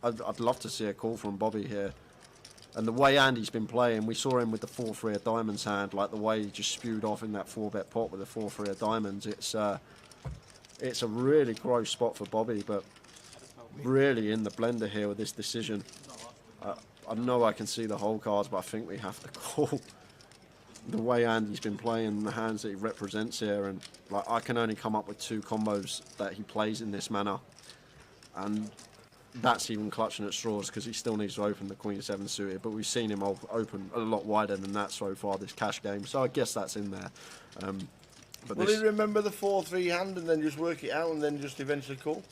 I'd love to see a call from Bobby here. And the way Andy's been playing, we saw him with the 4-3 of diamonds hand, like the way he just spewed off in that 4-bet pot with the 4-3 of diamonds. It's a really gross spot for Bobby, but really in the blender here with this decision. I know I can see the whole cards, but I think we have to call. The way Andy's been playing, the hands that he represents here, and like I can only come up with 2 combos that he plays in this manner, and that's even clutching at straws because he still needs to open the Queen 7 suited, but we've seen him open a lot wider than that so far this cash game, so I guess that's in there. But will he remember the 4-3 hand and then just work it out and then just eventually call?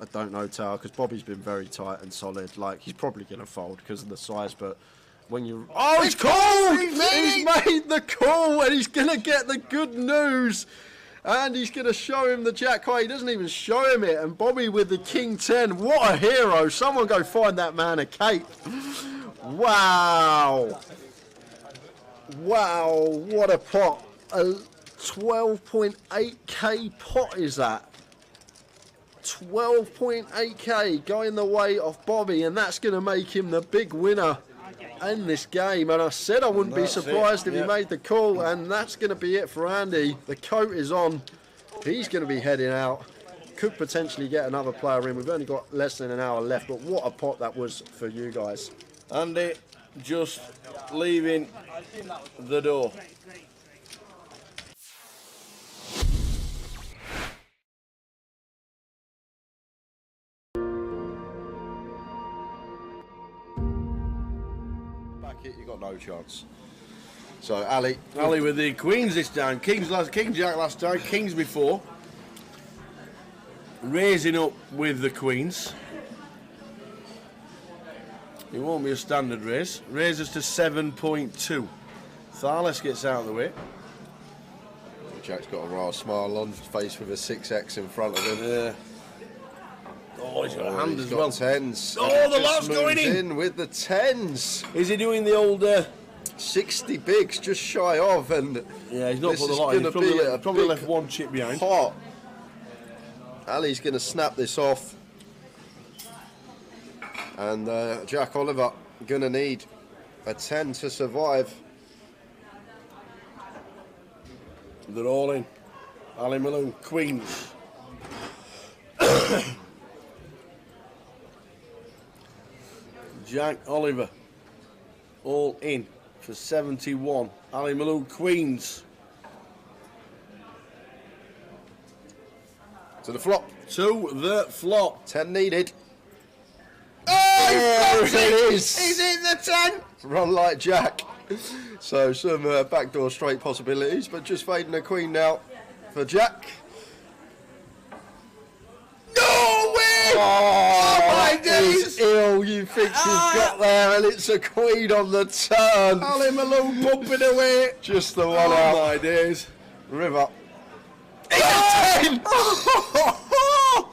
I don't know, Tao, because Bobby's been very tight and solid. Like, he's probably going to fold because of the size, but when you... Oh, he's called! He's made the call, and he's going to get the good news. And he's going to show him the jack high. He doesn't even show him it. And Bobby with the king 10. What a hero. Someone go find that man a cape. Wow. Wow, what a pot. A 12.8k pot is that. 12.8k going the way of Bobby, and that's going to make him the big winner in this game. And I said I wouldn't be surprised if he made the call, and that's going to be it for Andy. The coat is on. He's going to be heading out. Could potentially get another player in. We've only got less than an hour left, but what a pot that was for you guys. Andy just leaving the door. You got no chance. So Ali with the queens this time. King jack last time. Kings before. Raising up with the queens. It won't be a standard raise. Raises to 7.2. Tharles gets out of the way. Jack's got a rather smile on his face with a 6x in front of him. Yeah. Oh, he's got a hand as well. Tens. Oh, the lot's going in with the tens. Is he doing the old 60 bigs, just shy of, and yeah, he's not put the lot in. He's probably left one chip behind. Pot. Ali's going to snap this off, and Jack Oliver going to need a 10 to survive. They're all in. Ali Malone, queens. Jack Oliver, all in for 71. Ali Malone, queens. To the flop. To the flop. 10 needed. Oh, it is. He's in the 10. Run like Jack. So some backdoor straight possibilities, but just fading a queen now for Jack. No way! Oh, my days! Ill, you think you've got there, and it's a queen on the turn. Ali Malone bumping away. Just the one out. My days. River. Oh!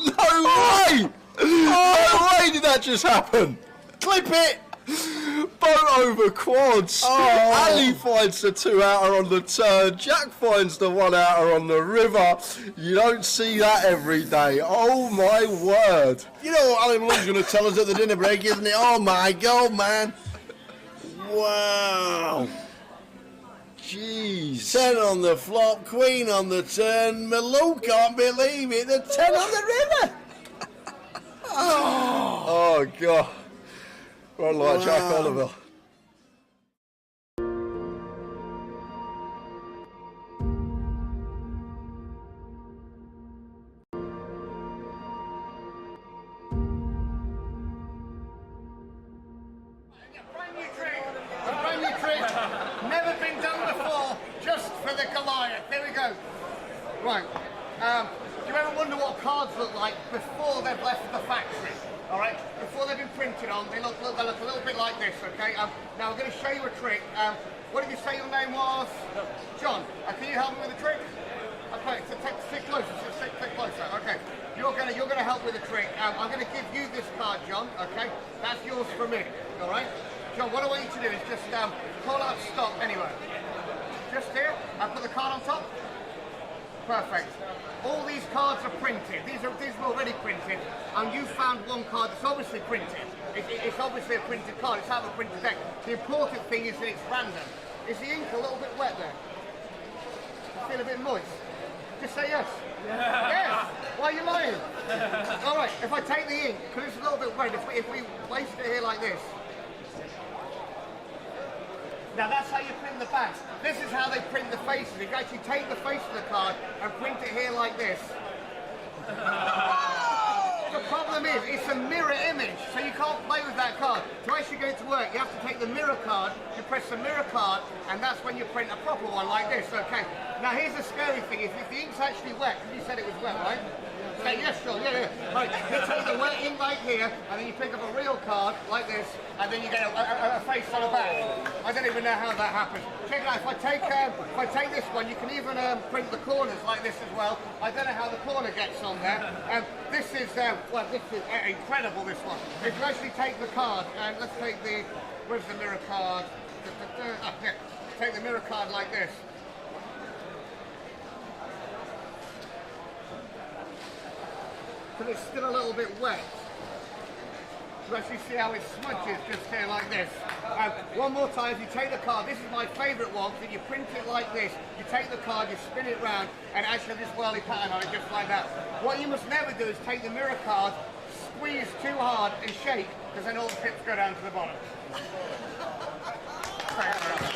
No way! No way did that just happen? Clip it! Boat over quads. Oh. Ali finds the 2-outer on the turn. Jack finds the 1-outer on the river. You don't see that every day. Oh my word. You know what Ali Malone's going to tell us at the dinner break, isn't it? Oh my God, man. Wow. Jeez. 10 on the flop, queen on the turn. Malone can't believe it. The 10 on the river. Oh God. Run like Wow. Jack Oliver. A brand new trick, never been done before, just for the Goliath. There we go. Right. Do you ever wonder what cards look like before they've left the factory? All right. Before they've been printed on, they look a little bit like this. Okay. Now I'm going to show you a trick. What did you say your name was? John. Can you help me with the trick? Okay. So stick closer. Stick closer. Okay. You're gonna help with the trick. I'm going to give you this card, John. Okay. That's yours for me. All right. John, what I want you to do is just pull out stop anyway. Just here. I put the card on top. Perfect. All these cards are printed. These are already printed, and you found one card that's obviously printed. It's obviously a printed card. It's out of a printed deck. The important thing is that it's random. Is the ink a little bit wet there? You feel a bit moist? Just say yes. Yes. Why are you lying? All right. If I take the ink, because it's a little bit wet, if we waste it here like this. Now that's how you print the back. This is how they print the faces. You actually take the face of the card and print it here like this. The problem is, it's a mirror image, so you can't play with that card. To actually get it to work, you have to take the mirror card, you press the mirror card, and that's when you print a proper one like this, okay? Now here's the scary thing, is if the ink's actually wet, because you said it was wet, right? Say yes, sure, yeah. Right, you take the wet ink right here, and then you pick up a real card, like this, and then you get a face on the back. I don't even know how that happens. Check it out, if I take this one, you can even print the corners like this as well. I don't know how the corner gets on there. This is incredible, this one. If you actually take the card, and let's take the, where's the mirror card? Yeah. Take the mirror card like this. But it's still a little bit wet. You actually see how it smudges just here like this. One more time, if you take the card, this is my favourite one, so you print it like this, you take the card, you spin it round, and actually this whirly pattern on it just like that. What you must never do is take the mirror card, squeeze too hard and shake, because then all the pips go down to the bottom. Thanks very much.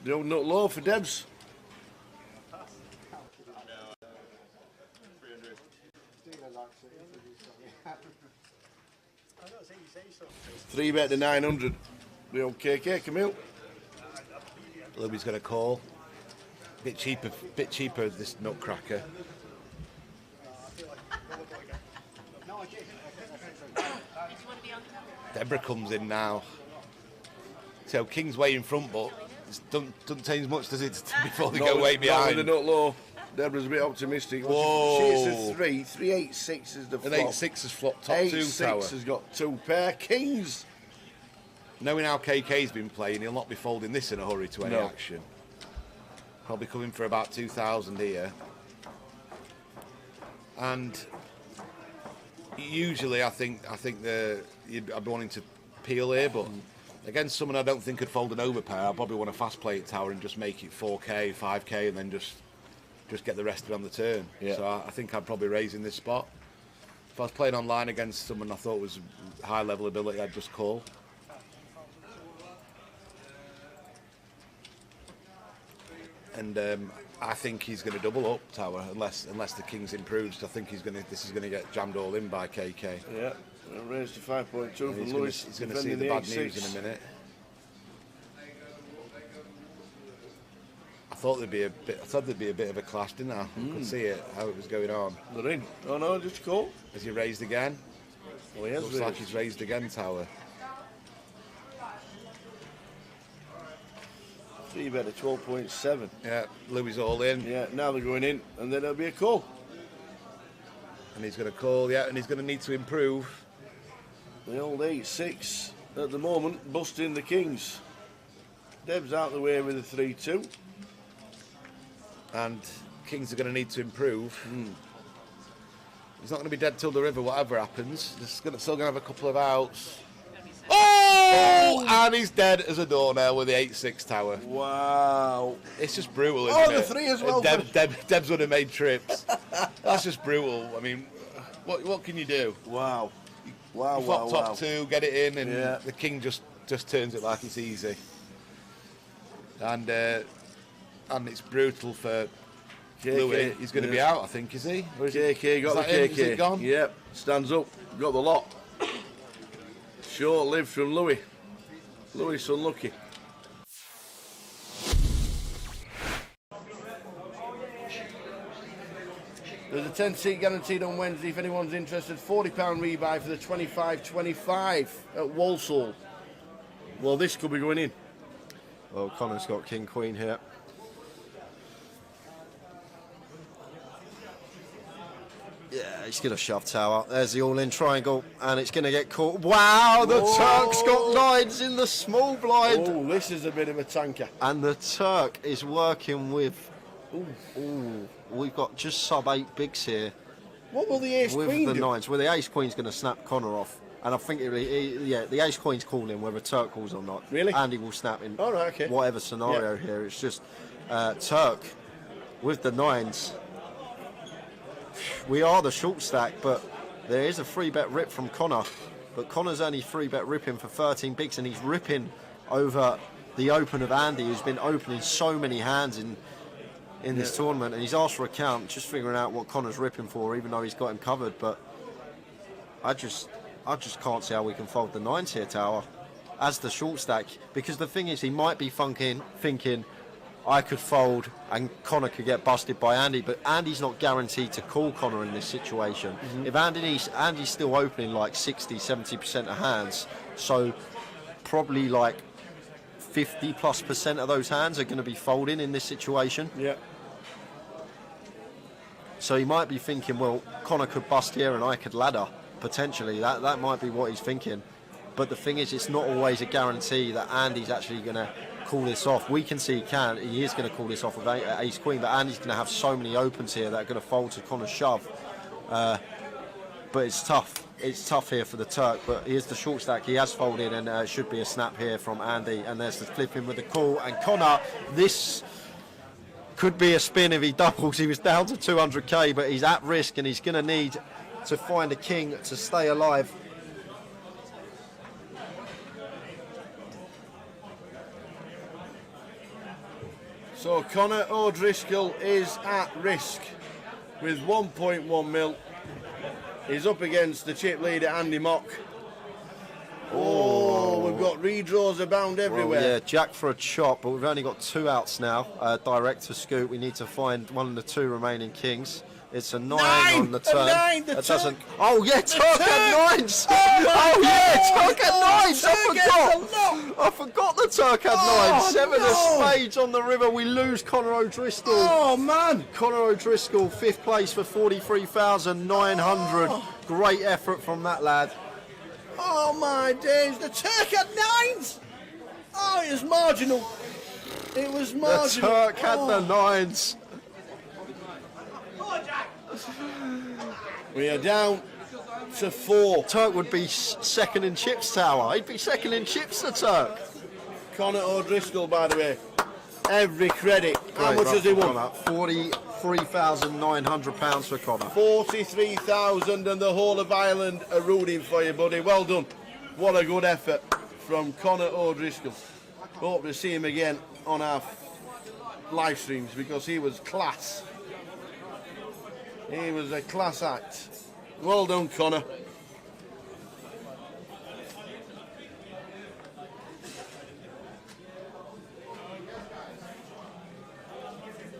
The old nut low for Debs. Three bet to 900. The old KK, Camille. Louis got a call. Bit cheaper this nutcracker. Deborah comes in now. So King's way in front, but it doesn't change much, does it, before they go way behind? Not with the nut low. Deborah's a bit optimistic. Whoa. She's a 3. 3-8-6 is the flop. An 8-6 has flopped top 2 tower. 8-6 has got 2 pair. Kings. Knowing how KK's been playing, he'll not be folding this in a hurry to any No. action. Probably coming for about 2,000 here. And usually I think I'd be wanting to peel here, but against someone I don't think could fold an overpair, I'd probably want to fast play it tower and just make it 4k, 5k, and then just get the rest of it on the turn. Yeah. So I think I'd probably raise in this spot. If I was playing online against someone I thought was high level ability, I'd just call. And I think he's going to double up tower unless the King's improves. I think this is going to get jammed all in by KK. Yeah, raised to 5.2 from Lewis. He's going to see the bad news in a minute. I thought there'd be a bit of a clash, didn't I? I could see it, how it was going on. They're in. Oh no, just call. Has he raised again? Oh, he has Looks raised. like he's raised again, tower. 3 bet at 12.7. Yeah, Louis all in. Yeah, now they're going in, and then there'll be a call. And he's going to call, yeah, and he's going to need to improve. The old 8-6 at the moment, busting the Kings. Deb's out the way with a 3-2. And Kings are going to need to improve. He's not going to be dead till the river, whatever happens. He's still going to have a couple of outs. Oh! And he's dead as a doornail with the 8-6 tower. Wow. It's just brutal, isn't it? The 3 as well. Deb's would have made trips. That's just brutal. I mean, what can you do? Wow. You flop top 2, get it in, and the King just turns it like it's easy. And it's brutal for Louis. He's going to be out, I think, is he? Or is KK got the him? KK. Is it gone? Yep, stands up. Got the lot. Short lived from Louis. Louis unlucky. There's a 10-seat guaranteed on Wednesday if anyone's interested. £40 rebuy for the 25-25 at Walsall. Well, this could be going in. Well, Connor's got King Queen here. Yeah. He's going to shove Tower. There's the all-in triangle, and it's going to get caught. Wow, the Turk's got nines in the small blind. Oh, this is a bit of a tanker. And the Turk is working with... Ooh, we've got just sub-8 bigs here. What will the ace with queen the do? nines? Well, the ace queen's going to snap Connor off. And I think, the ace queen's calling whether Turk calls or not. Really? Andy will snap in Okay. whatever scenario here. It's just Turk with the nines. We are the short stack, but there is a 3-bet rip from Connor. But Connor's only 3-bet ripping for 13 bigs, and he's ripping over the open of Andy, who's been opening so many hands in this tournament. And he's asked for a count, just figuring out what Connor's ripping for, even though he's got him covered. But I just can't see how we can fold the nines here, Tower, as the short stack. Because the thing is, he might be thinking, I could fold and Connor could get busted by Andy, but Andy's not guaranteed to call Connor in this situation. If Andy's still opening like 60-70% of hands, so probably like 50+% of those hands are going to be folding in this situation. Yeah. So he might be thinking, well, Connor could bust here and I could ladder, potentially. That might be what he's thinking. But the thing is, it's not always a guarantee that Andy's actually going to call this off. We can see he is going to call this off with ace queen, but Andy's going to have so many opens here that are going to fold to Connor's shove. But it's tough. It's tough here for the Turk, but here's the short stack. He has folded, and it should be a snap here from Andy. And there's the flipping with the call. And Connor, this could be a spin if he doubles. He was down to 200k, but he's at risk, and he's going to need to find a king to stay alive. So Connor O'Driscoll is at risk with 1.1 mil. He's up against the chip leader Andy Mock. Oh, we've got redraws abound everywhere. Well, yeah, jack for a chop, but we've only got 2 outs now. Direct to scoop. We need to find one of the 2 remaining kings. It's a 9 on the turn. That doesn't. Oh yeah, Turk had 9s. Oh yeah, Turk had 9s. I forgot the Turk had 9s. 7 of spades on the river. We lose Connor O'Driscoll. Oh man, Connor O'Driscoll, 5th place for 43,900. Great effort from that lad. oh my days, the Turk had 9s. Oh, it was marginal. It was marginal. The Turk had the 9s. We are down to 4. Turk would be second in chips, Tower. He'd be second in chips, the Turk. Connor O'Driscoll, by the way, every credit. How Great much has he won? £43,900 for Connor. 43,000, and the whole of Ireland are rooting for you, buddy. Well done. What a good effort from Connor O'Driscoll. Hope to see him again on our live streams, because he was class. He was a class act. Well done, Connor.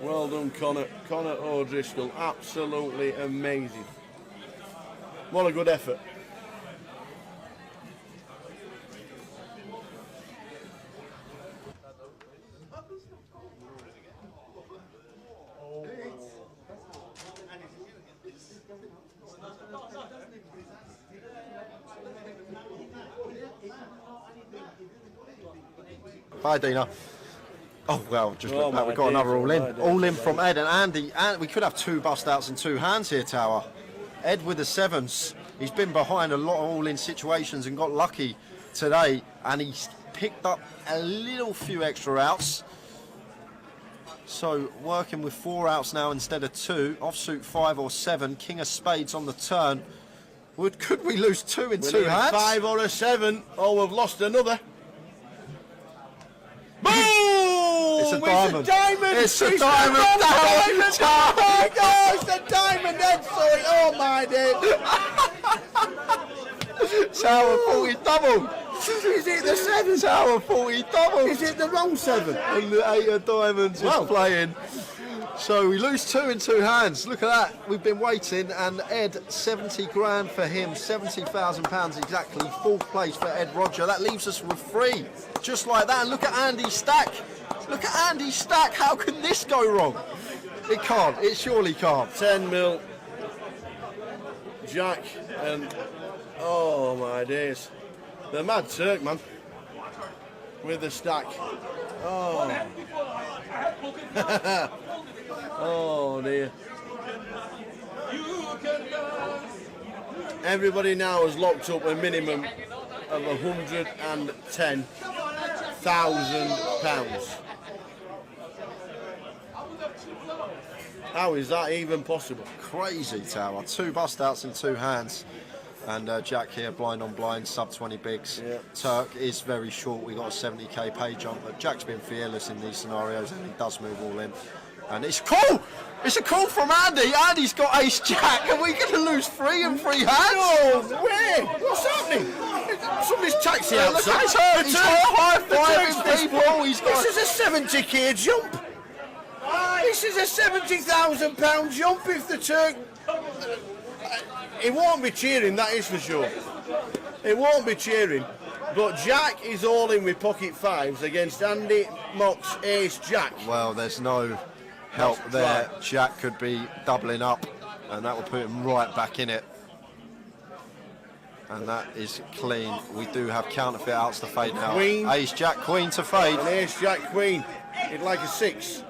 Well done, Connor. Connor O'Driscoll, absolutely amazing. What a good effort. Hi, Dina. Oh, well, just look back. We've got days, another all in. my days. All in from Ed and Andy. And we could have 2 bust outs and 2 hands here, Tower. Ed with the 7s. He's been behind a lot of all in situations and got lucky today. And he's picked up a little few extra outs. So working with 4 outs now instead of 2. Offsuit 5 or 7. King of spades on the turn. Could we lose 2 in 2 hands? 5 or a 7. Oh, we've lost another. Boom! It's a diamond. It's a diamond. Oh my God, it's a diamond. Ed, sorry. Oh my days. Tower 40 double. Is it the 7? Tower 40 double. Is it the wrong 7? And the 8 of diamonds is playing. So we lose 2 in 2 hands. Look at that. We've been waiting, and Ed, 70 grand for him, £70,000 exactly. 4th place for Ed Roger. That leaves us with 3, just like that. And look at Andy's stack. Look at Andy's stack. How can this go wrong? It can't. It surely can't. 10 mil. Jack, and oh my days, the Mad Turk, man, with the stack. Oh, oh dear. Everybody now has locked up a minimum of £110,000. How is that even possible? Crazy tower. 2 bust outs in 2 hands. And Jack here, blind on blind, sub 20 bigs. Yeah. Turk is very short. We got a 70k pay jump, but Jack's been fearless in these scenarios, and he does move all in. And it's cool. It's a call from Andy. Andy's got ace jack. Are we going to lose 3 and 3 hands? No way! What's happening? Somebody's taxi outside. Look at Turk. He's got a high five people. He's got. This is a 70k jump. This is a £70,000 jump if the Turk. He won't be cheering, that is for sure. He won't be cheering. But Jack is all in with pocket 5s against Andy Mock's ace jack. Well, there's no help there. Jack could be doubling up, and that will put him right back in it. And that is clean. We do have counterfeit outs to fade now. Queen. Ace jack queen to fade. An ace jack queen. He'd like a 6.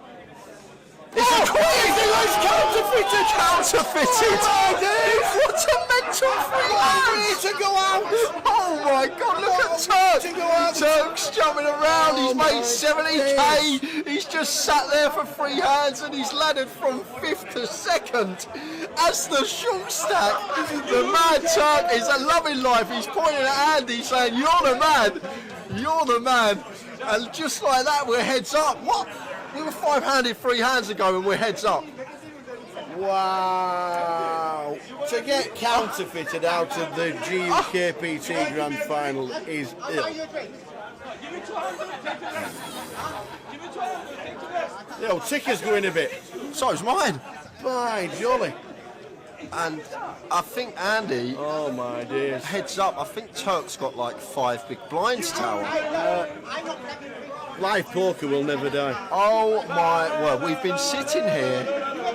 It's a queen! It's counterfeited! Counterfeited! What a mental free hand! To go out! Oh my god, look at Turk! To go out. Turk's jumping around, he's made my 70k! He's just sat there for 3 hands and he's laddered from 5th to 2nd. As the short stack, the Mad Turk is a loving life. He's pointing at Andy saying, "You're the man! You're the man!" And just like that, we're heads up. What? We were 5-handed 3 hands ago and we're heads up. Wow! To get counterfeited out of the GUKPT Grand Final is ill. Yo, ticker's going a bit. So's mine. By jolly. And I think Andy, Oh my days. heads up, I think Turk's got like 5 big blinds tower. Live poker will never die. Oh my, well, we've been sitting here,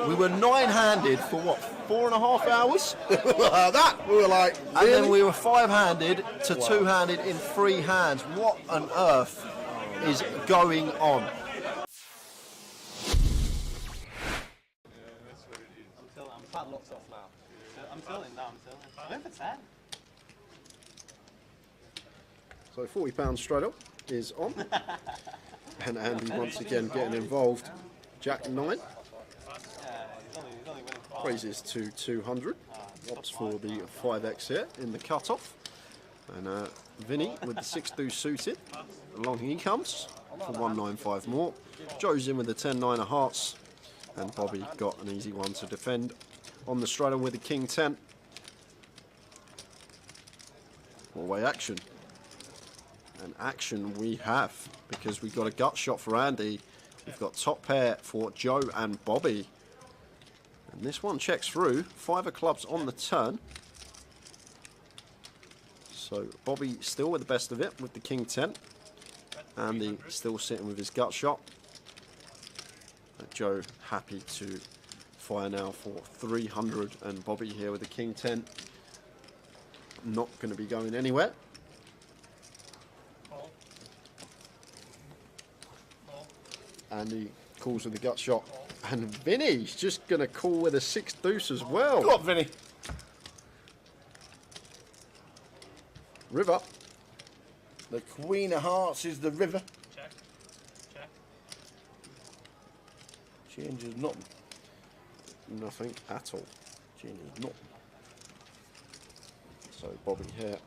we were 9-handed for what, 4.5 hours? Like that. We were like, And really? then we were 5-handed to 2-handed in 3 hands. What on earth is going on? I'm padlocked off now. I'm tilting now, I'm tilting. I'm for 10. So £40 straight up is on. And Andy once again getting involved. Jack 9. Raises to 200. Opts for the 5x here in the cut-off. And Vinny with the 6 deuce suited. Along he comes for 195 more. Joe's in with the 10-9 of hearts. And Bobby got an easy one to defend on the straddle with the king 10. Four-way action. And action we have, because we've got a gut shot for Andy. We've got top pair for Joe and Bobby. And this one checks through. 5 of clubs on the turn. So Bobby still with the best of it with the king 10. Andy still sitting with his gut shot. Joe happy to fire now for 300, and Bobby here with the king 10. Not going to be going anywhere. Andy calls with the gut shot, and Vinny's just going to call with a 6 deuce as well. Go on, Vinny. River. The Queen of Hearts is the river. Check. Check. Changes nothing. Nothing at all. Changes nothing. So Bobby here.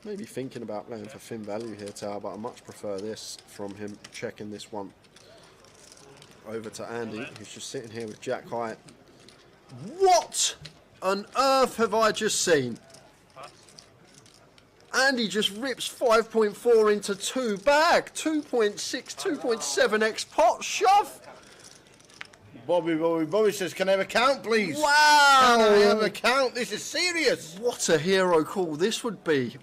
Maybe thinking about playing for thin value here, Tower, but I much prefer this from him, checking this one over to Andy, who's just sitting here with Jack high. What on earth have I just seen? Andy just rips 5.4 into 2 bag. 2.6, 2.7x pot shove. Bobby says, can I have a count, please? Wow. Can I have a count? This is serious. What a hero call this would be.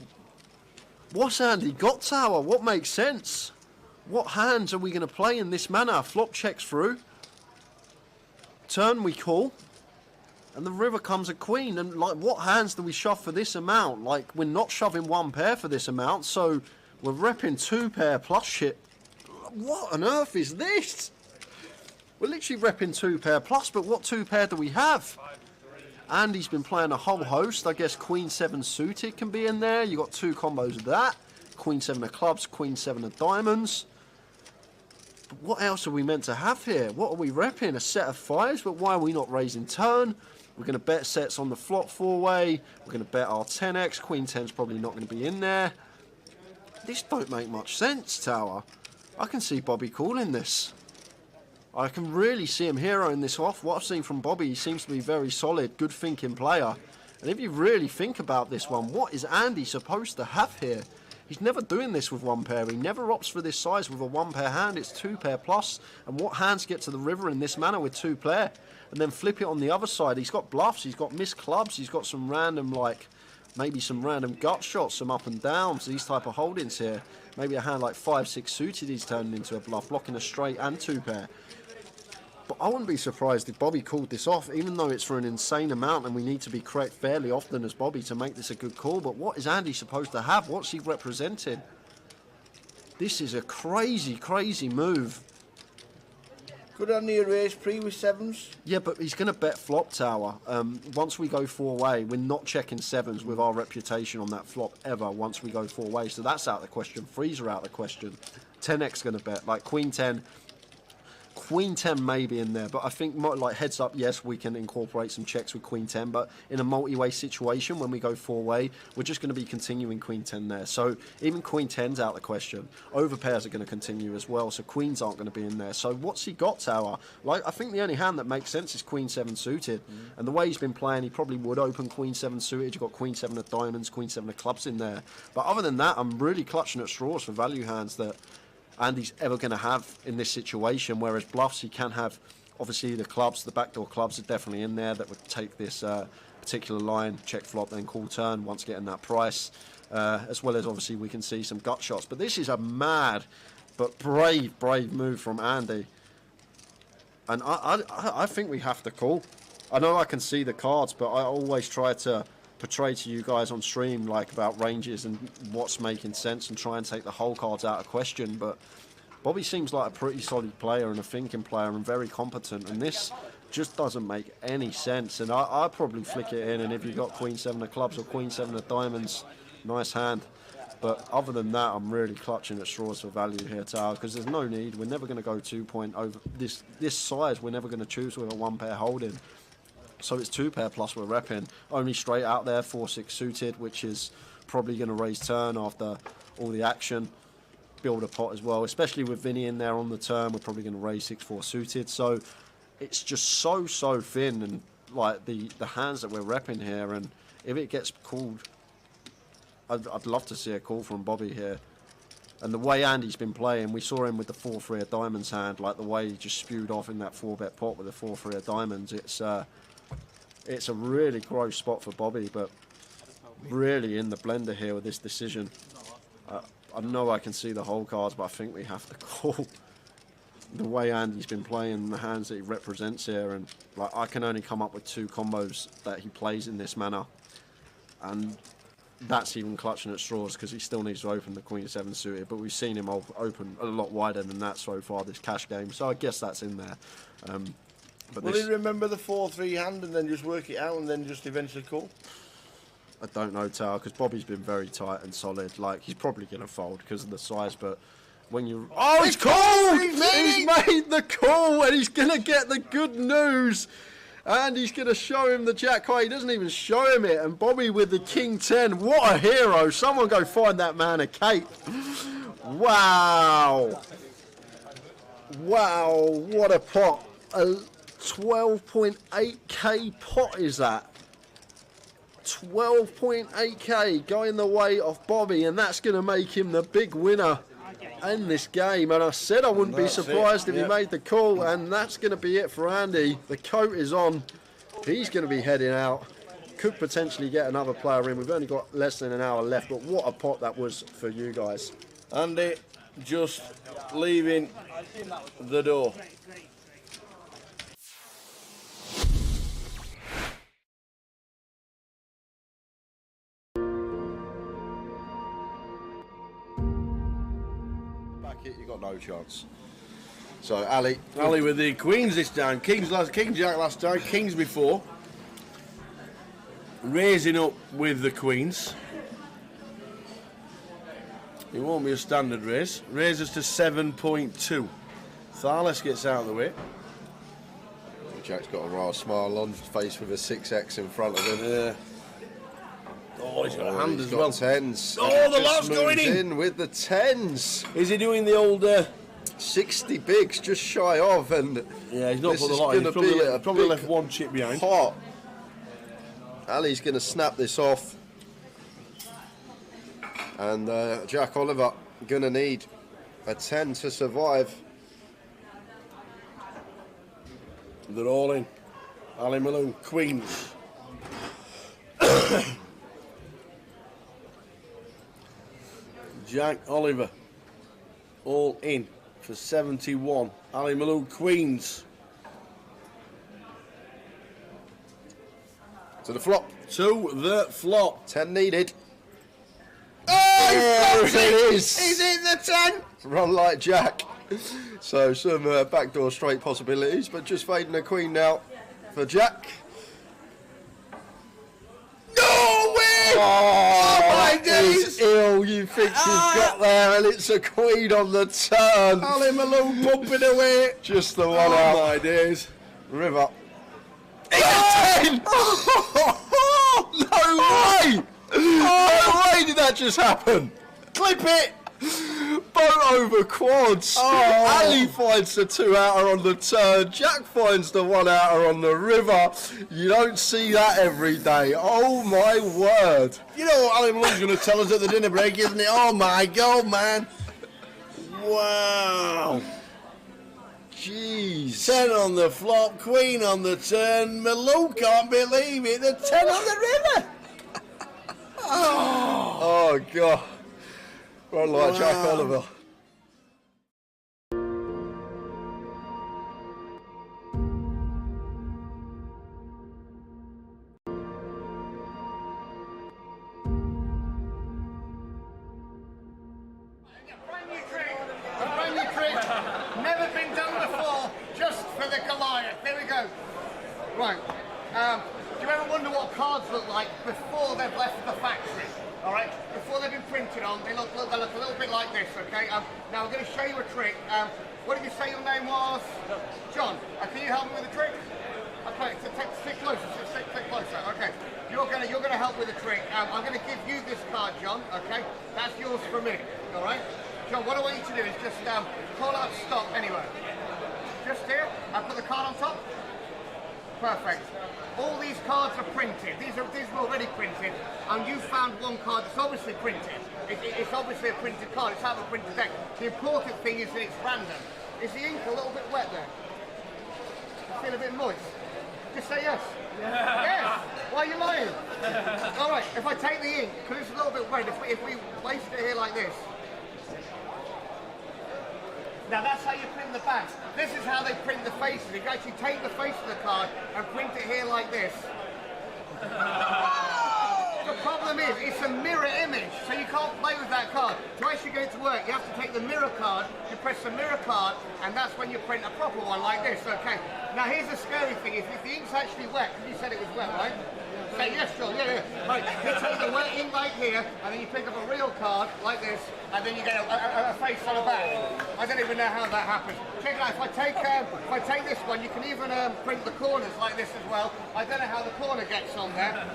What's Andy got, Tower? What makes sense? What hands are we going to play in this manner? Flop checks through. Turn we call. And the river comes a queen, and like, what hands do we shove for this amount? Like, we're not shoving one pair for this amount, so we're repping 2 pair plus shit. What on earth is this? We're literally repping 2 pair plus, but what 2 pair do we have? Andy's been playing a whole host. I guess Queen 7 suited can be in there. You got 2 combos of that. Queen 7 of clubs, Queen 7 of diamonds. But what else are we meant to have here? What are we repping? A set of 5s, but why are we not raising turn? We're going to bet sets on the flop 4-way. We're going to bet our 10x. Queen 10's probably not going to be in there. This don't make much sense, Tower. I can see Bobby calling this. I can really see him heroing this off. What I've seen from Bobby, he seems to be very solid, good thinking player. And if you really think about this one, what is Andy supposed to have here? He's never doing this with 1 pair. He never opts for this size with a 1 pair hand. It's 2 pair plus. And what hands get to the river in this manner with 2 pair? And then flip it on the other side. He's got bluffs. He's got missed clubs. He's got some random, like, maybe some random gut shots, some up and downs, these type of holdings here. Maybe a hand like 5-6 suited he's turning into a bluff, blocking a straight and 2 pair. But I wouldn't be surprised if Bobby called this off, even though it's for an insane amount and we need to be correct fairly often as Bobby to make this a good call. But what is Andy supposed to have? What's he representing? This is a crazy, crazy move. Could Andy erase pre with 7s? Yeah, but he's going to bet flop, Tower. Once we go 4-way, we're not checking 7s with our reputation on that flop ever once we go 4-way. So that's out of the question. 3s are out of the question. 10x going to bet. Like Queen 10. Queen 10 may be in there, but I think like heads up, yes, we can incorporate some checks with Queen 10, but in a multi-way situation, when we go 4-way, we're just going to be continuing Queen 10 there. So even Queen 10's out of the question. Overpairs are going to continue as well, so Queens aren't going to be in there. So what's he got, Tower? Like, I think the only hand that makes sense is Queen 7 suited, and the way he's been playing, he probably would open Queen 7 suited. You've got Queen 7 of diamonds, Queen 7 of clubs in there. But other than that, I'm really clutching at straws for value hands that Andy's ever going to have in this situation, whereas bluffs he can have. Obviously the clubs, the backdoor clubs are definitely in there that would take this particular line, check flop, then call turn once getting that price, as well as obviously we can see some gut shots. But this is a mad but brave move from Andy, and I think we have to call. I know I can see the cards, but I always try to portray to you guys on stream like about ranges and what's making sense and try and take the whole cards out of question. But Bobby seems like a pretty solid player and a thinking player and very competent, and this just doesn't make any sense. And I'd probably flick it in, and if you got Queen 7 of clubs or Queen 7 of diamonds, nice hand. But other than that, I'm really clutching at straws for value here, Tower, because there's no need. We're never going to go 2 point over this size. We're never going to choose with a 1 pair holding. So it's 2 pair plus we're repping. Only straight out there, 4-6 suited, which is probably going to raise turn after all the action. Build a pot as well, especially with Vinny in there on the turn. We're probably going to raise 6-4 suited. So it's just so thin, and like the hands that we're repping here. And if it gets called, I'd love to see a call from Bobby here. And the way Andy's been playing, we saw him with the 4-3 of diamonds hand, like the way he just spewed off in that 4-bet pot with the 4-3 of diamonds. It's a really gross spot for Bobby, but really in the blender here with this decision. I know I can see the whole cards, but I think we have to call. The way Andy's been playing, the hands that he represents here, and like I can only come up with 2 combos that he plays in this manner, and that's even clutching at straws because he still needs to open the Queen 7 suited. But we've seen him open a lot wider than that so far this cash game, so I guess that's in there. But will he remember the 4-3 hand and then just work it out and then just eventually call? I don't know, Tower, because Bobby's been very tight and solid. Like, he's probably going to fold because of the size, but when you... Oh, he's called! He's made the call, and he's going to get the good news. And he's going to show him the jack high. He doesn't even show him it. And Bobby with the King 10. What a hero. Someone go find that man a cape. Wow. Wow, what a pot. 12.8k pot is that. 12.8k going the way of Bobby, and that's going to make him the big winner in this game. And I said I wouldn't be surprised if he made the call, and that's going to be it for Andy. The coat is on. He's going to be heading out. Could potentially get another player in. We've only got less than an hour left, but what a pot that was for you guys. Andy just leaving the door. it, you got no chance. So Ali with the queens this time. King Jack last time, kings before. Raising up with the queens. It won't be a standard raise. Raises to 7.2. Thales gets out of the way. Jack's got a rather smile on his face with a 6x in front of him. Yeah. Oh, he's got a hand as well. Tens. Oh, the lot's going in with the tens. Is he doing the old 60 bigs, just shy of, and yeah, he's not this put the is lot in. He's probably big left one chip behind. Pot. Ali's going to snap this off, and Jack Oliver going to need a 10 to survive. They're all in. Ali Malone, queens. Jack Oliver, all in for 71. Ali Malone, queens. To the flop. To the flop. 10 needed. Oh, There it is. He's in the 10. Run like Jack. So some backdoor straight possibilities, but just fading a queen now for Jack. No way! Oh, my that is days! ill. You think you've got there, and it's a queen on the turn. Ali Malone bumping away. Just the one Oh out. my days. River. He's a 10! No way! No way did that just happen? Clip it! Boat over quads. Oh. Ali finds the 2-outer on the turn. Jack finds the 1-outer on the river. You don't see that every day. Oh my word. You know what Ali Malone's going to tell us at the dinner break, isn't it? Oh my God, man. Wow. Jeez. 10 on the flop, queen on the turn. Malone can't believe it. The 10 on the river. Oh God. Run like Jack Oliver. Brand new trick, never been done before, just for the Goliath. There we go. Right. Do you ever wonder what cards look like before they've left the factory? All right. Before they've been printed on, they look a little bit like this. Okay. Now I'm going to show you a trick. What did you say your name was? John. Can you help me with the trick? Okay. So stick closer. Stick closer. Okay. You're gonna help with the trick. I'm going to give you this card, John. Okay. That's yours for me. All right. John, what I want you to do is just call out stop anywhere. Just here. I put the card on top. Perfect. All these cards are printed. These are already printed, and you found one card that's obviously printed. It's obviously a printed card. It's out of a printed deck. The important thing is that it's random. Is the ink a little bit wet there? You feel a bit moist? Just say yes. Yes. Why are you lying? All right. If I take the ink, because it's a little bit wet, if we waste it here like this. Now that's how you print the back. This is how they print the faces. You actually take the face of the card and print it here like this. The problem is, it's a mirror image, so you can't play with that card. To actually get it to work, you have to take the mirror card, you press the mirror card, and that's when you print a proper one like this, okay? Now here's the scary thing, if the ink's actually wet, because you said it was wet, right? Say yes, John, yeah. Right, you take the wet ink like here, and then you pick up a real card, like this, and then you get a face on the back. I don't even know how that happens. Check it out, if I take this one, you can even print the corners like this as well. I don't know how the corner gets on there.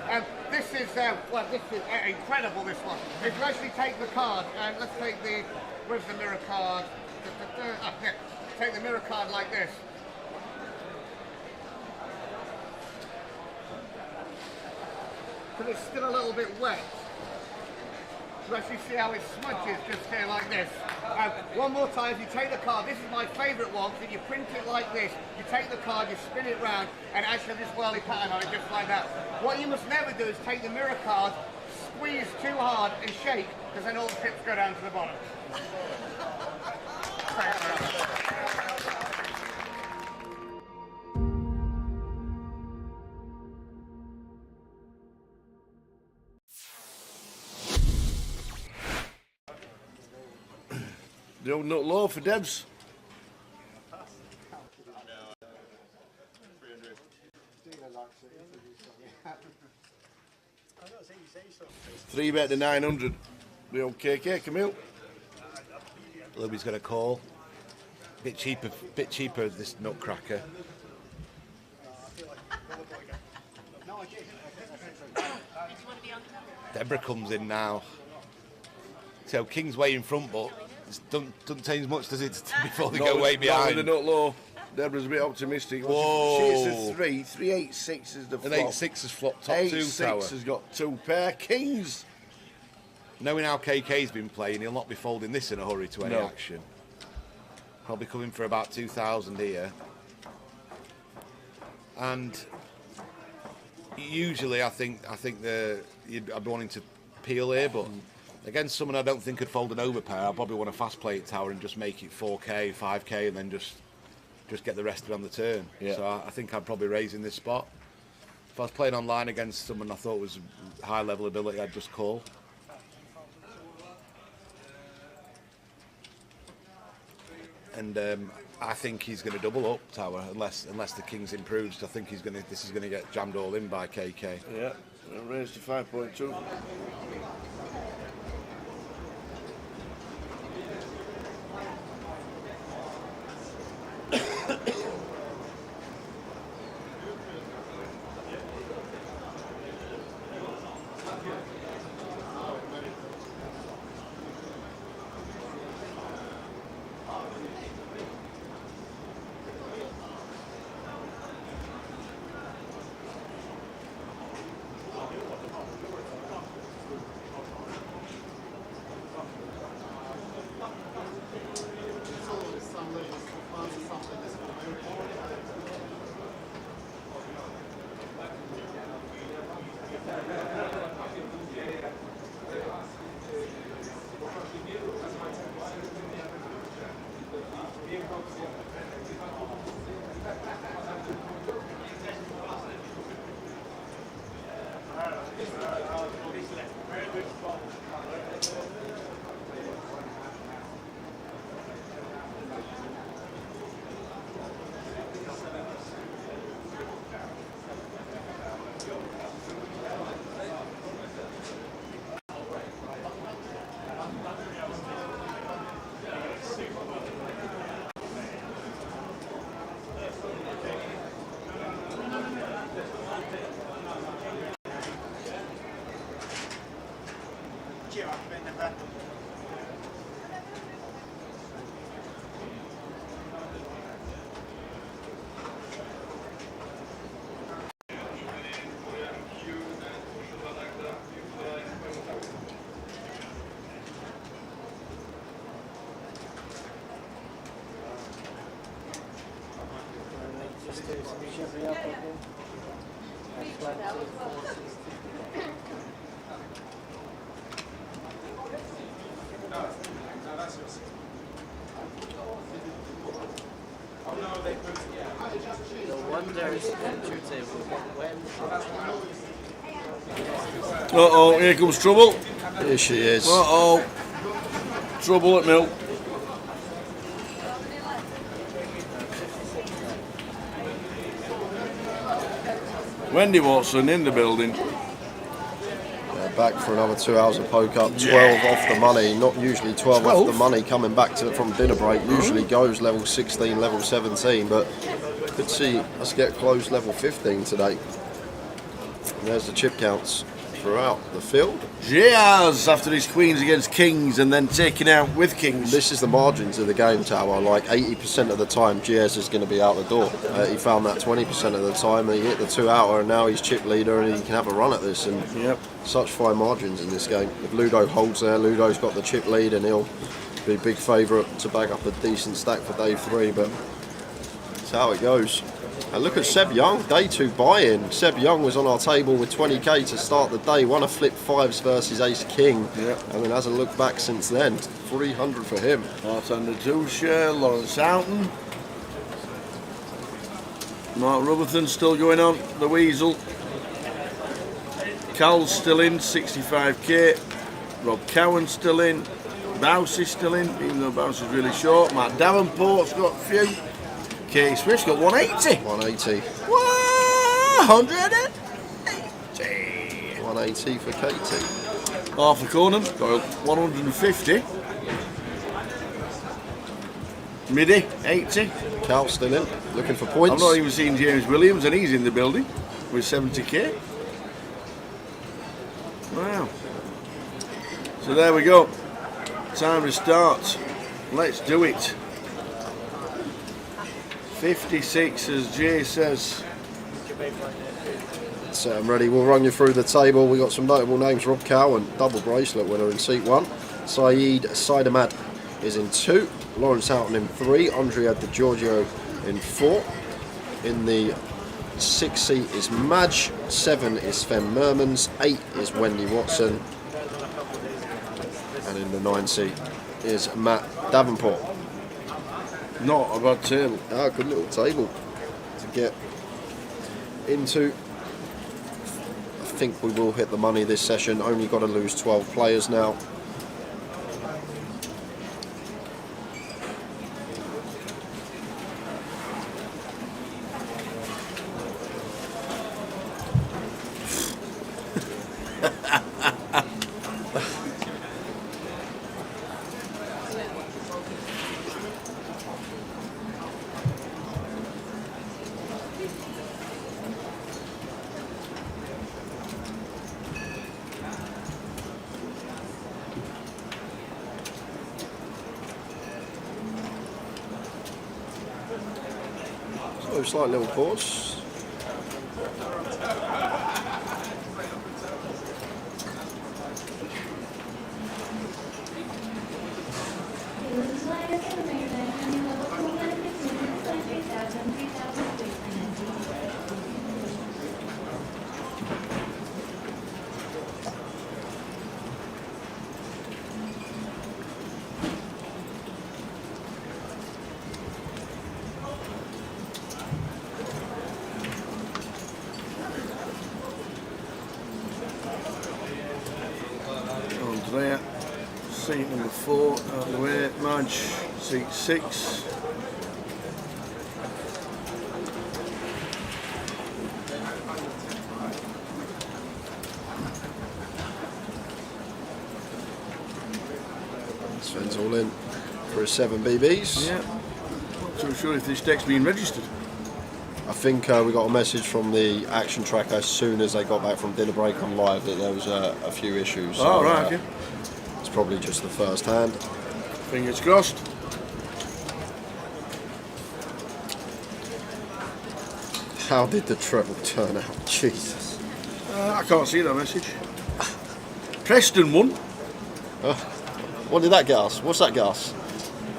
This is incredible, this one. If you actually take the card, and let's take where's the mirror card? Here. Take the mirror card like this. But it's still a little bit wet. You actually see how it smudges just here like this. One more time, if you take the card, this is my favourite one, so you print it like this, you take the card, you spin it round, and actually have this whirly pattern on it just like that. What you must never do is take the mirror card, squeeze too hard and shake, because then all the pips go down to the bottom. The old nut low for Debs. Three bet to 900. The old KK, Camille. Louis going to call. Bit cheaper this nutcracker. Deborah comes in now. So King's way in front, but it doesn't change much, does it, before they go way behind? Not with the nut low. Deborah's a bit optimistic. Whoa. She's a 3. 3-8-6 is the flop. An 8-6 has flopped top 2 tower. 8-6 has got 2 pair. Kings. Knowing how KK's been playing, he'll not be folding this in a hurry to any action. I'll be coming for about 2,000 here. And usually I think I'd be wanting to peel here, but against someone I don't think could fold an overpair, I'll probably want to fast play it tower and just make it 4k, 5k, and then just get the rest of it on the turn. Yeah. So I think I'd probably raise in this spot. If I was playing online against someone I thought was high level ability, I'd just call. And I think he's going to double up tower unless the King's improved. I think this is going to get jammed all in by KK. Yeah, raised to 5.2. Uh-oh, here comes trouble. Here she is. Uh-oh. Trouble at mill. Wendy Watson in the building. Back for another 2 hours of poke up. 12 off the money. Not usually 12 off the money coming back from dinner break. Usually goes level 16, level 17, but could see us get close level 15 today. And there's the chip counts throughout the field. Jazz after his queens against kings and then taking out with kings. This is the margins of the game, Tower. Like 80% of the time, Jazz is going to be out the door. He found that 20% of the time. He hit the 2-outer, and now he's chip leader, and he can have a run at this. And such fine margins in this game. If Ludo holds there, Ludo's got the chip lead, and he'll be a big favourite to bag up a decent stack for day 3. But that's how it goes. And look at Seb Young, day 2 buy-in. Seb Young was on our table with 20k to start the day. Won a flip 5s versus Ace King. I mean, hasn't looked back since then. 300 for him. Bartender Dusha, Lawrence Houghton. Mark Rutherford still going on, the Weasel. Cal's still in, 65k. Rob Cowan still in. Bouse is still in, even though Bouse is really short. Matt Davenport's got a few. Katie Swift's got 180. 180. 180. 180 for Katie. Arthur Cornham's got 150. Midi, 80. Cal still in, looking for points. I've not even seen James Williams, and he's in the building with 70k. Wow. So there we go. Time to start. Let's do it. 56, as Jay says. So I'm ready. We'll run you through the table. We got some notable names. Rob Cowan, double bracelet winner in seat 1. Saeed Saidamad is in 2. Lawrence Houghton in 3. Andrea Di Giorgio in 4. In the 6th seat is Madge. 7 is Sven Mermans. 8 is Wendy Watson. And in the 9th seat is Matt Davenport. Not a bad table. Ah, good little table to get into. I think we will hit the money this session. Only got to lose 12 players now. So slight little pause. There. Seat number 4 out of the way. Madge, seat 6. Sven's all in for his 7 BBs. Yeah. Not too sure if this deck's been registered. I think we got a message from the action track as soon as they got back from dinner break on live that there was a few issues. Oh, right, okay. It's probably just the first hand. Fingers crossed. How did the treble turn out? Jesus. I can't see that message. Preston won. What did that get us? What's that get us?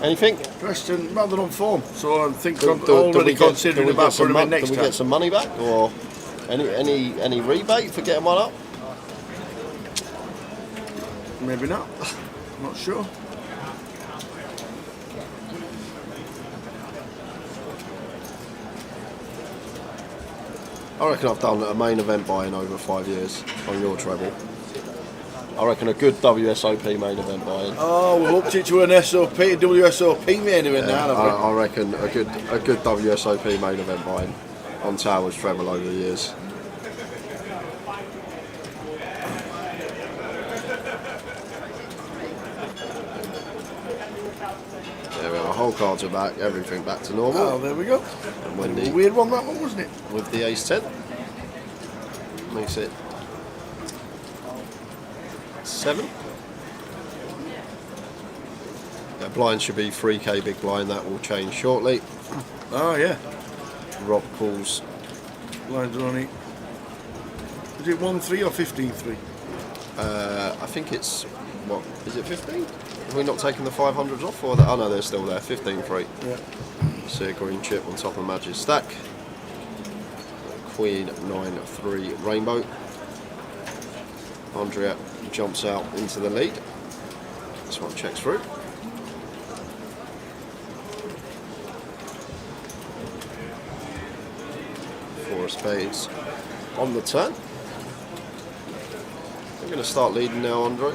Anything? Preston, well, they're on form, so I think Do already we get considering about putting them in next do we time. get some money back, or any rebate for getting one up? Maybe not. Not sure. I reckon I've done a main event buy-in over 5 years on your treble. I reckon a good WSOP main event buy-in. Oh, we've upped it to an SOP, WSOP main event now. I reckon a good WSOP main event buy-in on Towers treble over the years. There we are. Whole cards are back. Everything back to normal. Oh, there we go. And Wendy, Weird one, that one, wasn't it? with the ace 10, makes it 7. That blind should be 3k big blind. That will change shortly. Oh, yeah. Rob calls. Lines are on it. Is it 1-3 or 15-3? I think it's, what, is it 15? Have we not taken the 500s off? Or that? Oh no, they're still there. 15-3. Yeah. See a green chip on top of Madge's stack. Queen 9-3 rainbow. Andrea jumps out into the lead. This one checks through. Four of spades on the turn. I'm going to start leading now, Andre.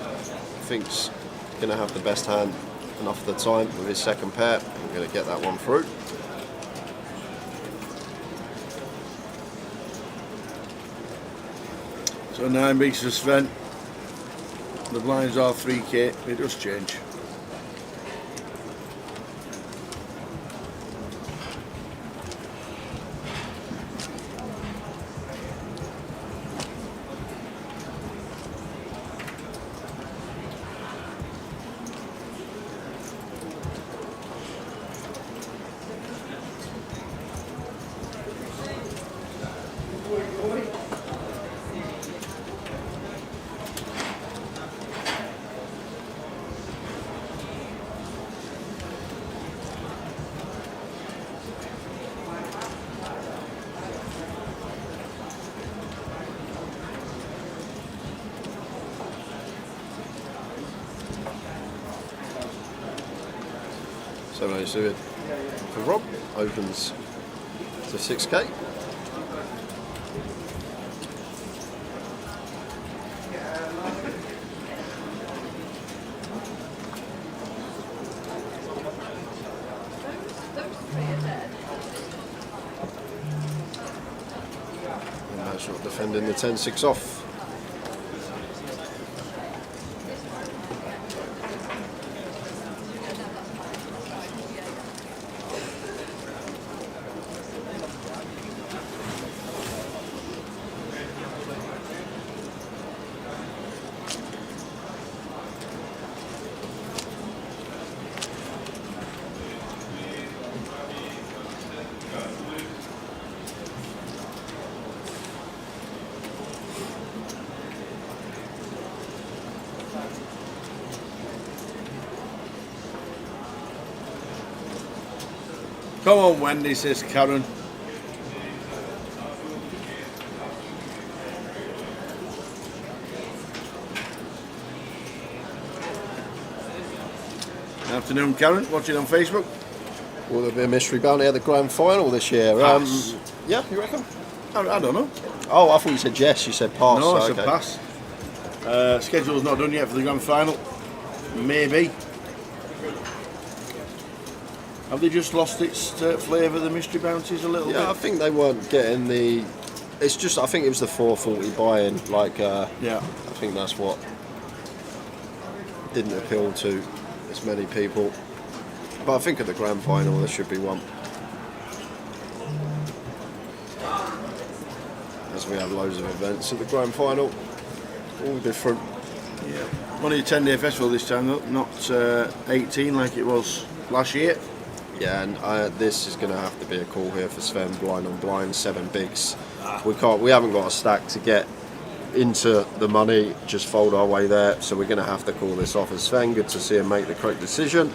Thinks going to have the best hand enough of the time with his second pair. I'm going to get that one through. So 9 bigs for Sven. The blinds are 3k. It does change. So nice to it for Rob. Opens to 6k. And that's not defending the 10-6 off. Come on, Wendy, says Karen. Afternoon, Karen. Watching on Facebook. Will there be a mystery bounty at the grand final this year? Yeah, you reckon? I don't know. Oh, I thought you said yes. You said pass. No, I so said okay. pass. Schedule's not done yet for the grand final. Maybe. Have they just lost its flavour, the mystery bounties, a little bit? Yeah, I think they weren't getting the. It's just I think it was the 440 buy-in. Like, yeah, I think that's what didn't appeal to as many people. But I think at the grand final there should be one. As we have loads of events at the grand final, all different. Yeah, only a 10-day festival this time though, not 18 like it was last year. Yeah, and this is going to have to be a call here for Sven. Blind on blind, 7 bigs. We haven't got a stack to get into the money. Just fold our way there. So we're going to have to call this off as Sven. Good to see him make the correct decision.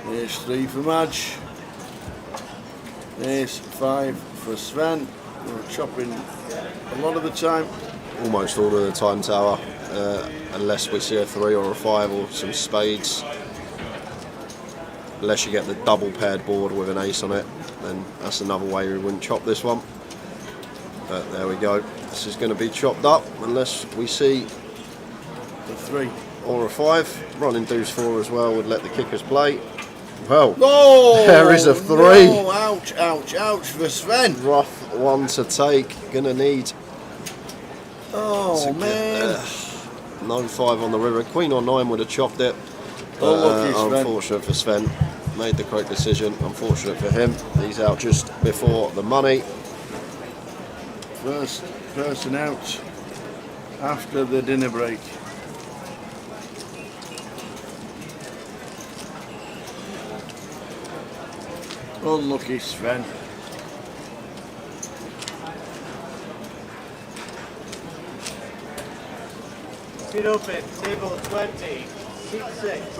There's 3 for Madge. There's 5 for Sven. We're chopping a lot of the time. Almost all of the time, Tower, unless we see a 3 or a 5 or some spades. Unless you get the double paired board with an ace on it, then that's another way we wouldn't chop this one. But there we go. This is going to be chopped up unless we see The 3. or a 5. Running deuce 4 as well would let the kickers play. Well, Oh, there is a 3. No, ouch, ouch, ouch for Sven. Rough one to take. Gonna need. Oh, to man. No 5 on the river. Queen or 9 would have chopped it. Oh, lucky Sven. Unfortunate for Sven. Made the correct decision. Unfortunate for him. He's out just before the money. First person out after the dinner break. Unlucky Sven. Feet open, table 20, seat 6.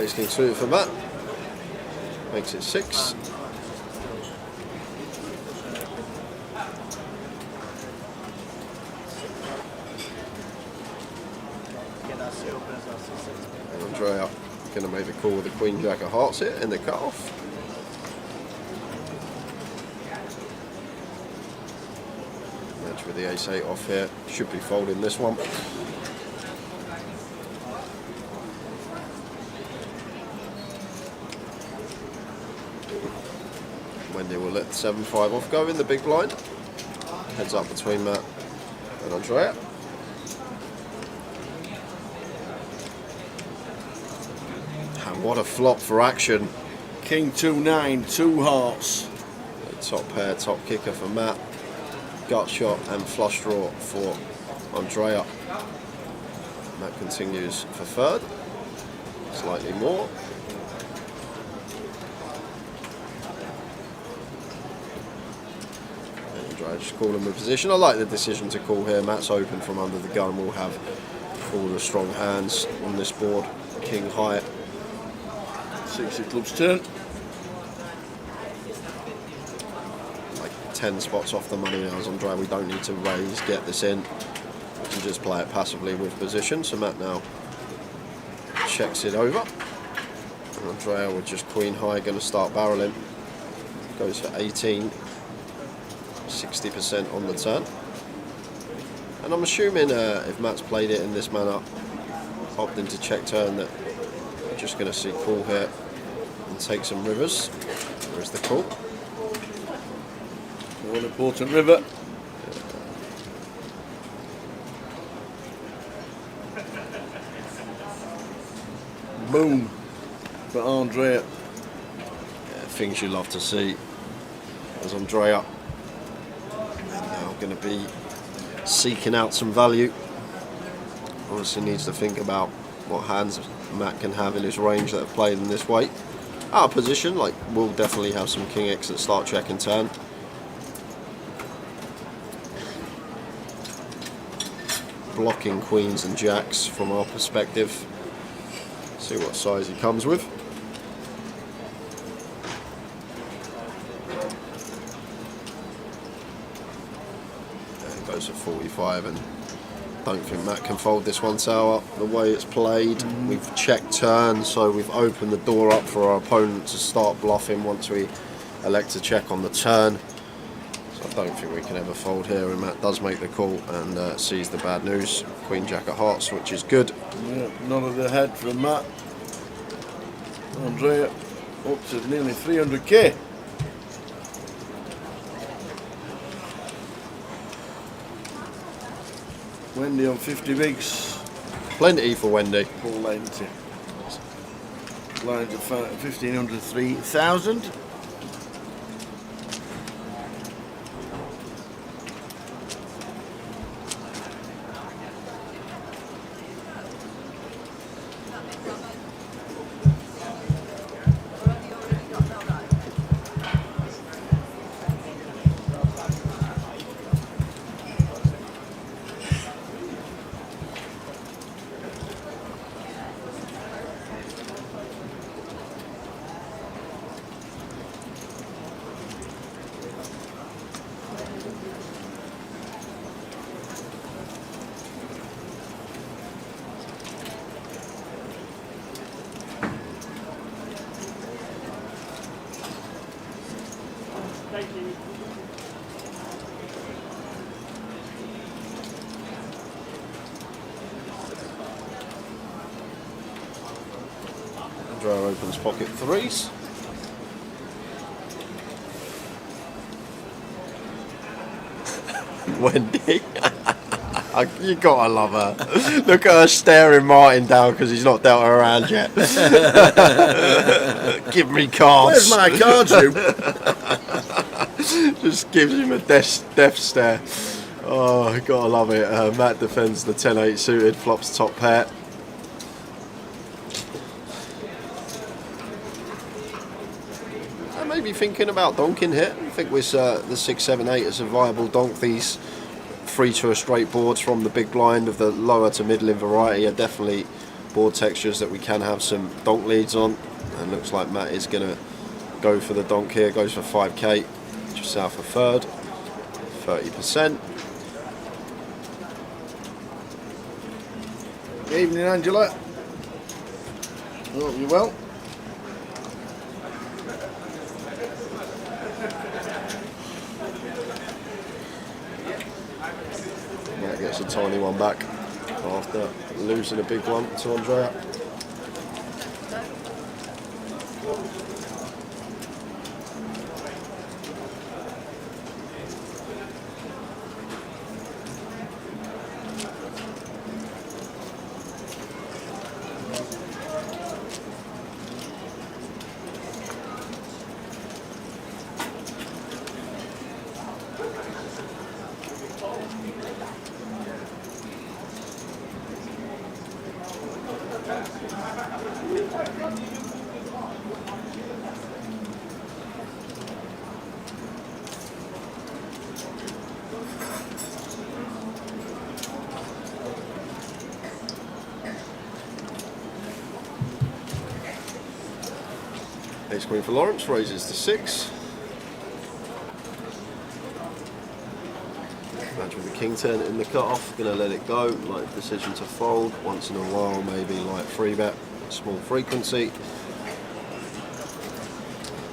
Ace king suited for Matt. Makes it 6. Andrea going to make the call with the Queen Jack of Hearts here in the cut-off. Match with the Ace 8 off here. Should be folding this one. Wendy will let the 7-5 off go in the big blind. Heads up between Matt and Andrea. And what a flop for action. King 2-9, 2 hearts. The top pair, top kicker for Matt. Gut shot and flush draw for Andrea. Matt continues for third. Slightly more. Just call him a position. I like the decision to call here. Matt's open from under the gun. We'll have all the strong hands on this board. King high. 6 of clubs turn. Like 10 spots off the money now as Andrea. We don't need to raise, get this in. We can just play it passively with position. So Matt now checks it over. And Andrea with just queen high, going to start barreling. Goes for 18. 60% on the turn, and I'm assuming if Matt's played it in this manner, opting to check turn, that we're just going to see call here and take some rivers. There's the call. One important river. Boom for Andrea. Yeah, things you love to see as Andrea going to be seeking out some value. Obviously needs to think about what hands Matt can have in his range that have played in this way. Out of position, like we'll definitely have some King X that start check and turn. Blocking queens and jacks from our perspective. See what size he comes with. Goes at 45, and don't think Matt can fold this one tower the way it's played. We've checked turn, so we've opened the door up for our opponent to start bluffing once we elect to check on the turn. So I don't think we can ever fold here, and Matt does make the call and sees the bad news. Queen Jack of Hearts, which is good. Yeah, none of the head from Matt. Andrea up to nearly 300k. Wendy on 50 bigs. Plenty for Wendy. Full length. Lines of 1,500, 3,000. Andrea opens pocket threes. Wendy. You gotta love her. Look at her staring Martin down because he's not dealt her around yet. Give me cards. Where's my cards, you? Just gives him a death stare. Oh, gotta love it. Matt defends the 10-8 suited, flops top pair. I may be thinking about donking here. I think with the 6, 7, 8 is a viable donk. These 3 to a straight boards from the big blind of the lower to middling variety are definitely board textures that we can have some donk leads on, and looks like Matt is going to go for the donk here. Goes for 5k, just south of third, 30%. Evening, Angela. Hope you're well. Matt gets a tiny one back after losing a big one to Andrea. Ace queen for Lawrence, raises to 6. Match with the king 10 in the cutoff, gonna let it go. Light decision to fold once in a while, maybe light 3-bet, small frequency.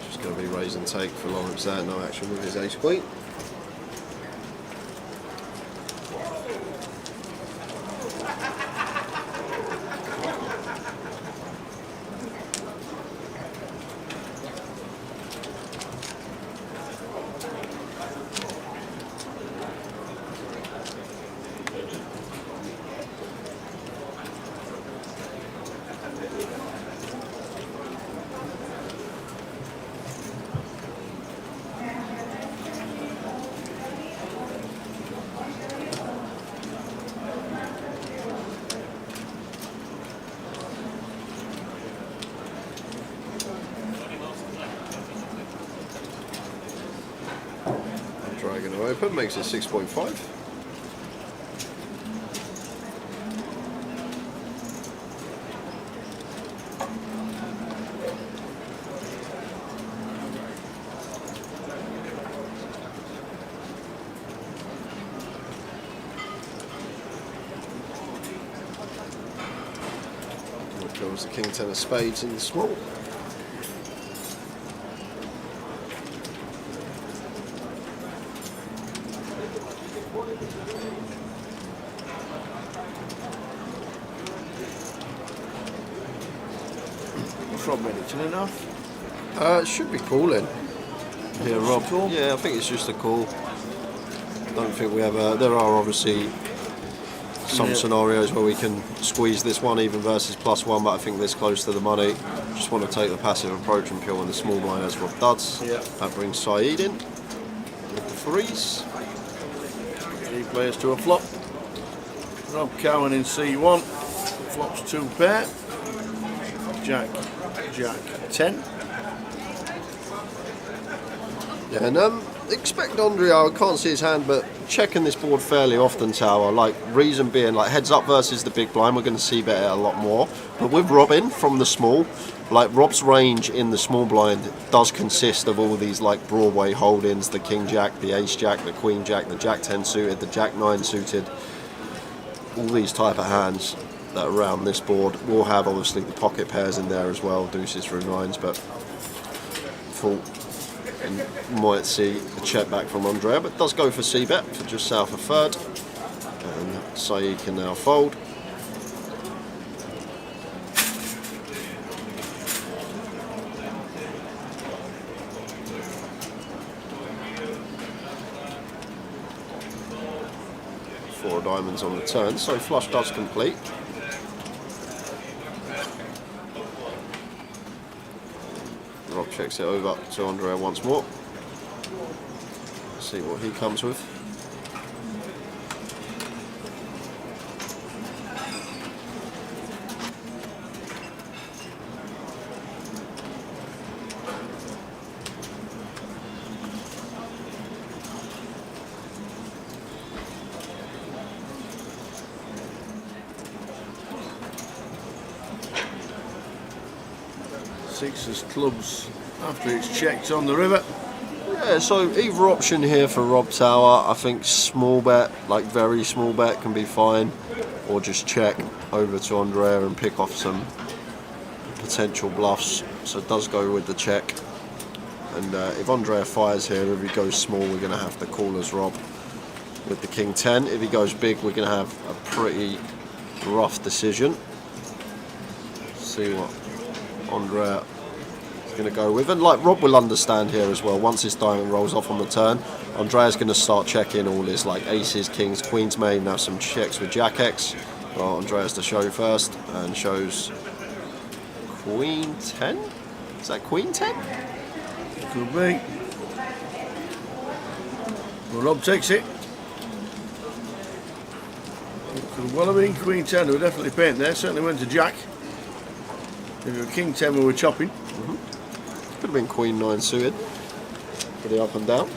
Just gonna be raise and take for Lawrence there, no action with his ace queen. Dragon open, makes it 6.5. Here goes the king 10 of spades in the small. From Middleton enough. It should be calling. Yeah, Rob. Call? Yeah, I think it's just a call. Don't think we have a. There are obviously some scenarios where we can squeeze this one even versus +1, but I think this close to the money. Just want to take the passive approach and peel on the small blind as Rob does. Yeah. That brings Saeed in with the threes. 3 players to a flop. Rob Cowan in C1. Flops 2 pair. Jack 10. Yeah, and expect Andrea, I can't see his hand, but checking this board fairly often, Tower. Like, reason being, like, heads up versus the big blind, we're going to see better a lot more. But with Robin from the small, like, Rob's range in the small blind does consist of all these, like, Broadway hold-ins, the king jack, the ace jack, the queen jack, the jack 10 suited, the jack 9 suited, all these type of hands that are around this board. We'll have, obviously, the pocket pairs in there as well, deuces through 9s, but full. And might see a check back from Andrea, but does go for C-bet for just south of third. And Saeed can now fold. Four diamonds on the turn, so flush does complete. Rob checks it over to Andrea once more. See what he comes with. Sixes clubs after it's checked on the river. Yeah, so either option here for Rob Tower. I think small bet, like very small bet, can be fine, or just check over to Andrea and pick off some potential bluffs. So it does go with the check. And if Andrea fires here, if he goes small, we're going to have to call as Rob with the King 10. If he goes big, we're going to have a pretty rough decision. See what Andrea is going to go with. And like Rob will understand here as well, once his diamond rolls off on the turn, Andrea's going to start checking all his like aces, kings, queens, may now some checks with Jack X. Well, Andrea's to show first and shows Queen 10? Is that Queen 10? Could be. Well, Rob takes it. Could well have been Queen 10, they were definitely painting there. Certainly went to Jack. If it were King 10, we were chopping. Could have been Queen 9 suited for the up and down.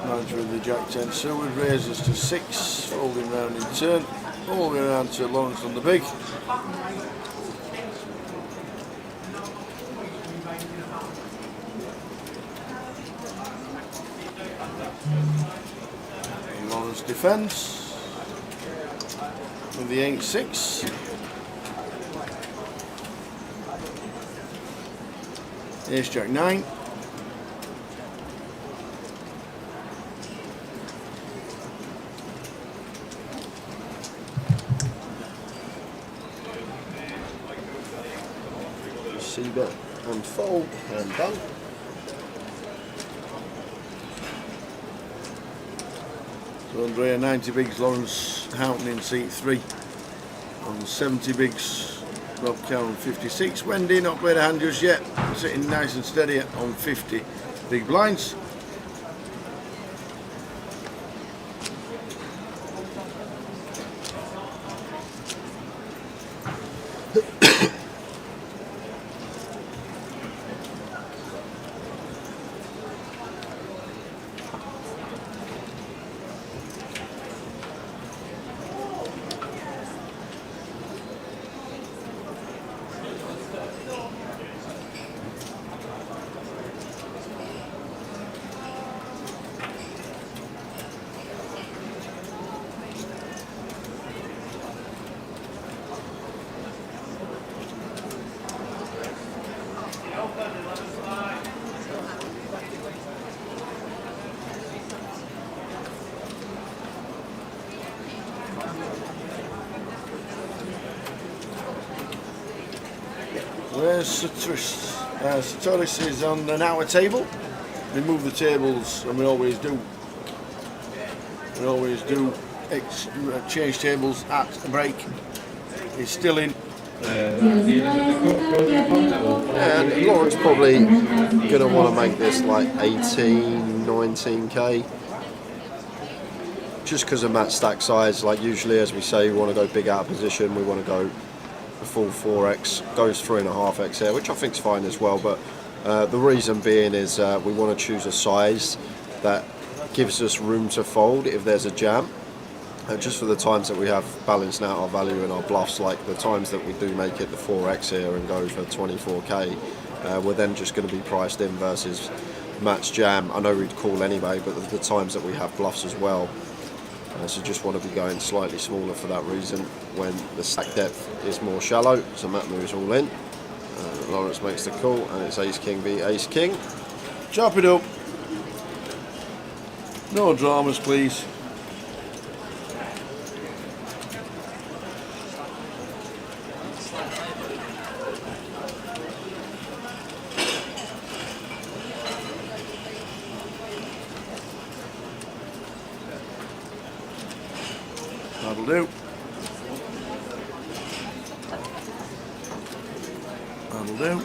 Manager with the Jack 10 suited, raises to 6, folding round in turn, all the way around to Lawrence on the big. Lawrence defends with the 8-6. Ace Jack 9. C-bet and fold and done. So Andrea 90 bigs, Lawrence Houghton in seat 3. On 70 bigs, Rob Cowan 56. Wendy not played a hand just yet, sitting nice and steady on 50 big blinds. Where's Satoris? Satoris is on an hour table. We move the tables, and we always do. We always do change tables at a break. He's still in. And Lawrence probably going to want to make this like 18, 19k. Just because of match stack size, like usually as we say, we want to go big out of position, we want to go the full 4x, goes 3.5x here, which I think is fine as well, but the reason being is we want to choose a size that gives us room to fold if there's a jam. Just for the times that we have balanced out our value in our bluffs, like the times that we do make it the 4x here and go for 24k, we're then just going to be priced in versus match jam. I know we'd call anyway, but the times that we have bluffs as well. So just want to be going slightly smaller for that reason when the stack depth is more shallow. So Matt moves all in. Lawrence makes the call, and it's ace king v ace king. Chop it up. No dramas, please. That'll do. That'll do.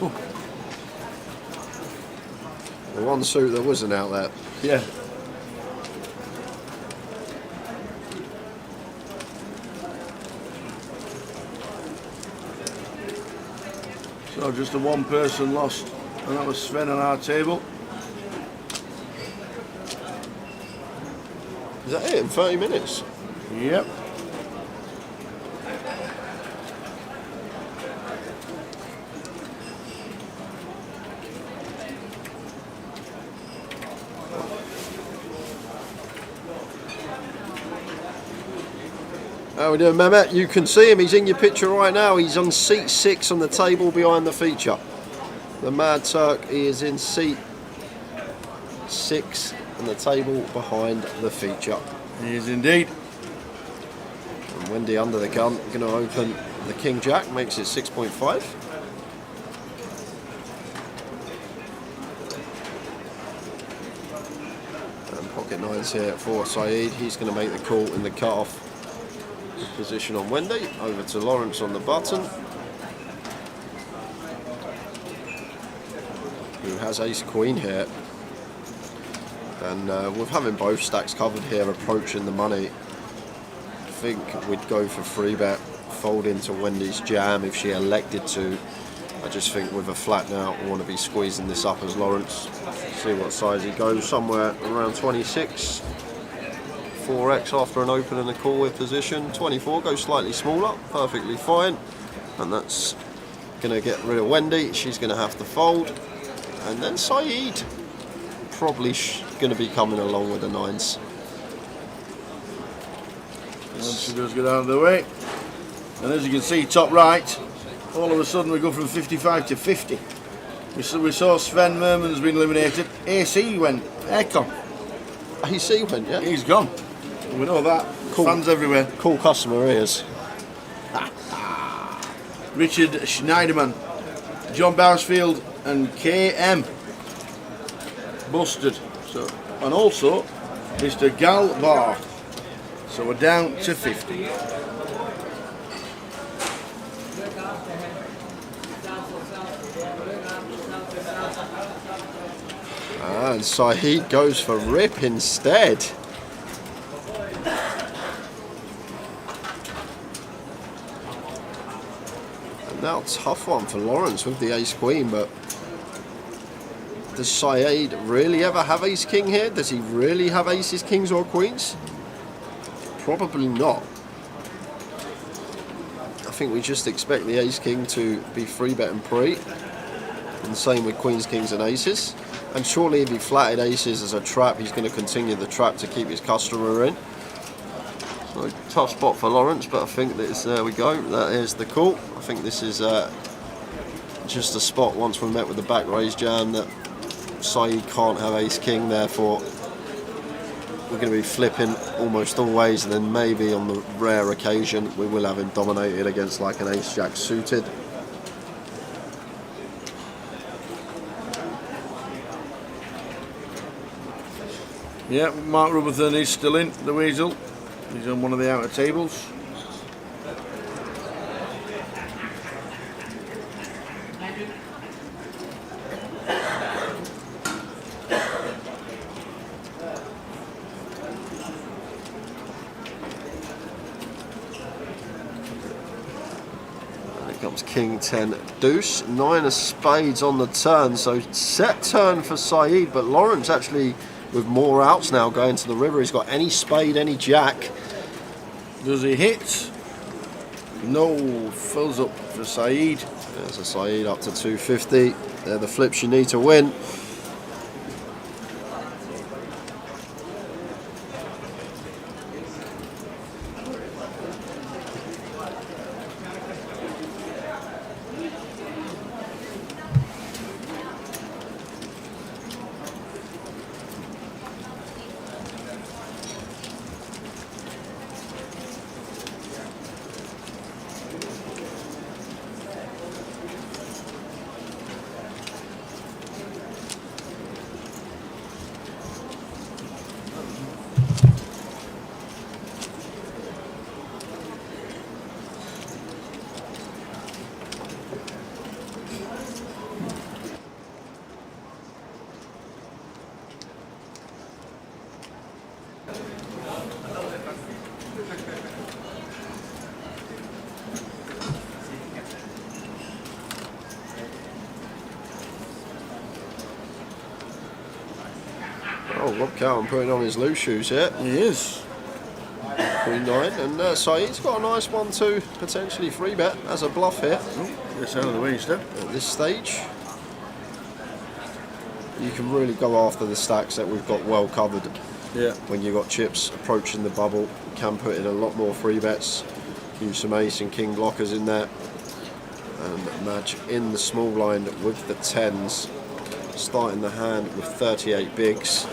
Oh. The one suit that wasn't out there. Yeah. So just a one person lost, and that was Sven on our table. Is that it in 30 minutes? Yep. How we doing, Mehmet? You can see him, he's in your picture right now. He's on seat 6 on the table behind the feature. The Mad Turk, he is in seat 6 on the table behind the feature. He is indeed. And Wendy under the gun, going to open the King Jack, makes it 6.5. And pocket nines here for Saeed. He's going to make the call in the cut-off position on Wendy. Over to Lawrence on the button, who has ace queen here. And with having both stacks covered here, approaching the money, I think we'd go for free bet, fold into Wendy's jam if she elected to. I just think with a flat now, I want to be squeezing this up as Lawrence. See what size he goes, somewhere around 26. 4x after an open and a call with position. 24 goes slightly smaller, perfectly fine. And that's going to get rid of Wendy. She's going to have to fold. And then Saeed probably going to be coming along with the nines. And she does get out of the way. And as you can see, top right, all of a sudden we go from 55 to 50. We saw Sven Merman's been eliminated. AC went, aircon. AC went, yeah? He's gone. We know that. Cool. Fans everywhere. Cool customer he is. Richard Schneiderman, John Bowersfield, and KM busted. So, and also Mr. Gal Bar. So we're down to 50. And Saeed goes for rip instead. Now tough one for Lawrence with the ace queen, but does Saeed really ever have ace king here? Does he really have aces, kings or queens? Probably not. I think we just expect the ace king to be free bet and pre, and same with queens, kings and aces. And surely if he flatted aces as a trap, he's going to continue the trap to keep his customer in. So tough spot for Lawrence, but I think that there we go. That is the call. I think this is just a spot once we met with the back raise jam that Saeed can't have ace king, therefore we're going to be flipping almost always, and then maybe on the rare occasion we will have him dominated against like an ace jack suited. Yeah, Mark Rutherford is still in, the Weasel. He's on one of the outer tables. Here comes king 10 deuce, 9 of spades on the turn, so set turn for Saeed, but Lawrence actually with more outs now going to the river. He's got any spade, any jack. Does he hit? No, fills up for Saeed. There's a Saeed up to 250. They're the flips you need to win. Oh, Rob Cowan putting on his loose shoes here. He is. Queen 9, and Saeed's got a nice 1-2, potentially 3-bet as a bluff here. Oh, gets out of the way instead. At this stage, you can really go after the stacks that we've got well covered. Yeah. When you've got chips approaching the bubble, you can put in a lot more 3-bets. Use some ace and king blockers in there. And match in the small line with the 10s. Starting the hand with 38 bigs.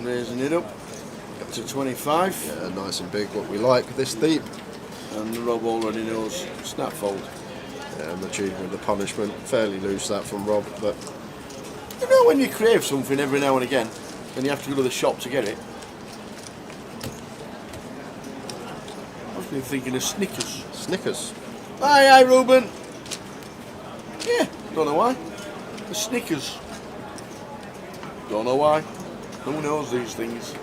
Raising it up to 25. Yeah, nice and big, what we like this deep. And Rob already knows snap fold. Yeah, I'm achieving with the punishment. Fairly loose that from Rob, but You know when you crave something every now and again, and you have to go to the shop to get it? I've been thinking of Snickers. Snickers. Hi, Ruben. Yeah, don't know why. The Snickers. Don't know why. Who knows these things?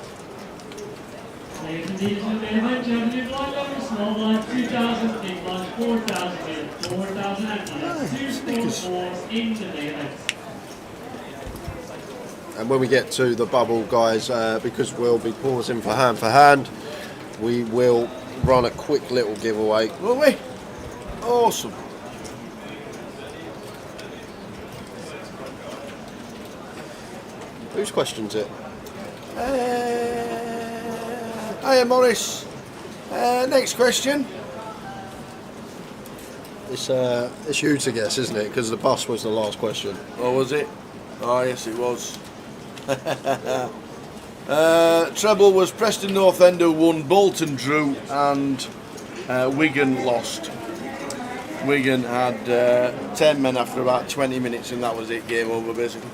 Ladies and gentlemen, main event champion, blind level, small blind, 2,000, big blind, 4,000, 4,000, and 244 in the main event. And when we get to the bubble, guys, because we'll be pausing for hand, we will run a quick little giveaway. Will we? Awesome. Whose question's it? Hiya, Morris. Next question. It's you to guess, isn't it? Because the bus was the last question. Oh, was it? Oh, yes, it was. Treble was Preston North End who won, Bolton drew, and Wigan lost. Wigan had 10 men after about 20 minutes, and that was it, game over basically.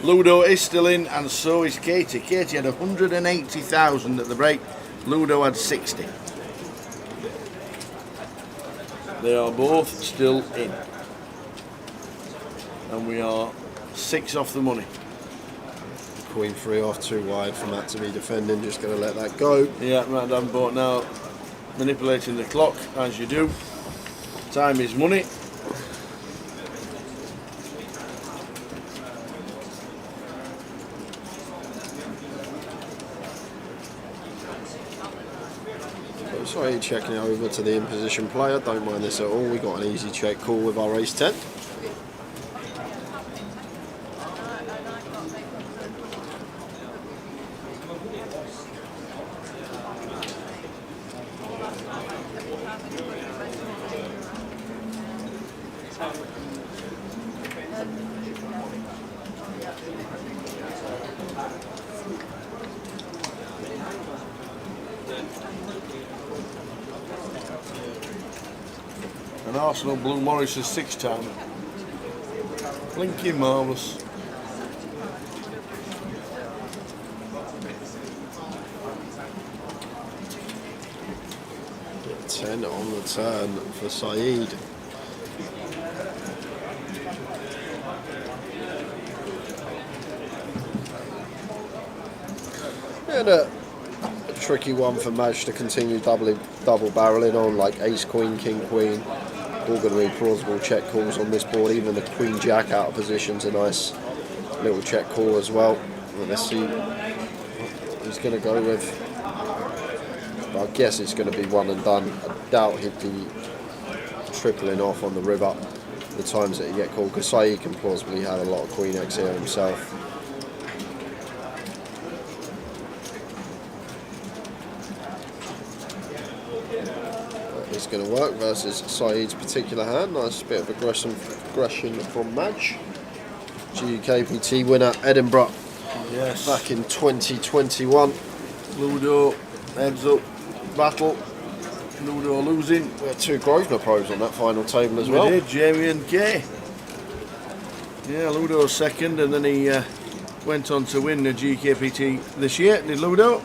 Ludo is still in, and so is Katie. Katie had 180,000 at the break. Ludo had 60. They are both still in. And we are 6 off the money. Queen 3 off, 2 wide from that to be defending. Just going to let that go. Yeah, right down boat now. Manipulating the clock, as you do. Time is money. Sorry, checking it over to the in position player. Don't mind this at all. We got an easy check call with our ace 10. And Arsenal blew Morris's 6 time. Blinking marvellous. Ten on the turn for Saeed. And a tricky one for Madge to continue double barreling on, like ace, queen, king, queen. All going to be plausible check calls on this board. Even the queen jack out of position's a nice little check call as well. And let's see what he's going to go with. But I guess it's going to be one and done. I doubt he'd be tripling off on the river the times that he get called, because Saeed can plausibly have a lot of queen X here himself. It's going to work versus Saeed's particular hand. Nice bit of aggression from Madge. GUKPT winner Edinburgh. Yes. Back in 2021. Ludo, heads up, battle. Ludo losing. We had 2 Grosvenor pros on that final table as well. We did, Jamie and Kay. Yeah, Ludo second, and then he went on to win the GKPT this year. Did Ludo?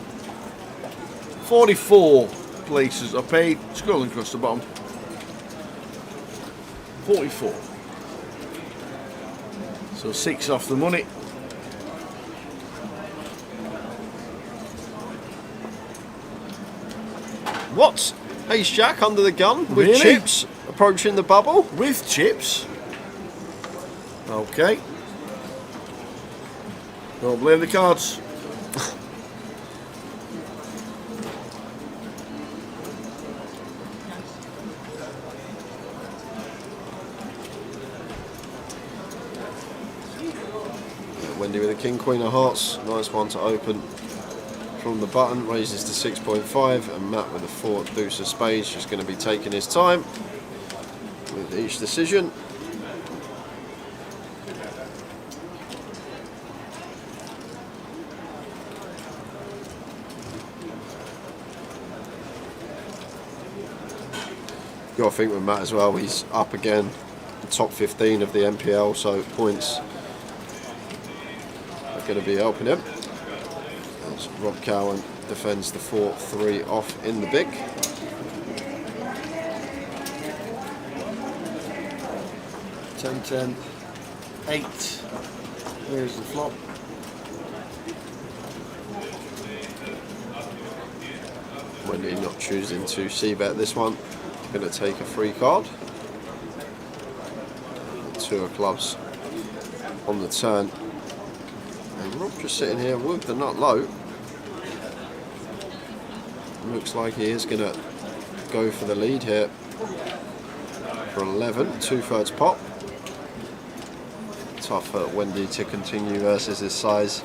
44 places are paid, scrolling across the bottom. 44. So 6 off the money. What? Ace Jack under the gun with Really? chips approaching the bubble. With chips. Okay. Don't blame the cards. Wendy with a king, queen of hearts. Nice one to open from the button. Raises to 6.5, and Matt with a 4 deuce of spades. Just going to be taking his time with each decision. Got to think with Matt as well. He's up again, the top 15 of the MPL, so points going to be helping him. As Rob Cowan defends the 4-3 off in the big. Ten, 10, 8. There's the flop. Wendy not choosing to c-bet this one. Going to take a free card. 2 of clubs on the turn. And Rob just sitting here with the nut low. Looks like he is going to go for the lead here for 11, 2/3 pot. Tough for Wendy to continue versus his size.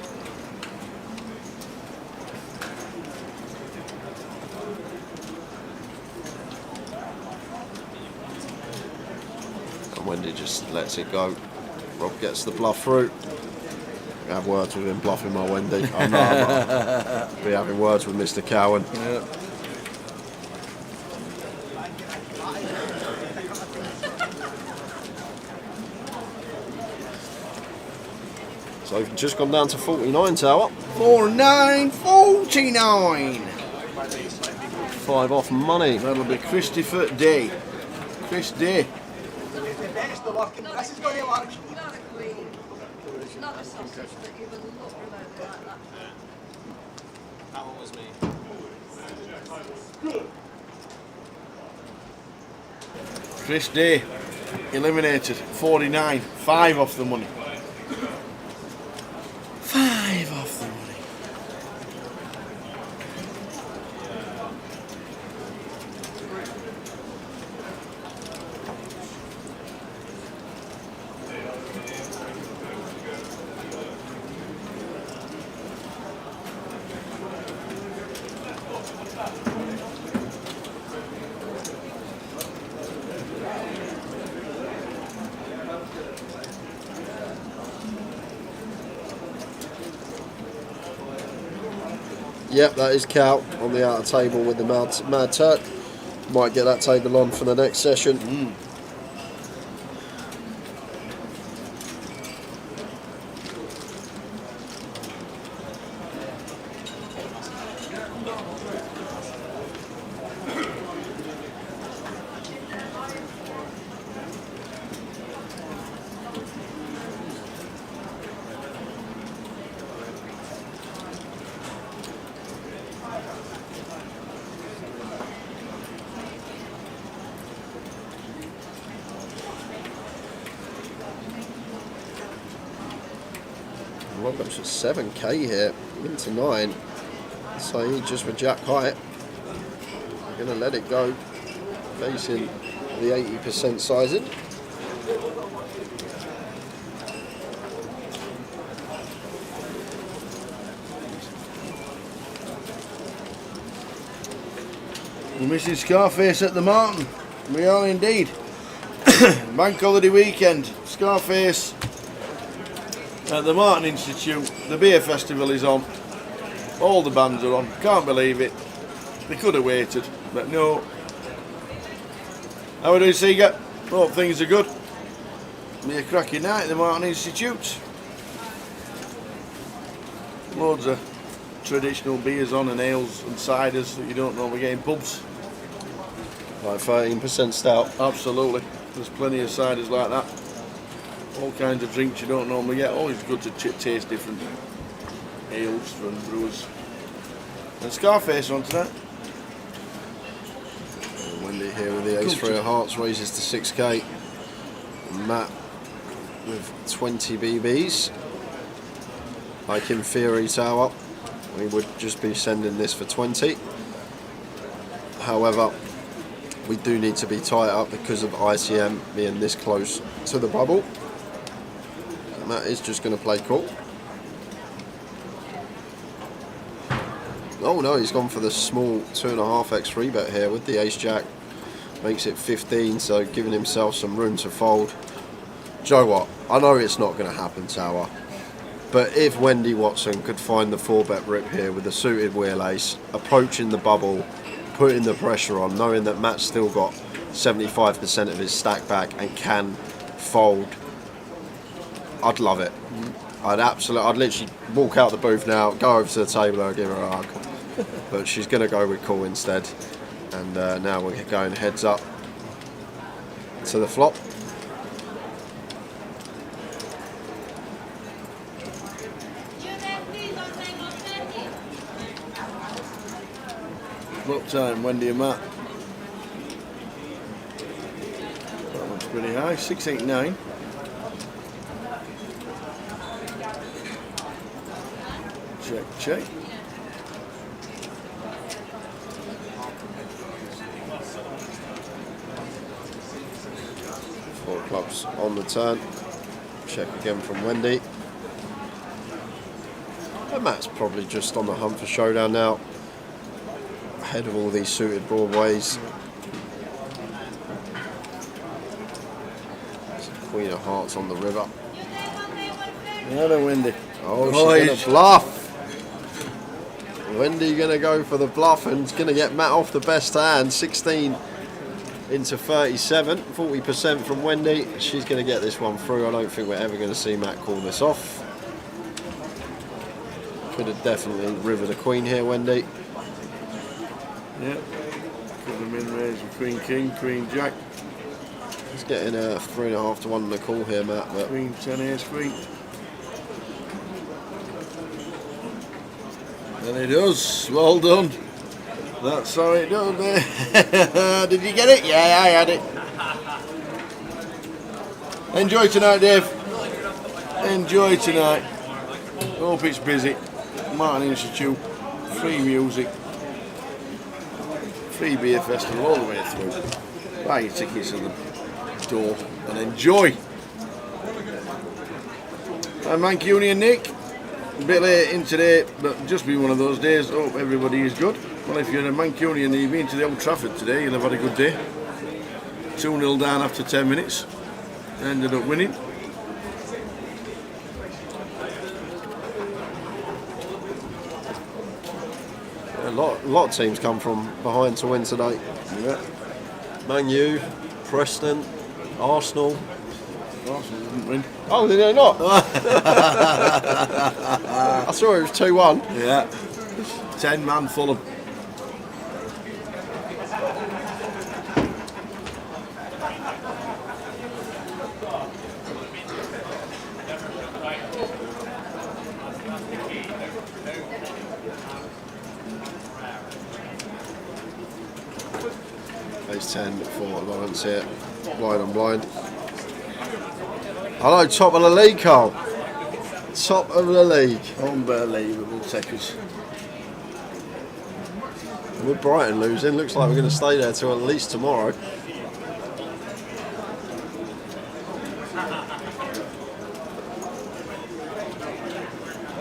And Wendy just lets it go. Rob gets the bluff through. Have words with him bluffing my Wendy. I'm not be having words with Mr. Cowan. Yeah. So we've just gone down to 49 tower. 49, 49. 5 off money. That'll be Christopher Day. Chris Day. That one was me. Chris Day eliminated 49, 5 off the money. 5 off the money. Yep, that is Cal on the outer table with the Mad Turk. Might get that table on for the next session. Rob goes at 7k here, into 9. So he just with Jack high. Going to let it go, facing the 80% sizing. We're missing Scarface at the Martin. We are indeed. Bank holiday weekend. Scarface at the Martin Institute. The beer festival is on. All the bands are on. Can't believe it. They could have waited, but no. How are we doing, Seeger? Hope things are good. Be a cracking night at the Martin Institute. Loads of traditional beers on and ales and ciders that you don't normally get in pubs. Like 13% stout. Absolutely. There's plenty of ciders like that. All kinds of drinks you don't normally get. Always good to taste different ales from brewers. And Scarface on tonight. Wendy here with the ace-3 of hearts, raises to 6k. Matt with 20 BBs. Like in theory, Tower, we would just be sending this for 20. However, we do need to be tight up because of ICM being this close to the bubble. Matt is just going to play cool. Oh no, he's gone for the small 2.5x 3-bet here with the ace-jack. Makes it 15, so giving himself some room to fold. Do you know what? I know it's not going to happen, Tower. But if Wendy Watson could find the 4-bet rip here with a suited wheel ace, approaching the bubble, putting the pressure on, knowing that Matt's still got 75% of his stack back and can fold, I'd love it. I'd literally walk out the booth now, go over to the table and give her a hug. But she's going to go with call instead. And now we're going heads up to the flop. Flop time, Wendy and Matt. That looks pretty high, 689. Check, check. Four clubs on the turn. Check again from Wendy. And Matt's probably just on the hunt for showdown now. Ahead of all these suited broadways. Queen of hearts on the river. Another Wendy. Oh, she's going to bluff. Wendy going to go for the bluff and going to get Matt off the best hand. 16 into 37. 40% from Wendy. She's going to get this one through. I don't think we're ever going to see Matt call this off. Could have definitely river the queen here, Wendy. Yeah. Could have been raised with Queen King, Queen Jack. He's getting a 3.5 to 1 on the call here, Matt. But Queen 10 Ace Queen. And it does. Well done. That's how it does. Did you get it? Yeah, I had it. Enjoy tonight, Dave. Enjoy tonight. Hope it's busy. Martin Institute. Free music. Free beer festival all the way through. Buy your tickets at the door and enjoy. I'm Mancunian Nick. A bit late in today, but just been one of those days. Hope everybody is good. Well, if you're a Mancunian and you've been to the Old Trafford today, you'll have had a good day. 2-0 down after 10 minutes. Ended up winning. a lot of teams come from behind to win today. Yeah. Man U, Preston, Arsenal. Arsenal didn't win. Oh, did they not? I saw it was 2-1. Yeah. 10-man Fulham. Ace 10 for Lawrence here. Blind on blind. Hello, top of the league, Carl. Top of the league. Unbelievable takers. With Brighton losing, looks like we're going to stay there till at least tomorrow.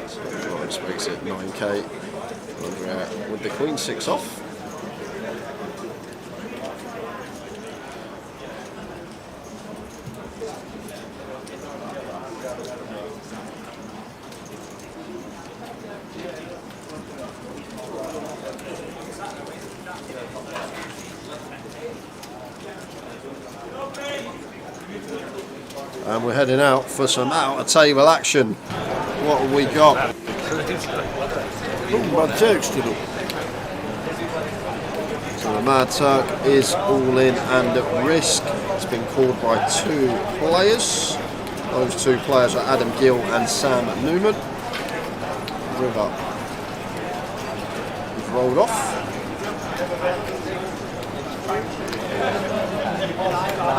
So Lawrence makes it 9k. With the Queen 6 off. And we're heading out for some out-of-table action. What have we got? Mad Turk stood up. So the Mad Turk is all in and at risk. It's been called by 2 players. Those 2 players are Adam Gill and Sam Newman. River. We've rolled off.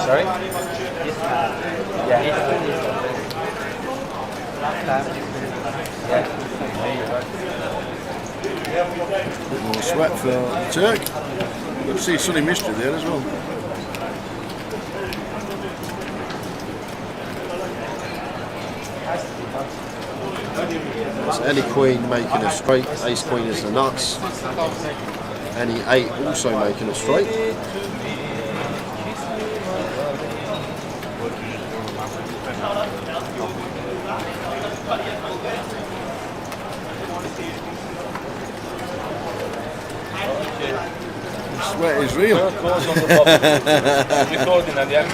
Sorry? Yeah. Bit more sweat for the Turk. Good to see Sonny Mystery there as well. So any queen making a straight, ace queen is the nuts. Any 8 also making a straight. Sweat is real.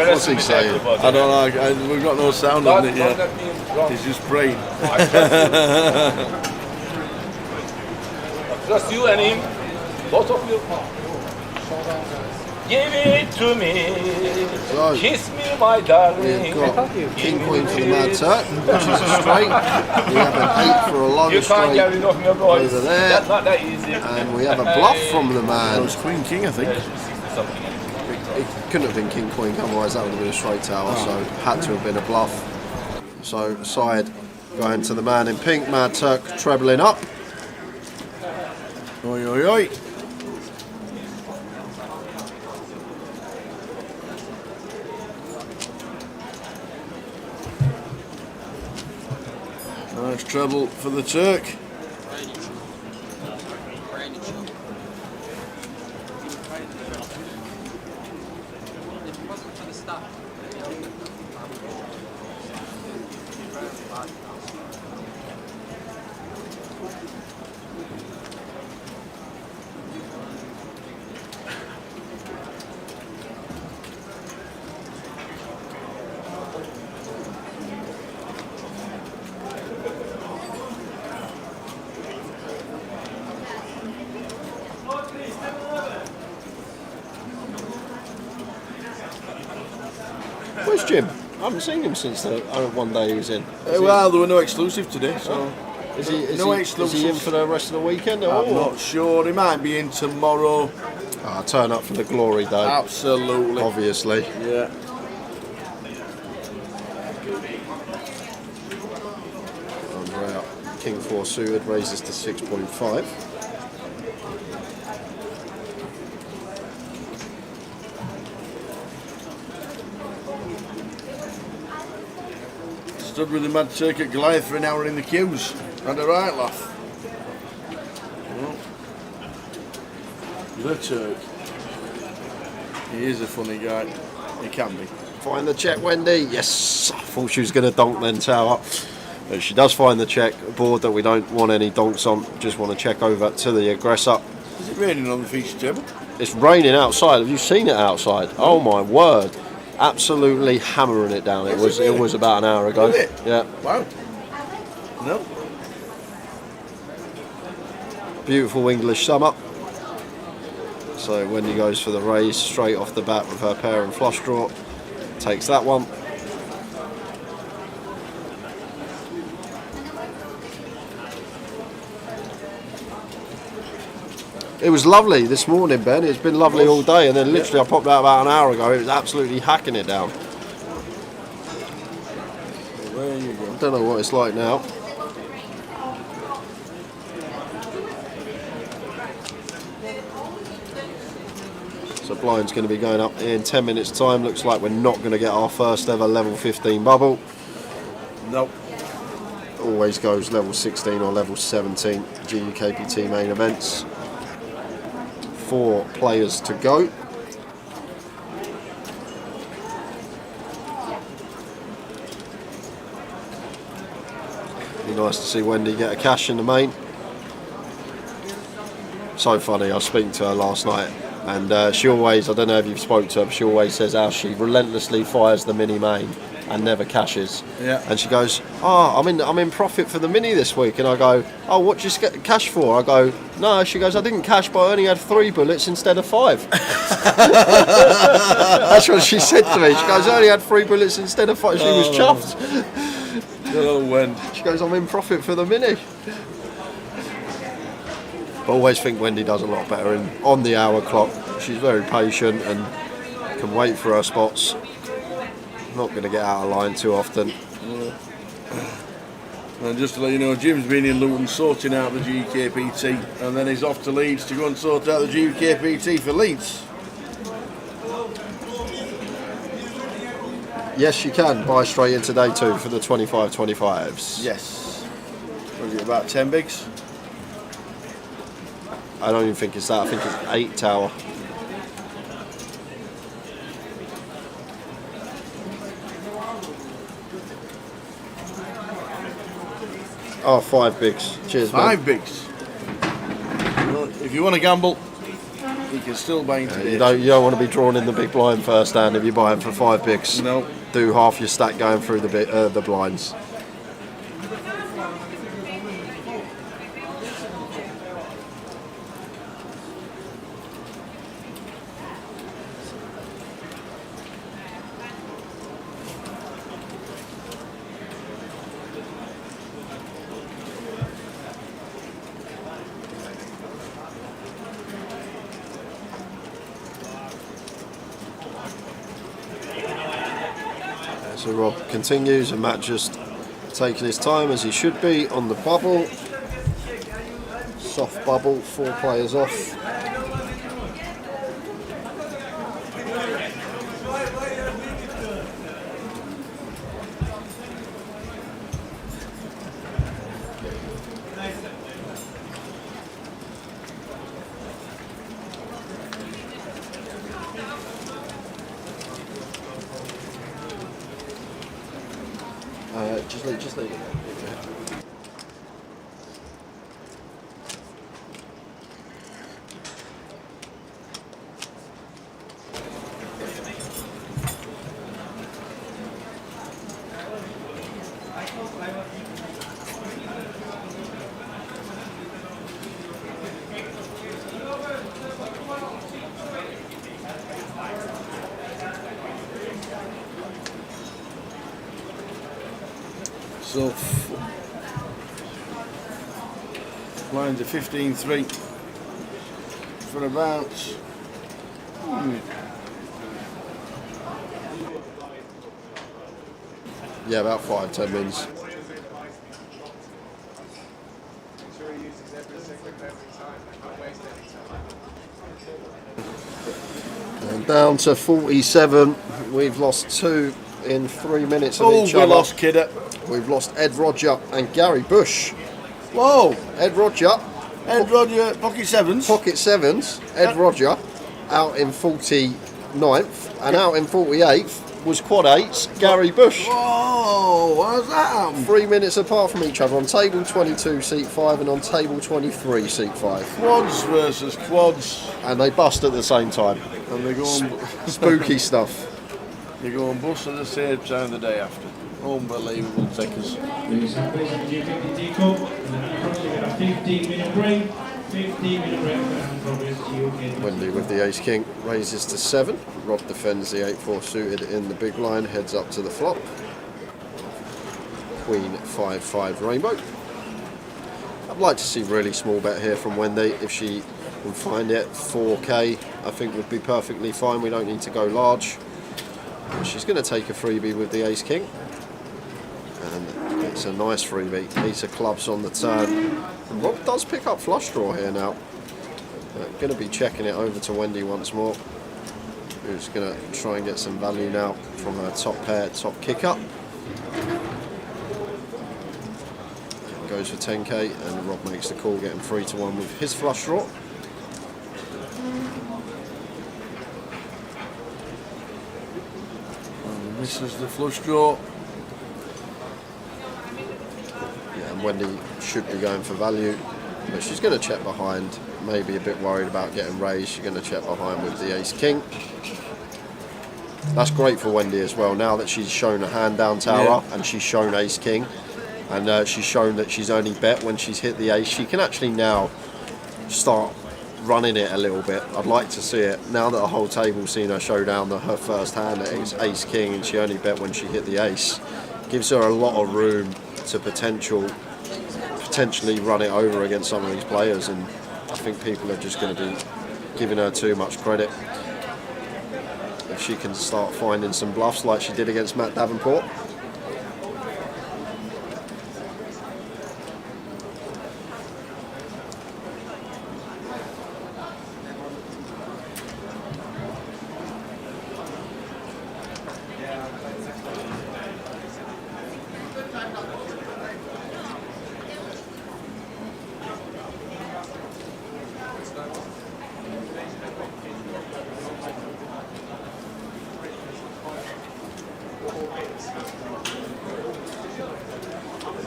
What's he saying? I don't know. We've got no sound on it yet. He's just praying. Just you and him, both of you. Give it to me, So, kiss me, my darling. we've got king queen for the Mad Turk, which is a straight. We have an 8 for a low You can't straight get rid of me, boys. over there. That's not that easy. And we have a bluff from the That man. was Queen King, I think. It couldn't have been king queen, otherwise that would have been a straight tower, so had to have been a bluff. So side going to the man in pink, Mad Turk trebling up. Oi, oi, oi. Nice treble for the Turk. Where's Jim? I haven't seen him since the one day he was in. Well, there were no exclusive today, so Is he no in exclusives. for the rest of the weekend? Or? I'm not sure. He might be in tomorrow. Turn up for the glory day, Absolutely. obviously. Yeah. And we're out. King 4 suited raises to 6.5. Stood with the Mad Turk at Goliath for an hour in the queues. Had a right laugh. Well, the Turk. He is a funny guy. He can be. Find the check, Wendy. Yes, I thought she was going to donk then tower. But she does find the check board that we don't want any donks on. Just want to check over to the aggressor. Is it raining on the feature table? It's raining outside. Have you seen it outside? Oh my word! Absolutely hammering it down. It was about an hour ago. Is it? Yeah. Wow. No. Beautiful English summer. So Wendy goes for the raise straight off the bat with her pair and flush draw. Takes that one. It was lovely this morning, Ben. It's been lovely all day, and then literally I popped out about an hour ago. It was absolutely hacking it down. There you go. I don't know what it's like now. So blind's going to be going up in 10 minutes time. Looks like we're not going to get our first ever level 15 bubble. Nope. Always goes level 16 or level 17 GUKPT main events. 4 players to go. Be nice to see Wendy get a cash in the main. So funny, I was speaking to her last night, and she always, I don't know if you've spoke to her, but she always says how she relentlessly fires the mini main and never cashes. Yeah. And she goes, "Oh, I'm in profit for the mini this week." And I go, "Oh, what did you get cash for?" I go, "No." She goes, "I didn't cash, but I only had 3 bullets instead of 5. That's what she said to me. She goes, "I only had 3 bullets instead of 5. She was chuffed. Oh, when. She goes, "I'm in profit for the mini." I always think Wendy does a lot better on the hour clock. She's very patient, and can wait for her spots. Not going to get out of line too often. And just to let you know, Jim's been in Luton sorting out the GUKPT, and then he's off to Leeds to go and sort out the GUKPT for Leeds. Yes, you can buy straight in today too for the 25-25s. Yes. Was it about 10 bigs? I don't even think it's that. I think it's 8 tower. Oh, 5 bigs. Cheers, man. 5 bigs. Well, if you want to gamble, you can still buy into You don't want to be drawn in the big blind first hand if you buy them for 5 bigs. No. Do half your stack going through the blinds. So Rob continues, and Matt just taking his time as he should be on the bubble. Soft bubble, 4 players off. Just leave it. So, lines are 15-3 for a bounce. Yeah, about 5-10 mins. And down to 47. We've lost 2 in 3 minutes of each other. Lost Kidder. We've lost Ed Roger and Gary Bush. Whoa! Ed Roger, pocket sevens. pocket sevens. Ed Roger out in 49th, and out in 48th was quad 8s, Gary Bush. Whoa! How's that happen? 3 minutes apart from each other on table 22, seat 5, and on table 23, seat 5. Quads versus quads. And they bust at the same time. And they go on. Spooky stuff. They go on bus at the same time the day after. Unbelievable tickers. Ladies and gentlemen, GUKPT Cup, and then across you get a 15-minute break. 15-minute break and progress GUKPT. Wendy with the ace king raises to 7. Rob defends the 8-4 suited in the big line, heads up to the flop. Queen 5-5 rainbow. I'd like to see really small bet here from Wendy. If she can find it, 4k I think would be perfectly fine. We don't need to go large. She's going to take a freebie with the ace king. And it's a nice freebie. Ace of clubs on the turn. And Rob does pick up flush draw here now. Going to be checking it over to Wendy once more, who's going to try and get some value now from her top pair, top kick up. Goes for 10k, and Rob makes the call, getting 3-1 with his flush draw. Misses the flush draw. Yeah, and Wendy should be going for value, but she's going to check behind. Maybe a bit worried about getting raised. She's going to check behind with the ace king. That's great for Wendy as well. Now that she's shown a hand down tower, and she's shown ace king, and she's shown that she's only bet when she's hit the ace, she can actually now start running it a little bit. I'd like to see it now that the whole table's seen her show down her first hand at ace king, and she only bet when she hit the ace. Gives her a lot of room to potentially run it over against some of these players, and I think people are just going to be giving her too much credit. if she can start finding some bluffs like she did against Matt Davenport.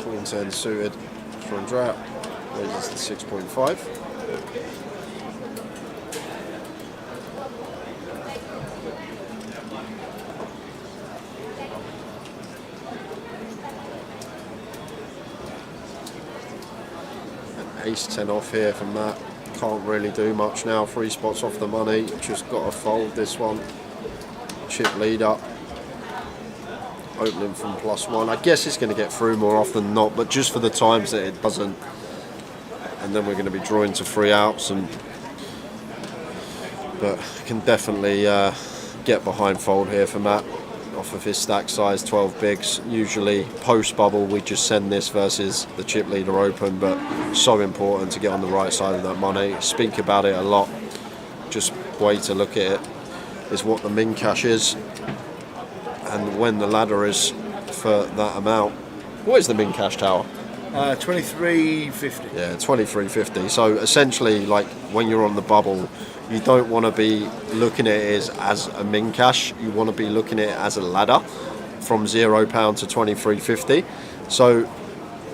Queen 10 suited from drought, raises to 6.5. Ace 10 off here from that. Can't really do much now. 3 spots off the money. Just got to fold this one. Chip lead up. Opening from +1. I guess it's going to get through more often than not, but just for the times that it doesn't. And then we're going to be drawing to 3 outs. But can definitely get behind fold here for Matt. Off of his stack size, 12 bigs. Usually post bubble we just send this versus the chip leader open, but so important to get on the right side of that money. Speak about it a lot. Just way to look at it is what the min cash is and when the ladder is for that amount. What is the min cash, Tower? 23.50. Yeah, 23.50. So essentially, like when you're on the bubble, you don't want to be looking at it as a min cash. You want to be looking at it as a ladder from £0 to 23.50. So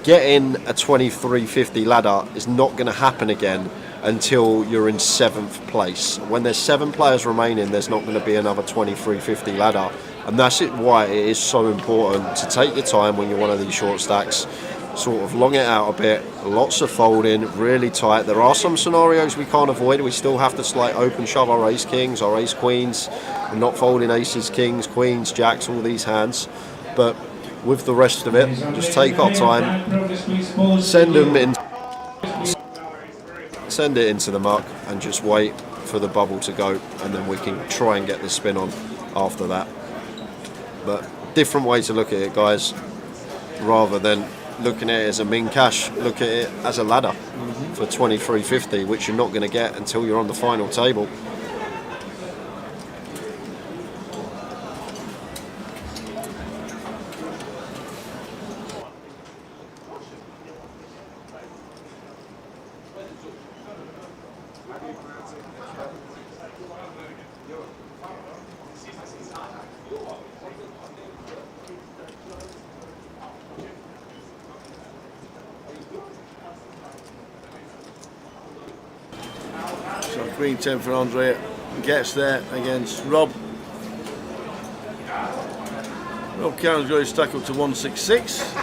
getting a 23.50 ladder is not going to happen again until you're in 7th place. When there's 7 players remaining, there's not going to be another 23.50 ladder. And that's why it is so important to take your time when you're one of these short stacks. Sort of long it out a bit, lots of folding, really tight. There are some scenarios we can't avoid. We still have to like open shove our ace kings, our ace queens. We're not folding aces, kings, queens, jacks, all these hands. But with the rest of it, just take our time, send it into the muck and just wait for the bubble to go, and then we can try and get the spin on after that. But different way to look at it, guys, rather than looking at it as a min cash, look at it as a ladder for 23.50, which you're not going to get until you're on the final table. So Queen 10 for Andre, gets there against Rob. Rob Carroll's got his stack up to 166.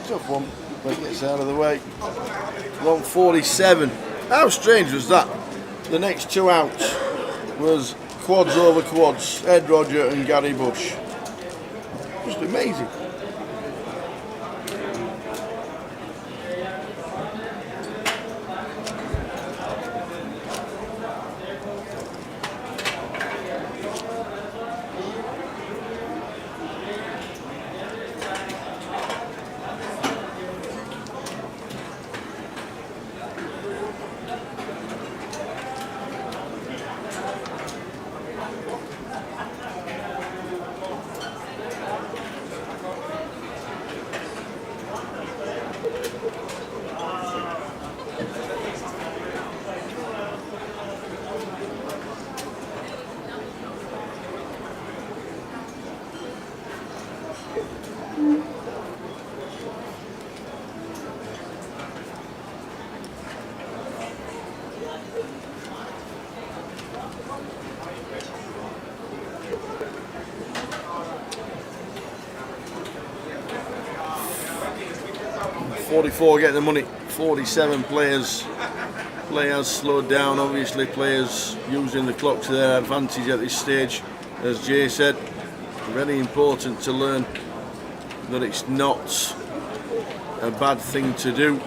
Tough one, but it gets out of the way. 147. How strange was that? The next 2 outs was quads over quads, Ed Roger and Gary Bush. Just amazing. 44 getting the money. 47 players. Players slowed down, obviously. Players using the clock to their advantage at this stage. As Jay said, very important to learn that it's not a bad thing to do.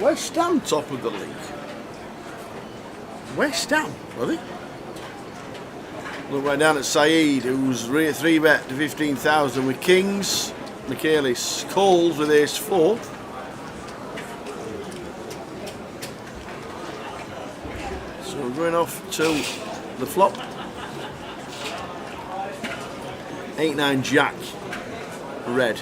West Ham top of the league. West Ham, are they? Look right down at Saeed, who's 3-bet to 15,000 with Kings. Michaelis calls with ace-4. So we're going off to the flop. 8-9 Jack, red.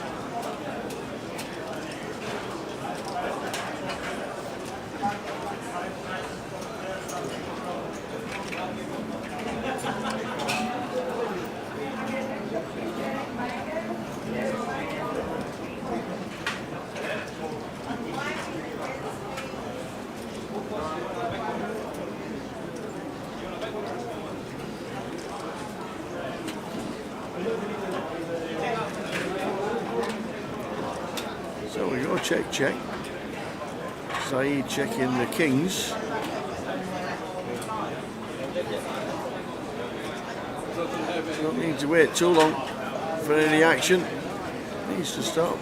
So we go check. Saeed checking the Kings. Don't need to wait too long for any action. Needs to start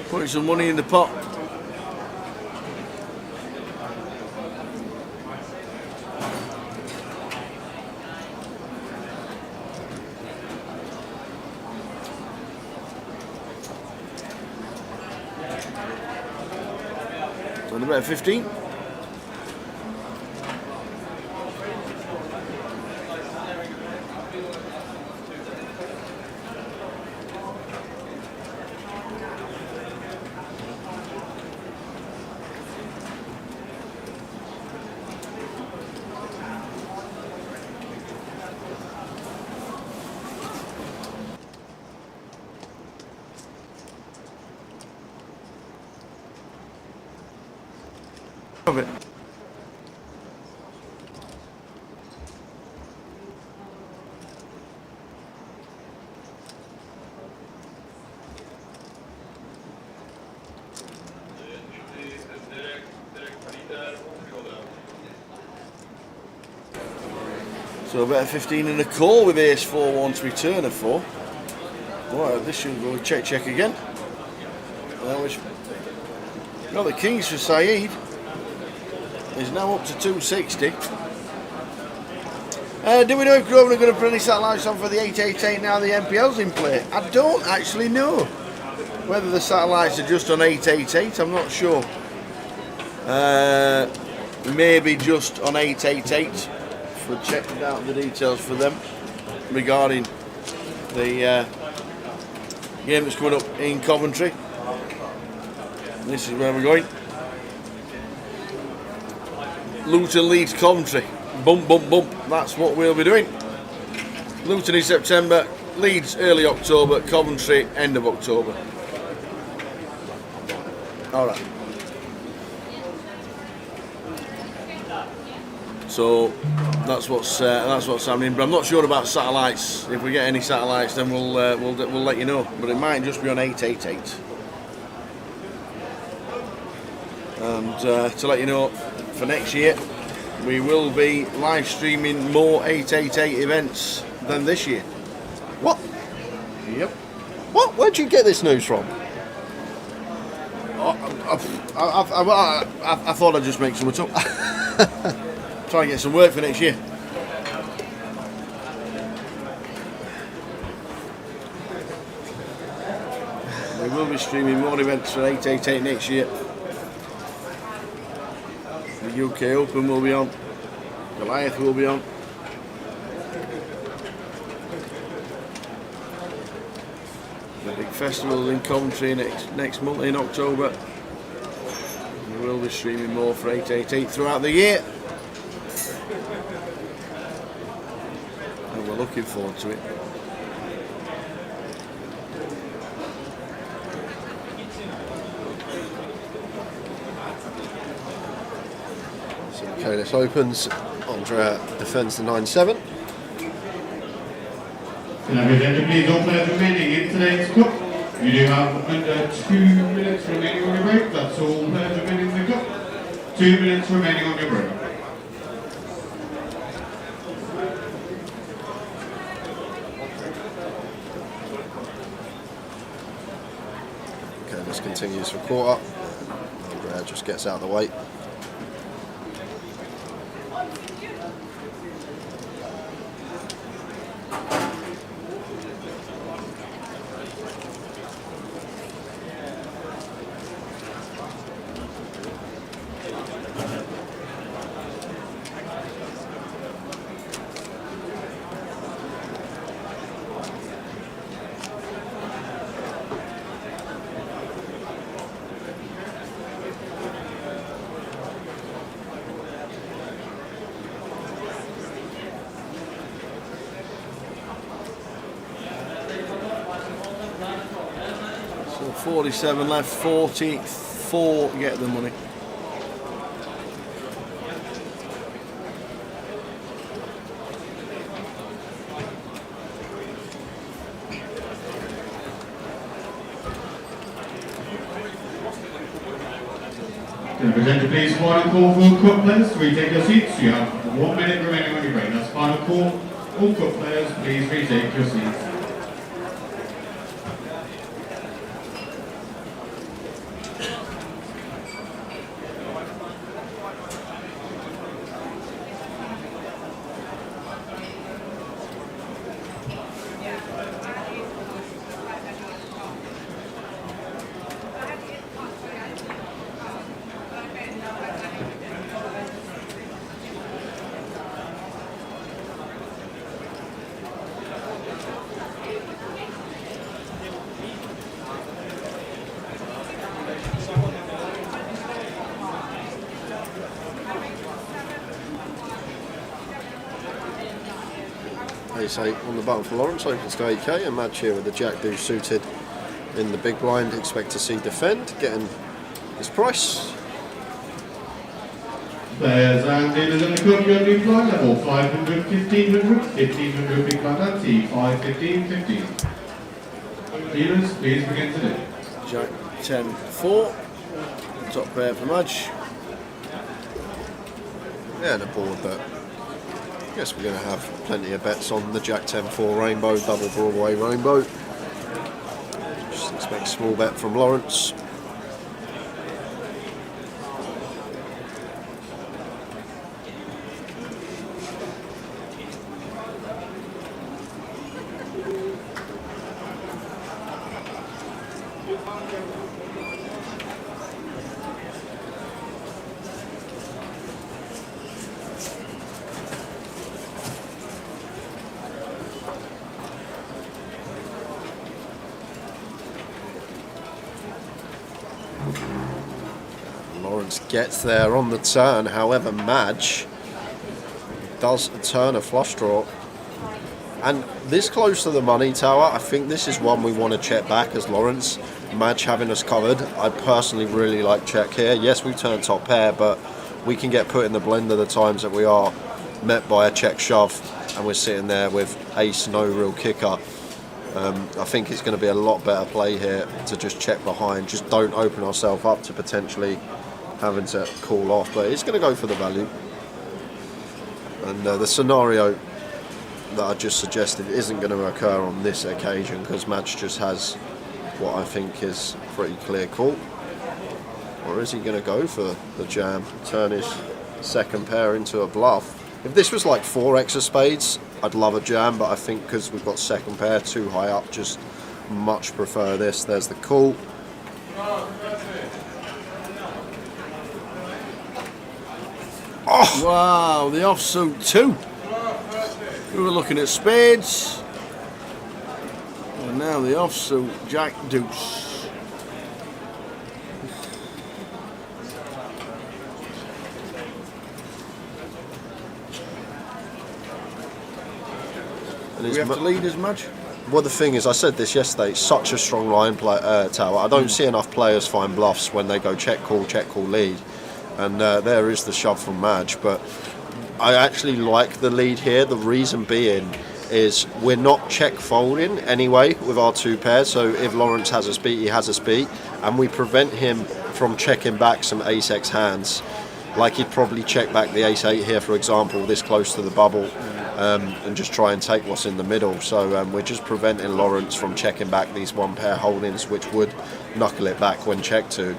putting some money in the pot. And about 15. Of it. So about 15 and a call with ace-4 once return of 4. Right, this should go check again. Got the Kings for Saeed. Is now up to 260. Do we know if Grosvenor are going to put any satellites on for the 888 now the NPL's in play? I don't actually know whether the satellites are just on 888. I'm not sure. Maybe just on 888. We'll check out the details for them regarding the game that's coming up in Coventry. This is where we're going. Luton Leeds Coventry. Bump, bump, bump. That's what we'll be doing. Luton in September, Leeds early October, Coventry end of October. Alright. So that's what's happening. But I'm not sure about satellites. If we get any satellites, then we'll let you know. But it might just be on 888. And to let you know, for next year, we will be live streaming more 888 events than this year. What? Yep. What? Where'd you get this news from? I thought I'd just make something up. Try and get some work for next year. We will be streaming more events for 888 next year. The UK Open will be on. Goliath will be on. The big festival in Coventry next month in October. We will be streaming more for 888 throughout the year. And we're looking forward to it. Okay, this opens. Andrea defends the 9-7. Can I present please all players remaining in today's cup? You do have under 2 minutes remaining on your break. That's all players remaining in the cup. 2 minutes remaining on your break. Okay, this continues for quarter. Andrea just gets out of the way. So 47 left, 44 get the money. Can I present please final call for cup players? Retake your seats. You have 1 minute remaining on your break. That's final call. All cup players, please retake your seats. Ace-8 on the button for Lawrence, opens to 8k, a match here with the Jack Deuce suited in the big blind. Expect to see defend, getting his price. Players and dealers in the cup, your big blind level 500, 1500, 1500 big blind ante, 5, 15, 15. Dealers, please begin today. Jack 10, 4. Top pair for Madge. Yeah, and a board, but I guess we're going to have plenty of bets on the Jack 10-4 Rainbow, double Broadway Rainbow. Just expect a small bet from Lawrence. Lawrence gets there on the turn, however Madge does turn a flush draw. And this close to the money tower, I think this is one we want to check back as Lawrence. Madge having us covered. I personally really like check here. Yes, we turn top pair, but we can get put in the blender the times that we are met by a check shove and we're sitting there with ace, no real kicker. I think it's going to be a lot better play here to just check behind. Just don't open ourselves up to potentially having to call off, but it's going to go for the value. And the scenario that I just suggested isn't going to occur on this occasion because Madge just has what I think is a pretty clear call. Or is he going to go for the jam? Turn is second pair into a bluff. If this was like 4x of spades, I'd love a jam, but I think because we've got second pair too high up, just much prefer this. There's the call. Oh! Wow, the offsuit 2. We were looking at spades. And now the offsuit jack deuce. And we have to lead as much? Well, the thing is, I said this yesterday, it's such a strong line tower. I don't see enough players find bluffs when they go check, call, lead. And there is the shove from Madge. But I actually like the lead here. The reason being is we're not check folding anyway with our 2 pairs. So if Lawrence has us beat, he has us beat. And we prevent him from checking back some ace-x hands. Like he'd probably check back the ace-8 here, for example, this close to the bubble. And just try and take what's in the middle. So we're just preventing Lawrence from checking back these 1 pair holdings, which would knuckle it back when checked to.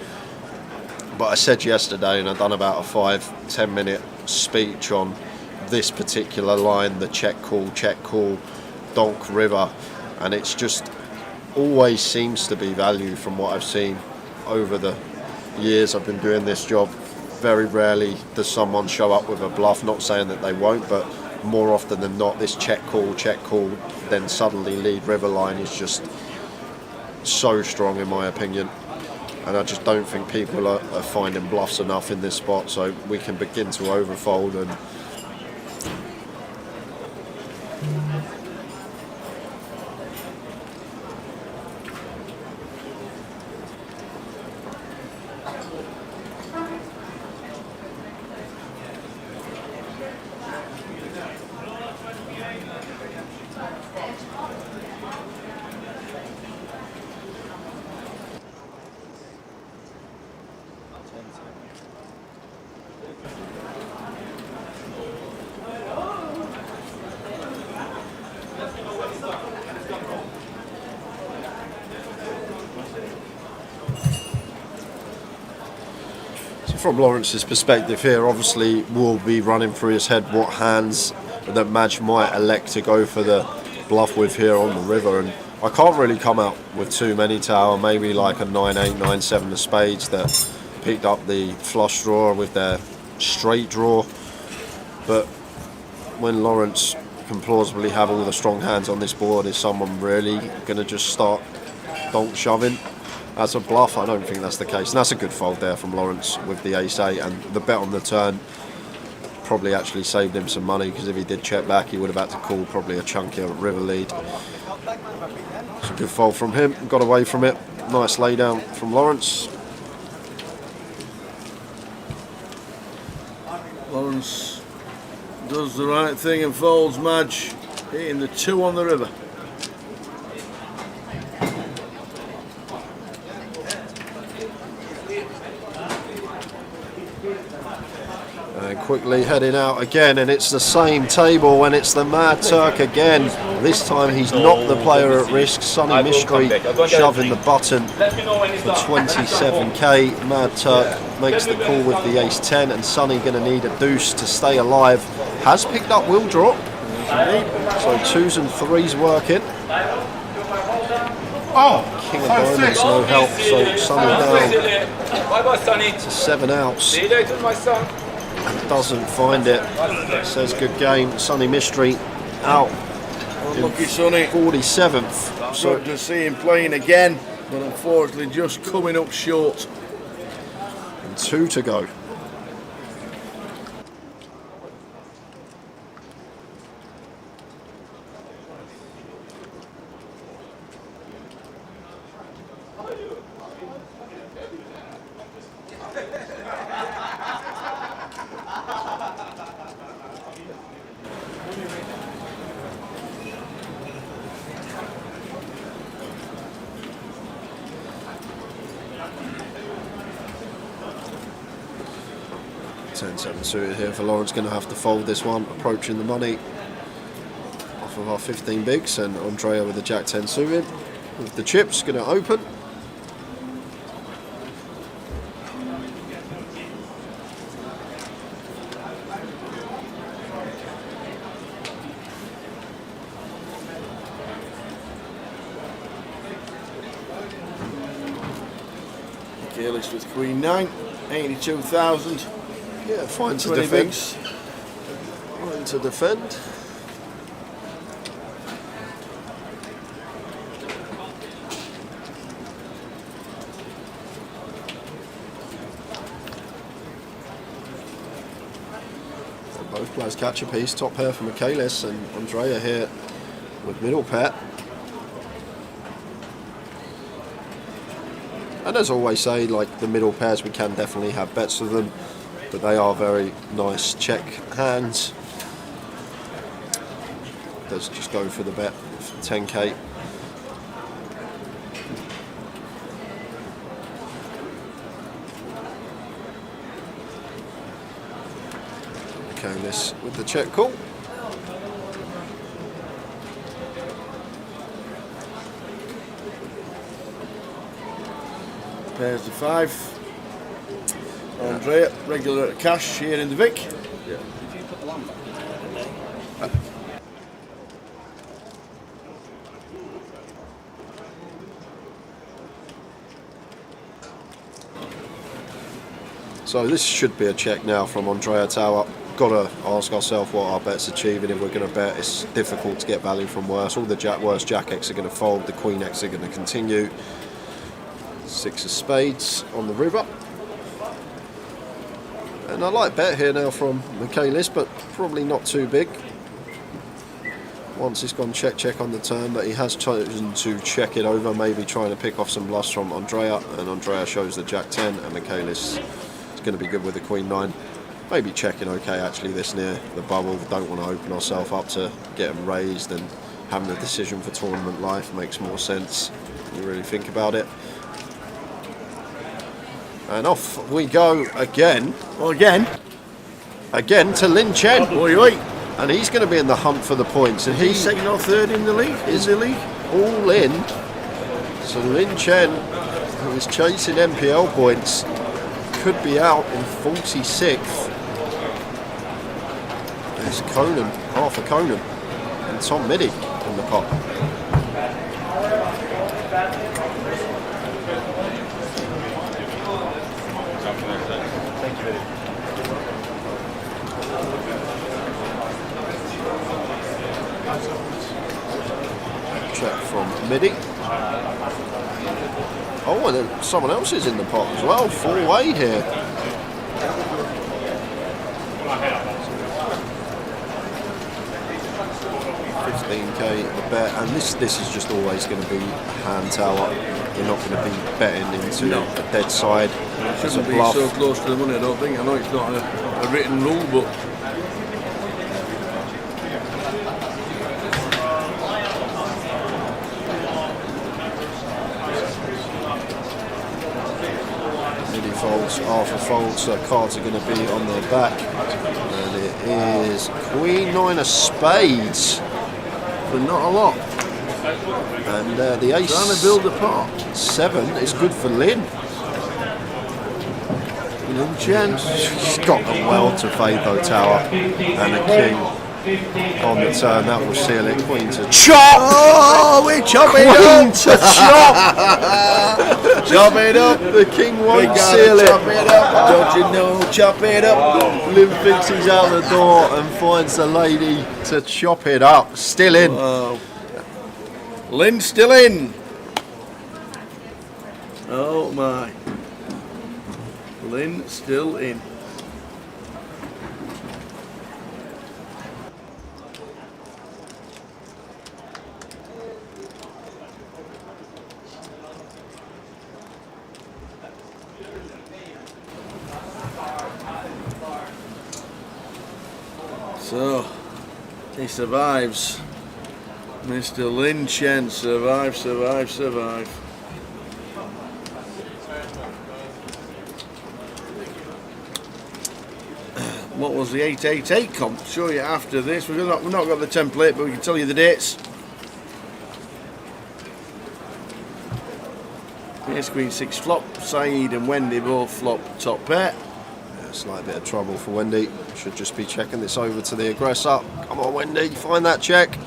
But I said yesterday, and I've done about a 5-10 minute speech on this particular line, the check call, donk river, and it's just always seems to be value from what I've seen over the years I've been doing this job. Very rarely does someone show up with a bluff, not saying that they won't, but more often than not, this check call, then suddenly lead river line is just so strong in my opinion. And I just don't think people are finding bluffs enough in this spot, so we can begin to overfold and from Lawrence's perspective here, obviously will be running through his head what hands that Madge might elect to go for the bluff with here on the river, and I can't really come out with too many tower, maybe like a 9-8, 9-7 of spades that picked up the flush draw with their straight draw. But when Lawrence can plausibly have all the strong hands on this board, is someone really going to just start donk shoving as a bluff? I don't think that's the case, and that's a good fold there from Lawrence with the ace-8, and the bet on the turn probably actually saved him some money, because if he did check back he would have had to call probably a chunkier river lead. It's a good fold from him, got away from it. Nice laydown from Lawrence. Lawrence does the right thing and folds Madge, hitting the 2 on the river. And quickly heading out again, and it's the same table, and it's the Mad Turk again. This time he's not the player at risk. Sonny Mystery shoving the button for 27k. Mad Turk makes the call with the ace-10, and Sonny going to need a deuce to stay alive. Has picked up will drop, so 2s and 3s working. Oh, King of Diamonds no help, so Sonny down Bye-bye, Sonny. to 7 outs. See you later, my son. And doesn't find it. Says good game. Sonny Mystery out. Unlucky Sonny. 47th. So to see him playing again, but unfortunately just coming up short. And 2 to go. Suited here for Lawrence, going to have to fold this one, approaching the money off of our 15 bigs, and Andrea with the Jack 10 suited with the chips, going to open. list with Queen 9, 82,000. Yeah, fine to 20 defend. bigs. Fine to defend. Both players catch a piece. Top pair for Michaelis and Andrea here with middle pair. And as I always say, like the middle pairs, we can definitely have bets of them, but they are very nice check hands. Let's just go for the bet for 10k. Okay, this with the check call. Pairs to 5. Andrea, regular at cash here in the Vic. Yeah. So this should be a check now from Andrea Tower. Got to ask ourselves what our bet's achieving. If we're going to bet, it's difficult to get value from worse. All the worst Jack X are going to fold. The Queen X are going to continue. 6 of spades on the river. And I like bet here now from Michaelis, but probably not too big. Once it's gone check on the turn, but he has chosen to check it over, maybe trying to pick off some bluffs from Andrea, and Andrea shows the Jack 10, and Michaelis is going to be good with the Queen 9. Maybe checking okay actually this near the bubble. Don't want to open ourselves up to get them raised, and having a decision for tournament life makes more sense when you really think about it. And off we go again. Well, again to Lin Chen. Oi, oi. And he's going to be in the hunt for the points. And He's second or third in the league. all in. So Lin Chen, who is chasing MPL points, could be out in 46th. There's Conan, Arthur Conan, and Tom Middy in the pot. Check from Middy. Oh, and then someone else is in the pot as well. 4-way here. $15k the bet, and this is just always going to be a hand tower. You're not going to be betting into a dead side. It It's a shouldn't be bluff. so close to the money, I don't think. I know it's not a written rule, but Middy folds, Arthur folds, so cards are going to be on their back. And it is Queen 9 of spades. but not a lot. And the ace Trying to build a pot. 7 is good for Lin. Lin Chen. She's got the well to fade though, Tower, and a king on the turn. That will seal it. Queen to chop. Oh, we chop it Queen up. to chop. Chop it up. The king We won't gotta seal chop it. it up. Don't you know? Chop it up. Lin thinks he's out the door and finds the lady to chop it up. Still in. Oh. Lin still in. Oh my. Lin still in. So, he survives. Mr. Lin Chen survive. What was the 888 comp? Show you after this. We've not got the template, but we can tell you the dates. Ace Queen 6 flop. Saeed and Wendy both flop top pair. Slight bit of trouble for Wendy. Should just be checking this over to the aggressor. Come on, Wendy, find that check.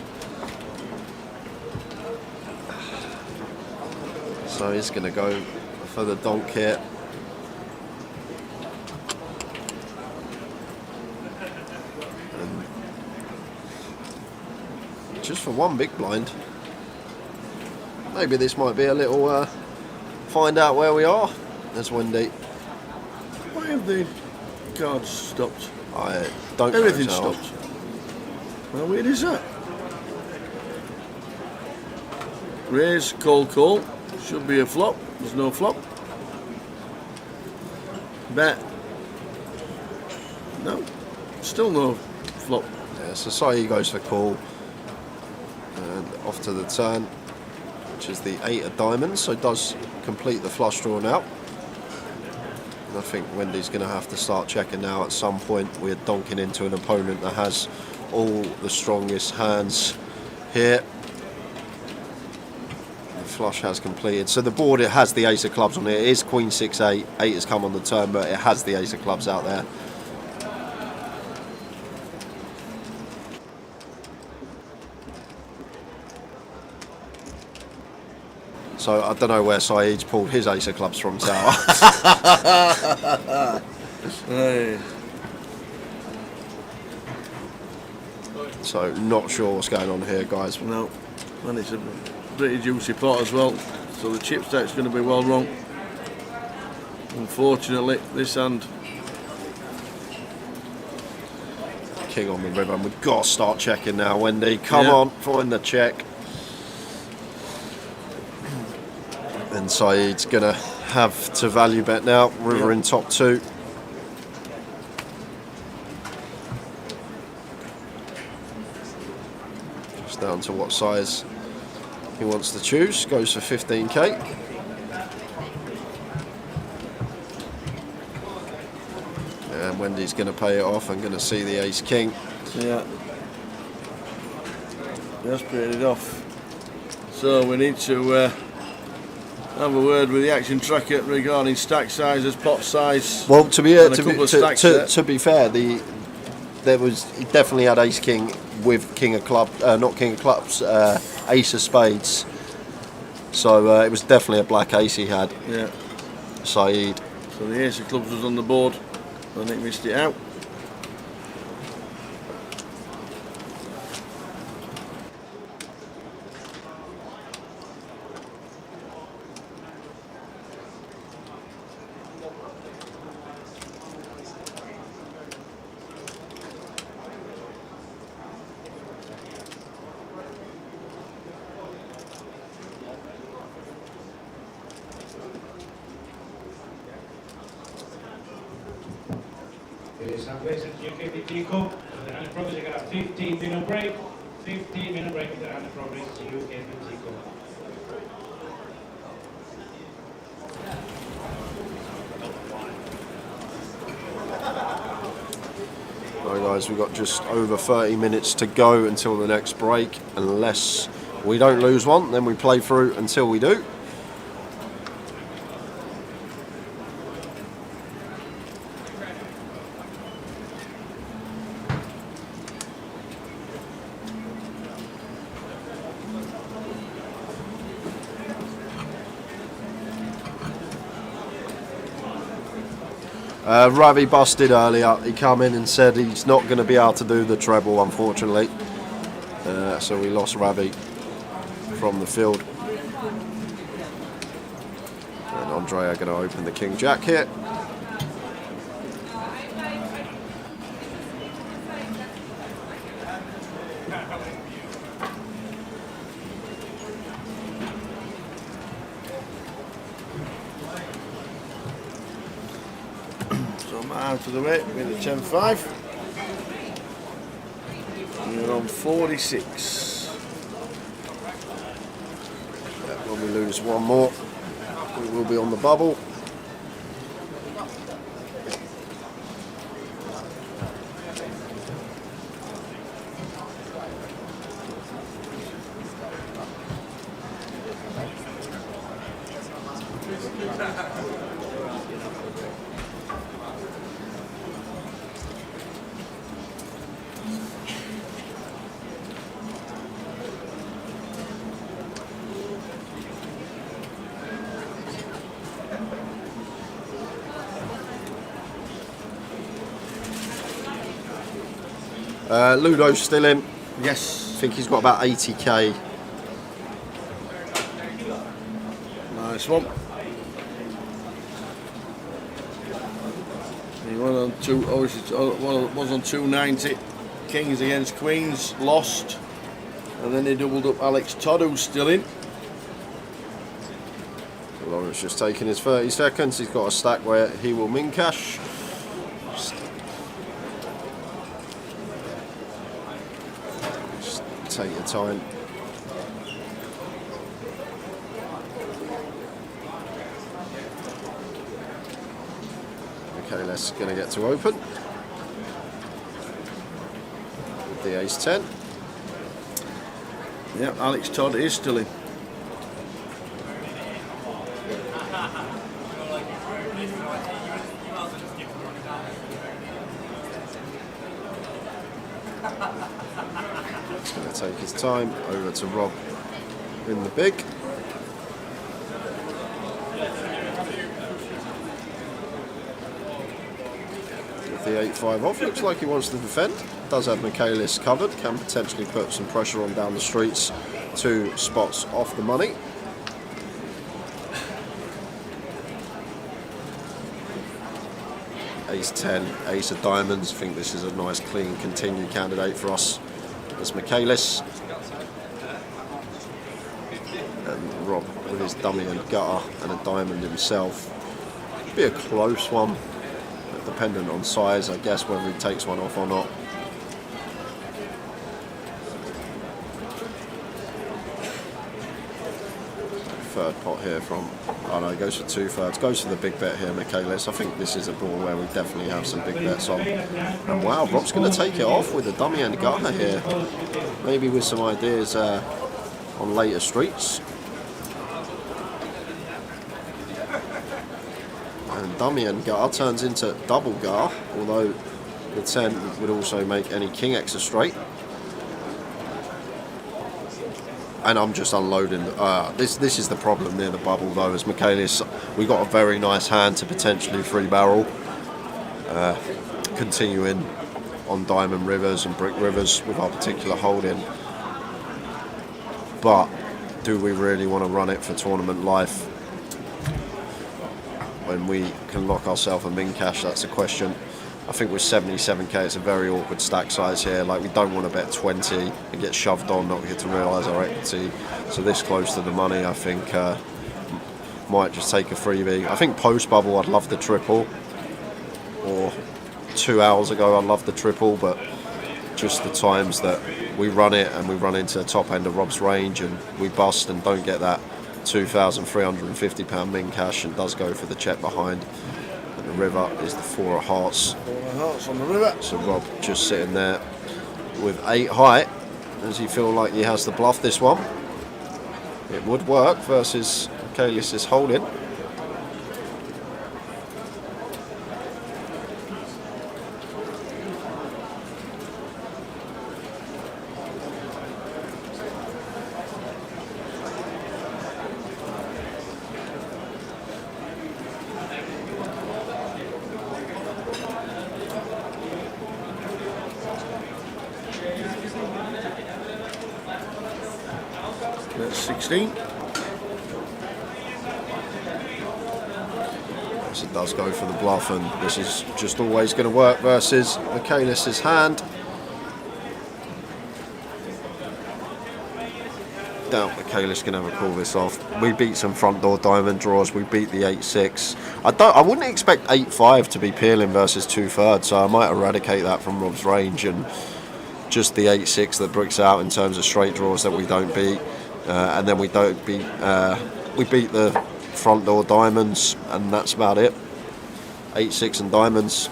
So he's going to go for the donk here. just for one big blind. Maybe this might be a little find out where we are. There's Wendy. Why have the cards stopped? I don't know. Everything stopped. How weird is that? Raise, call. Should be a flop. There's no flop. Bet. No. Still no flop. Yeah, so Saeed goes for call. And off to the turn, which is the 8 of diamonds. So does complete the flush draw now. And I think Wendy's going to have to start checking now at some point. We're donking into an opponent that has all the strongest hands here. The flush has completed. So the board, it has the ace of clubs on it. It is queen 6-8. 8 has come on the turn, but it has the ace of clubs out there. So I don't know where Saeed's pulled his ace of clubs from, Tower. Hey. So not sure what's going on here, guys. No. And it's a pretty juicy pot as well. So the chip stack's going to be well wrong. Unfortunately, this hand. King on the ribbon. We've got to start checking now, Wendy. Come on, find the check. And Saeed's going to have to value bet now. River in top 2. Just down to what size he wants to choose. Goes for 15k. And Wendy's going to pay it off. I'm going to see the ace king. Yeah. Just paid it off. So we need to have a word with the action tracker regarding stack sizes, pot size. Well, to be fair, he definitely had ace king with king of club, not king of clubs, ace of spades. So it was definitely a black ace he had. Yeah. Saeed. So the ace of clubs was on the board, and it missed it out. Ladies and gentlemen, GUKPT Cup, the hand progress, you got a 15-minute break. 15-minute break in the hand progress, GUKPT Cup. Right, guys, we've got just over 30 minutes to go until the next break. Unless we don't lose one, then we play through until we do. Ravi busted earlier. He come in and said he's not going to be able to do the treble, unfortunately. So we lost Ravi from the field. And Andre are going to open the King Jack here. Out of the way with the 10-5. We're on 46. When we lose one more, we will be on the bubble. Ludo's still in. Yes. I think he's got about 80k. Nice one. He went on two. Well, was on 290. Kings against Queens, lost, and then he doubled up Alex Todd, who's still in. Lawrence just taking his 30 seconds. He's got a stack where he will min cash. Just take your time. Okay, let's going to get to open. With the ace 10. Yep, Alex Todd is still in. He's going to take his time. Over to Rob in the big. With the 8-5 off, looks like he wants to defend. Does have Michaelis covered. Can potentially put some pressure on down the streets. 2 spots off the money. Ace 10, ace of diamonds. I think this is a nice clean continue candidate for us. There's Michaelis. And Rob with his dummy and gutter and a diamond himself. Be a close one, dependent on size, I guess, whether he takes one off or not. Third pot here from, oh no, he goes for 2/3, goes for the big bet here, Michaelis. I think this is a ball where we definitely have some big bets on. And wow, Rob's going to take it off with a dummy and gutter here. Maybe with some ideas on later streets. And dummy and gutter turns into double gutter, although the 10 would also make any king X a straight. And I'm just unloading. This is the problem near the bubble though, as Michaelis, we got a very nice hand to potentially 3-barrel. Continuing on diamond rivers and brick rivers with our particular holding. But do we really want to run it for tournament life when we can lock ourselves a min cash? That's a question. I think with 77k it's a very awkward stack size here. Like, we don't want to bet 20 and get shoved on, not get to realise our equity. So this close to the money, I think might just take a freebie. I think post bubble I'd love the triple, or 2 hours ago I'd love the triple, but just the times that we run it and we run into the top end of Rob's range and we bust and don't get that £2,350 min cash and does go for the check behind. The river is the 4 of hearts. 4 of hearts on the river. So Rob just sitting there with 8 height. Does he feel like he has to bluff this one? It would work versus Michaelis' holding. That's 16. So it does go for the bluff, and this is just always going to work versus Michaelis' hand. Doubt Michaelis can ever call this off. We beat some front door diamond draws. We beat the 8-6. I wouldn't expect 8-5 to be peeling versus 2/3, so I might eradicate that from Rob's range, and just the 8-6 that bricks out in terms of straight draws that we don't beat. And then we don't beat, we beat the front door diamonds, and that's about it. 8-6 and diamonds.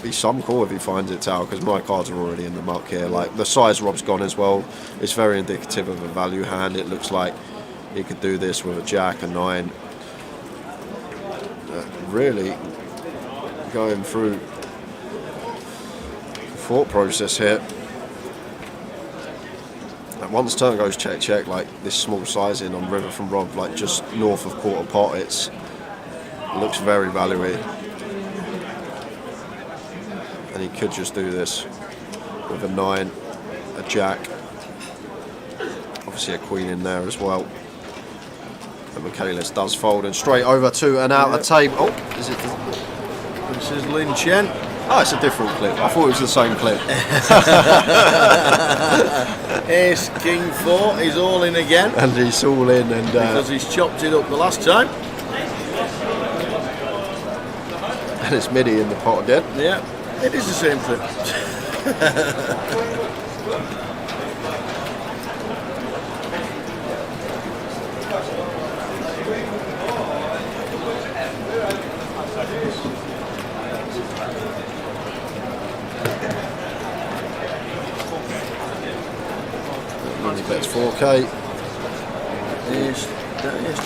Be some call if he finds it out, because my cards are already in the muck here. Like, the size Rob's gone as well, it's very indicative of a value hand. It looks like he could do this with a jack, a 9. Really going through thought process here. And once turn goes check check, like this small sizing on river from Rob, like just north of quarter pot, it looks very valuey. And he could just do this with a 9, a jack, obviously a queen in there as well. And Michaelis does fold and straight over to an outer table. Oh, is it? This is Lin Chen. Oh, it's a different clip. I thought it was the same clip. Ace, King 4, he's all in again. And he's all in, and because he's chopped it up the last time. And it's midi in the pot again. Yeah, it is the same clip. He bets 4K. Is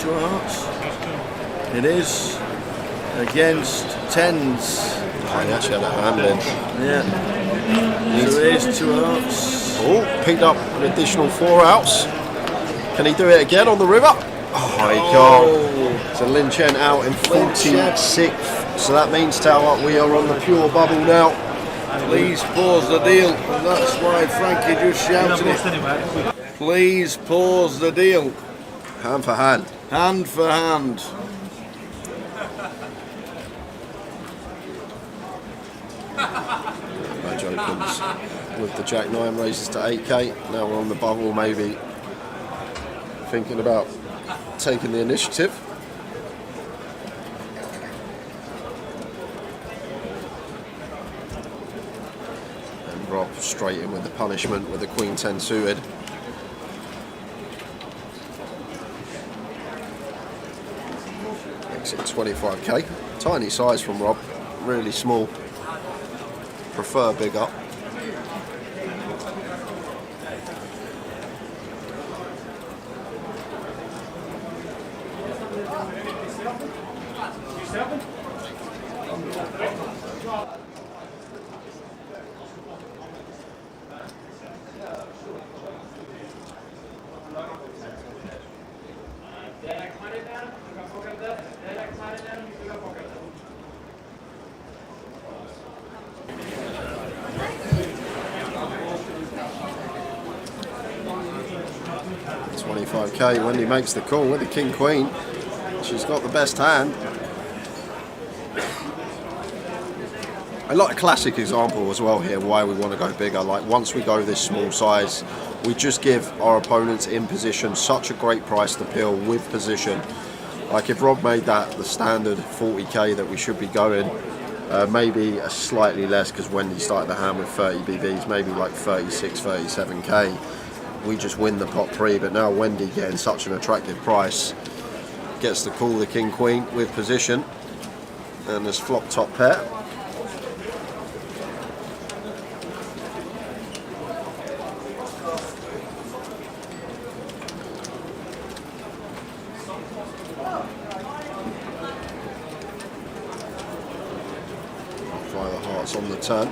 two hearts? It is against tens. Oh, he actually had a hand in. Yeah. So it is 2 hearts. Oh, picked up an additional 4 outs. Can he do it again on the river? Oh, he can't. So Lin Chen out in 46th. So that means, Tower, we are on the pure bubble now. Please pause the deal. And that's why Frankie just shouted it. Please pause the deal. Hand for hand. Hand for hand. Badge opens with the Jack 9, raises to 8K. Now we're on the bubble, maybe thinking about taking the initiative. And Rob straight in with the punishment with the Queen 10 suited. Makes it 25K. Tiny size from Rob, really small. Prefer bigger. Wendy makes the call with the King Queen. She's got the best hand. I like a classic example as well here why we want to go bigger. Like once we go this small size, we just give our opponents in position such a great price to peel with position. Like if Rob made that the standard 40K that we should be going, maybe a slightly less because Wendy started the hand with 30 BBs, maybe like 36, 37K. We just win the pot pre, but now Wendy getting such an attractive price gets to call the King Queen with position, and there's flop top pair. Fly the hearts on the turn.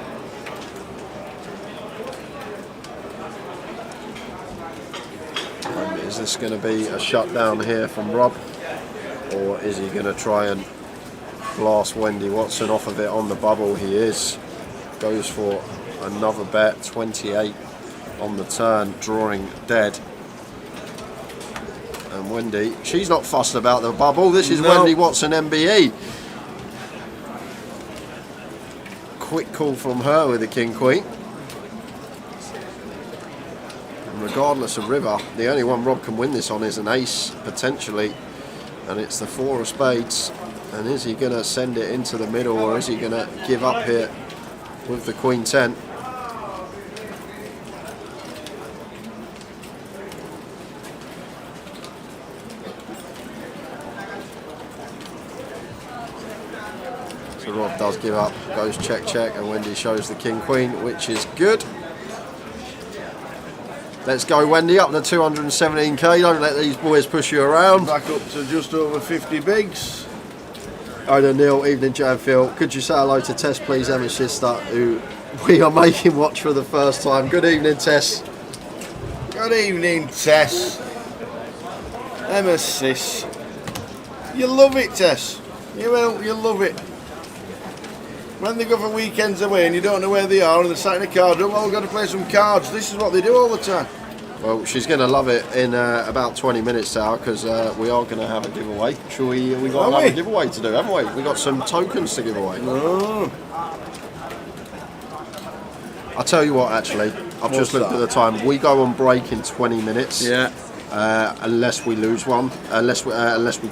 Is this going to be a shutdown here from Rob, or is he going to try and blast Wendy Watson off of it on the bubble? He is. Goes for another bet, 28 on the turn, drawing dead. And Wendy, she's not fussed about the bubble. This is Wendy Watson MBE. Quick call from her with the King Queen. Regardless of river, the only one Rob can win this on is an ace, potentially, and it's the 4 of spades. And is he going to send it into the middle, or is he going to give up here with the Queen 10? So Rob does give up, goes check check, and Wendy shows the King Queen, which is good. Let's go, Wendy, up to 217K. Don't let these boys push you around. Back up to just over 50 bigs. Ida Neil, evening, Jan Phil. Could you say hello to Tess, please, Emma's sister, who we are making watch for the first time. Good evening, Tess. Good evening, Tess. Emma's sis. You love it, Tess. You will, you love it. When they go for weekends away and you don't know where they are and they're sat in a card room, well, we've got to play some cards. This is what they do all the time. Well, she's going to love it in about 20 minutes now because we are going to have a giveaway. We got another giveaway to do, haven't we? We got some tokens to give away. Oh. I'll tell you what, actually, I've just looked at the time. We go on break in 20 minutes. Yeah. Unless we lose one, unless we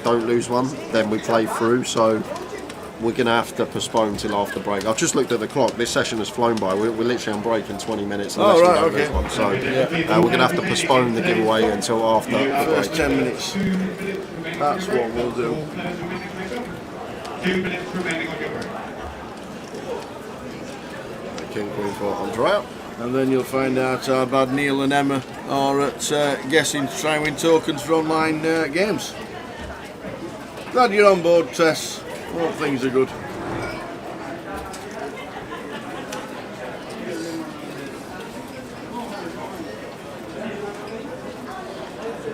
don't lose one, then we play through. So we're going to have to postpone till after break. I've just looked at the clock. This session has flown by. We're literally on break in 20 minutes. Unless we don't lose one. So we're going to have to postpone the giveaway until after the break. First 10 minutes. That's what we'll do. 2 minutes remaining on your break. King Queen for Andrea. And then you'll find out how bad Neil and Emma are at guessing to try and win tokens for online games. Glad you're on board, Tess. All things are good.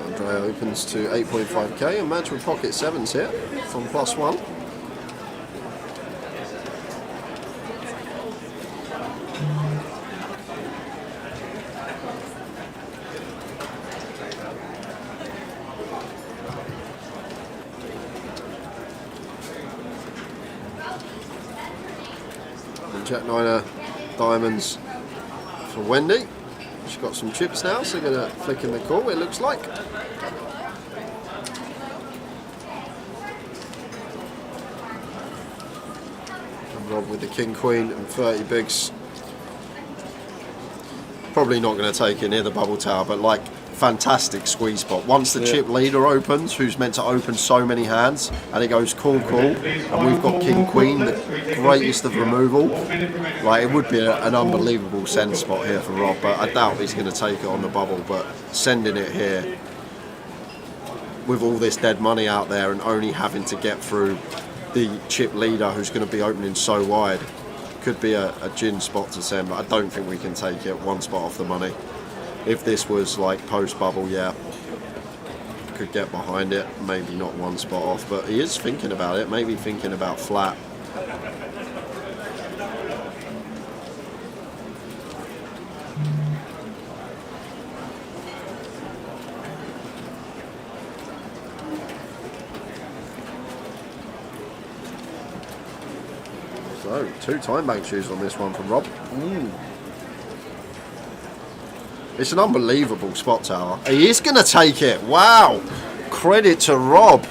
Andrea opens to 8.5k and match with pocket sevens here from +1. Jack 9 diamonds for Wendy. She's got some chips now, so going to flick in the call, it looks like. And Rob with the King Queen and 30 bigs. Probably not going to take it near the bubble tower, but like fantastic squeeze spot. Once the chip leader opens, who's meant to open so many hands, and it goes call, and we've got King Queen, the greatest of removal. Like, it would be an unbelievable send spot here for Rob, but I doubt he's going to take it on the bubble. But sending it here with all this dead money out there and only having to get through the chip leader who's going to be opening so wide could be a gin spot to send, but I don't think we can take it one spot off the money. If this was like post-bubble, yeah, could get behind it, maybe not one spot off, but he is thinking about it, maybe thinking about flat. So, 2 time bank shoes on this one from Rob. It's an unbelievable spot tower. He is going to take it. Wow. Credit to Rob.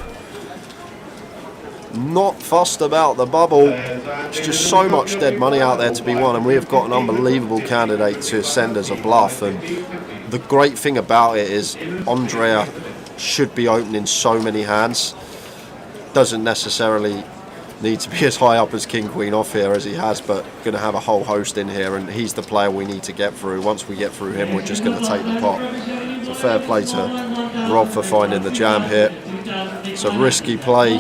Not fussed about the bubble. It's just so much dead money out there to be won, and we have got an unbelievable candidate to send as a bluff. And the great thing about it is Andrea should be opening so many hands. Doesn't necessarily need to be as high up as King Queen off here as he has, but going to have a whole host in here, and he's the player we need to get through. Once we get through him, we're just going to take the pot. So fair play to Rob for finding the jam here. It's a risky play,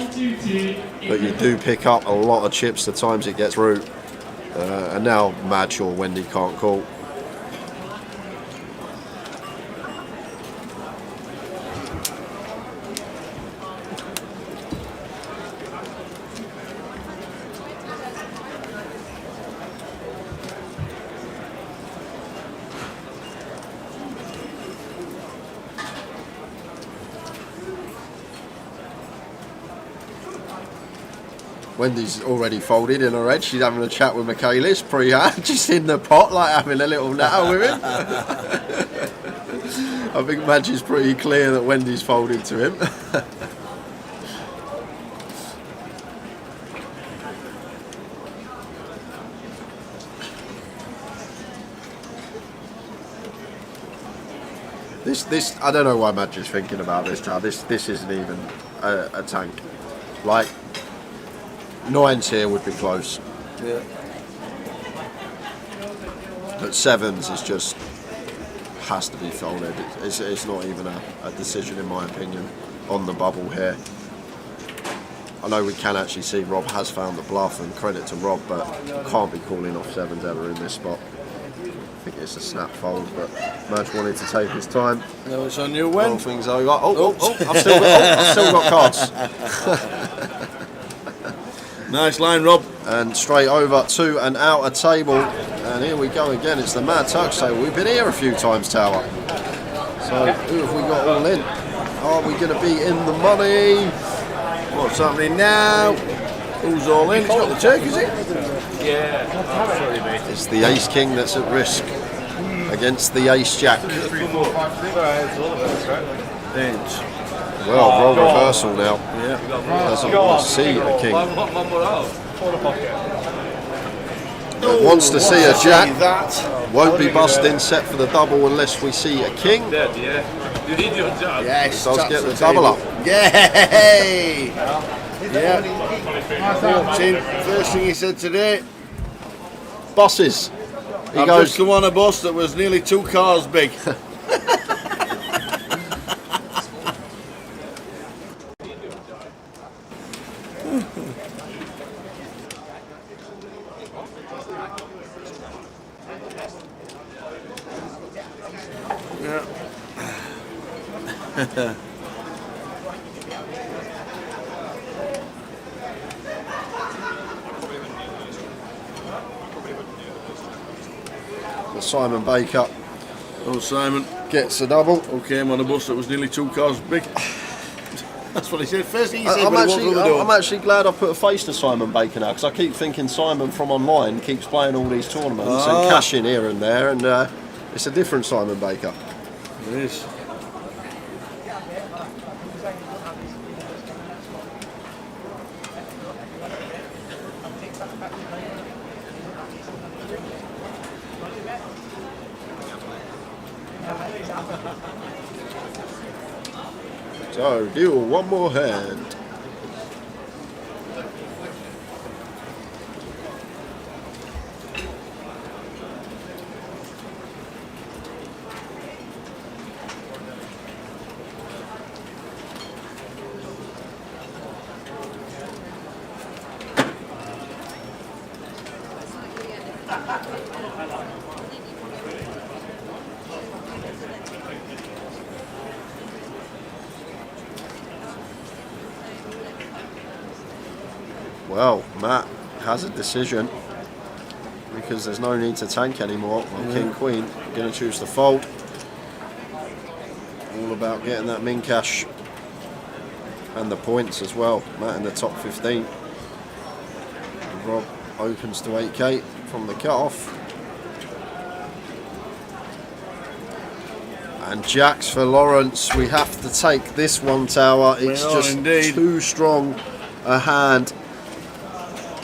but you do pick up a lot of chips the times it gets through. And now Madge or Wendy can't call. Wendy's already folded in her head. She's having a chat with Michaelis pre-hand, just in the pot, like having a little natter with him. I think Madge is pretty clear that Wendy's folded to him. This I don't know why Madge is thinking about this now. This isn't even a tank. Like, 9s here would be close. Yeah. But 7s is just has to be folded. It's not even a decision, in my opinion, on the bubble here. I know we can actually see Rob has found the bluff, and credit to Rob, but can't be calling off 7s ever in this spot. I think it's a snap fold, but Madge wanted to take his time. No, it's on your win. All things over. I've still got cards. Nice line, Rob. And straight over to an outer table. And here we go again. It's the Mad Turks table. We've been here a few times, Tower. So who have we got all in? Are we going to be in the money? What's happening now? Who's all in? It's not the Turk, is it? Yeah. It's the Ace King that's at risk against the Ace Jack. Well, roll reversal now. Yeah. Doesn't want to see a king. But wants to see a jack. That. Won't be busting set for the double unless we see a king. Yes, Does taps get the table. double up. Yay! Yeah. Walked in. First thing he said today. Buses. He I've goes, just come on a bus that was nearly 2 cars big. Simon Baker Oh, Simon. gets a double. Who came on a bus that was nearly 2 cars big. That's what he said. First thing he said I'm when he walked through the door. actually glad I put a face to Simon Baker now, because I keep thinking Simon from online keeps playing all these tournaments and cashing here and there, and it's a different Simon Baker. It is. So, deal one more hand. Well, Matt has a decision because there's no need to tank anymore. Well, King Queen going to choose to fold. All about getting that min cash and the points as well. Matt in the top 15. Rob opens to 8k from the cut-off. And jacks for Lawrence. We have to take this one, Tower. It's just too strong a hand.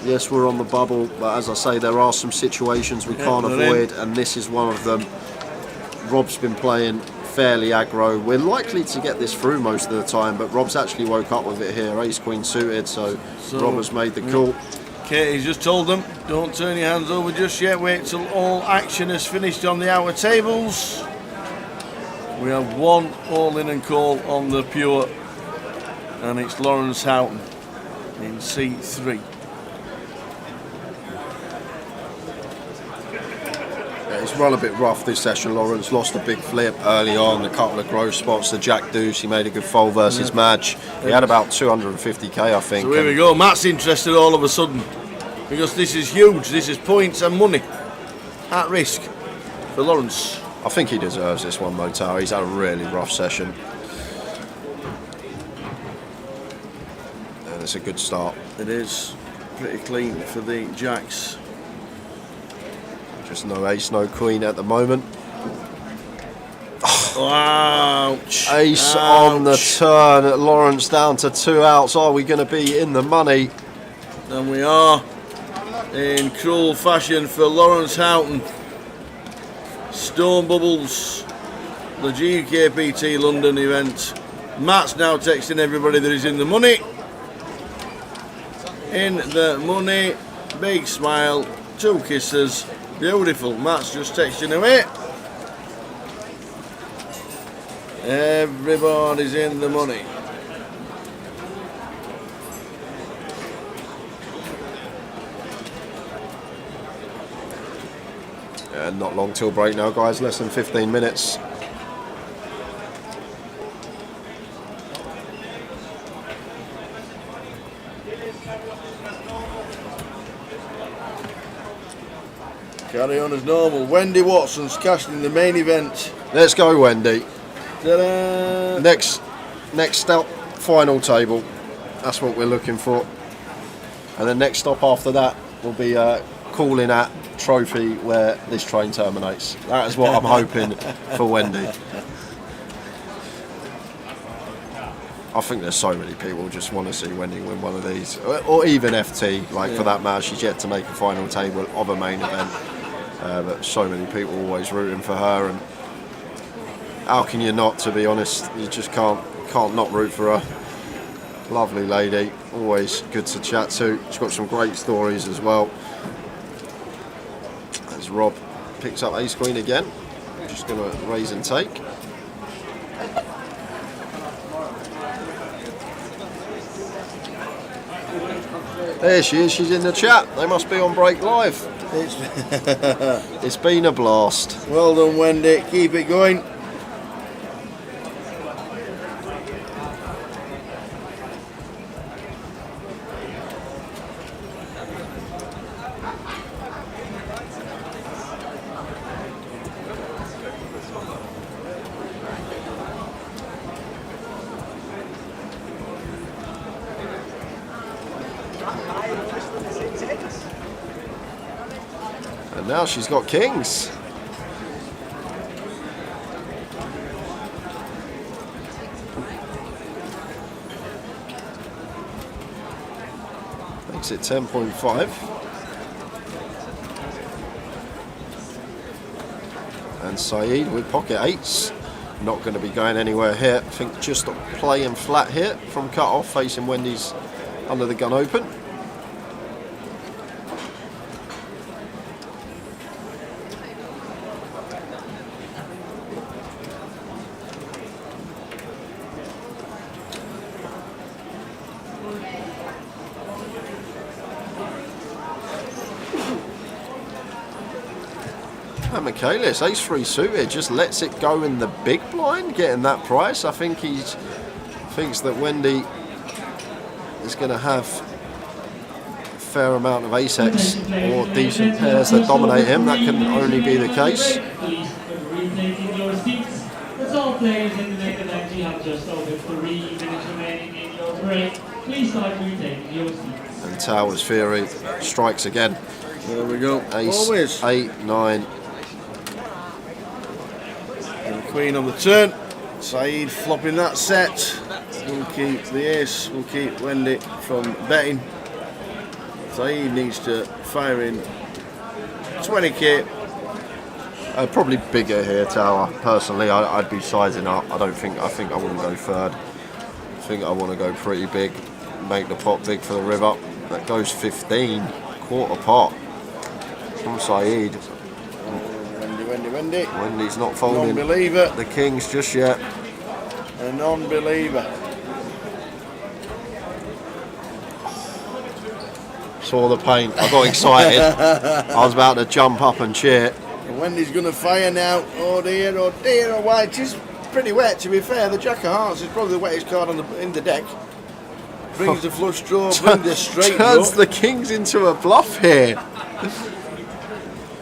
Yes, we're on the bubble, but as I say, there are some situations we can't avoid, and this is one of them. Rob's been playing fairly aggro. We're likely to get this through most of the time, but Rob's actually woke up with it here. Ace-Queen suited, so Rob has made the call. Katie's just told them, don't turn your hands over just yet. Wait till all action is finished on the outer tables. We have one all-in and call on the pure, and it's Lawrence Houghton in C3. It's run a bit rough this session. Lawrence lost a big flip early on, a couple of growth spots. The Jack Deuce, he made a good fold versus Madge. He had about 250k, I think. So here we go. Matt's interested all of a sudden because this is huge. This is points and money at risk for Lawrence. I think he deserves this one though, Tower. He's had a really rough session. And it's a good start. It is pretty clean for the Jacks. Just no ace, no queen at the moment. Ouch. Ace on the turn at Lawrence, down to 2 outs. Are we going to be in the money? And we are in cruel fashion for Lawrence Houghton. Stone Bubbles, the GUKPT London event. Matt's now texting everybody that he's in the money. In the money, big smile, 2 kisses. Beautiful. Matt's just texting away. Everybody's in the money. And not long till break now, guys. Less than 15 minutes. Carry on as normal. Wendy Watson's cashed in the main event. Let's go, Wendy. Ta-da! Next up, final table. That's what we're looking for. And the next stop after that will be calling at trophy where this train terminates. That is what I'm hoping for Wendy. I think there's so many people who just want to see Wendy win one of these, or even FT. Like for that match, she's yet to make a final table of a main event, but so many people always rooting for her. And how can you not? To be honest, you just can't not root for her. Lovely lady, always good to chat to. She's got some great stories as well. As Rob picks up ace queen again, just going to raise and take. There she is, she's in the chat. They must be on break live. It's been a blast. Well done, Wendy. Keep it going. And now she's got kings. Makes it 10.5. And Saeed with pocket eights. Not going to be going anywhere here. I think just playing flat here from cut off, facing Wendy's under the gun open. And Michaelis, ace-3 suited, just lets it go in the big blind, getting that price. I think he thinks that Wendy is going to have a fair amount of ace-x or decent pairs that dominate him. That can only be the case. That's all players in the main event. You have just over 3 minutes remaining in your break. Please start retaking your seats. And Towers Fury strikes again. There we go. Ace, Always. 8, 9. And queen on the turn. Saeed flopping that set. We'll keep the ace. We'll keep Wendy from betting. Saeed needs to fire in 20k. Probably bigger here, Tower. Personally, I'd be sizing up. I think I wouldn't go third. I think I want to go pretty big, make the pot big for the river. That goes 15, quarter pot from Saeed. Wendy. Wendy's not folding Non-believer. the kings just yet. A non-believer. Saw the paint. I got excited. I was about to jump up and cheer. And Wendy's going to fire now. Oh dear, oh dear, oh why? It is pretty wet, to be fair. The Jack of Hearts is probably the wettest card in the deck. Brings the flush draw, brings the straight draw. Turns the kings into a bluff here.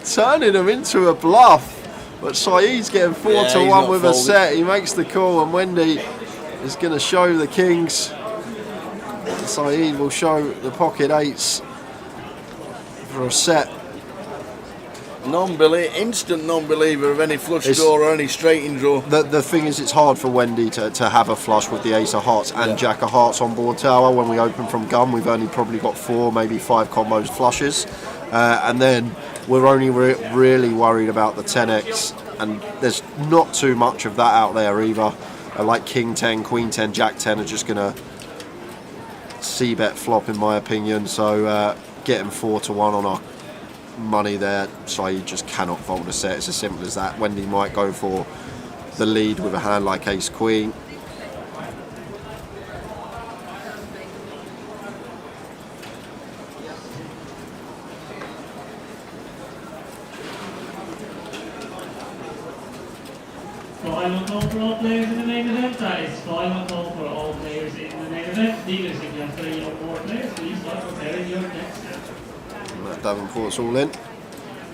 Turning them into a bluff. But Saeed's getting 4-1 with a set. He makes the call, and Wendy is going to show the kings. Saeed will show the pocket eights for a set. Instant non-believer of any flush draw or any straighting draw. The thing is, it's hard for Wendy to have a flush with the ace of hearts and jack of hearts on board, Tower. When we open from gun, we've only probably got 4, maybe 5 combos flushes. And then we're only really worried about the 10x. And there's not too much of that out there either. Like King 10, Queen 10, Jack 10 are just going to c-bet flop in my opinion. So getting 4-1 on our money there, Saeed just cannot fold a set. It's as simple as that. Wendy might go for the lead with a hand like ace queen. Final call for all players in the main event. That is final call for all players in the main event. Dealers, if you have 3 or more players, please start preparing your next set. Davenport's all in.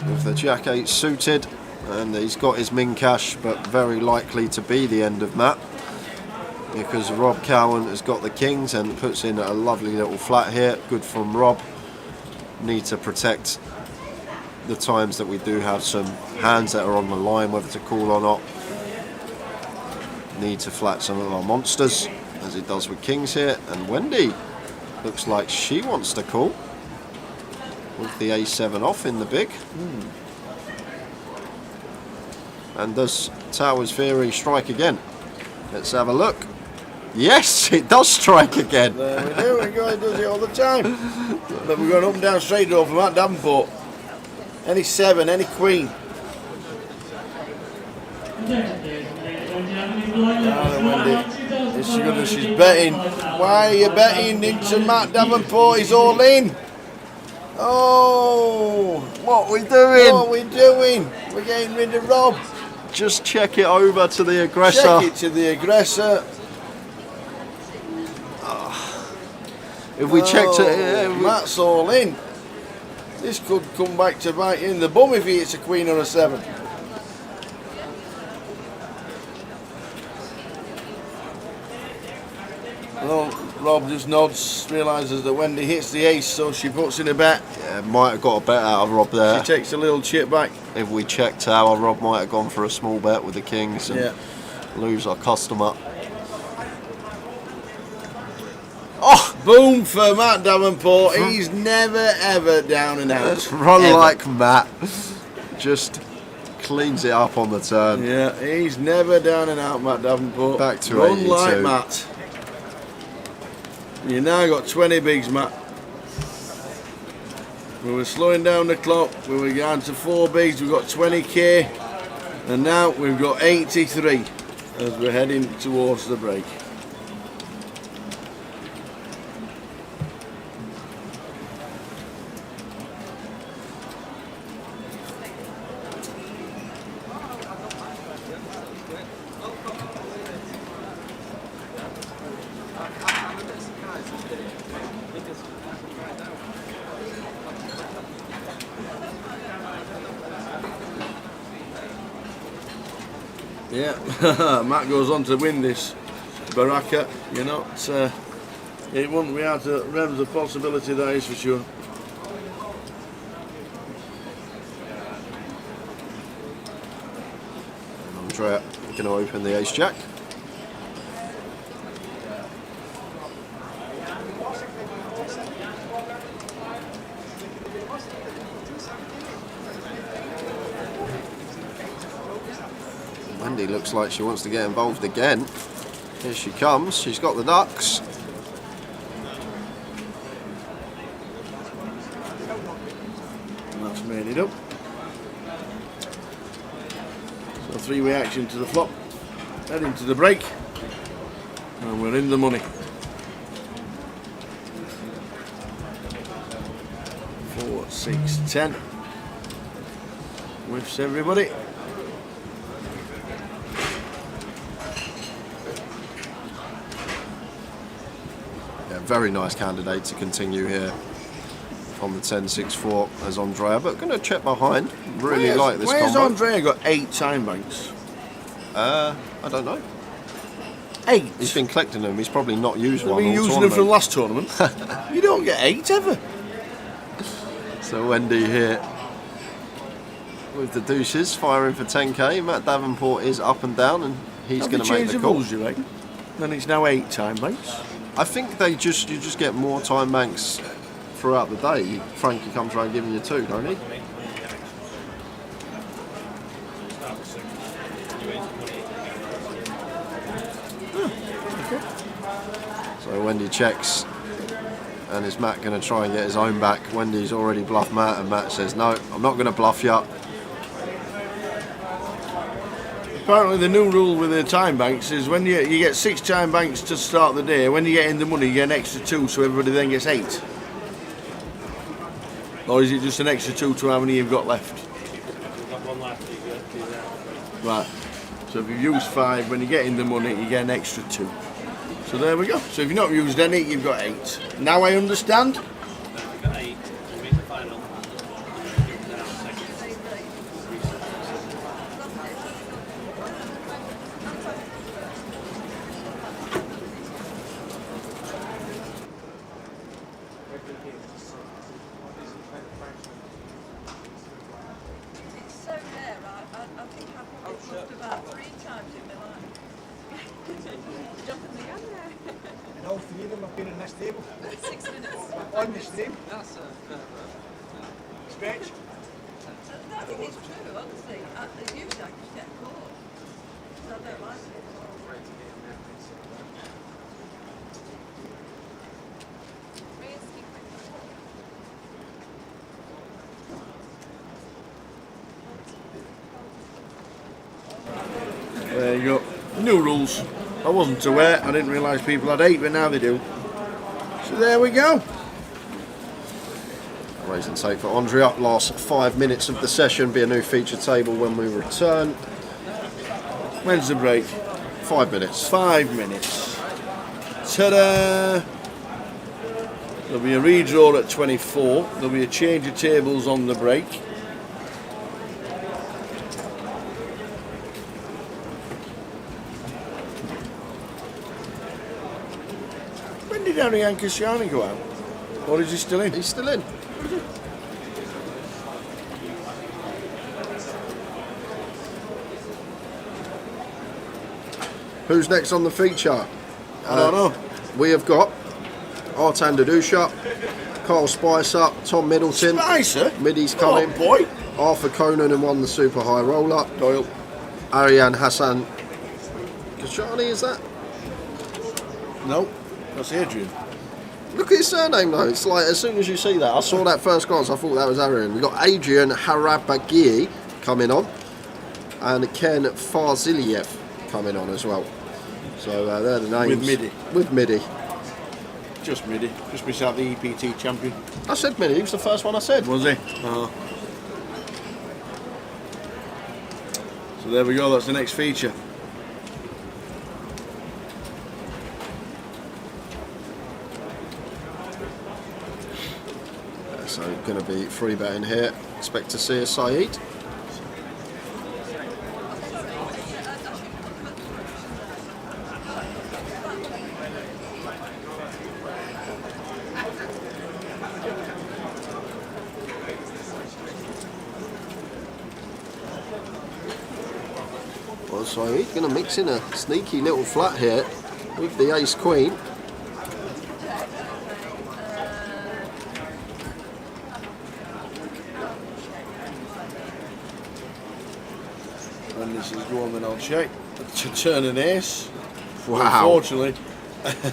with the Jack 8 suited, and he's got his min cash, but very likely to be the end of Matt, because Rob Cowan has got the kings and puts in a lovely little flat here. Good from Rob. Need to protect the times that we do have some hands that are on the line, whether to call or not. Need to flat some of our monsters, as it does with kings here. And Wendy looks like she wants to call with the A7 off in the big. And does Towers Theory strike again? Let's have a look. Yes, it does strike again. There we do. It does it all the time. But we're going up and down straight draw for Matt Davenport. Any 7, any queen. Is she good as she's betting? Why are you betting into Matt Davenport? He's all in. Oh, What are we doing? what are we doing? We're getting rid of Rob. Just check it over to the aggressor. Check it to the aggressor. If we checked it, Matt's all in. This could come back to bite you in the bum if he hits a queen or a 7. Well, Rob just nods, realises that Wendy hits the ace, so she puts in a bet. yeah, might have got a bet out of Rob there. She takes a little chip back. If we checked tower, Rob might have gone for a small bet with the kings and Yeah. lose our customer. Oh, boom for Matt Davenport. He's never ever down and out. Run Ever. like Matt. Just cleans it up on the turn. Yeah, he's never down and out, Matt Davenport. Back to Run 82. like Matt. You now got 20 bigs, Matt. We were slowing down the clock. We were down to 4 bigs. We've got 20k, and now we've got 83 as we're heading towards the break. Yeah, Matt goes on to win this Baraka. You're not, it wouldn't be out of realms of possibility, that is for sure. Andrea going to open the ace jack. Wendy looks like she wants to get involved again. Here she comes. She's got the ducks. That's made it up. So 3-way action to the flop. Heading to the break. And we're in the money. 4, 6, 10. Whiffs everybody. Yeah, very nice candidate to continue here on the 10-6-4 as Andrea, but going to check behind. Really like this Where's combo. Andrea got 8 time banks? I don't know. 8? He's been collecting them. He's probably not used I've one been all using them from tournament. last tournament. You don't get 8 ever. So Wendy here with the deuces, firing for 10k. Matt Davenport is up and down, and he's going to make the call. rules, you reckon? Then it's now 8 time banks. I think you just get more time banks throughout the day. Frankie comes around giving you 2, don't he? So Wendy checks, and is Matt going to try and get his own back? Wendy's already bluffed Matt, and Matt says, no, I'm not going to bluff you. Apparently the new rule with the time banks is when you get 6 time banks to start the day, when you get in the money you get an extra 2, so everybody then gets 8. Or is it just an extra 2 to how many you've got left? Right. So if you've used 5, when you get in the money you get an extra 2. So there we go. So if you've not used any, you've got 8. Now I understand. this table. 6 minutes. On this table. That's Stretch. That is true, honestly. Usually I just get caught. So I don't like it. There you go. New rules. I wasn't aware. I didn't realise people had 8, but now they do. So there we go. Raise and take for Andrea. Last 5 minutes of the session. Be a new feature table when we return. When's the break? 5 minutes. 5 minutes. Ta-da! There'll be a redraw at 24. There'll be a change of tables on the break. When did Harry Ankashani go out? Or is he still in? He's still in. Who's next on the feature? I don't know. We have got Artan Dadusha, Carl Spicer, Tom Middleton. Spicer? Middy's coming. Oh, boy. Arthur Conan and won the super high roller. Doyle. Ariane Hassan Kashani, is that? No, that's Adrian. Look at his surname though. It's like as soon as you see that, I saw that first glance, I thought that was Arian. We've got Adrian Harabagui coming on, and Ken Farziliev coming on as well. So they're the names. With Middy. With Middy. Just Middy. Just beside the EPT champion. I said Middy. He was the first one I said. Was he? Uh-huh. So there we go. That's the next feature. So going to be free betting here. Expect to see a Saeed. Well, Saeed going to mix in a sneaky little flat here with the ace queen. When this is going, then I'll check to turn an ace. Wow. Unfortunately,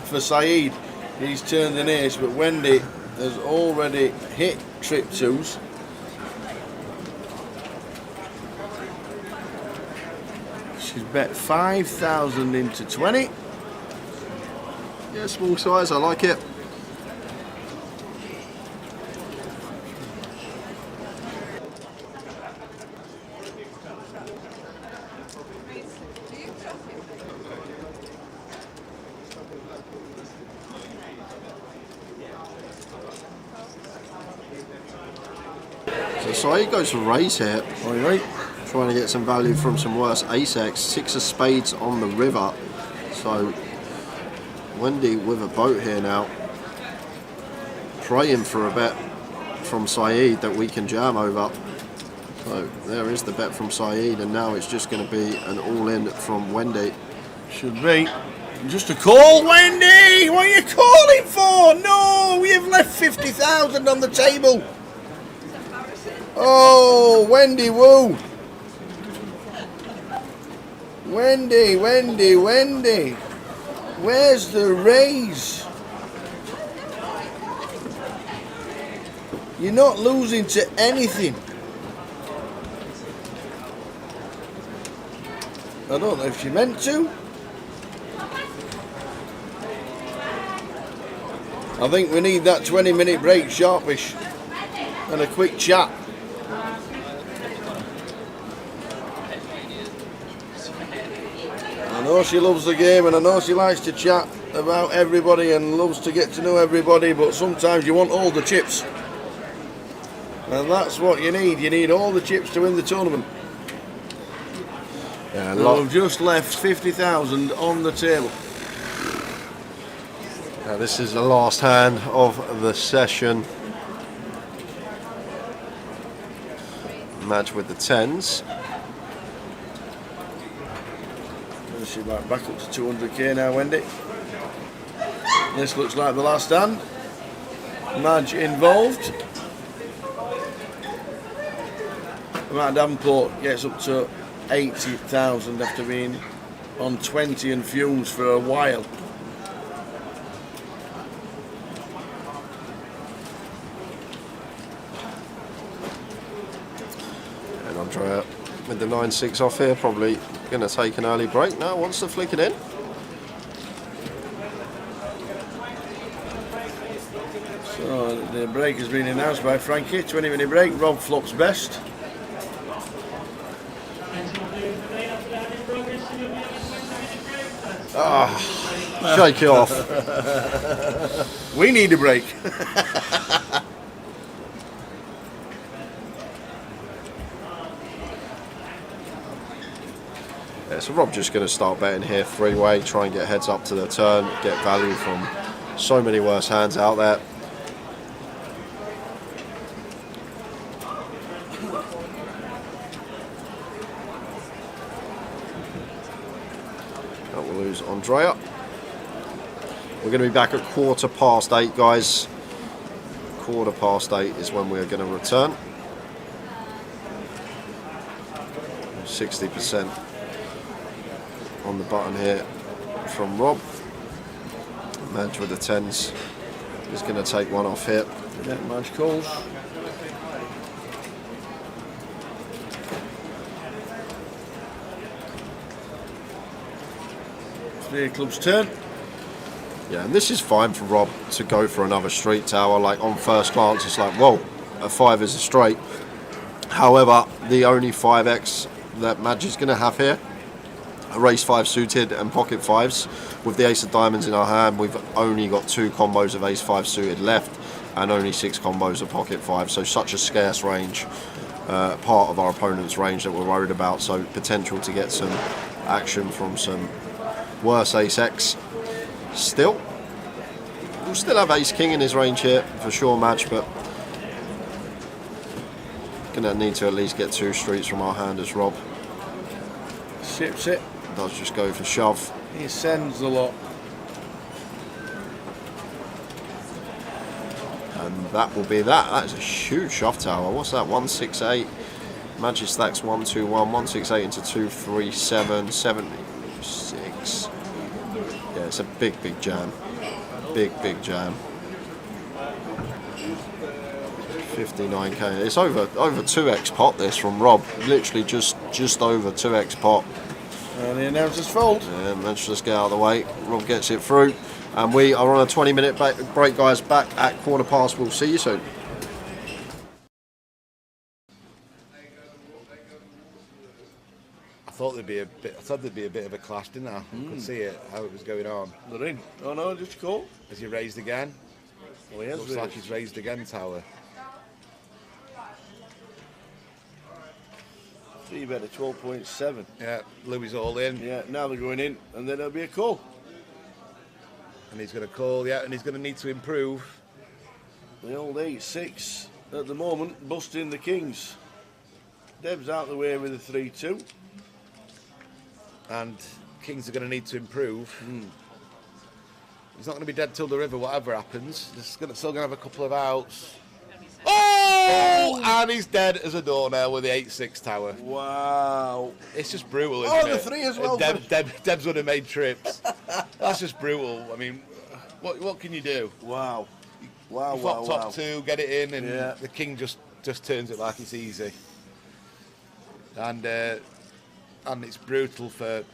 for Saeed, he's turned an ace, but Wendy has already hit trip twos. She's bet 5,000 into 20. Yeah, small size, I like it. So Saeed goes for raise here. All right. Trying to get some value from some worse ace-x. 6 of spades on the river. So Wendy with a boat here now. Praying for a bet from Saeed that we can jam over. So there is the bet from Saeed, and now it's just going to be an all-in from Wendy. Should be. Just a call, Wendy! What are you calling for? No, we have left 50,000 on the table. Oh, Wendy, woo! Wendy, Wendy, Wendy. Where's the raise? You're not losing to anything. I don't know if she meant to. I think we need that 20-minute break sharpish and a quick chat. I know she loves the game and I know she likes to chat about everybody and loves to get to know everybody, but sometimes you want all the chips. And that's what you need. You need all the chips to win the tournament. Yeah, And we've just left 50,000 on the table. Now this is the last hand of the session. Match with the 10s. She might back up to 200k now, Wendy. This looks like the last hand. Madge involved. Matt Davenport gets up to 80,000 after being on 20 and fumes for a while. And Andrea with the 9-6 off here, probably going to take an early break now, wants to flick it in. So the break has been announced by Frankie, 20-minute break. Rob flops best. Shake it off. We need a break. Yeah, so Rob just going to start betting here, three-way, try and get heads up to the turn, get value from so many worse hands out there. That will lose Andrea. We're going to be back at 8:15, guys. 8:15 is when we're going to return. 60% on the button here from Rob. Madge with the 10s is going to take one off here. Yeah, Madge calls. Three club's turn. Yeah, and this is fine for Rob to go for another street tower. Like on first glance, it's like, whoa, a 5 is a straight. However, the only 5x that Madge is going to have here, a race 5 suited and pocket 5s. With the ace of diamonds in our hand, we've only got 2 combos of ace 5 suited left and only 6 combos of pocket 5. So such a scarce range, part of our opponent's range that we're worried about. So potential to get some action from some worse ace X. Still, we'll still have ace king in his range here for sure, Madge, but gonna need to at least get 2 streets from our hand as Rob Sips it. does just go for shove. He sends a lot. And that will be that. That is a huge shove tower. What's that? 168. Madge stacks 121, 168 into 237, 76. Yeah, it's a big jam. Big jam. 59k. It's over 2x pot this from Rob. Literally just over 2x pot. And the announcer's fold. Yeah, let's just get out of the way. Rob gets it through. And we are on a 20-minute break, guys. Back at 8:15. We'll see you soon. I thought there'd be a bit of a clash, didn't I? I could see it, how it was going on. They're in. Oh no, just call. Has he raised again? Oh, he has Looks like he's raised again, Tower. 3 bet at 12.7. Yeah, Louis all in. Yeah, now they're going in, and then there'll be a call. And he's going to call, yeah, and he's going to need to improve. The old 8-6 at the moment, busting the kings. Deb's out the way with a 3-2. And kings are going to need to improve. He's not going to be dead till the river, whatever happens. He's still going to have a couple of outs. Oh! And he's dead as a doornail with the 8-6 tower. Wow. It's just brutal, isn't it? Oh, the 3 as well. Deb's would have made trips. That's just brutal. I mean, what can you do? Wow. Wow, You wow, flop wow. top 2, get it in, and Yeah. the king just turns it like it's easy. And it's brutal for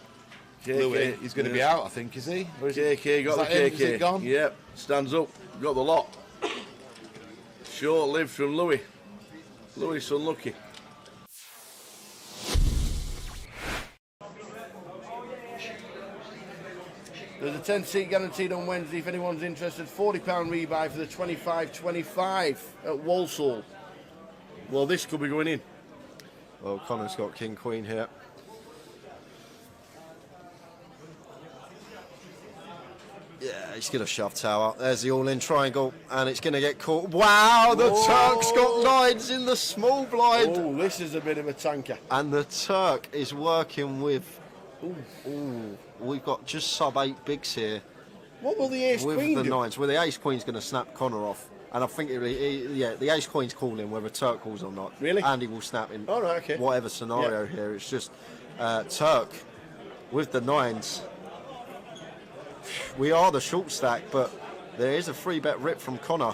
Louis. He's going to be out, I think, is he? Or is KK got the that him? KK. Is it gone? Yep, stands up. Got the lot. Short lived from Louis. Louis unlucky. There's a 10-seat guaranteed on Wednesday if anyone's interested. £40 rebuy for the 25-25 at Walsall. Well, this could be going in. Well, Connor's got king queen here. Yeah, he's going to shove tower. There's the all-in triangle, and it's going to get caught. Wow, the Turk's got lines in the small blind. Oh, this is a bit of a tanker. And the Turk is working with... Ooh, we've got just sub 8 bigs here. What will the ace with queen the do? nines. Well, the ace queen's going to snap Connor off, and I think the ace queen's calling whether Turk calls or not. Really? Andy will snap in All right, okay. whatever scenario here. It's just Turk with the nines. We are the short stack, but there is a 3-bet rip from Connor.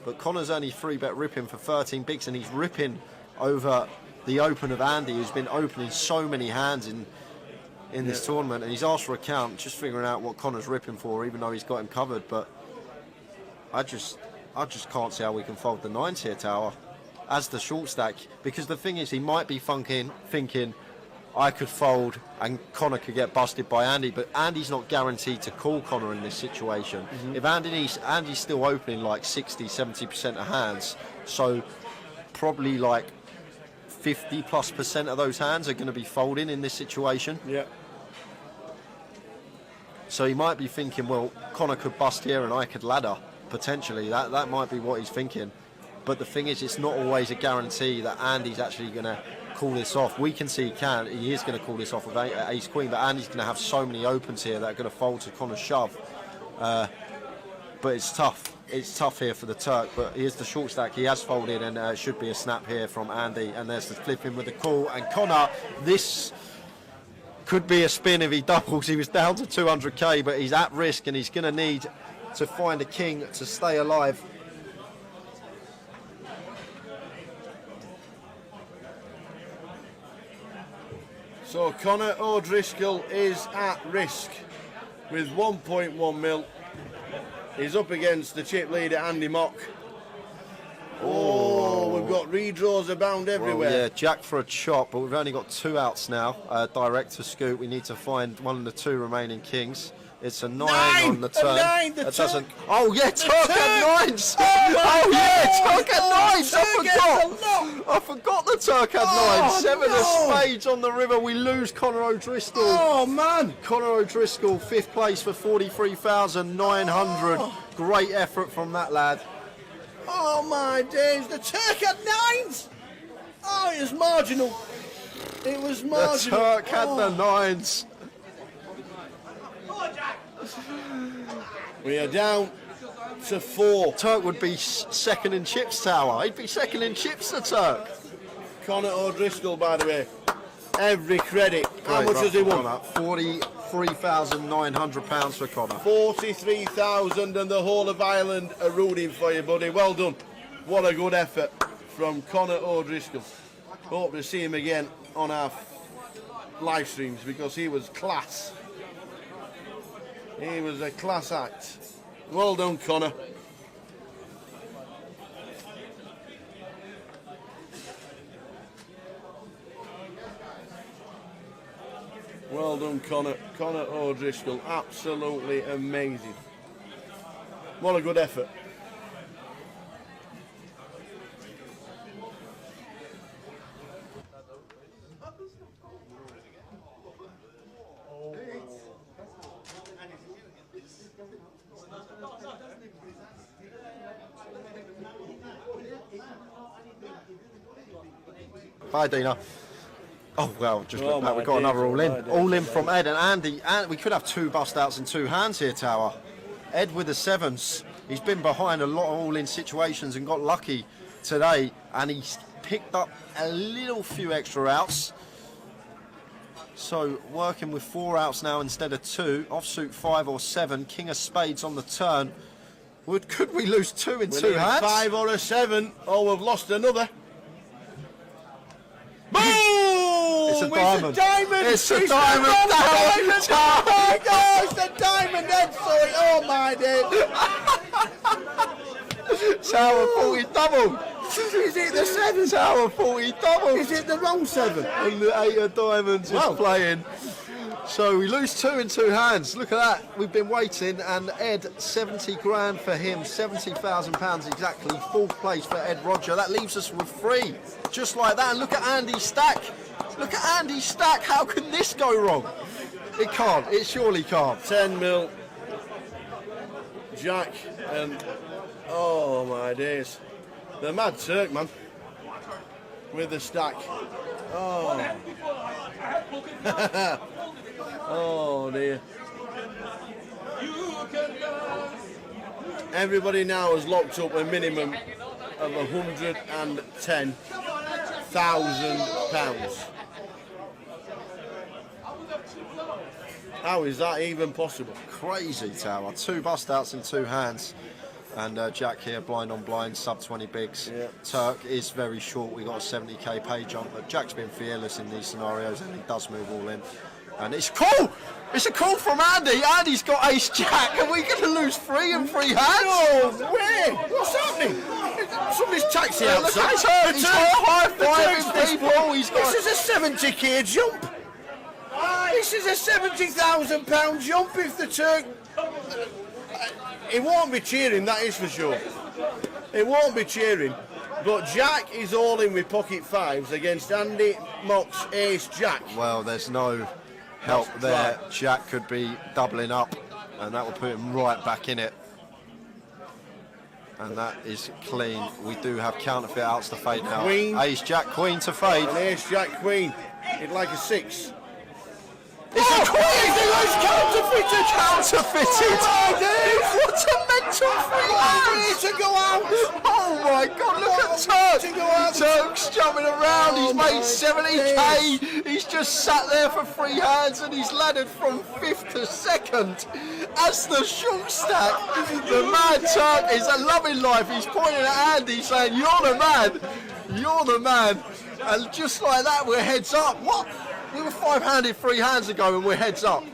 But Connor's only 3-bet ripping for 13 bigs, and he's ripping over the open of Andy, who's been opening so many hands in this tournament, and he's asked for a count, just figuring out what Connor's ripping for, even though he's got him covered. But I just can't see how we can fold the nines here, Tower, as the short stack, because the thing is, he might be thinking I could fold and Connor could get busted by Andy, but Andy's not guaranteed to call Connor in this situation. If Andy's still opening like 60-70% of hands, so probably like 50+% of those hands are going to be folding in this situation. Yeah. So he might be thinking, well, Connor could bust here and I could ladder, potentially. That might be what he's thinking. But the thing is, it's not always a guarantee that Andy's actually going to call this off. We can see he is going to call this off with ace queen, but Andy's going to have so many opens here that are going to fold to Connor's shove. But it's tough. It's tough here for the Turk, but here's the short stack. He has folded, and it should be a snap here from Andy. And there's the flipping with the call. And Connor, this could be a spin if he doubles. He was down to 200k, but he's at risk, and he's going to need to find a king to stay alive. So Connor O'Driscoll is at risk with 1.1 mil. He's up against the chip leader Andy Mock. Oh, we've got redraws abound everywhere. Well, yeah, jack for a chop, but we've only got 2 outs now. Direct to scoop. We need to find one of the 2 remaining kings. It's a 9 on the turn. That doesn't. Oh yeah, Turk had 9s. Oh yeah, Turk had 9s. I forgot the Turk had 9s. 7 of spades on the river. We lose Connor O'Driscoll. Oh man, Connor O'Driscoll, 5th place for 43,900. Great effort from that lad. oh my days, the Turk had 9s. Oh, it was marginal. It was marginal. The Turk had the 9s. We are down to 4. Turk would be second in chips, Tower. He'd be second in chips, the Turk. Connor O'Driscoll, by the way, every credit. How much has he won? £43,900 for Connor. 43,000, and the whole of Ireland are rooting for you, buddy. Well done. What a good effort from Connor O'Driscoll. Hope to see him again on our live streams, because he was class. He was a class act. Well done, Connor. Well done, Connor. Connor O'Driscoll, absolutely amazing. What a good effort. Bye, Dina. Oh, well, just Oh, look back. my We've got days, another all in. my days. All in from Ed and Andy. And we could have 2 bust outs in 2 hands here, Tower. Ed with the 7s. He's been behind a lot of all in situations and got lucky today. And he's picked up a little few extra outs. So working with 4 outs now instead of 2. Offsuit 5 or 7. King of spades on the turn. Could we lose 2 in 2 hands? 5 or a 7. Oh, we've lost another. Boom! It's a diamond. It's a He's diamond. got diamond. Oh my God, it's a diamond head, sorry. Oh my days. Tower 40 double. Is it the 7? Tower 40 double. Is it the wrong 7? And the 8 of diamonds is playing. So we lose 2 in 2 hands. Look at that. We've been waiting, and Ed, 70 grand for him, £70,000 exactly. 4th place for Ed Roger. That leaves us with 3, just like that. And look at Andy's stack. Look at Andy's stack. How can this go wrong? It can't. It surely can't. 10 mil. Jack and oh my days. The Mad Turk, man. With the stack. Oh. Oh dear. Everybody now has locked up a minimum of £110,000. How is that even possible? Crazy, Tower. 2 bust outs in 2 hands. And Jack here, blind on blind, sub 20 bigs. Yeah. Turk is very short. We got a 70k pay jump, but Jack's been fearless in these scenarios, and he does move all in. And it's cool. It's a call from Andy. Andy's got ace jack. Are we going to lose 3 in 3 hands? No way! What's happening? Somebody's taxi Look outside. at Turk. He's got high fiving people. This is a 70k jump. This is a £70,000 jump if the Turk. He won't be cheering, that is for sure. He won't be cheering. But Jack is all in with pocket 5s against Andy Mock's ace jack. Well, there's no help there. Jack could be doubling up, and that will put him right back in it. And that is clean. We do have counterfeit outs to fade now. Queen. Ace jack queen to fade. An ace jack queen. He'd like a 6. It's a queen! It's counterfeited! Counterfeited! What a mental freelance! To go out! Oh my god, look at Turk! To go out! Turk's jumping around, he's my made 70k! He's just sat there for 3 hands and he's laddered from 5th to 2nd. As the short stack, the mad Turk is loving life. He's pointing at Andy saying, "You're the man! You're the man!" And just like that, we're heads up. What? We were 5-handed 3 hands ago and we're heads up.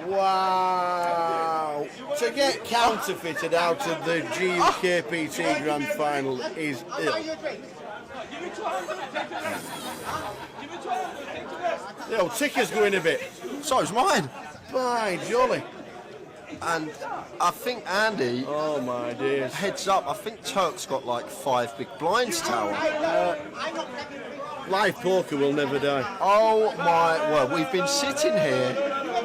Wow! To get counterfeited out of the GUKPT Grand Final is ill. Yo, ticker's going a bit. So's mine. By jolly. And I think Andy, Oh my days. heads up, I think Turk's got like 5 big blinds, Tower. Live poker will never die. Oh my word, we've been sitting here,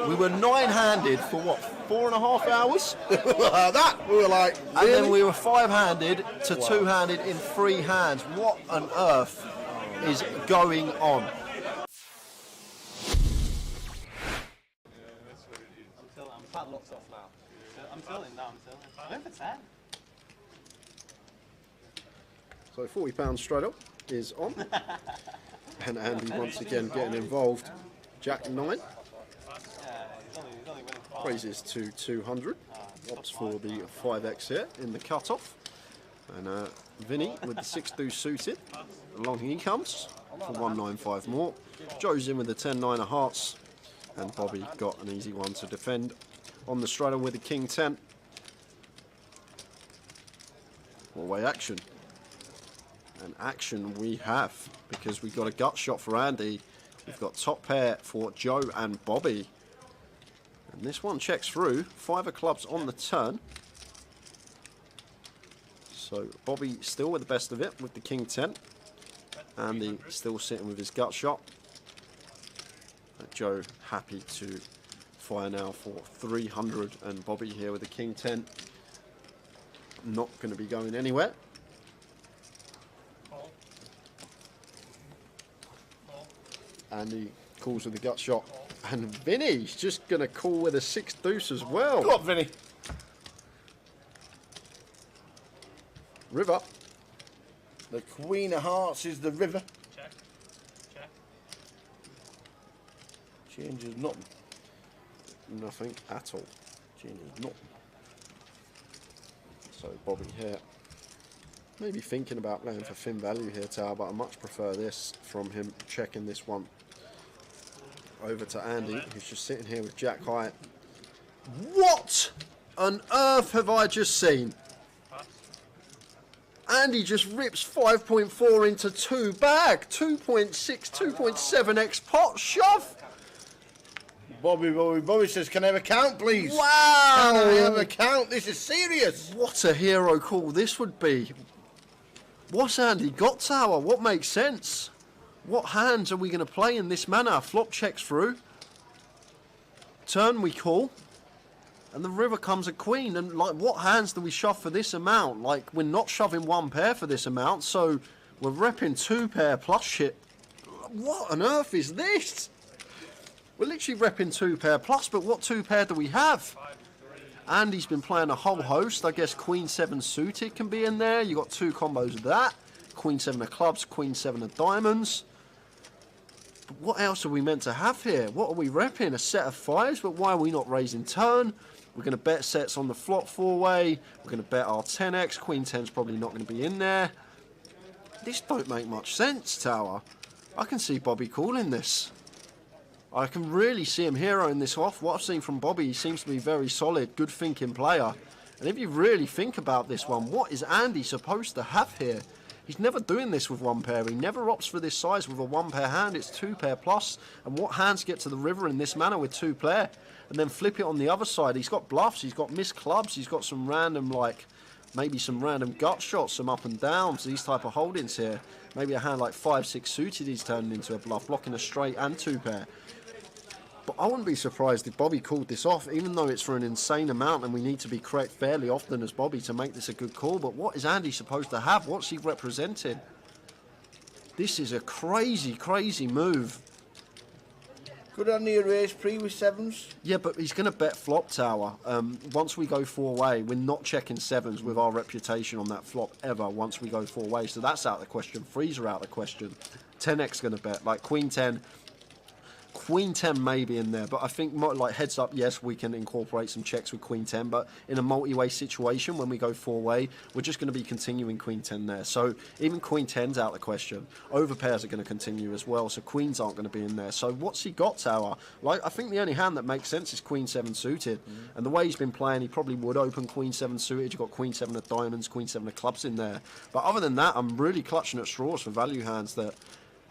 we were 9-handed for what, 4.5 hours? That, we were like, And really? then we were 5-handed to 2-handed in 3 hands. What on earth is going on? I'm padlocks off now. I'm tilting now, I'm tilting. I'm going for 10. So £40 straight up is on. And Andy once again getting involved. Jack 9. Yeah, he's only winning 5. Raises to 200. Opts for the 5x here in the cut-off. And Vinny with the 6-2 suited. Along he comes for 195 more. Joe's in with the 10-9 of hearts. And Bobby got an easy one to defend on the straighter with the King 10. Four-way action. And action we have, because we've got a gut shot for Andy. We've got top pair for Joe and Bobby. And this one checks through. 5 of clubs on the turn. So Bobby still with the best of it with the King 10. Andy still sitting with his gut shot. Joe happy to fire now for 300, and Bobby here with the King 10. Not going to be going anywhere. Andy calls with the gut shot, and Vinny's just going to call with a 6 deuce as well. Go on, Vinny. River. The Queen of Hearts is the river. Check. Check. Changes nothing. Nothing at all. Changes nothing. So Bobby here. Maybe thinking about playing for thin value here, Tower, but I much prefer this from him, checking this one over to Andy, who's just sitting here with Jack Hyatt. What on earth have I just seen? Andy just rips 5.4 into 2 bag, 2.6, 2.7x pot shove. Bobby says, can I have a count, please? Wow! Can I have a count? This is serious. What a hero call this would be. What's Andy got, Tower? What makes sense? What hands are we going to play in this manner? Flop checks through. Turn we call. And the river comes a queen. And like, what hands do we shove for this amount? Like, we're not shoving 1 pair for this amount. So we're repping 2 pair plus shit. What on earth is this? We're literally repping 2 pair plus, but what 2 pair do we have? Andy's been playing a whole host. I guess Queen 7 suited can be in there. You got 2 combos of that. Queen 7 of clubs, Queen 7 of diamonds. But what else are we meant to have here? What are we repping? A set of 5s, but why are we not raising turn? We're going to bet sets on the flop 4-way. We're going to bet our 10x. Queen 10's probably not going to be in there. This don't make much sense, Tower. I can see Bobby calling this. I can really see him heroing this off. What I've seen from Bobby, he seems to be a very solid, good thinking player. And if you really think about this one, what is Andy supposed to have here? He's never doing this with 1 pair. He never opts for this size with a 1 pair hand. It's 2 pair plus. And what hands get to the river in this manner with 2 pair? And then flip it on the other side. He's got bluffs. He's got missed clubs. He's got some random, like, maybe some random gut shots, some up and downs, these type of holdings here. Maybe a hand like 5-6 suited he's turning into a bluff, blocking a straight and 2 pair. But I wouldn't be surprised if Bobby called this off, even though it's for an insane amount and we need to be correct fairly often as Bobby to make this a good call. But what is Andy supposed to have? What's he representing? This is a crazy, crazy move. Could Andy erase pre with 7s? Yeah, but he's going to bet flop, Tower. Once we go 4-way, we're not checking 7s with our reputation on that flop ever once we go 4-way. So that's out of the question. 3s are out of the question. 10x going to bet. Like Queen 10... Queen 10 may be in there, but I think like heads up, yes, we can incorporate some checks with Queen 10, but in a multi-way situation, when we go 4-way, we're just going to be continuing Queen 10 there. So even Queen 10's out of the question. Overpairs are going to continue as well, so Queens aren't going to be in there. So what's he got, Tower? Like, I think the only hand that makes sense is Queen 7 suited. And the way he's been playing, he probably would open Queen 7 suited. You've got Queen 7 of diamonds, Queen 7 of clubs in there. But other than that, I'm really clutching at straws for value hands that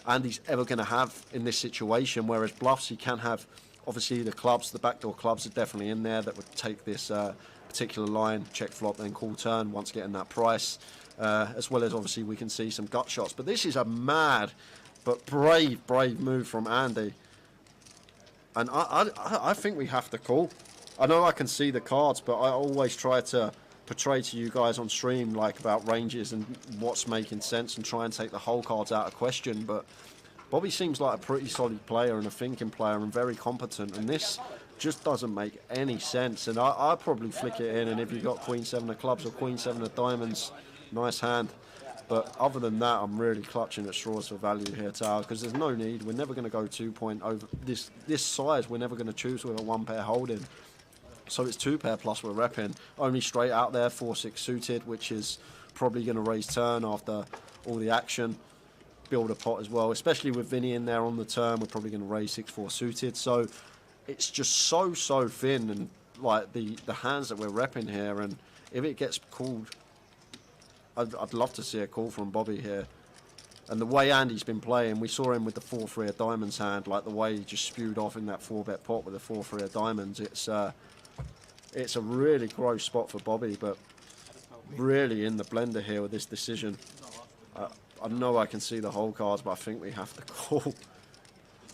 Andy's ever going to have in this situation, whereas bluffs he can have. Obviously the clubs, the backdoor clubs are definitely in there that would take this particular line, check flop, then call turn once getting that price, as well as obviously we can see some gut shots. But this is a mad but brave move from Andy, and I think we have to call. I know I can see the cards, but I always try to portray to you guys on stream like about ranges and what's making sense and try and take the whole cards out of question. But Bobby seems like a pretty solid player and a thinking player and very competent, and this just doesn't make any sense. And I'd probably flick it in, and if you got Queen 7 of clubs or Queen 7 of diamonds, nice hand. But other than that, I'm really clutching at straws for value here, Tower, because there's no need. We're never going to go 2 point over this size. We're never going to choose with a 1 pair holding. So it's 2 pair plus we're repping. Only straight out there, 4-6 suited, which is probably going to raise turn after all the action. Build a pot as well, especially with Vinny in there on the turn. We're probably going to raise 6-4 suited. So it's just so thin, and like the hands that we're repping here. And if it gets called, I'd love to see a call from Bobby here. And the way Andy's been playing, we saw him with the 4-3 of diamonds hand, like the way he just spewed off in that 4-bet pot with the 4-3 of diamonds. It's a really gross spot for Bobby, but really in the blender here with this decision. I know I can see the whole cards, but I think we have to call.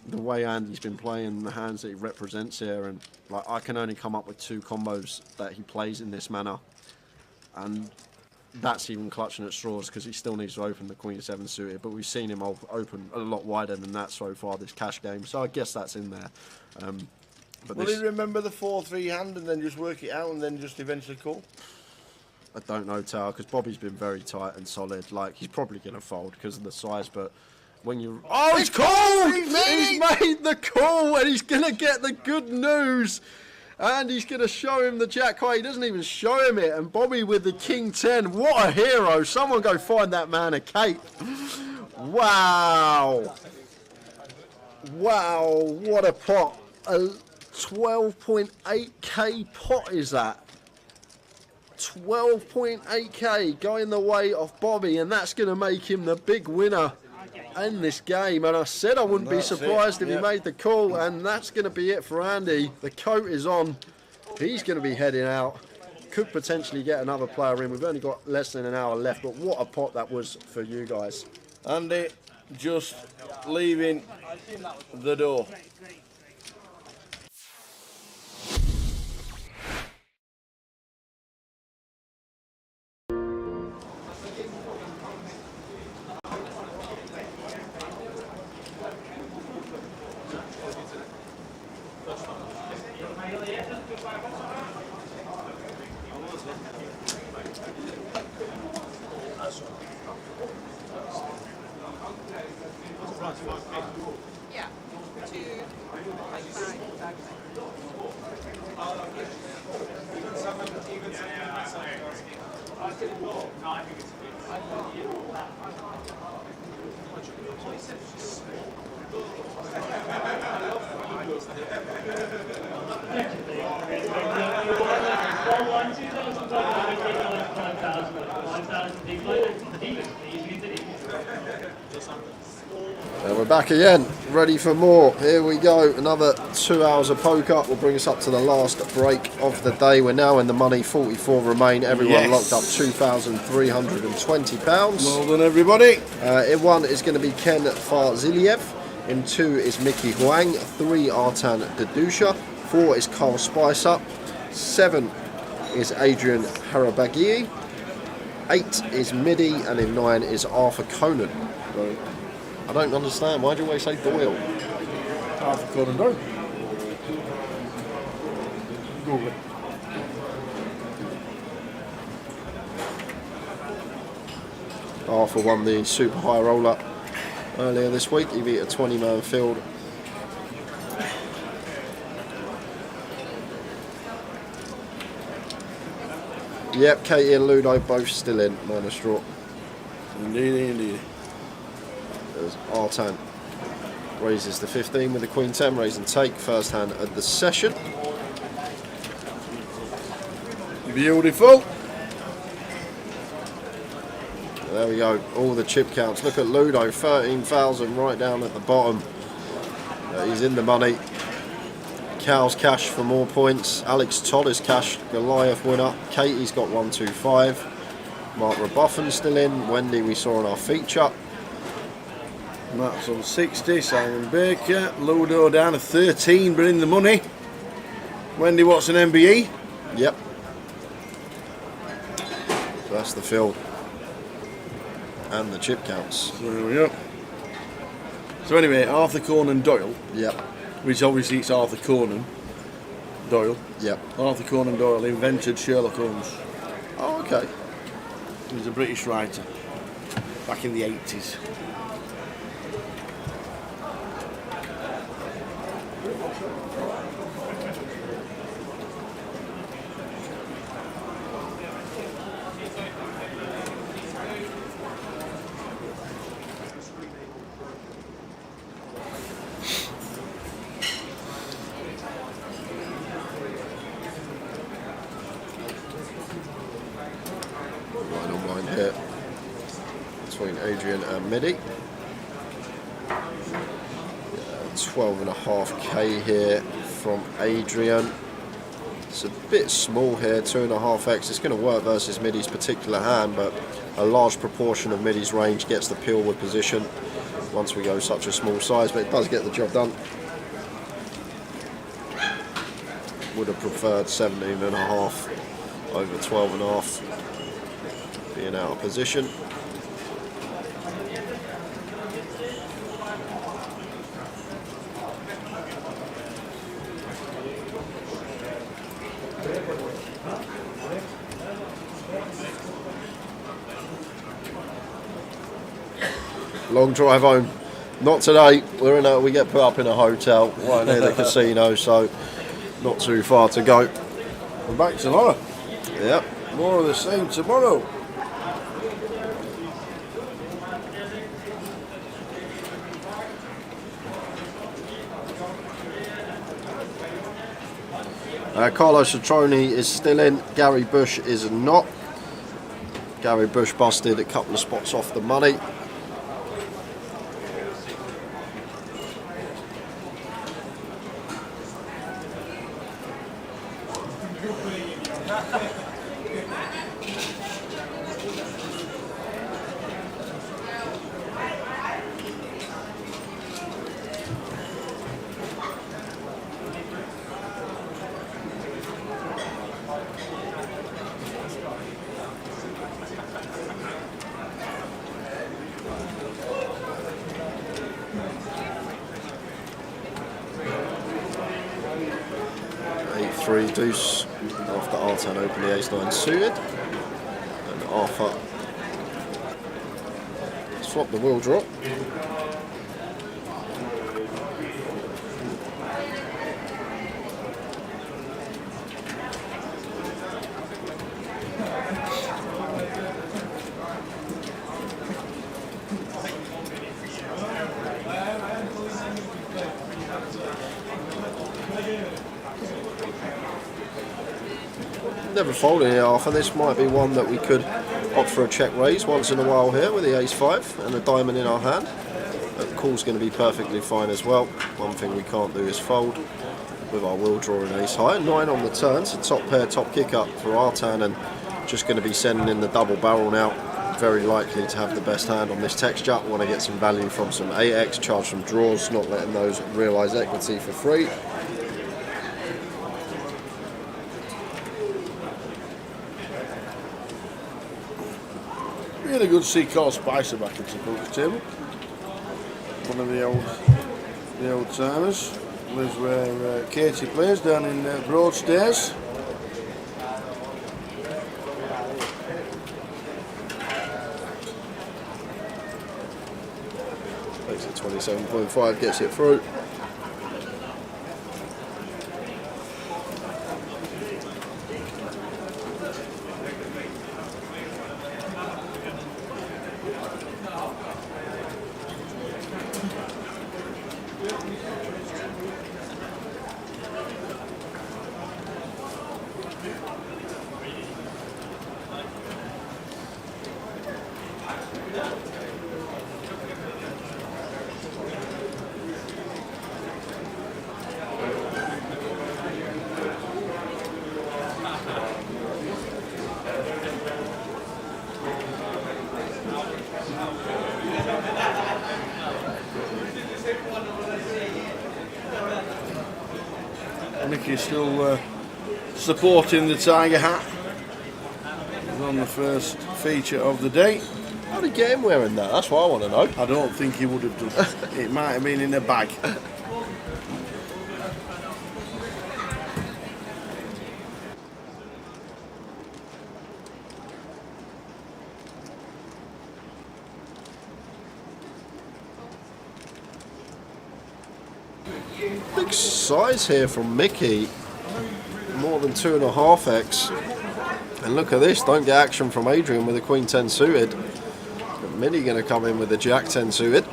The way Andy's been playing, the hands that he represents here, and like I can only come up with 2 combos that he plays in this manner, and that's even clutching at straws because he still needs to open the Queen 7 suited, but we've seen him open a lot wider than that so far this cash game, so I guess that's in there. But will he remember the 4-3 hand and then just work it out and then just eventually call? I don't know, Tower, because Bobby's been very tight and solid. Like, he's probably going to fold because of the size, but when you... Oh, he's called! He's made the call, and he's going to get the good news. And he's going to show him the jack high. He doesn't even show him it. And Bobby with the King 10. What a hero. Someone go find that man a cape. Wow. Wow, what a pot. 12.8k pot is that. 12.8k going the way of Bobby, and that's going to make him the big winner in this game. And I said I wouldn't be surprised if he made the call, and that's going to be it for Andy. The coat is on. He's going to be heading out. Could potentially get another player in. We've only got less than an hour left, but what a pot that was for you guys. Andy just leaving the door. And we're back again, ready for more. Here we go, another 2 hours of poker will bring us up to the last break of the day. We're now in the money, 44 remain. Everyone locked up £2,320. Well done, everybody. In one is going to be Ken Farziliev. In two is Mickey Huang. 3 Artan Dedusha. 4 is Carl Spicer. 7 is Adrian Harabagui. 8 is Midi, and in 9 is Arthur Conan. I don't understand. Why do you always say Doyle? Arthur Conan Doyle. Google it. Arthur won the super high roller earlier this week. He beat a 20-man field. Yep, Katie and Ludo both still in, minus straw. Indeed, indeed. There's Artan. Raises the 15 with the Queen 10, raise and take, first hand of the session. Beautiful. There we go, all the chip counts. Look at Ludo, 13,000 right down at the bottom. He's in the money. Cal's cash for more points. Alex Todd is cash, Goliath winner. Katie's got 125. Mark Rebuffin's still in. Wendy we saw on our feature. Matt's on 60, Simon Baker. Ludo down to 13, but in the money. Wendy Watson MBE. Yep. So that's the field. And the chip counts. So there we go. So anyway, Arthur Conan Doyle. Yep. Which obviously it's Arthur Conan Doyle. Yep. Arthur Conan Doyle invented Sherlock Holmes. Oh, okay. He was a British writer back in the 80s. Final line here between Adrian and Midi. 12.5k here from Adrian. It's a bit small here, 2.5x. It's going to work versus Midi's particular hand, but a large proportion of Midi's range gets the peel with position once we go such a small size, but it does get the job done. Would have preferred 17.5 over 12.5, being out of position. Long drive home. Not today. We get put up in a hotel right near the casino, so not too far to go. We're back tomorrow. Yep. More of the same tomorrow. Carlos Citroni is still in. Gary Bush is not. Gary Bush busted a couple of spots off the money. Three deuce after Artan opened the ace-9 suited, and Arthur swapped the wheel drop. Never folded here, Arthur. This might be one that we could Opt for a check raise once in a while here with the ace-5 and a diamond in our hand. The call's going to be perfectly fine as well. One thing we can't do is fold with our will draw and ace high. 9 on the turn, so top pair, top kick up for our turn, and just going to be sending in the double barrel now. Very likely to have the best hand on this texture. Want to get some value from some 8x, charge some draws, not letting those realise equity for free. Really good to see Carl Spicer back into the poker table. One of the old timers. Lives where Katie plays, down in Broadstairs. Makes it 27.5, gets it through. Nicky's still supporting the tiger hat. He's on the first feature of the day. How did he get him wearing that? That's what I want to know. I don't think he would have done. It might have been in a bag. Big size here from Mickey, more than 2.5x. And look at this, don't get action from Adrian with a Queen 10 suited. But Minnie going to come in with a Jack 10 suited.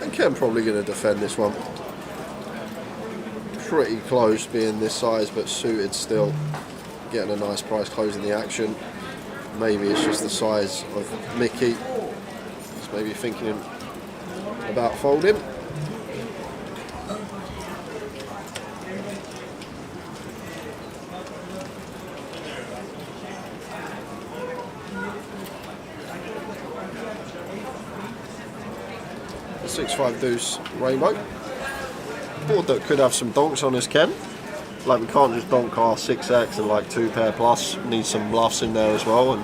And Ken probably going to defend this one. Pretty close being this size, but suited still, getting a nice price closing the action. Maybe it's just the size of Mickey. He's maybe thinking about folding. The 6-5 deuce rainbow. Board that could have some donks on us, Ken. Like, we can't just donk our 6x and like 2 pair plus. Need some bluffs in there as well. And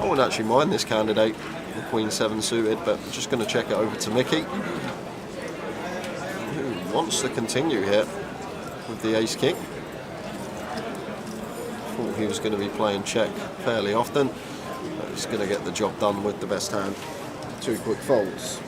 I wouldn't actually mind this candidate, the Queen 7 suited, but I'm just going to check it over to Mickey, who wants to continue here with the ace king. Thought he was going to be playing check fairly often, but he's going to get the job done with the best hand. 2 quick folds.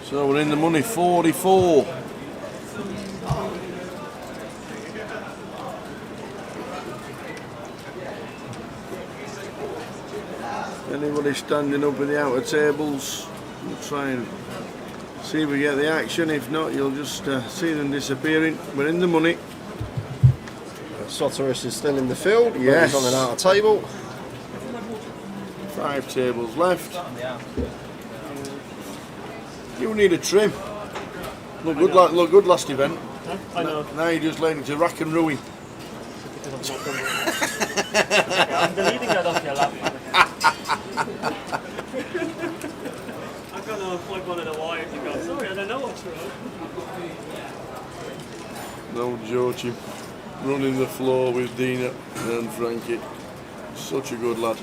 So we're in the money, 44. Anybody standing up in the outer tables, we'll try and see if we get the action. If not, you'll just see them disappearing. We're in the money. Soteris is still in the field. Yes. He's on an outer table. 5 tables left. You need a trim. Look good last event. I know. Now you're just laying into rack and ruin. I'm deleting that off your laptop. I'm gonna plug one of the wires and go, sorry, I don't know what's wrong. No Georgie running the floor with Dina and Frankie. Such a good lad.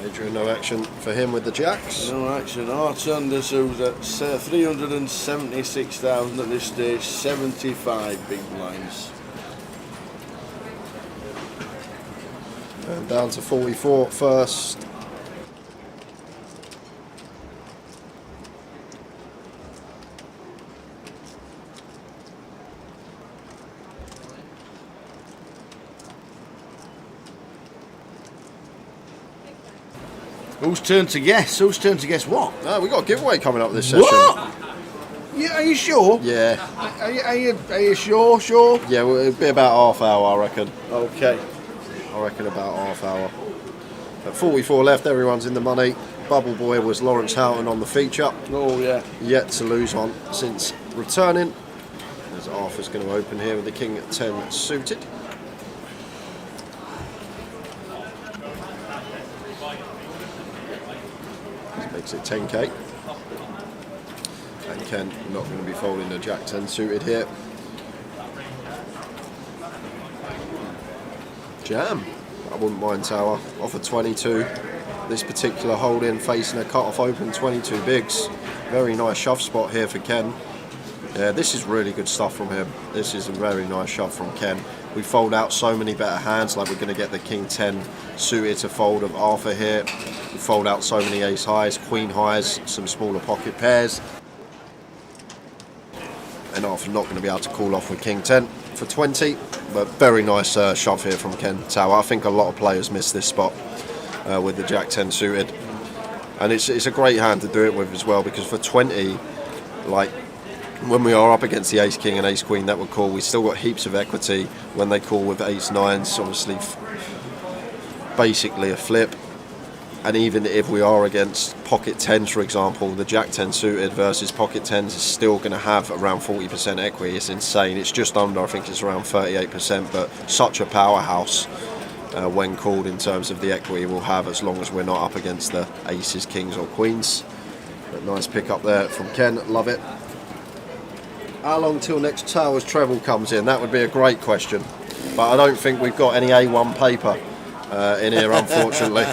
Adrian, no action for him with the jacks. No action. Artunder, who's at 376,000 at this stage, 75 big blinds. And down to 44 first. Whose turn to guess? Whose turn to guess what? No, we've got a giveaway coming up this session. What? Yeah, are you sure? Yeah. Are you sure? Sure? Yeah, well, it'll be about half hour, I reckon. Okay. I reckon about half hour. At 44 left, everyone's in the money. Bubble boy was Lawrence Houghton on the feature. Oh, yeah. Yet to lose one since returning. As Arthur's going to open here with the king at 10 suited. This makes it 10k. And Ken not going to be folding a jack 10 suited here. Jam. I wouldn't mind Tower. Offer 22. This particular hold-in facing a cut-off open 22 bigs. Very nice shove spot here for Ken. Yeah, this is really good stuff from him. This is a very nice shove from Ken. We fold out so many better hands, like we're going to get the king 10 suited to fold of Arthur here. We fold out so many ace highs, queen highs, some smaller pocket pairs. And Arthur not going to be able to call off with king 10 for 20. But very nice shove here from Ken Tower. I think a lot of players miss this spot with the jack 10 suited. And it's a great hand to do it with as well, because for 20, like, when we are up against the ace king and ace queen that would call, we still got heaps of equity. When they call with ace nines, obviously basically a flip. And even if we are against pocket 10s, for example, the jack 10 suited versus pocket 10s is still going to have around 40% equity. It's insane. It's just under, I think it's around 38%, but such a powerhouse when called in terms of the equity we'll have, as long as we're not up against the aces, kings or queens. But nice pick up there from Ken, love it. How long till next Towers treble comes in? That would be a great question, but I don't think we've got any A1 paper in here, unfortunately.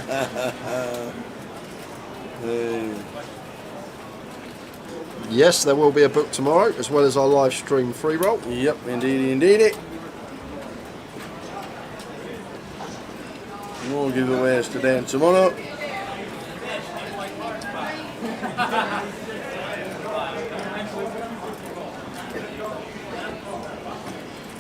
Yes, there will be a book tomorrow, as well as our live stream free roll. Yep, indeedy. More giveaways today and tomorrow.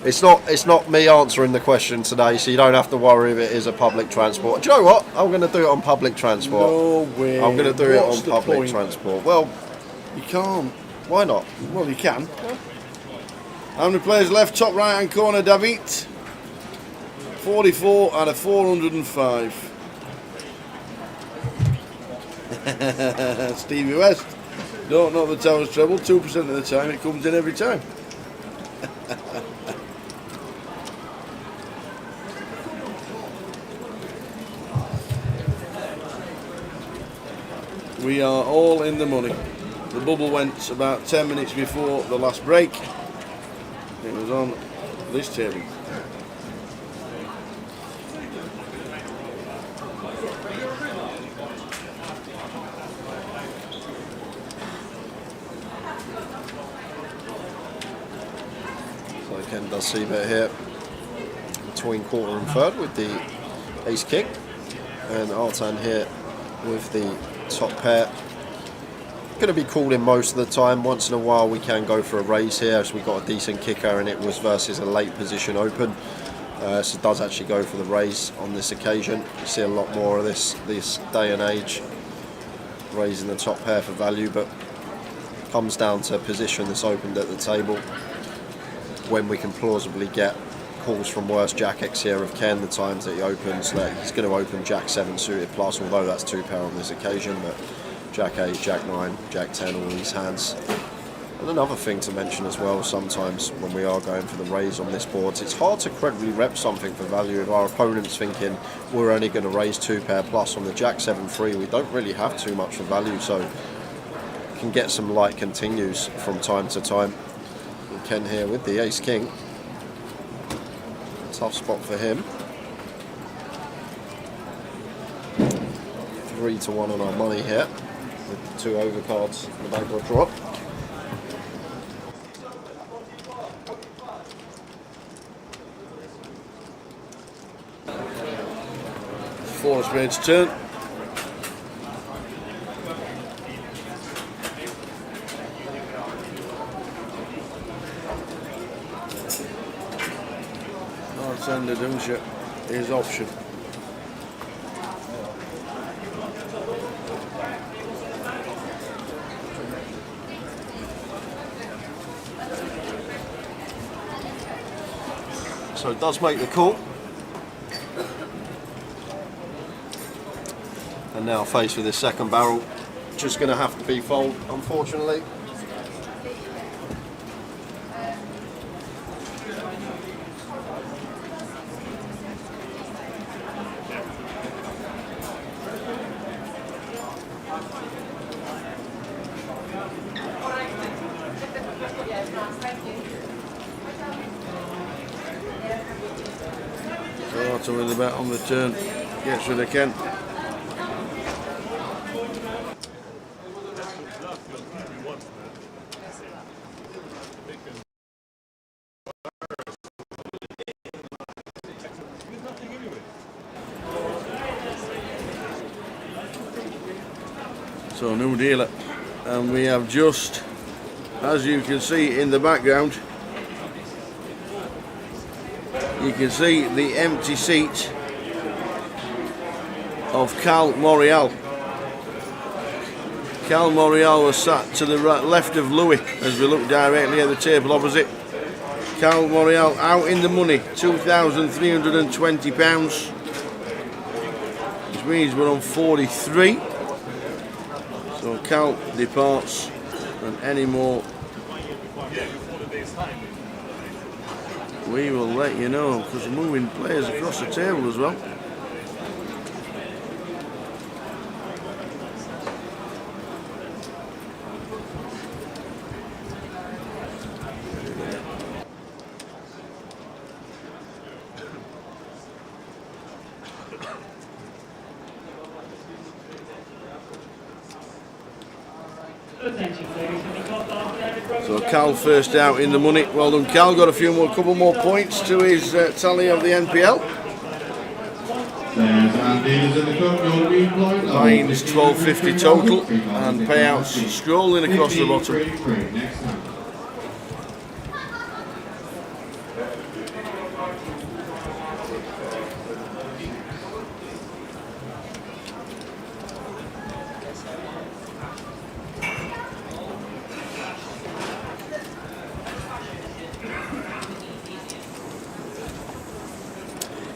It's not me answering the question today, so you don't have to worry if it is a public transport. Do you know what? I'm going to do it on public transport. No way. I'm going to do What's it the on public point? transport. Well, You can't. why not? Well, you can. How many players left? Top right hand corner, David. 44 out of 405. Stevie West. Don't know the Towers treble. 2% of the time it comes in every time. We are all in the money. The bubble went about 10 minutes before the last break. It was on this table. So Ken does see bet here between quarter and third with the ace king, and Artan here with the top pair. Going to be called in most of the time. Once in a while we can go for a raise here, as we got a decent kicker and it was versus a late position open. So it does actually go for the raise on this occasion. You see a lot more of this day and age, raising the top pair for value, but comes down to position that's opened at the table. When we can plausibly get calls from worse jack X here of Ken, the times that he opens, like he's going to open jack 7 suited plus, although that's 2 pair on this occasion, but jack 8, jack 9, jack 10, all these hands. And another thing to mention as well, sometimes when we are going for the raise on this board, it's hard to credibly rep something for value if our opponent's thinking we're only going to raise 2 pair plus. On the jack 7-3 we don't really have too much for value, so can get some light continues from time to time. And Ken here with the ace king, tough spot for him. 3-1 on our money here with 2 overcards and the bankroll drop. Four of spades turn. Bartender, don't you? His option. So it does make the call. And now faced with this second barrel, just going to have to be fold, unfortunately. Carter with the bet on the turn, gets rid of Kent. So new dealer, and we have just, as you can see in the background, you can see the empty seat of Cal Morial. Cal Morial was sat to the left of Louis as we look directly at the table opposite. Cal Morial out in the money, £2,320, which means we're on 43. So Cal departs, and any more we will let you know, because we're moving players across the table as well. So Cal first out in the money. Well done, Cal. Got a couple more points to his tally of the NPL. Lines 1250 total, and payouts scrolling across the bottom.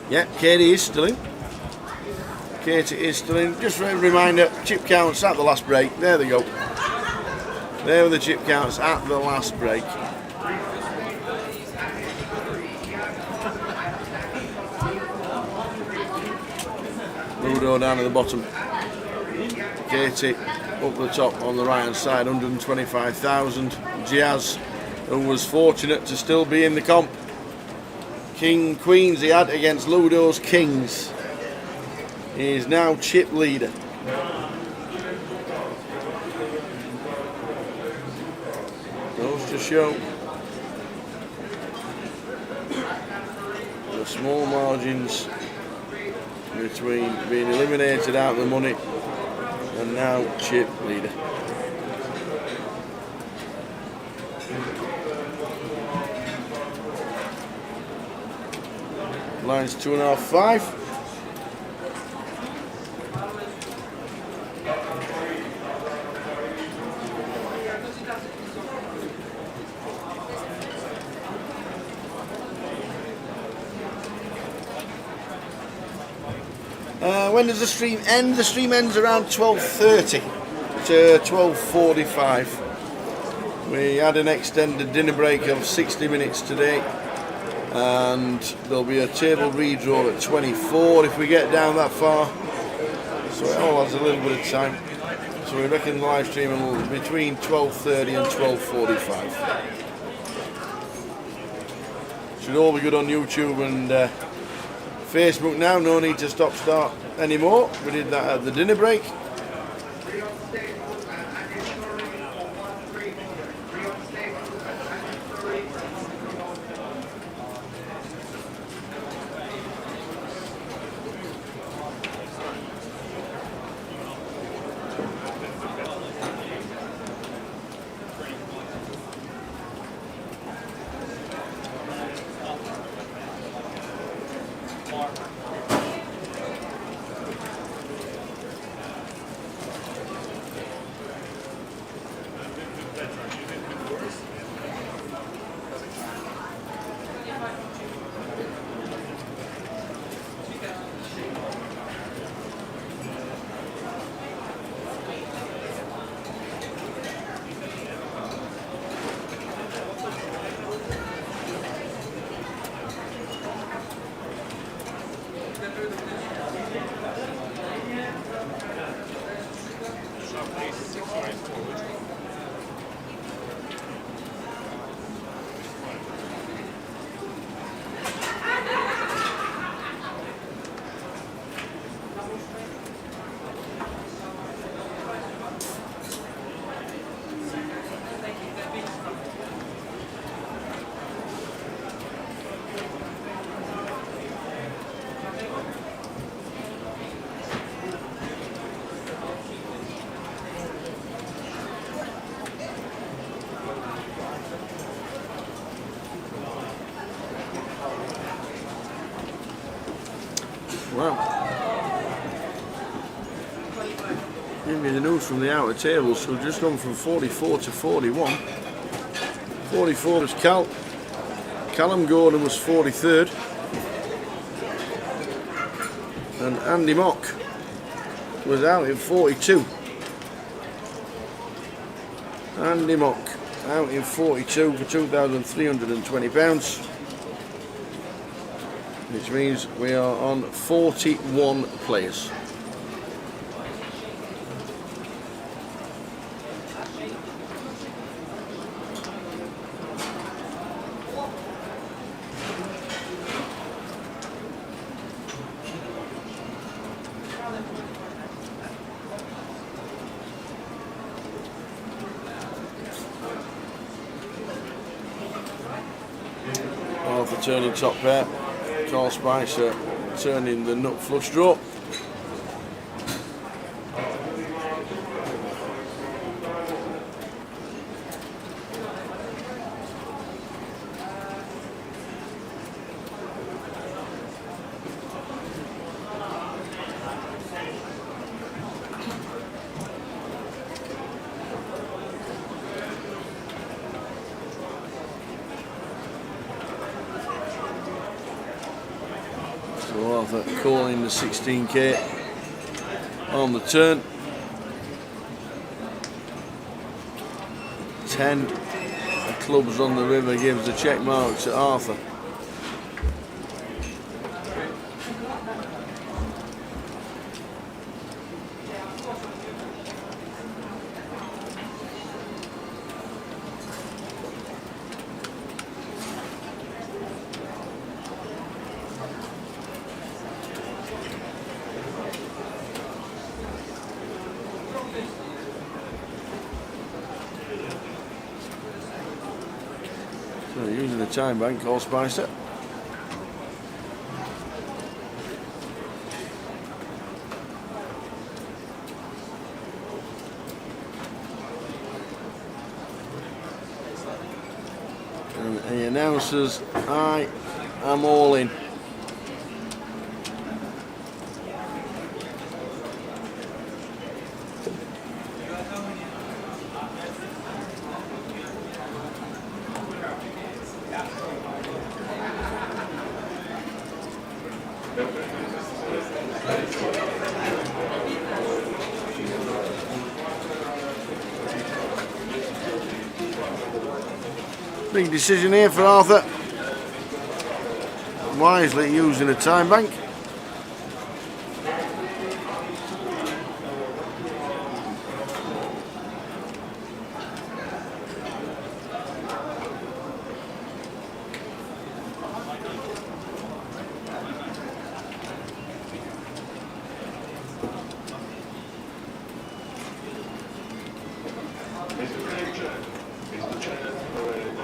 Yeah, Katie is still in. Katie is still in. Just a reminder, chip counts at the last break. There they go. There were the chip counts at the last break. Ludo down at the bottom. Katie up the top on the right hand side, 125,000. Giaz, who was fortunate to still be in the comp. King Queens he had against Ludo's Kings. He is now chip leader. Goes to show the small margins between being eliminated out of the money and now chip leader. Lines 2.5, 5. When does the stream end? The stream ends around 12:30 to 12:45. We had an extended dinner break of 60 minutes today, and there'll be a table redraw at 24 if we get down that far. So it all has a little bit of time. So we reckon the live stream will be between 12:30 and 12:45. Should all be good on YouTube and Facebook now, no need to stop start anymore. We did that at the dinner break. Well, give me the news from the outer tables. So we've just gone from 44 to 41. 44 was Cal. Callum Gordon was 43rd. And Andy Mock was out in 42. Andy Mock out in 42 for £2,320. Which means we are on 41 players. Arthur turning top pair. Carl Spicer turning the nut flush draw. Arthur calling the 16k on the turn. 10 clubs on the river gives the check mark to Arthur. So using the time bank, Carl Spicer. And he announces, I am all in. Big decision here for Arthur. Wisely using a time bank.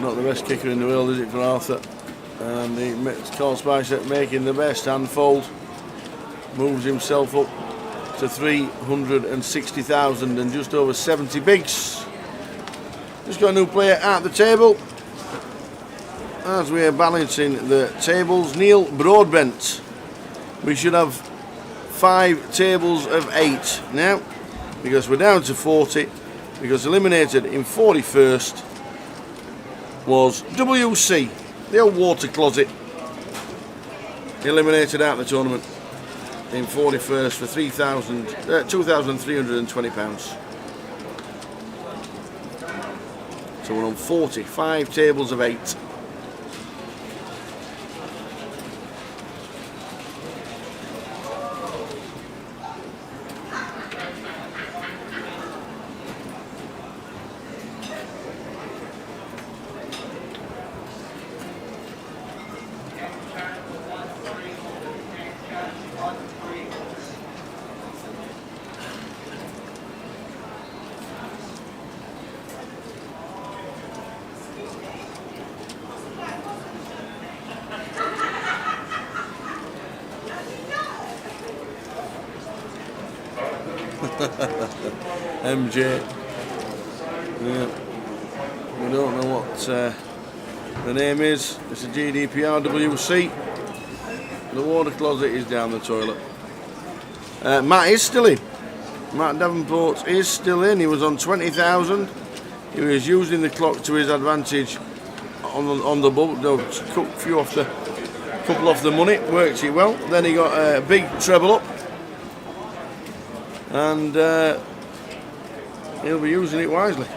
not the best kicker in the world, is it, for Arthur? And he calls Spicer making the best handfold. Moves himself up to 360,000 and just over 70 bigs. Just got a new player at the table. As we are balancing the tables, Neil Broadbent. We should have 5 tables of 8 now, because we're down to 40, because eliminated in 41st was WC, the old water closet, eliminated out of the tournament in 41st for £2,320. So we're on 40, 5 tables of 8. MJ. Yeah. We don't know what the name is. It's a GDPR WC. The water closet is down the toilet. Matt is still in. Matt Davenport is still in. He was on 20,000. He was using the clock to his advantage on the bubble. No, cut a few off the couple off the money. Worked it well. Then he got a big treble up. And he'll be using it wisely.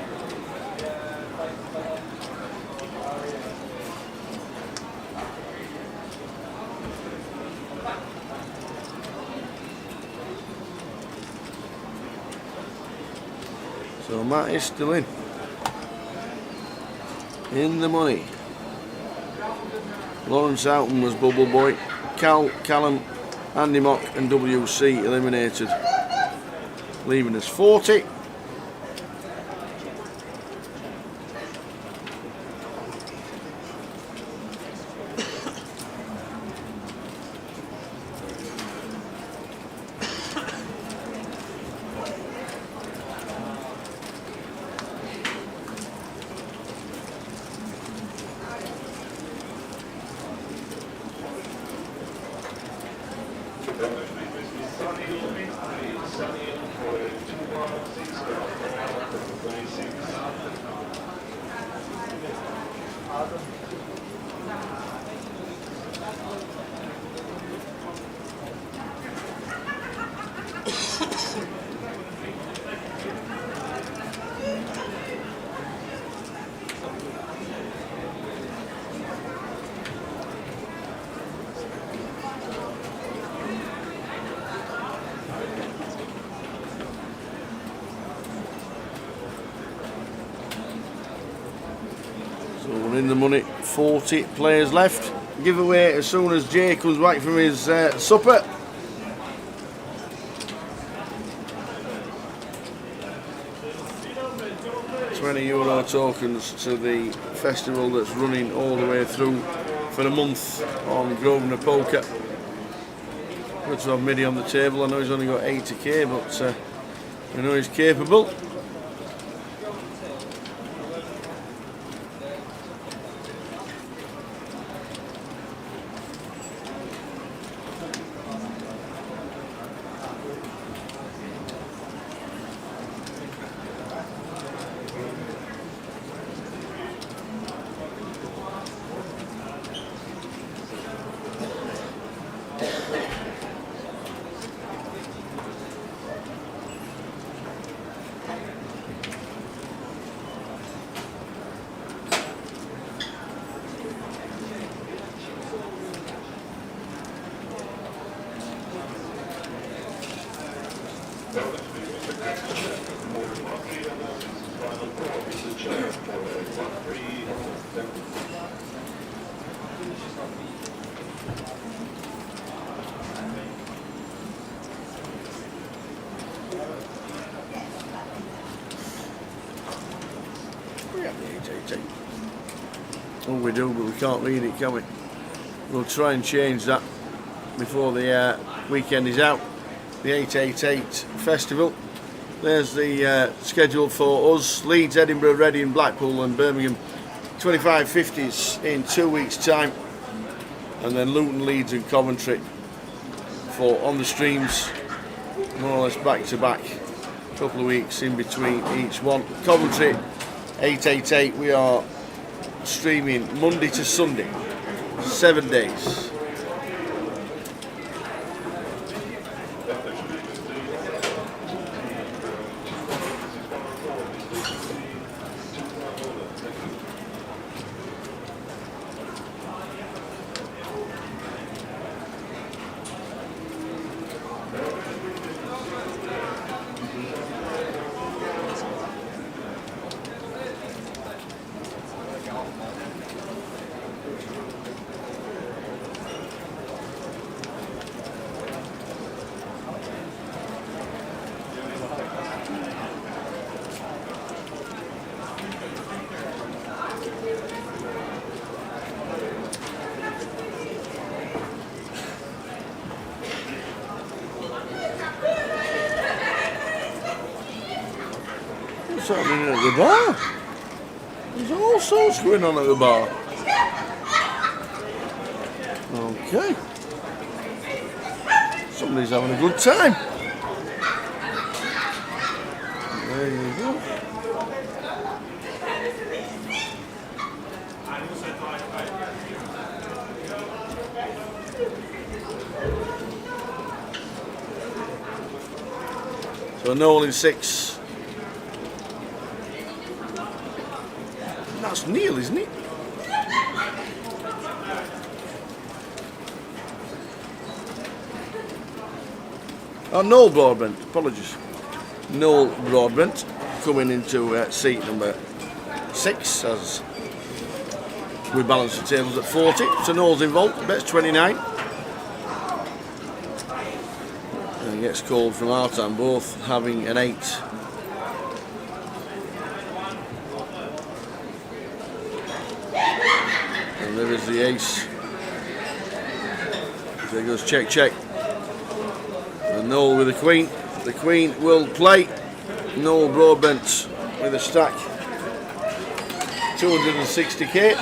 So Matt is still in the money. Lawrence Houghton was bubble boy. Callum, Andy Mock and WC eliminated, leaving us 40. So we're in the money, 40 players left. Giveaway as soon as Jay comes back from his supper. €20 tokens to the festival that's running all the way through for a month on Grosvenor Poker. Good to have Middy on the table. I know he's only got 80k, but I know he's capable. do, but we can't read it, can we? We'll try and change that before the weekend is out. The 888 Festival. There's the schedule for us. Leeds, Edinburgh, Reading, Blackpool and Birmingham. 2550s in 2 weeks' time. And then Luton, Leeds and Coventry for on the streams. More or less back to back. A couple of weeks in between each one. Coventry, 888. We are streaming Monday to Sunday. 7 days. What's happening at the bar? There's all sorts going on at the bar. Okay. Somebody's having a good time. There you go. So Noel in 6. That's Neil, isn't it? Oh, Noel Broadbent, apologies. Noel Broadbent coming into seat number 6 as we balance the tables at 40. So Noel's involved, bets 29. And he gets called from our time, both having an 8. And there is the ace. There goes check, check. And Noel with the queen. The queen will play. Noel Broadbent with a stack. 260k.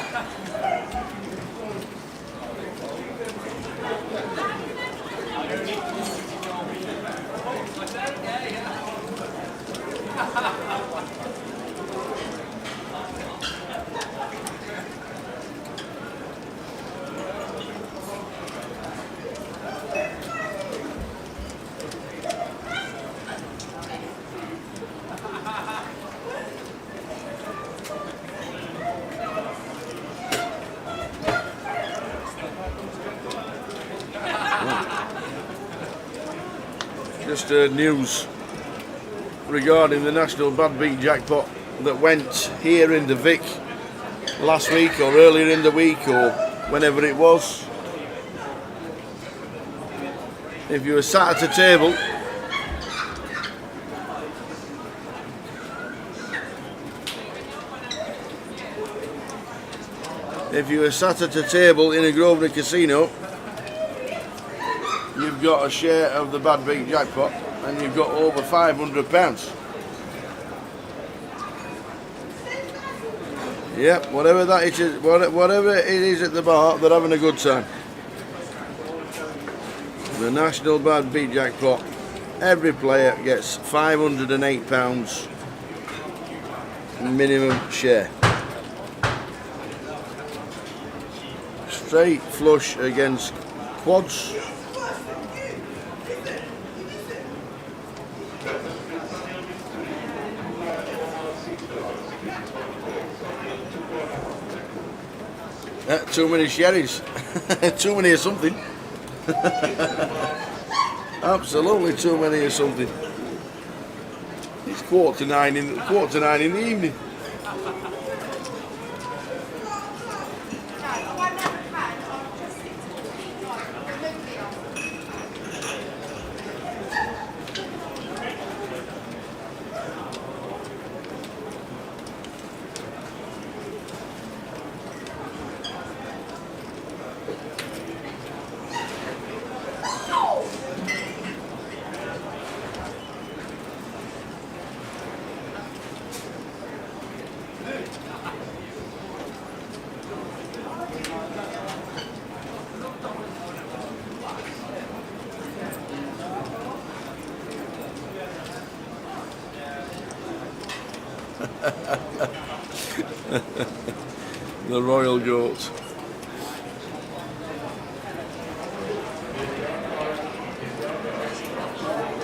Just news regarding the National Bad Beat Jackpot that went here in the Vic last week or earlier in the week or whenever it was. If you were sat at a table in a Grosvenor casino, you've got a share of the Bad Beat Jackpot and you've got over £500. Yep, whatever that is, whatever it is at the bar, they're having a good time. The National Bad Beat Jackpot, every player gets £508 minimum share. Straight flush against quads. Too many sherries. Too many of something. Absolutely too many of something. It's 8:45 in the evening. The Royal Goat.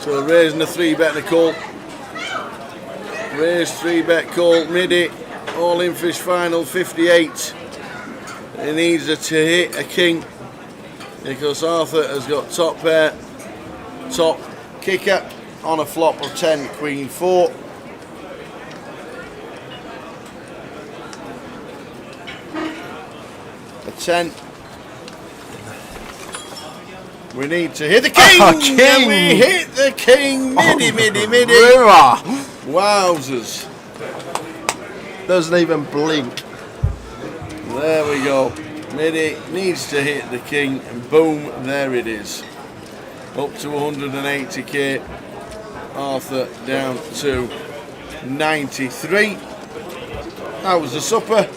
So raising the 3-bet the call. Raise 3-bet call, midi, all in fish final 58. He needs to hit a king because Arthur has got top pair, top kicker on a flop of 10, queen 4. A 10. We need to hit the king! King! And we hit the king! Midi, midi, midi! Wowzers. Doesn't even blink. There we go. Midi needs to hit the king, and boom, there it is. Up to 180k. Arthur down to 93. How was the supper?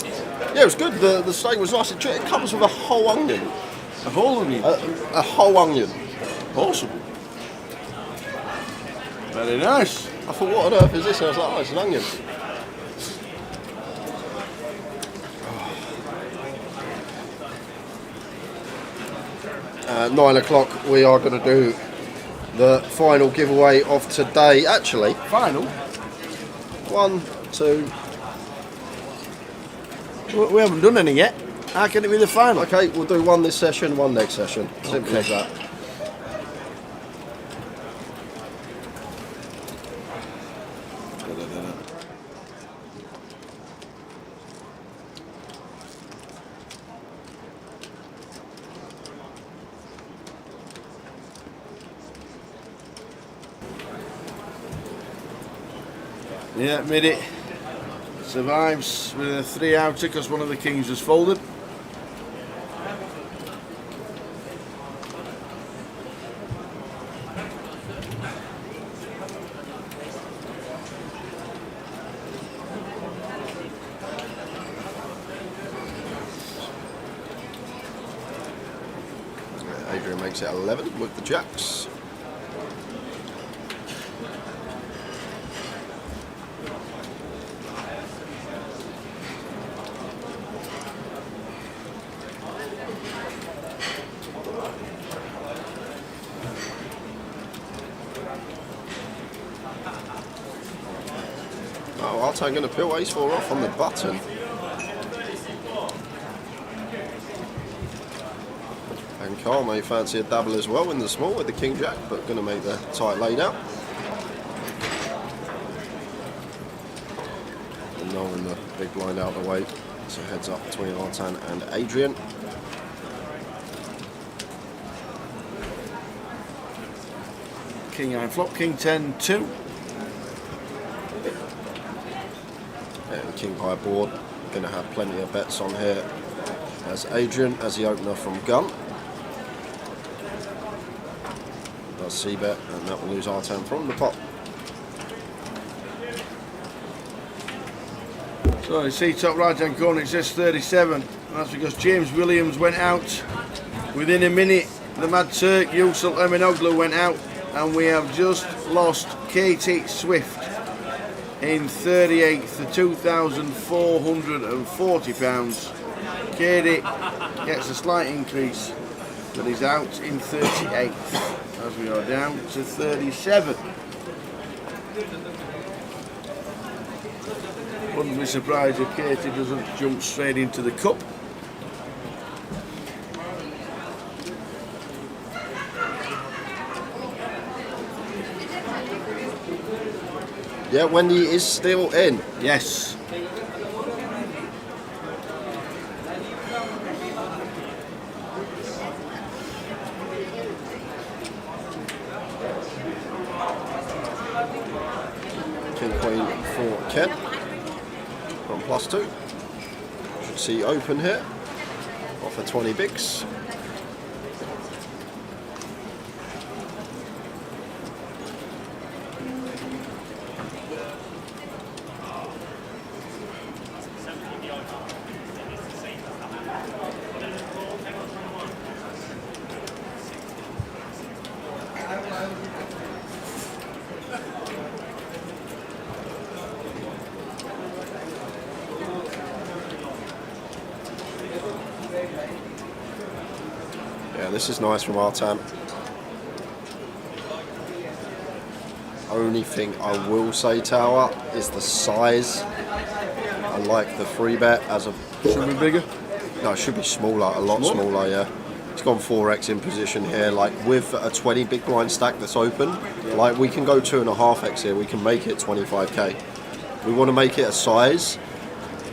Yeah, it was good. The steak was nice. It comes with a whole onion. A whole onion. A whole onion. Awesome. Very nice. I thought, what on earth is this? And I was like, oh, it's an onion. 9 o'clock, we are going to do the final giveaway of today. Actually, Final? 1, 2. We haven't done any yet. How can it be the final? Okay, we'll do one this session, one next session. Simple as that. Yeah, midi survives with a 3-outer because one of the kings was folded. Adrian makes it 11 with the jacks. Oh, Artan going to peel ace-4 off on the button. And Carl may fancy a double as well in the small with the king-jack, but going to make the tight laid out. And knowing the big blind out of the way, so heads up between Artan and Adrian. King 9 flop, king 10 2. And king high board, going to have plenty of bets on here as Adrian as the opener from gun. Does c-bet, and that will lose Artan from the pot. So you see top right hand corner it says 37, and that's because James Williams went out within a minute. The Mad Turk Yusel Eminoglu went out, and we have just lost Katie Swift in 38th to £2,440. Katie gets a slight increase, but he's out in 38th as we are down to 37. Wouldn't be surprised if Katie doesn't jump straight into the cup. Yeah, Wendy is still in. Yes. King Queen for Ken on +2. Should see open here. Offer 20 bigs. this is nice from Artan. Only thing I will say, Tower, is the size. I like the 3-bet as a... Should be bigger? No, it should be smaller, a lot smaller, yeah. It's gone 4x in position here, like with a 20 big blind stack that's open, like we can go 2.5x here, we can make it 25k. We want to make it a size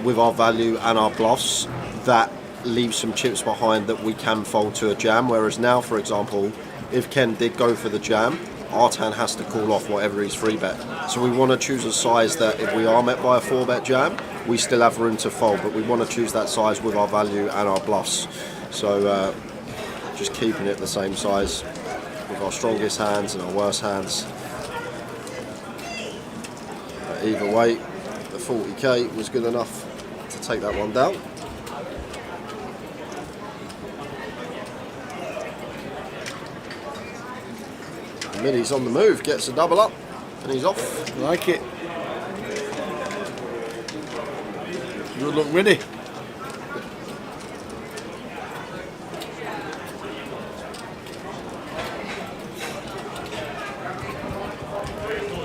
with our value and our bluffs that leaves some chips behind that we can fold to a jam, whereas now, for example, if Ken did go for the jam, Artan has to call off whatever he's 3-bet. So we want to choose a size that if we are met by a 4-bet jam, we still have room to fold, but we want to choose that size with our value and our bluffs. So just keeping it the same size with our strongest hands and our worst hands. But either way, the 40k was good enough to take that one down. Middy's on the move, gets a double up, and he's off. Like it. Good luck, Middy.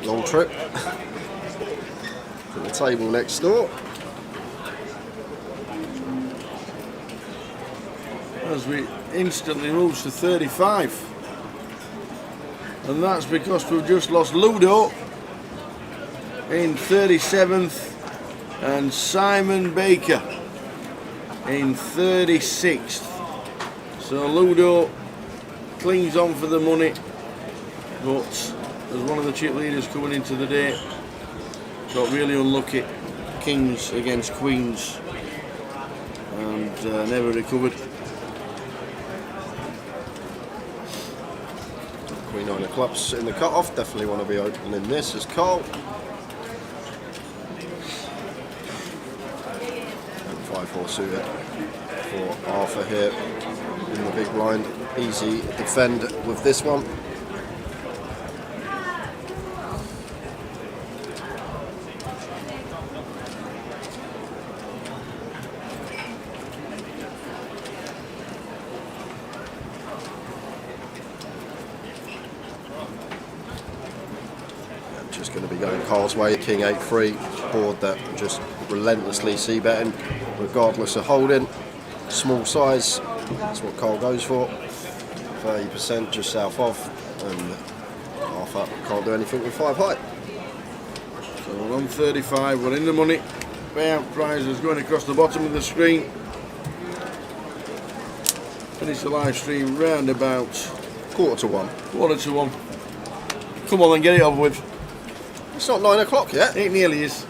Long trip to the table next door. As we instantly move to 35. And that's because we've just lost Ludo in 37th and Simon Baker in 36th. So Ludo clings on for the money, but as one of the chip leaders coming into the day, got really unlucky. Kings against queens and never recovered. Queen 9 of clubs in the cut-off, definitely want to be opening this as Carl. And 5-4 suited for Arthur here in the big blind. Easy defend with this one. Just going to be going Carl's way, King 8-3, board that just relentlessly c-betting, regardless of holding. Small size, that's what Carl goes for. 30% just south of, and half up, can't do anything with 5 high. So we're on 35, we're in the money. Payout prizes going across the bottom of the screen. Finish the live stream round about 1:45. 1:45. Come on then, get it over with. It's not 9 o'clock yet. It nearly is.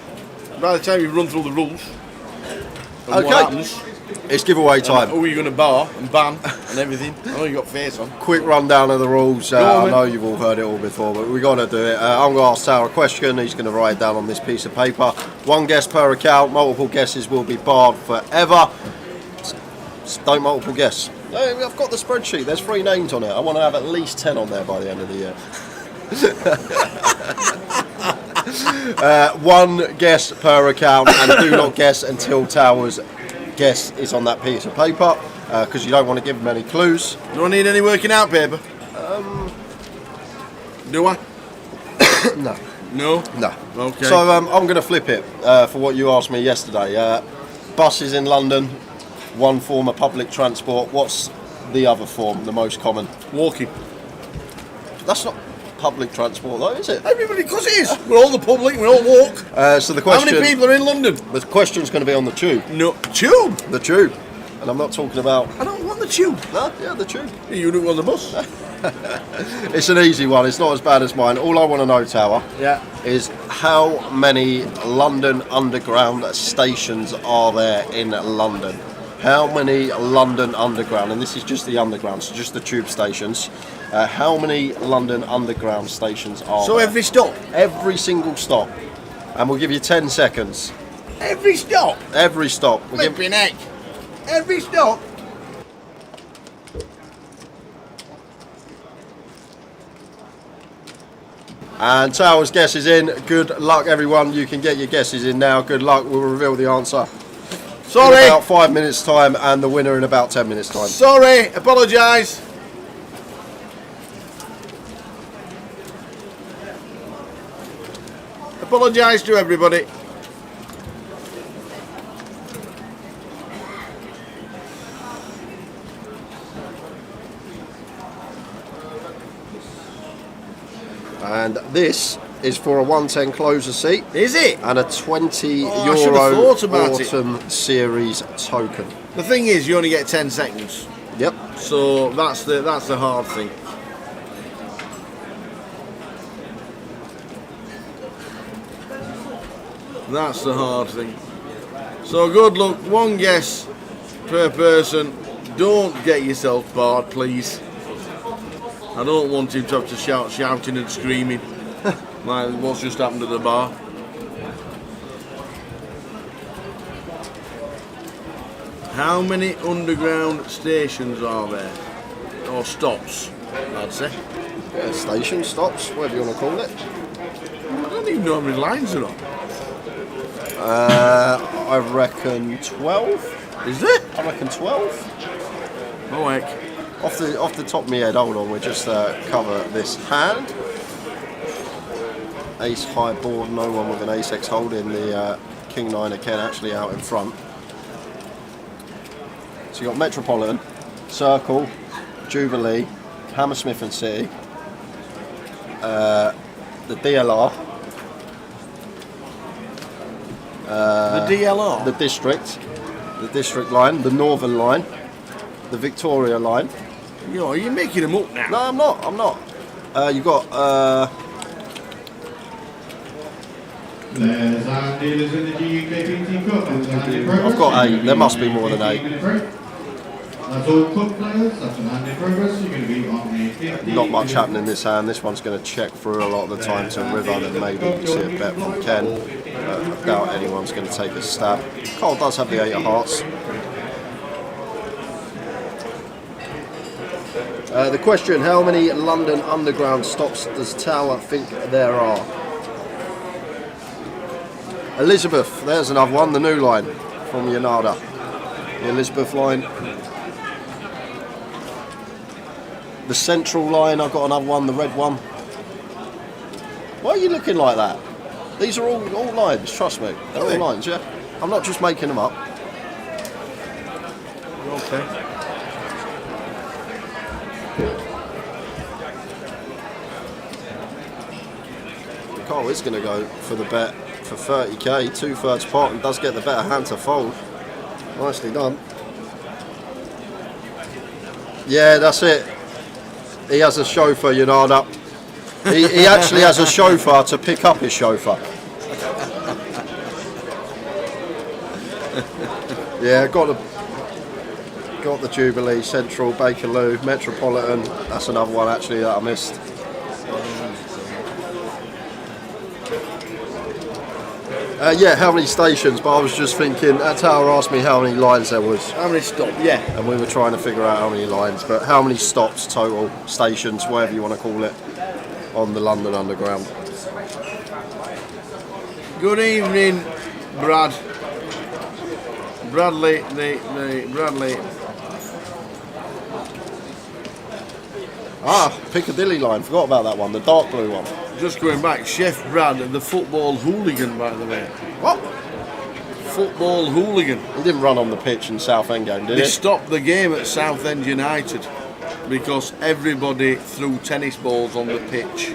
By the time you've run through the rules, and Okay. what happens, It's giveaway time. who are you going to bar and ban and everything. I know you got face on. Quick rundown of the rules. Go on, I then. know you've all heard it all before, but we got to do it. I'm going to ask Tower a question. He's going to write it down on this piece of paper. 1 guess per account. Multiple guesses will be barred forever. Don't multiple guess. I've got the spreadsheet. There's 3 names on it. I want to have at least 10 on there by the end of the year. 1 guess per account, and do not guess until Tower's guess is on that piece of paper, because you don't want to give them any clues. Do I need any working out paper? Do I? No. No? No. Okay. So I'm going to flip it for what you asked me yesterday. Buses in London, one form of public transport. What's the other form, the most common? Walking. That's not public transport though, is it? Everybody, because it is. We're all the public, we all walk. So the question... How many people are in London? The question's going to be on the tube. No. Tube? The tube. And I'm not talking about... I don't want the tube. No, yeah, the tube. You do it on the bus. It's an easy one. It's not as bad as mine. All I want to know, Tower, is how many London Underground stations are there in London? How many London Underground, and this is just the Underground, so just the tube stations, how many London Underground stations are So there? every stop? Every single stop. And we'll give you 10 seconds. Every stop? Every stop. We'll give... Flipping heck. Every stop? And Tower's guess is in. Good luck, everyone. You can get your guesses in now. Good luck. We'll reveal the answer Sorry. in about 5 minutes' time, and the winner in about 10 minutes' time. Sorry. Apologise. Apologise to everybody. And this is for a 110 closer seat. Is it? And a 20 I should have euro thought about it. Autumn Series token. The thing is, you only get 10 seconds. Yep. So that's the hard thing. That's the hard thing. So good luck. One guess per person. Don't get yourself barred, please. I don't want him to have to shout, shouting and screaming like what's just happened at the bar. How many underground stations are there? Or stops, I'd say. Yeah, station, stops, whatever you want to call it. I don't even know how many lines there are. I reckon 12. Is there? I reckon 12. Oh heck. Off the top of my head, hold on, we'll just cover this hand. Ace high board, no one with an ace X holding the King 9 of Ken actually out in front. So you got Metropolitan, Circle, Jubilee, Hammersmith and City, the DLR, The DLR? the District line, the Northern line, the Victoria line. Yo, are you making them up now? No, I'm not. You got Players and dealers in the GUKPT Cup. I've got 8. There must be more than 8. That's all cup players. That's an hand in progress. You're going to be on a 50. Not much happening in this hand. This one's going to check through a lot of the time to river and maybe see a bet from Ken. I doubt anyone's going to take a stab. Cole does have the 8 of hearts. The question, how many London Underground stops does Tower think there are? Elizabeth, there's another one, the new line from Yanada. The Elizabeth line. The Central line, I've got another one, the red one. Why are you looking like that? These are all lines, trust me. They're all lines, yeah? I'm not just making them up. Okay. Carl is going to go for the bet for 30k, 2/3 pot, and does get the better hand to fold. Nicely done. Yeah, that's it. He has a chauffeur, Yanada. He actually has a chauffeur to pick up his chauffeur. Yeah, got the Jubilee, Central, Bakerloo, Metropolitan. That's another one actually that I missed. Yeah, how many stations? But I was just thinking, that tower asked me how many lines there was. How many stops? Yeah. And we were trying to figure out how many lines, but how many stops total, stations, whatever you want to call it, on the London Underground. Good evening, Brad. Bradley, Bradley. Ah, Piccadilly line, forgot about that one, the dark blue one. Just going back, Chef Brad, the football hooligan, by the way. What? Football hooligan. He didn't run on the pitch in Southend game, did They he? stopped the game at Southend United because everybody threw tennis balls on the pitch.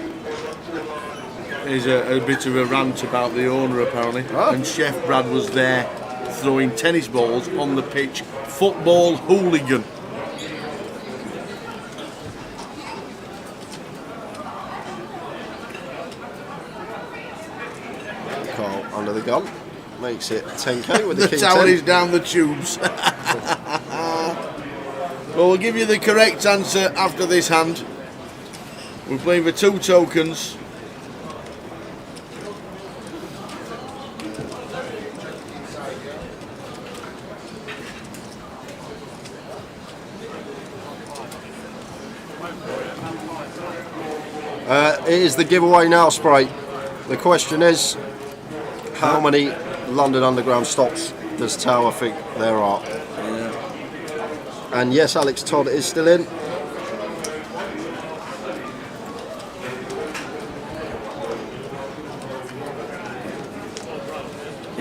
There's a bit of a rant about the owner apparently. Oh. And Chef Brad was there throwing tennis balls on the pitch. Football hooligan. Carl under the gun. Makes it 10k with the The king tower 10. is down the tubes. Well, we'll give you the correct answer after this hand. We're playing for 2 tokens. It is the giveaway now, Spray. The question is, how many London Underground stops does Tower think there are? Yeah. And yes, Alex Todd is still in.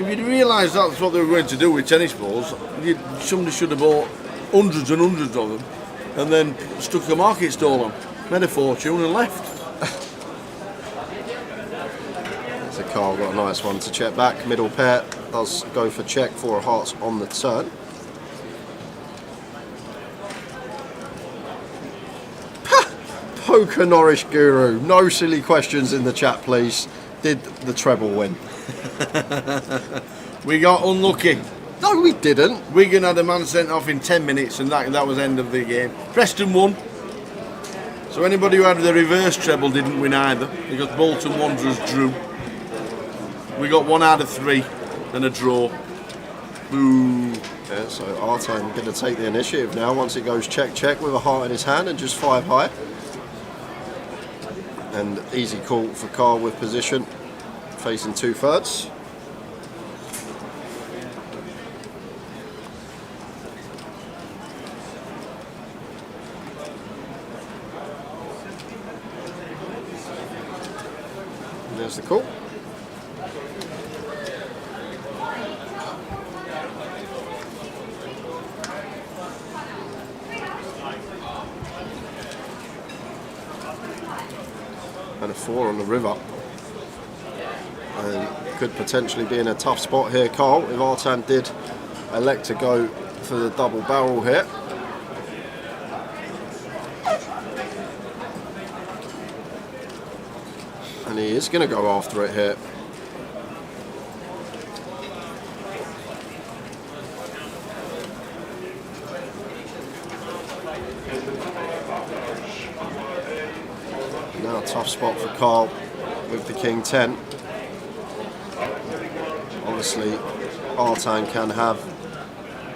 If you'd realised that's what they were going to do with tennis balls, somebody should have bought hundreds and hundreds of them and then stuck a market stall on, made a fortune and left. So Carl got a nice one to check back. Middle pair does go for check, 4 of hearts on the turn. Poker Norwich Guru. No silly questions in the chat, please. Did the treble win? We got unlucky. No, we didn't. Wigan had a man sent off in 10 minutes and that was the end of the game. Preston won. So anybody who had the reverse treble didn't win either, because Bolton Wanderers drew. We got 1 out of 3 and a draw. Boo. Yeah, so Artan going to take the initiative now once it goes check check with a heart in his hand and just 5 high. And easy call for Carl with position, facing 2/3. There's the call. And a 4 on the river. And could potentially be in a tough spot here, Carl, if Artan did elect to go for the double barrel here. And he is going to go after it here. Now a tough spot for Carl with the King 10. Obviously, Artan can have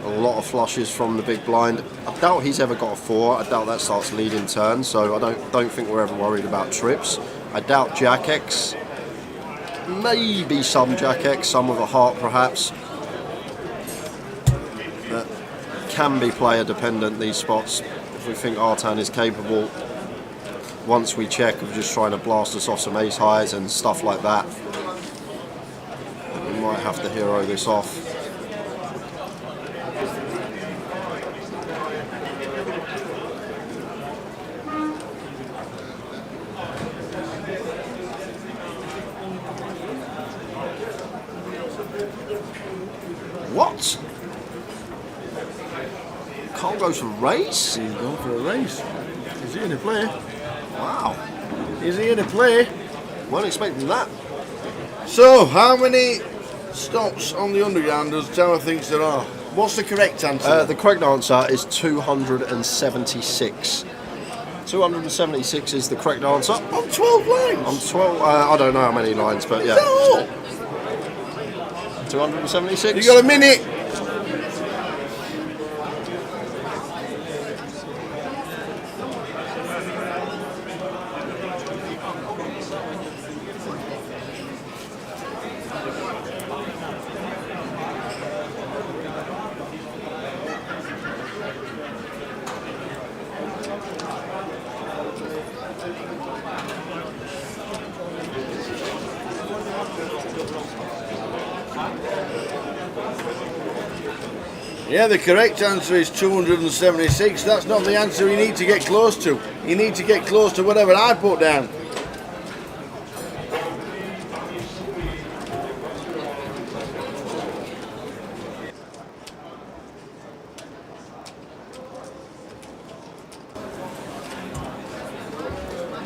a lot of flushes from the big blind. I doubt he's ever got a 4. I doubt that starts leading turn, so I don't think we're ever worried about trips. I doubt Jack X. Maybe some Jack X, some with a heart perhaps. That can be player dependent, these spots. If we think Artan is capable, once we check, of just trying to blast us off some ace highs and stuff like that, we might have to hero this off. What? Carl goes for race? He's going for a race. Is he in a play? Wow. Is he in a play? Weren't expecting that. So, how many stops on the underground does Tower thinks there are? What's the correct answer? The correct answer is 276. 276 is the correct answer. On 12 lines? On 12, I don't know how many lines, but yeah. No! 276. You got a minute. Yeah, the correct answer is 276. That's not the answer you need to get close to. You need to get close to whatever I put down.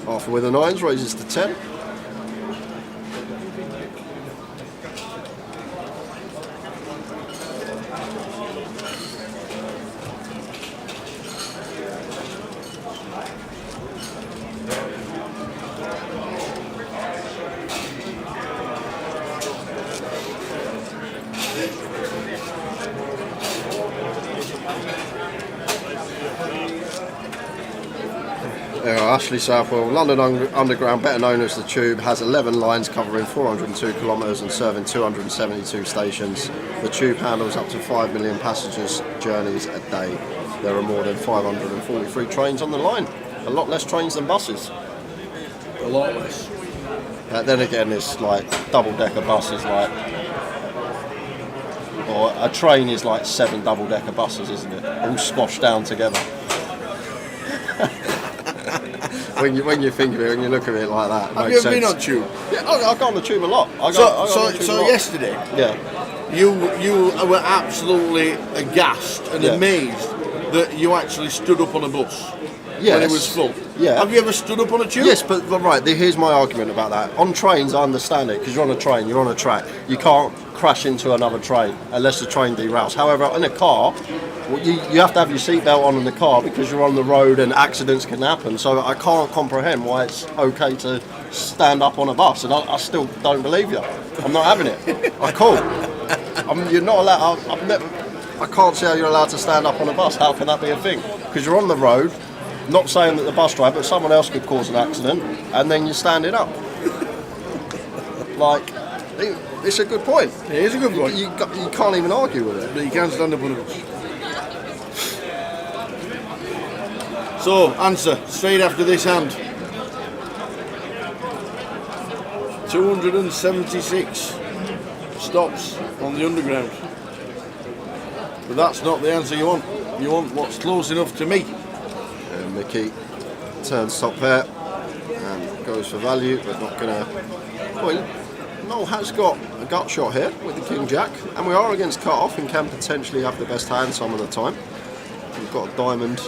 Arthur with the 9s raises to 10. Ashley Southwell, London Underground, better known as the Tube, has 11 lines covering 402 kilometres and serving 272 stations. The Tube handles up to 5 million passengers' journeys a day. There are more than 543 trains on the line. A lot less trains than buses. A lot less. Then again, it's like double-decker buses, like Or a train is like 7 double-decker buses, isn't it? All squashed down together. when you think of it, when you look at it like that, it Have makes you ever sense. been on tube? Yeah, I go on the tube a lot. So yesterday, yeah, you were absolutely aghast and Yeah. amazed that you actually stood up on a bus when Yes. it was full. Yeah. Have you ever stood up on a tube? Yes, but right, here's my argument about that. On trains, I understand it, because you're on a train, you're on a track. You can't crash into another train unless the train derails. However, in a car, well, you have to have your seatbelt on in the car because you're on the road and accidents can happen. So I can't comprehend why it's okay to stand up on a bus, and I still don't believe you. I'm not having it. I can't. You're not allowed. I can't see how you're allowed to stand up on a bus. How can that be a thing? Because you're on the road. Not saying that the bus driver, but someone else could cause an accident, and then you're standing up. Like, it's a good point. It is a good point. You can't even argue with it. But you can't stand up on a bus. So, answer, straight after this hand. 276 stops on the underground. But that's not the answer you want. You want what's close enough to me. And Mickey turns top pair and goes for value, but not going to... Well, Noel has got a gut shot here with the King Jack, and we are against cut-off and can potentially have the best hand some of the time. We've got a diamond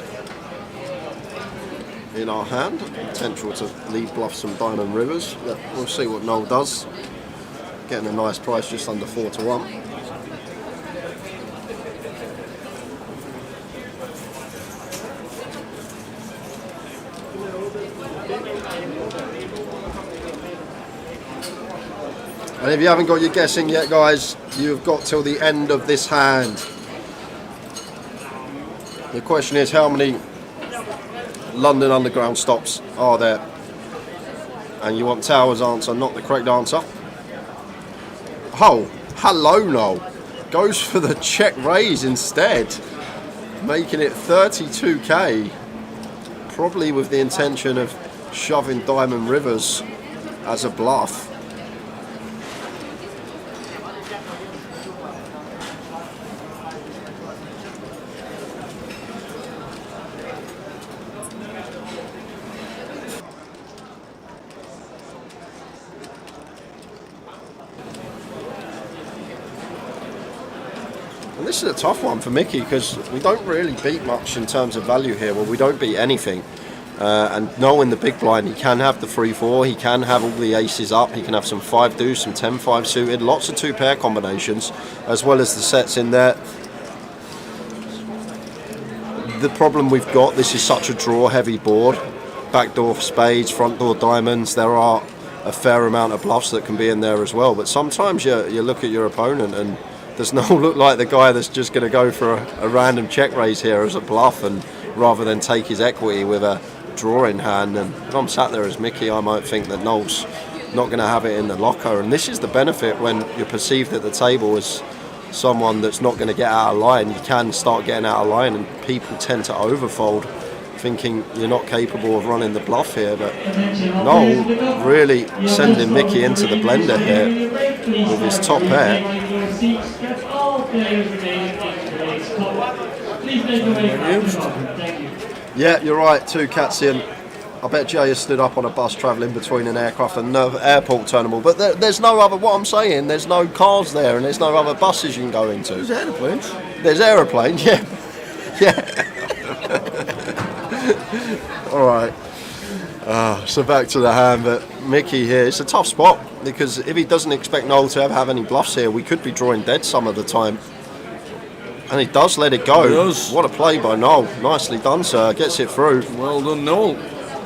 in our hand, potential to lead bluff some diamond rivers. We'll see what Noel does. Getting a nice price, just under 4-1. And if you haven't got your guessing yet, guys, you've got till the end of this hand. The question is, how many London Underground stops are there? And you want Tower's answer, not the correct answer. Oh, hello, Noel. Goes for the check raise instead, making it 32k. Probably with the intention of shoving Diamond Rivers as a bluff. And this is a tough one for Mickey because we don't really beat much in terms of value here. Well, we don't beat anything. And knowing the big blind, he can have the 3-4, he can have all the aces up, he can have some 5 deuce, some 10-5 suited, lots of 2-pair combinations, as well as the sets in there. The problem we've got, this is such a draw-heavy board. Backdoor spades, front door diamonds, there are a fair amount of bluffs that can be in there as well. But sometimes you look at your opponent and does not look like the guy that's just going to go for a random check raise here as a bluff, and rather than take his equity with a draw in hand. And if I'm sat there as Mickey, I might think that Noel's not going to have it in the locker. And this is the benefit when you're perceived at the table as someone that's not going to get out of line. You can start getting out of line, and people tend to overfold, thinking you're not capable of running the bluff here. But Noel really sending Mickey into the blender here with his top pair. Yeah, you're right, too, Katsian. I bet Jay has stood up on a bus travelling between an aircraft and an airport terminal. But there's no other, what I'm saying, there's no cars there and there's no other buses you can go into. There's aeroplanes. There's aeroplanes, yeah. Yeah. All right. So back to the hand, but Mickey here, it's a tough spot because if he doesn't expect Noel to have any bluffs here, we could be drawing dead some of the time. And he does let it go. He does. What a play by Noel. Nicely done, sir. Gets it through. Well done, Noel.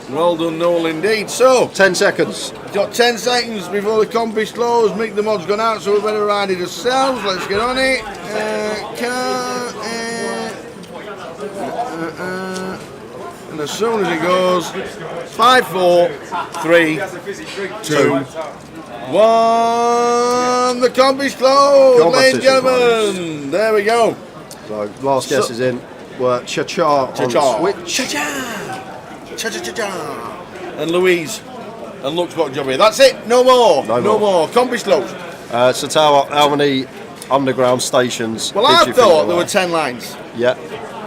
Well done, Noel, indeed. So, 10 seconds. Got 10 seconds before the comp is closed. Mick the mod's gone out, so we better ride it ourselves. Let's get on it. And as soon as it goes, 5, 4, 3, 2, 1. The comp is closed, ladies and gentlemen. There we go. So last guess is in. Work cha-cha on switch. Cha-cha. Cha-cha-cha-cha. And Louise. And Luke's got a job here. That's it. No more. No more. Comp is closed. So Tower, how many underground stations. Well, did I you think thought there were? were 10 lines. Yeah.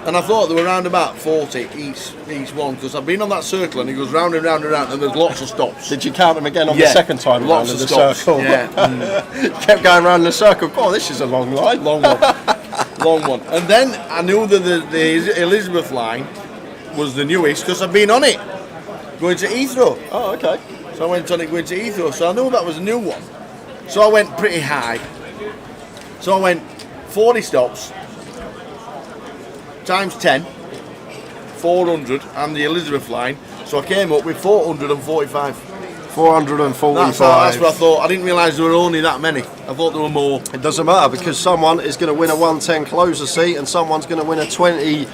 And I thought there were around about 40 each one, because I've been on that circle and it goes round and round and round, and there's lots of stops. Did you count them again on Yeah, the second time lots round of in the stops. circle? Yeah. Kept going round the circle. Oh, this is a long line. Long one. Long one. And then I knew that the Elizabeth line was the newest, because I've been on it, going to Heathrow. Oh, okay. So I went on it going to Heathrow, so I knew that was a new one. So I went pretty high. So I went 40 stops, times 10, 400, and the Elizabeth line. So I came up with 445. 445. That's what I thought. I didn't realise there were only that many. I thought there were more. It doesn't matter, because someone is going to win a 110 closer seat and someone's going to win a €20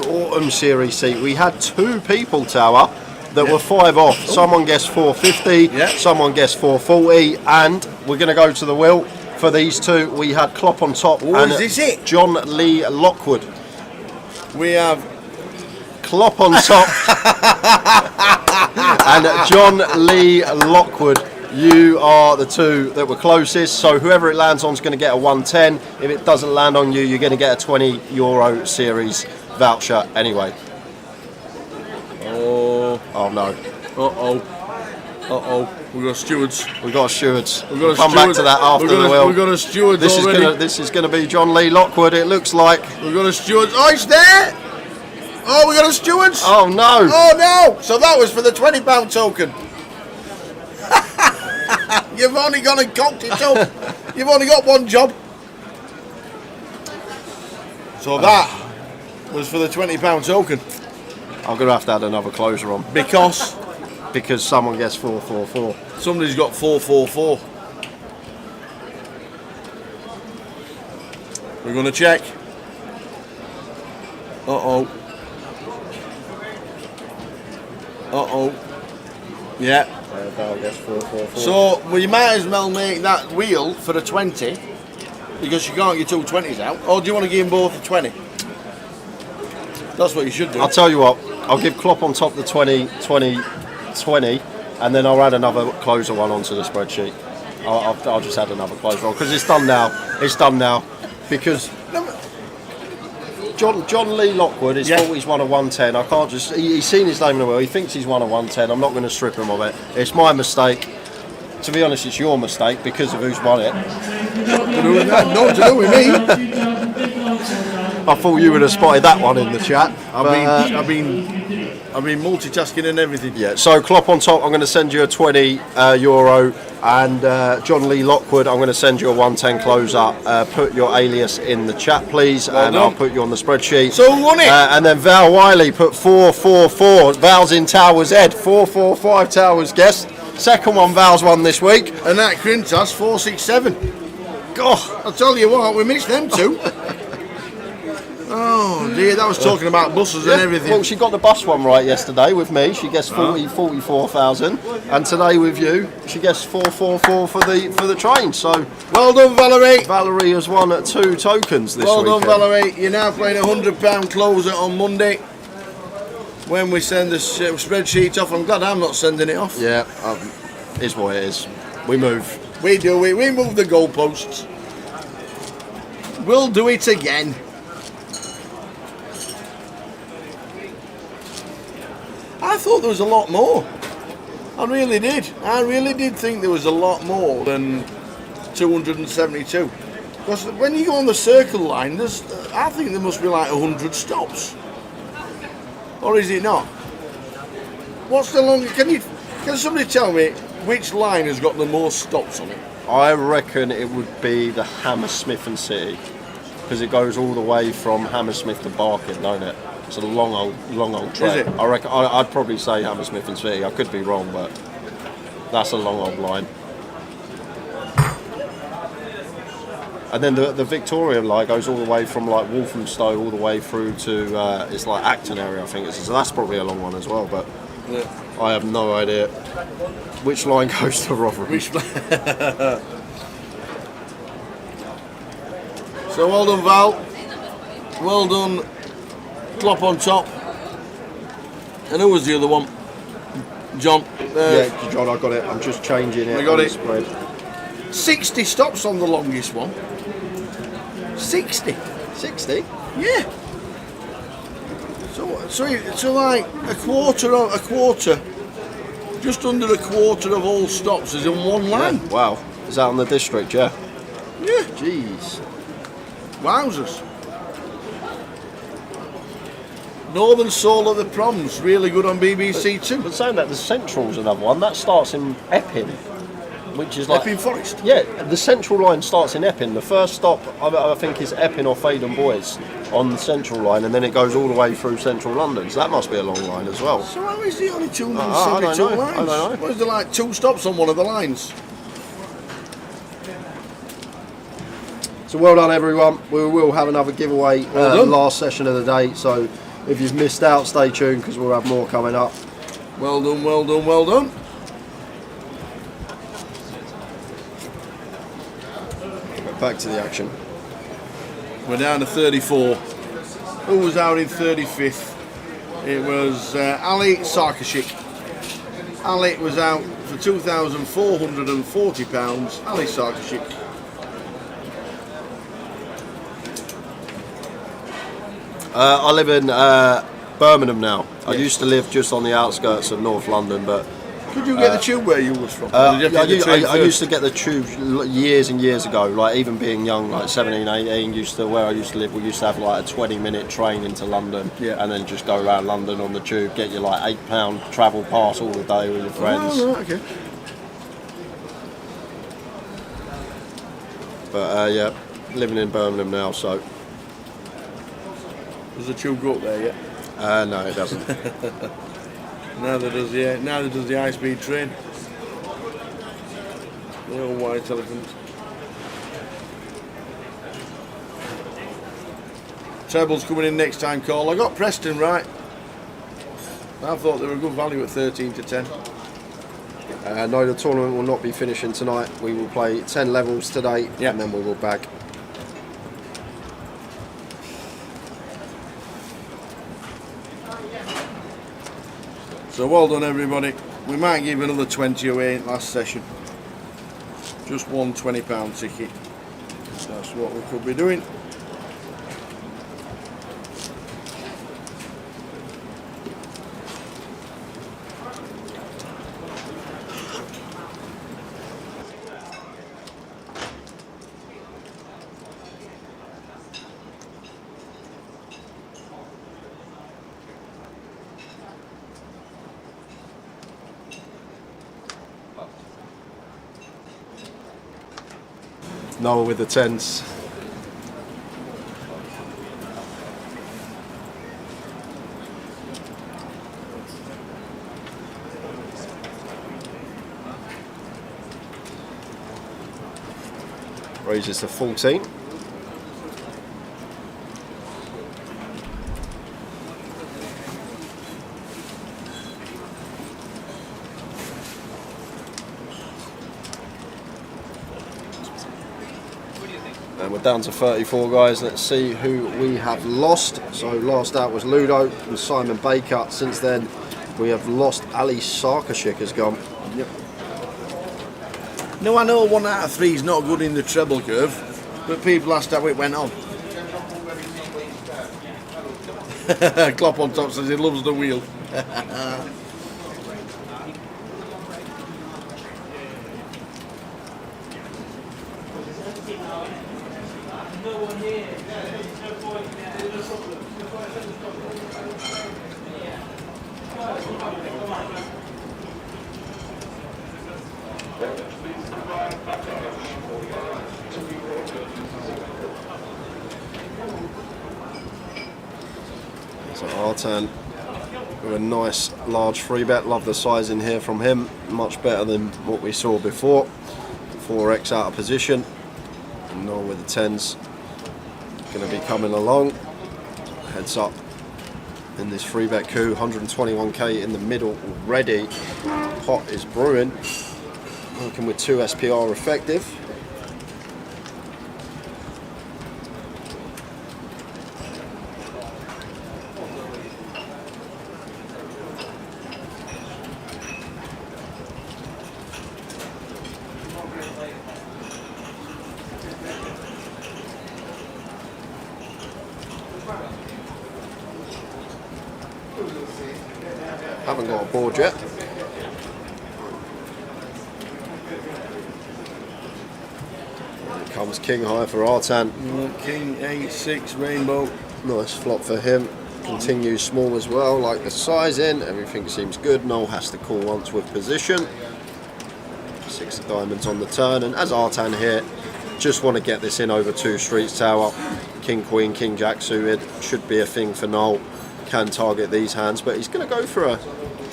Autumn Series seat. We had 2 people, Tower, that were 5 off. Someone guessed 450, someone guessed 440, and we're going to go to the wheel for these 2. We had Klopp on top and is this it? John Lee Lockwood. We have Klopp on top and John Lee Lockwood. You are the 2 that were closest, so whoever it lands on is going to get a 110. If it doesn't land on you, you're going to get a €20 Series voucher anyway. Oh no. Uh-oh. We've got stewards. We've got stewards. We've got a Come back to that after the wheel. We've got a stewards already. This is going to be John Lee Lockwood, it looks like. We've got a stewards. Oh, it's there! Oh, we got a stewards. Oh no. Oh no! So that was for the £20 token. You've only gone and cocked it up. You've only got one job. So that was for the £20 token. I'm going to have to add another closer on. Because someone gets 444. Somebody's got 444. We're going to check. Uh-oh. Yeah. Val gets 444. So we might as well make that wheel for a 20, because you can't get 2 20s out. Or do you want to give them both a 20? That's what you should do. I'll tell you what, I'll give Klopp on top the 20, 20, 20, and then I'll add another closer one onto the spreadsheet. I'll just add another closer one, because it's done now. It's done now. Because John Lee Lockwood is thought he's won a 110. I can't just... He's seen his name in the wheel. He thinks he's won a 110. I'm not going to strip him of it. It's my mistake. To be honest, it's your mistake because of who's won it. Nothing to do with me. I thought you would have spotted that one in the chat. I've been multitasking and everything. Yeah. So Klopp on top, I'm going to send you a €20, and John Lee Lockwood, I'm going to send you a 110 closer. Put your alias in the chat, please, and I'll put you on the spreadsheet. So who won it? And then Val Wiley put 444. Val's in Towers Ed. 445 Towers guest. Second one Val's won this week. And that Quintas 467. God, I'll tell you what, we missed them 2. Oh dear, that was talking about buses and everything. Well, she got the bus one right yesterday with me. She guessed 44,000, and today with you, she guessed 444 for the train. So well done, Valerie. Valerie has won 2 tokens this week. Well done, Valerie. You're now playing a £100 closer on Monday. When we send the spreadsheet off, I'm glad I'm not sending it off. Yeah, is what it is. We move. We do it. We move the goalposts. We'll do it again. I thought there was a lot more. I really did. I really did think there was a lot more than 272. Because when you go on the circle line, I think there must be like 100 stops. Or is it not? What's the longest? Can somebody tell me which line has got the most stops on it? I reckon it would be the Hammersmith and City, because it goes all the way from Hammersmith to Barking, don't it? It's a long old trek. Is it? I reckon I'd probably say Hammersmith and City. I could be wrong, but that's a long old line. And then the Victoria line goes all the way from like Walthamstow all the way through to it's like Acton area, I think. So that's probably a long one as well. But Yeah. I have no idea which line goes to Rotherham. So well done, Val. Well done, Klopp on top. And who was the other one? John. Yeah, John, I got it. I'm just changing it. I got on it. the spread. 60 stops on the longest one. 60. 60? Yeah. So like a quarter, just under a quarter of all stops is in one line. Yeah. Wow. Is that on the district? Yeah. Yeah. Jeez. Wowzers. Northern Soul of the Proms, really good on BBC Two. But saying that, the Central's another one. That starts in Epping, which is like... Epping Forest? Yeah, the Central line starts in Epping. The first stop, I think, is Epping or Faden Boys on the Central line, and then it goes all the way through Central London. So that must be a long line as well. So how is the only 272 I don't know. lines? I don't know. What is there, like 2 stops on one of the lines? So well done, everyone. We will have another giveaway done. last session of the day. So if you've missed out, stay tuned because we'll have more coming up. Well done, well done, well done. Back to the action. We're down to 34. Who was out in 35th? It was Ali Sarkashik. Ali was out for £2,440. Ali Sarkashik. I live in Birmingham now. I used to live just on the outskirts of North London, but Could you get the tube where you was from? I used to get the tube years and years ago, like even being young, like 17, 18, where I used to live, we used to have like a 20-minute train into London, and then just go around London on the tube, get you like £8 travel pass all the day with your friends. Oh, right, okay. But yeah, living in Birmingham now, so... Does the tube go up there yet? No, it doesn't. Neither does the high-speed train. The old white elephant. Treble's coming in next time, Cole. I got Preston right. I thought they were a good value at 13 to 10. No, the tournament will not be finishing tonight. We will play 10 levels today, and then we will back. So well done, everybody. We might give another 20 away in last session. Just one £20 ticket. That's what we could be doing. Noah with the 10s. Raises to 14. And we're down to 34, guys. Let's see who we have lost. So last out was Ludo and Simon Baker. Since then, we have lost Ali Sarkashik has gone. Yep. Now I know 1 out of 3 is not good in the treble curve, but people asked how it went on. Klopp on top says he loves the wheel. So Artan with a nice large free bet. Love the size in here from him. Much better than what we saw before. 4x out of position. And Noah with the 10s. Going to be coming along. Heads up in this free bet coup. 121k in the middle already. Pot is brewing. Working with 2 SPR effective. Hasn't got a board yet. Here comes king high for Artan. King 8-6 rainbow. Nice flop for him. Continues small as well, like the sizing. Everything seems good. Noel has to call once with position. 6 of diamonds on the turn, and as Artan here, just want to get this in over 2 streets tower. King Queen, King Jack suited should be a thing for Noel. Can target these hands, but he's going to go for a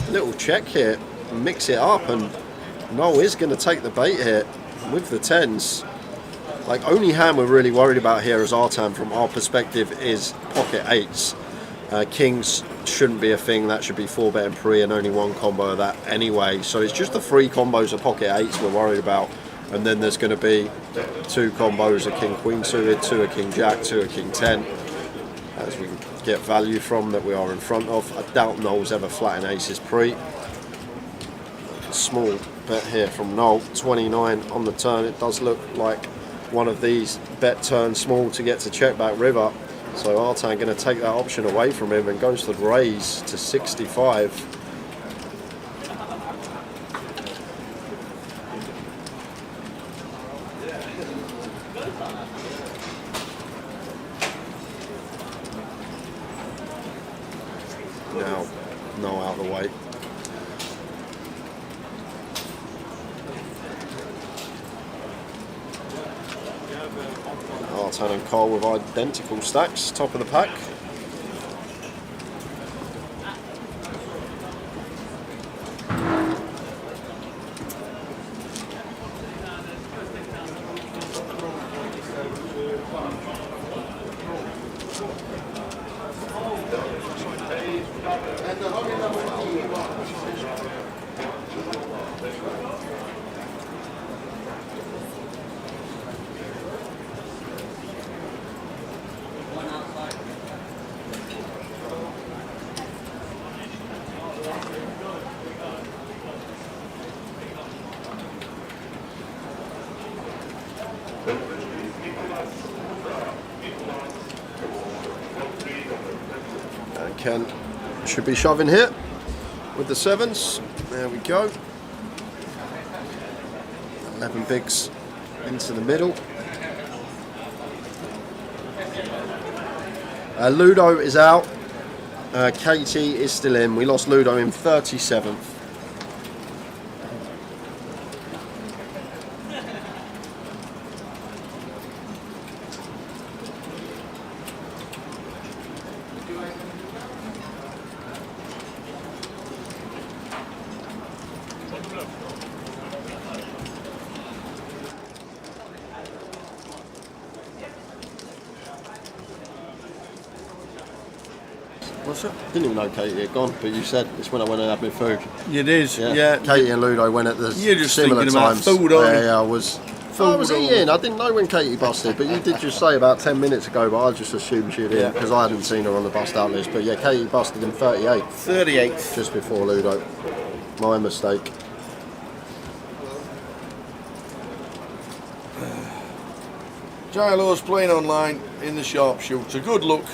little check here, mix it up, and Noel is going to take the bait here with the 10s. Like, only hand we're really worried about here as Artan from our perspective is pocket 8s. Kings shouldn't be a thing. That should be 4-bet and pre, and only 1 combo of that anyway. So it's just the 3 combos of pocket 8s we're worried about, and then there's going to be 2 combos of King Queen suited, 2 of King Jack, 2 of King 10, as we can get value from that we are in front of. I doubt Noel's ever flattened aces pre. Small bet here from Noel, 29 on the turn. It does look like one of these bet turn small to get to check back river. So Artan going to take that option away from him and goes to the raise to 65. Now, no out of the way. Artan and Cole with identical stacks, top of the pack. Ken should be shoving here with the 7s. There we go. 11 bigs into the middle. Ludo is out. Katie is still in. We lost Ludo in 37th. What's that? Didn't even know Katie had gone, but you said it's when I went and had my food. You did, yeah. Katie and Ludo went at the You're just similar thinking about times. food, aren't you? Yeah, I was. I was eating. I didn't know when Katie busted, but you did just say about 10 minutes ago, but I just assumed she'd in because I hadn't seen her on the bust out list. But yeah, Katie busted in 38. 38. Just before Ludo. My mistake. Gilo's playing online in the sharpshooter. Good luck.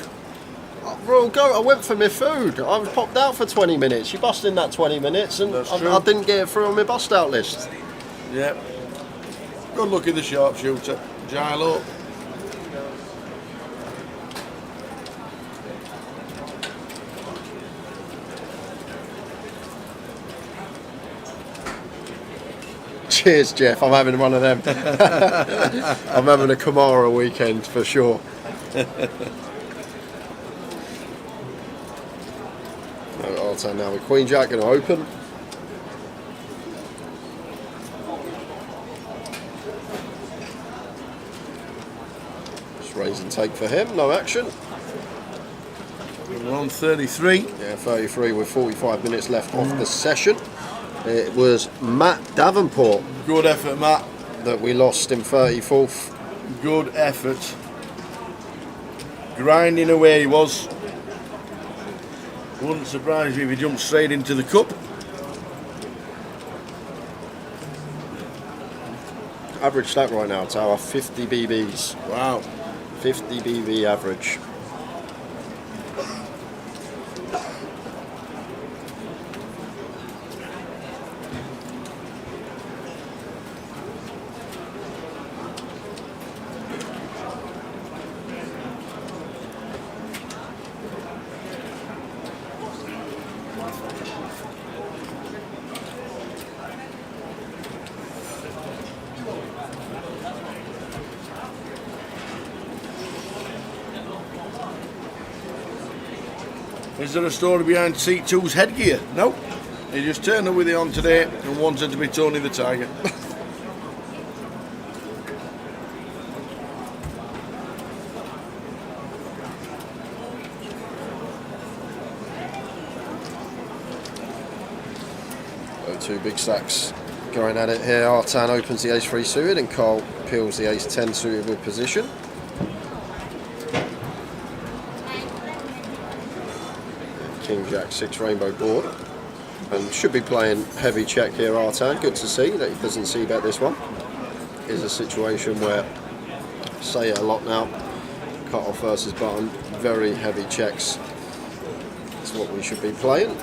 Royal Goat, I went for my food. I was popped out for 20 minutes. You busted in that 20 minutes, and I didn't get it through on my bust out list. Yep. Good luck in the sharpshooter, Gilo. Cheers, Jeff. I'm having one of them. I'm having a Kamara weekend for sure. Artan now with Queen Jack going to open. Just raise and take for him, no action. We're on 33. Yeah, 33 with 45 minutes left off the session. It was Matt Davenport. Good effort, Matt. That we lost in 34th. Good effort. Grinding away he was. Wouldn't surprise you if he jumped straight into the cup. Average stack right now, Tower, 50 BBs. Wow. 50 BB average. Is there a story behind Seat 2's headgear? No. He just turned up with it on today and wanted to be Tony the Tiger. Two big stacks going at it here. Artan opens the ace-3 suited and Carl peels the ace-10 suited with position. King Jack 6 rainbow board, and should be playing heavy check here. Artan, good to see that he doesn't see bet this one. Is a situation where, say it a lot now, cut off versus button, very heavy checks. That's what we should be playing.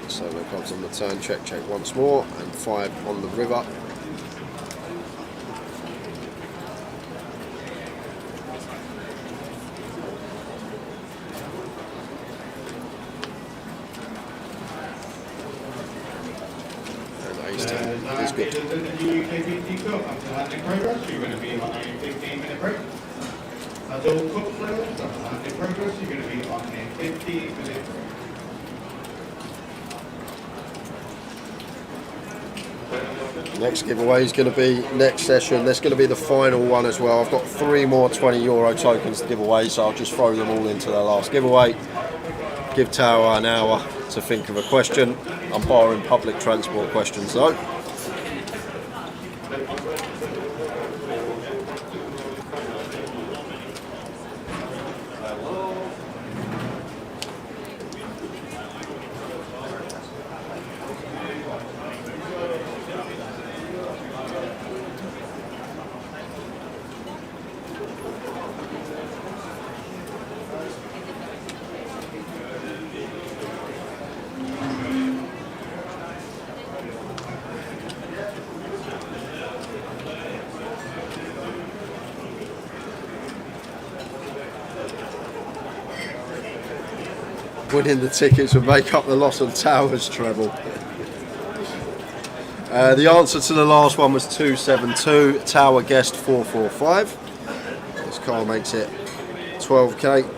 So no clubs on the turn, check, check once more, and 5 on the river. And ace-10 is good. The GUKPT Cup after landing progress, you're going to be on a 15-minute break. As all cup players after landing progress, you're going to be on a 15-minute break. Next giveaway is going to be next session. That's going to be the final one as well. I've got 3 more €20 tokens to give away, so I'll just throw them all into the last giveaway. Give Tower an hour to think of a question. I'm barring public transport questions though. Winning the tickets would make up the loss on Towers treble. The answer to the last one was 272. Tower guessed 445. This car makes it 12k.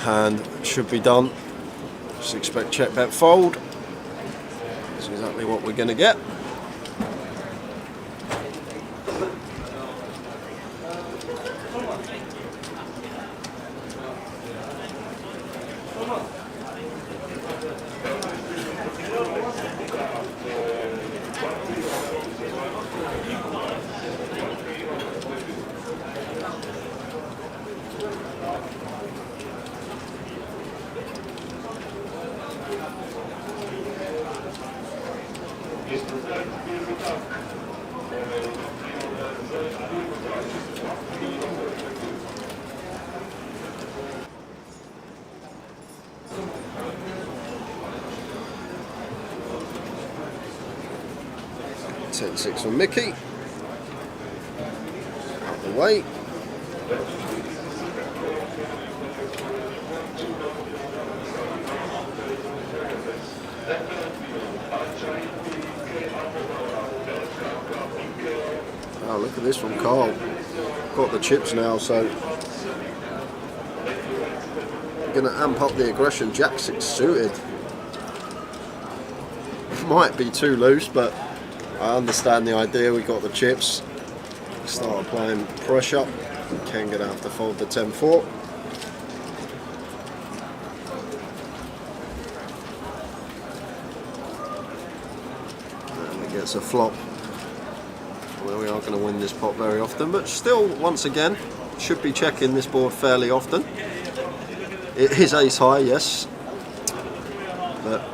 Hand should be done. Just expect check bet fold. That's exactly what we're going to get. Ten 6 from Mickey. Out the way. Oh, look at this from Carl. Got the chips now, so we're going to amp up the aggression. Jack 6 suited. Might be too loose, but I understand the idea. We got the chips. Start applying pressure. Ken gonna have to fold the 10-4. And it gets a flop. Well, we are going to win this pot very often, but still, once again, should be checking this board fairly often. It is ace high, yes, but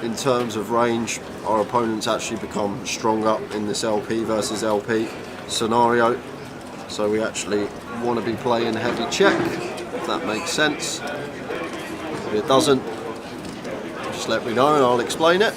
in terms of range, our opponents actually become stronger in this LP versus LP scenario. So we actually want to be playing heavy check, if that makes sense. If it doesn't, just let me know and I'll explain it.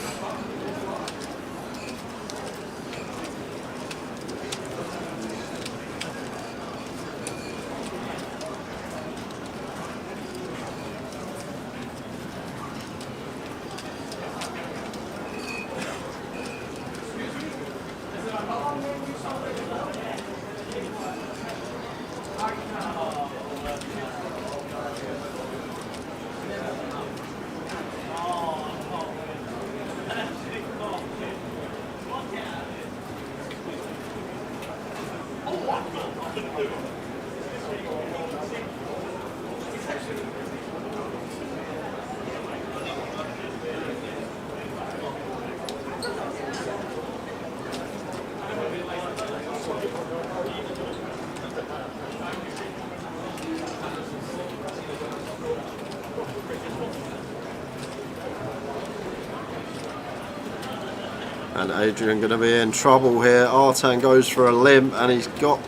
And Adrian going to be in trouble here. Artan goes for a limp and he's got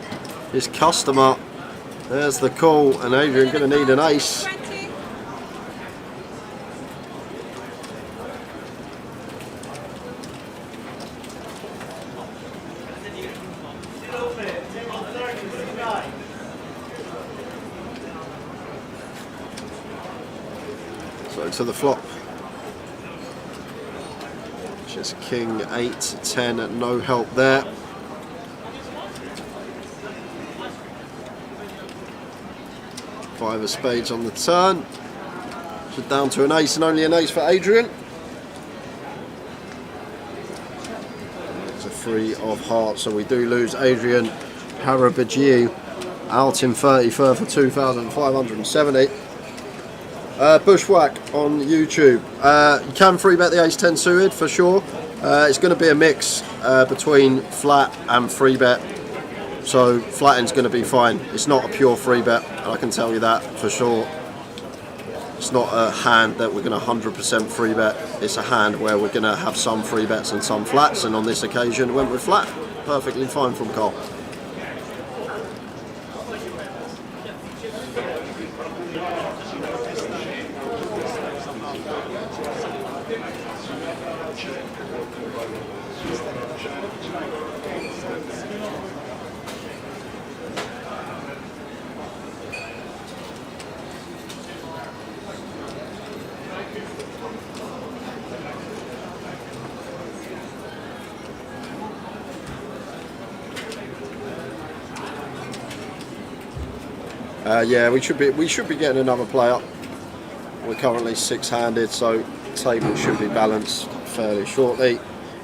his customer. There's the call, and Adrian going to need an ace. So to the flop. Just king 8, 10, no help there. Five of spades on the turn. So down to an ace and only an ace for Adrian. It's a 3 of hearts, so we do lose Adrian Harabagiu out in 33rd for 2,570. Bushwhack on YouTube. You can free bet the ace 10 suited for sure. It's going to be a mix between flat and free bet. So flatting's going to be fine. It's not a pure free bet, I can tell you that for sure. It's not a hand that we're going to 100% free bet. It's a hand where we're going to have some free bets and some flats, and on this occasion went with flat. Perfectly fine from Carl. Yeah, we should be getting another play up. We're currently 6-handed, so table should be balanced fairly shortly.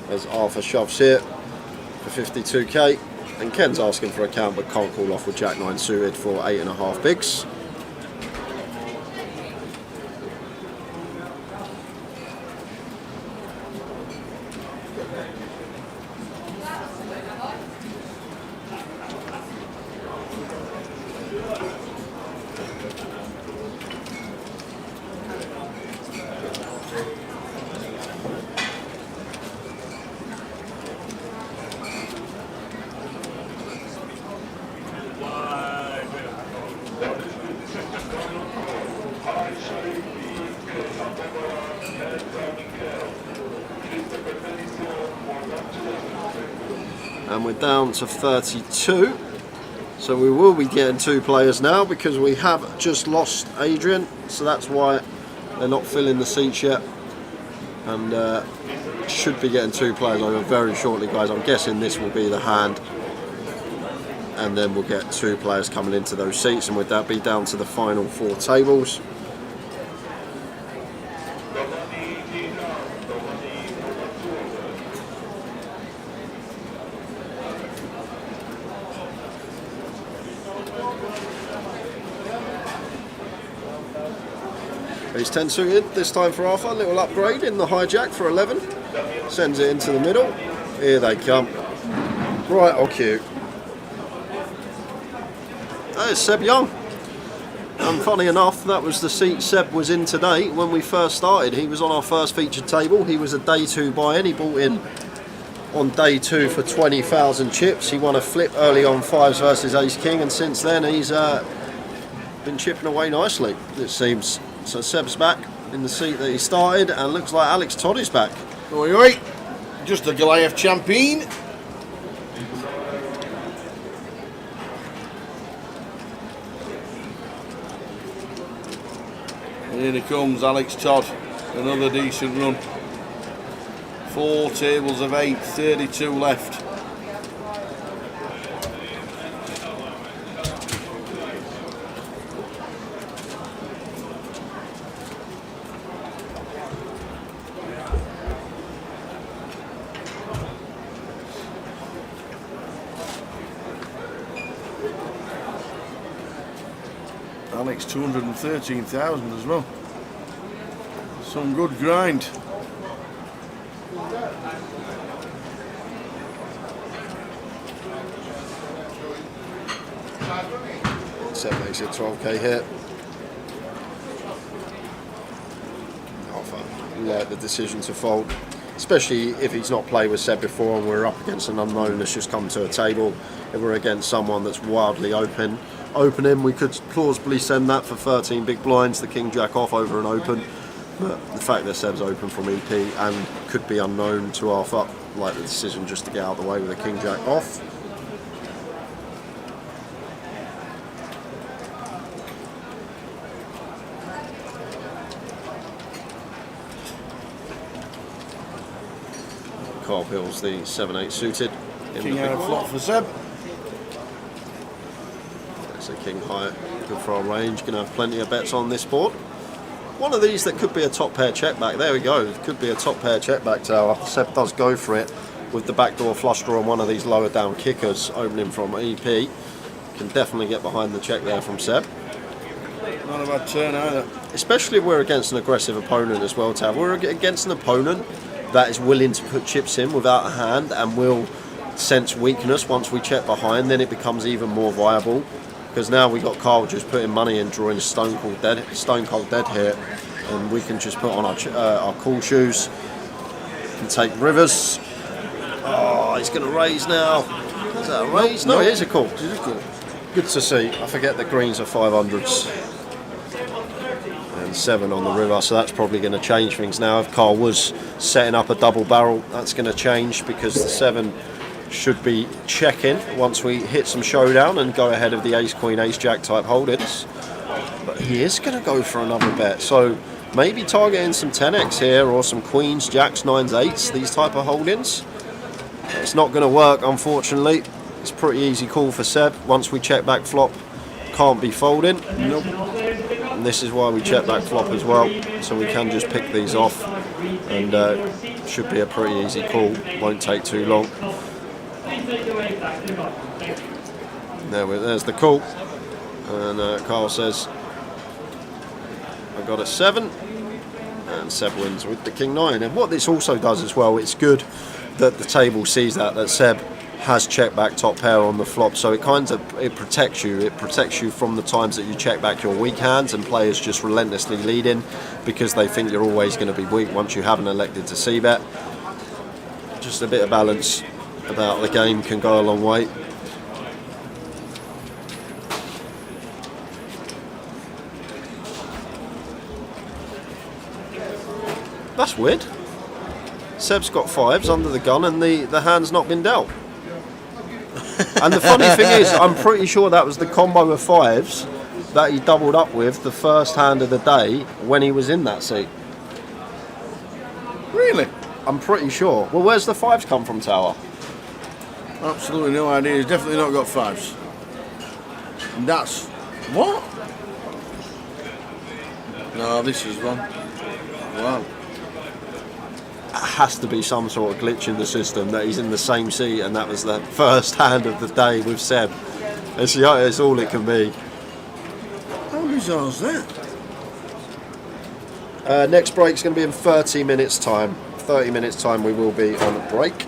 As Arthur shoves here for 52k, and Ken's asking for a count but can't call off with Jack 9 suited for 8.5 bigs. And we're down to 32, so we will be getting 2 players now because we have just lost Adrian, so that's why they're not filling the seats yet, and should be getting 2 players over very shortly, guys. I'm guessing this will be the hand, and then we'll get 2 players coming into those seats, and with that be down to the final 4 tables. Ace 10 suited, this time for Arthur, little upgrade in the hijack for 11, sends it into the middle, here they come, right on cue. There's Seb Young, And funny enough, that was the seat Seb was in today when we first started. He was on our first featured table. He was a day 2 buy-in. He bought in on day 2 for 20,000 chips. He won a flip early on 5s versus Ace King, and since then he's been chipping away nicely, it seems. So Seb's back in the seat that he started, and looks like Alex Todd is back. Oi, oi. Just a Goliath champion. Here he comes, Alex Todd. Another decent run. 4 tables of 8, 32 left. Alex 213,000 as well. Some good grind. Seb makes it 12k hit. Like the decision to fold, especially if he's not played with Seb before and we're up against an unknown that's just come to a table. If we're against someone that's wildly opening, we could plausibly send that for 13 big blinds, the king jack off over an open. But the fact that Seb's open from EP and could be unknown to half up, like the decision just to get out of the way with a king jack off. Carl Bill's the 7-8 suited. King out of flop for Seb. That's a king high, good for our range. Going to have plenty of bets on this board. One of these that could be a top pair check back. There we go. It could be a top pair check back tower. Seb does go for it with the backdoor flush draw on one of these lower down kickers opening from EP. Can definitely get behind the check there from Seb. Not a bad turn either. Especially if we're against an aggressive opponent as well, Tav. We're against an opponent that is willing to put chips in without a hand and will sense weakness once we check behind, then it becomes even more viable. Because now we got Carl just putting money in, drawing stone cold dead here, and we can just put on our cool shoes and take rivers. Oh, he's going to raise now. Is that a raise? No, it is a call. It is a call. Good to see. I forget that greens are 500s. And 7 on the river, so that's probably going to change things now. If Carl was setting up a double barrel, that's going to change because the 7 should be checking once we hit some showdown and go ahead of the ace queen ace jack type holdings. But he is going to go for another bet, so maybe targeting some 10x here or some queens, jacks, 9s, 8s, these type of holdings. It's not going to work, unfortunately. It's a pretty easy call for Seb. Once we check back flop, can't be folding. Nope. And this is why we check back flop as well, so we can just pick these off, and should be a pretty easy call. Won't take too long. There's the call, and Carl says I got a 7, and Seb wins with the king 9. And what this also does as well, it's good that the table sees that Seb has check back top pair on the flop, so it protects you. It protects you from the times that you check back your weak hands and players just relentlessly leading because they think you're always going to be weak once you haven't elected to c-bet. Just a bit of balance about the game can go a long way. That's weird. Seb's got 5s under the gun and the hand's not been dealt. And the funny thing is, I'm pretty sure that was the combo of 5s that he doubled up with the first hand of the day when he was in that seat. Really? I'm pretty sure. Well, where's the 5s come from, Tower? Absolutely no idea. He's definitely not got 5s. And that's... what? No, this is one. Wow. Has to be some sort of glitch in the system that he's in the same seat and that was the first hand of the day with Seb. It's all it can be. How bizarre is that? Next break's going to be in 30 minutes time. 30 minutes time we will be on a break.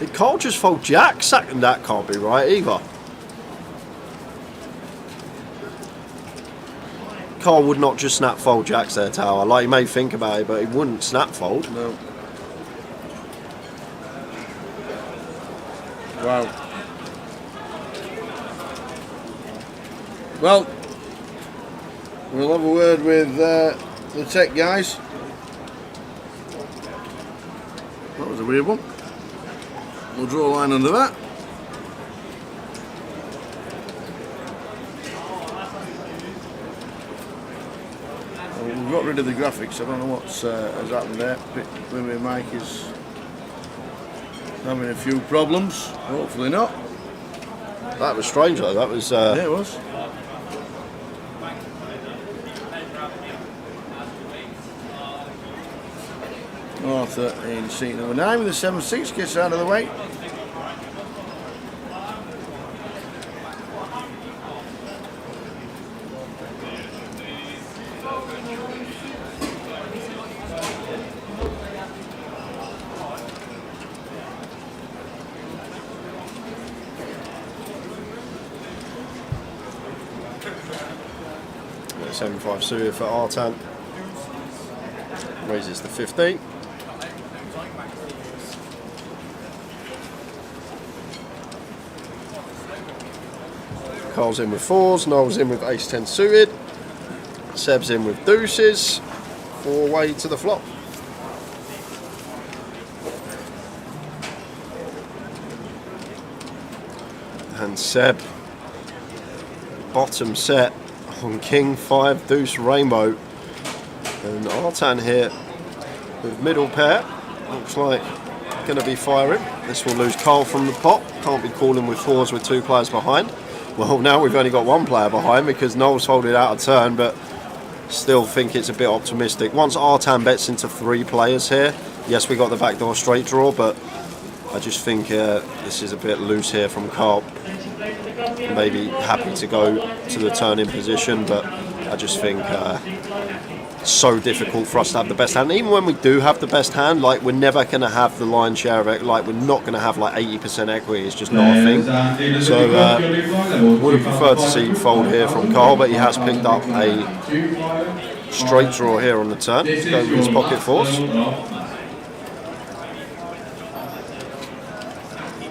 It can't just fold jack. Second, that can't be right either. Carl would not just snap fold jacks there, Tower. Like, he may think about it, but he wouldn't snap fold. No. Wow. Well, we'll have a word with the tech guys. That was a weird one. We'll draw a line under that. Well, we've got rid of the graphics. I don't know what's has happened there. Maybe Mike is having a few problems. Hopefully not. That was strange though. That was. Yeah, it was. Oh, 13, seat number 9 with the 7-6 gets out of the way. Yeah, 7-5 suited for Artan. Raises the 15. Carl's in with 4s, Noel's in with ace-10 suited, Seb's in with deuces, 4-way to the flop. And Seb, bottom set on king 5 deuce rainbow, and Artan here with middle pair, looks like going to be firing. This will lose Carl from the pot, can't be calling with 4s with 2 players behind. Well, now we've only got 1 player behind because Noel's folded out a turn, but still think it's a bit optimistic. Once Artan bets into 3 players here, yes, we got the backdoor straight draw, but I just think this is a bit loose here from Carl. Maybe happy to go to the turn in position, but I just think it's so difficult for us to have the best hand. Even when we do have the best hand, like, we're never going to have the lion's share of it. Like, we're not going to have like 80% equity. It's just not a thing. So would have preferred to see fold here from Carl, but he has picked up a straight draw here on the turn to go with his pocket 4s.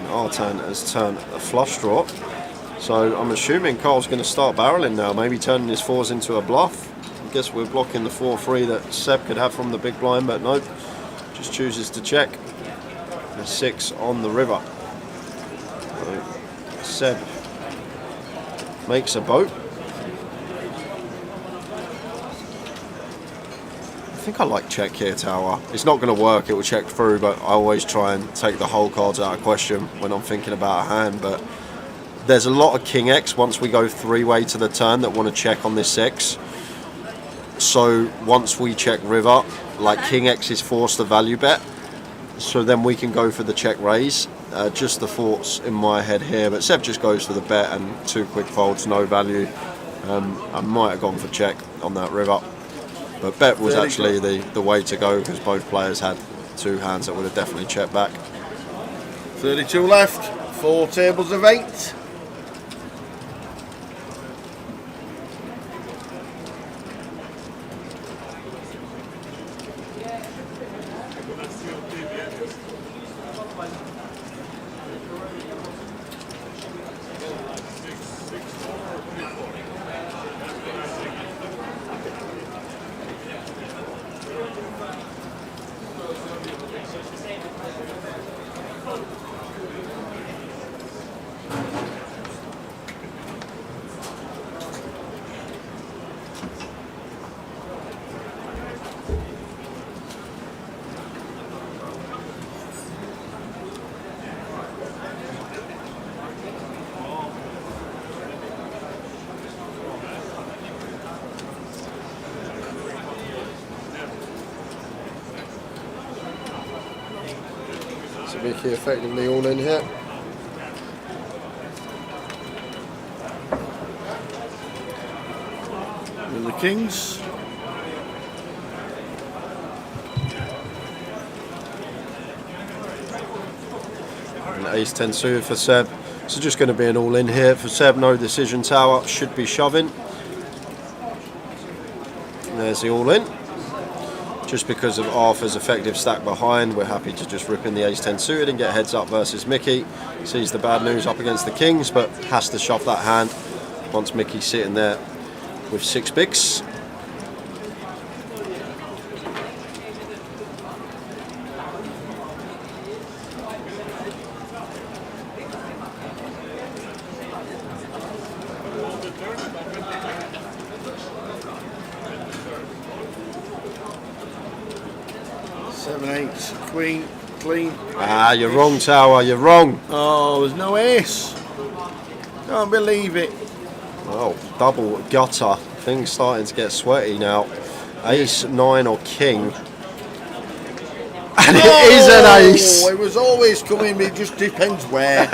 Artan has turned a flush draw, so I'm assuming Carl's going to start barreling now, maybe turning his 4s into a bluff. I guess we're blocking the 4-3 that Seb could have from the big blind, but no, just chooses to check. A 6 on the river. So Seb makes a boat. I think I like check here, Tower. It's not going to work, it will check through, but I always try and take the whole cards out of question when I'm thinking about a hand. But there's a lot of king X once we go 3-way to the turn that want to check on this 6. So once we check river, like king X is forced to value bet, so then we can go for the check raise. Just the thoughts in my head here, but Seb just goes for the bet and 2 quick folds, no value. I might have gone for check on that river, but bet was actually the way to go because both players had 2 hands that would have definitely checked back. 32 left, 4 tables of 8. Mickey effectively all in here. And the kings. And ace 10 suited for Seb. So just going to be an all in here for Seb. No decision tower, should be shoving. And there's the all in. Just because of Arthur's effective stack behind, we're happy to just rip in the ace 10 suited and get heads up versus Mickey. Sees the bad news up against the kings, but has to shove that hand once Mickey's sitting there with 6 bigs. Seven, eight, queen, clean. Ah, you're wrong, Tower, you're wrong. Oh, there's no ace. Can't believe it. Oh, double gutter. Things starting to get sweaty now. Ace, 9 or king. And it is an ace. It was always coming, it just depends where.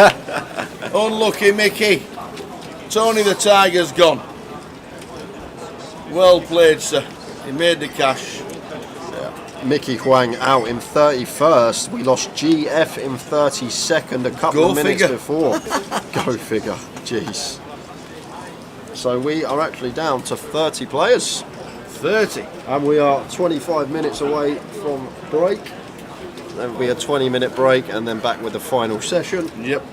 Unlucky Mickey. Tony the Tiger's gone. Well played, sir. He made the cash. Mickey Huang out in 31st. We lost GF in 32nd a couple of minutes before. Go figure. Jeez. So we are actually down to 30 players. 30. And we are 25 minutes away from break. There will be a 20-minute break and then back with the final session. Yep.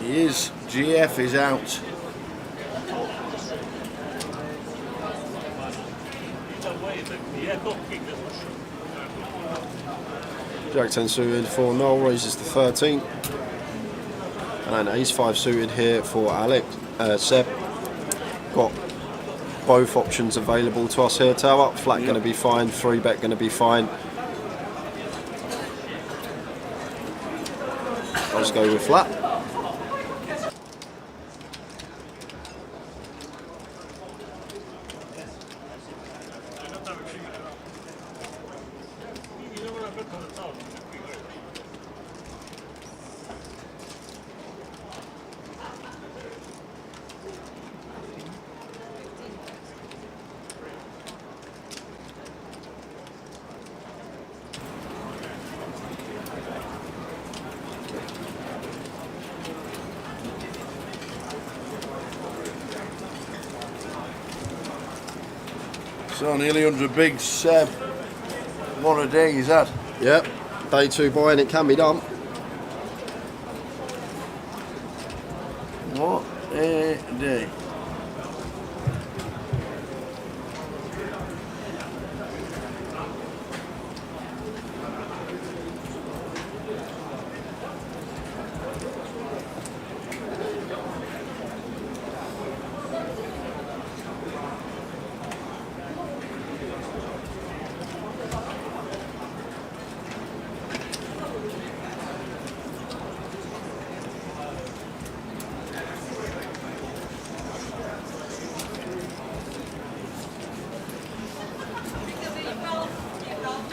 He is. GF is out. Jack 10 suited for Noel, raises to 13. And ace 5 suited here for Alex. Seb. Got both options available to us here, Tower. Flat going to be fine, 3-bet going to be fine. Let's go with flat. So nearly 100 bigs, Seb. What a day he's had. Yep, day 2 buy and it can be done. What a day.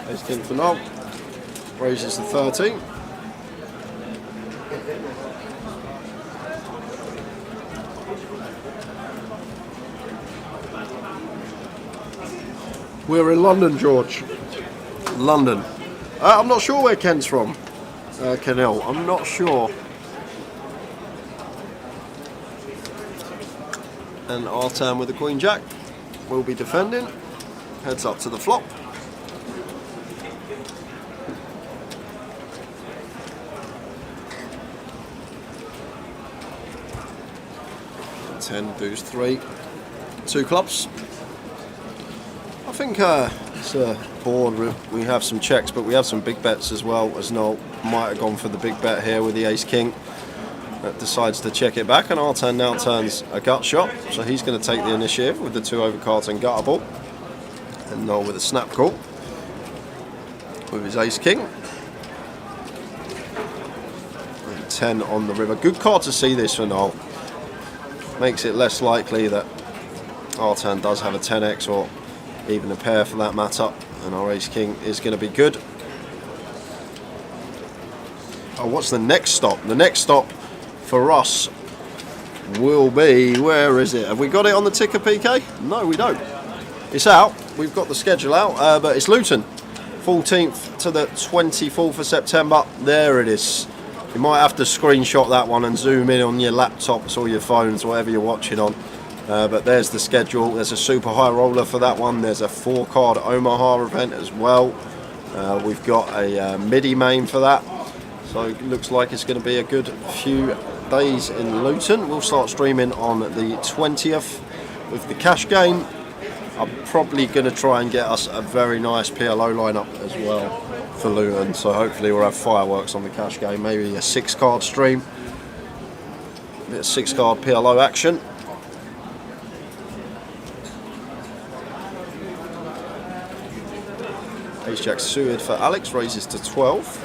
Ace king for Noel. Raises to 13. We're in London, George. London. I'm not sure where Ken's from. Kenil, I'm not sure. And our turn with the Queen Jack. We'll be defending. Heads up to the flop. 10, boost 3, 2 clubs. I think it's a board. We have some checks, but we have some big bets as well, as Noel might have gone for the big bet here with the ace king. That decides to check it back, and Artan now turns a gut shot, so he's going to take the initiative with the 2 overcards and guttable, and Noel with a snap call with his ace king. 10 on the river. Good card to see this one, Noel. Makes it less likely that Artan does have a 10x or even a pair for that matter, and our ace king is going to be good. Oh, what's the next stop? The next stop for us will be, where is it? Have we got it on the ticker, PK? No, we don't. It's out. We've got the schedule out, but it's Luton. 14th to the 24th of September. There it is. You might have to screenshot that one and zoom in on your laptops or your phones, whatever you're watching on. But there's the schedule. There's a super high roller for that one. There's a 4-card Omaha event as well. We've got a MIDI main for that. So it looks like it's going to be a good few days in Luton. We'll start streaming on the 20th with the cash game. I'm probably going to try and get us a very nice PLO lineup as well for Luton. So hopefully we'll have fireworks on the cash game. Maybe a 6-card stream. A bit of 6-card PLO action. Ace-Jack suited for Alex, raises to 12.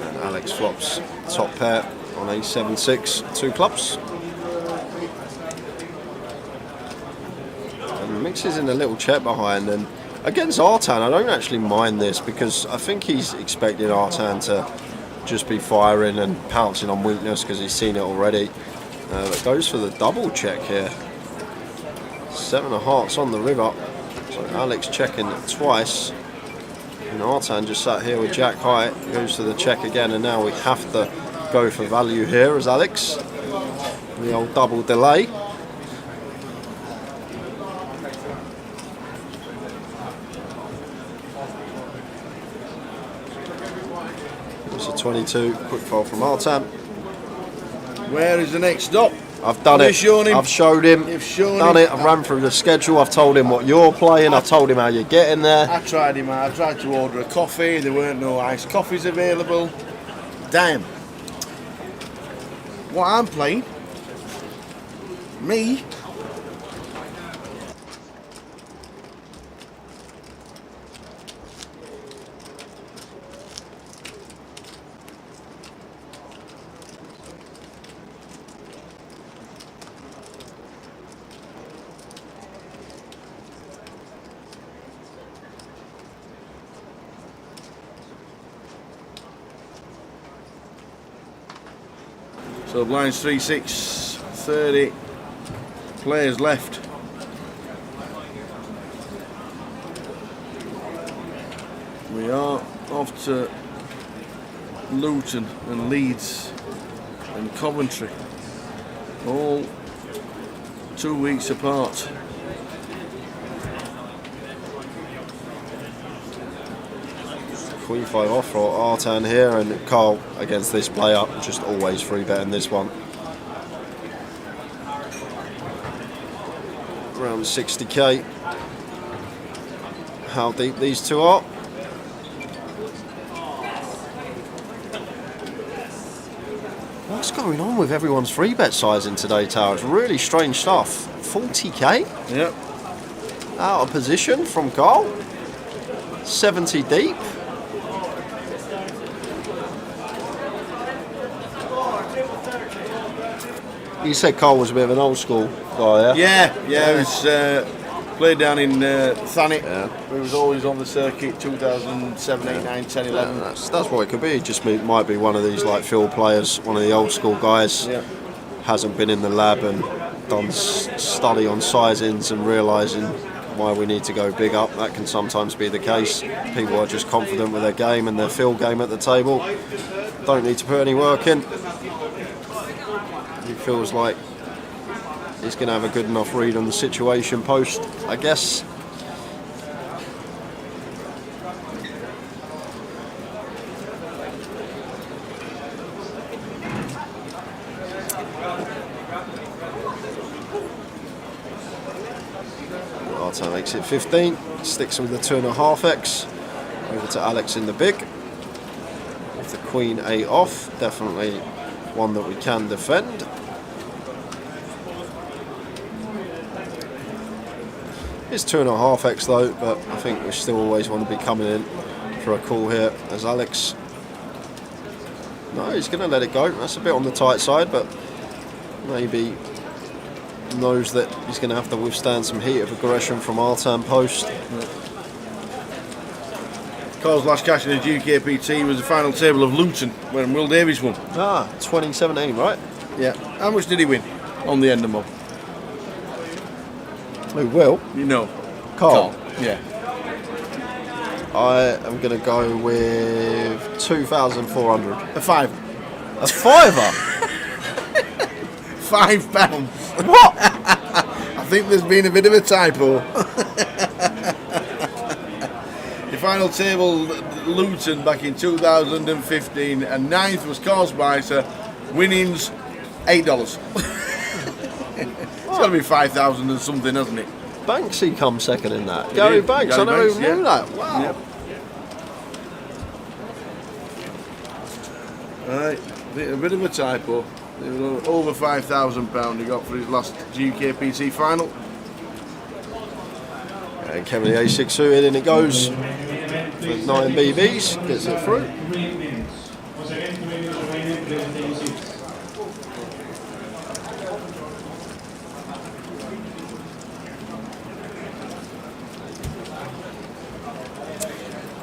And Alex flops top pair on A7-6, 2 clubs. Mixes in a little check behind, and against Artan I don't actually mind this because I think he's expecting Artan to just be firing and pouncing on weakness because he's seen it already. But goes for the double check here. 7 of hearts on the river, so Alex checking twice, and Artan just sat here with Jack high, goes to the check again, and now we have to go for value here as Alex. The old double delay. It's a 22, quick fold from Artan. Where is the next stop? I've done it. Shown him? I've showed him. You've shown done him. it. I've run through the schedule. I've told him what you're playing. I've told him how you're getting there. I tried him out. I tried to order a coffee. There weren't no iced coffees available. Damn. What I'm playing? Me? So blinds 3-6, 30 players left. We are off to Luton and Leeds and Coventry, all 2 weeks apart. Queen 5 off for Artan here, and Carl against this player, just always free betting this one. Around 60k. How deep these two are. What's going on with everyone's free bet sizing today, Tower? It's really strange stuff. 40k? Yep. Out of position from Carl. 70 deep. You said Carl was a bit of an old school guy, yeah? Yeah, he was played down in Thanet. Yeah. He was always on the circuit, 2007, 8, 9, 10, 11. Yeah, that's what it could be. He just might be one of these like field players, one of the old school guys. Yeah. Hasn't been in the lab and done study on sizings and realising why we need to go big up. That can sometimes be the case. People are just confident with their game and their field game at the table. Don't need to put any work in. He feels like he's going to have a good enough read on the situation post, I guess. Makes it 15, sticks with the 2.5x. Over to Alex in the big. queen 8 off. Definitely one that we can defend. It's 2.5x though, but I think we still always want to be coming in for a call here as Alex. No, he's going to let it go. That's a bit on the tight side, but maybe knows that he's going to have to withstand some heat of aggression from our turn post. Carl's last cash in the GUKPT was the final table of Luton when Will Davies won. 2017, right? Yeah. How much did he win on the end of mob? Who will? You know. Carl. Yeah. I am going to go with 2,400. A five. A fiver? £5. What? I think there's been a bit of a typo. The final table, Luton, back in 2015, and 9th was Carl Spicer, winnings $8. It's got to be 5,000 and something, hasn't it? Banksy come second in that. Gary Banks, Gary I never Banks, even knew that. Wow. Yep. Right, a bit of a typo. Over £5,000 he got for his last GUKPT final. And Kevin the A6 suited, and it goes for 9 BBs, gets it through.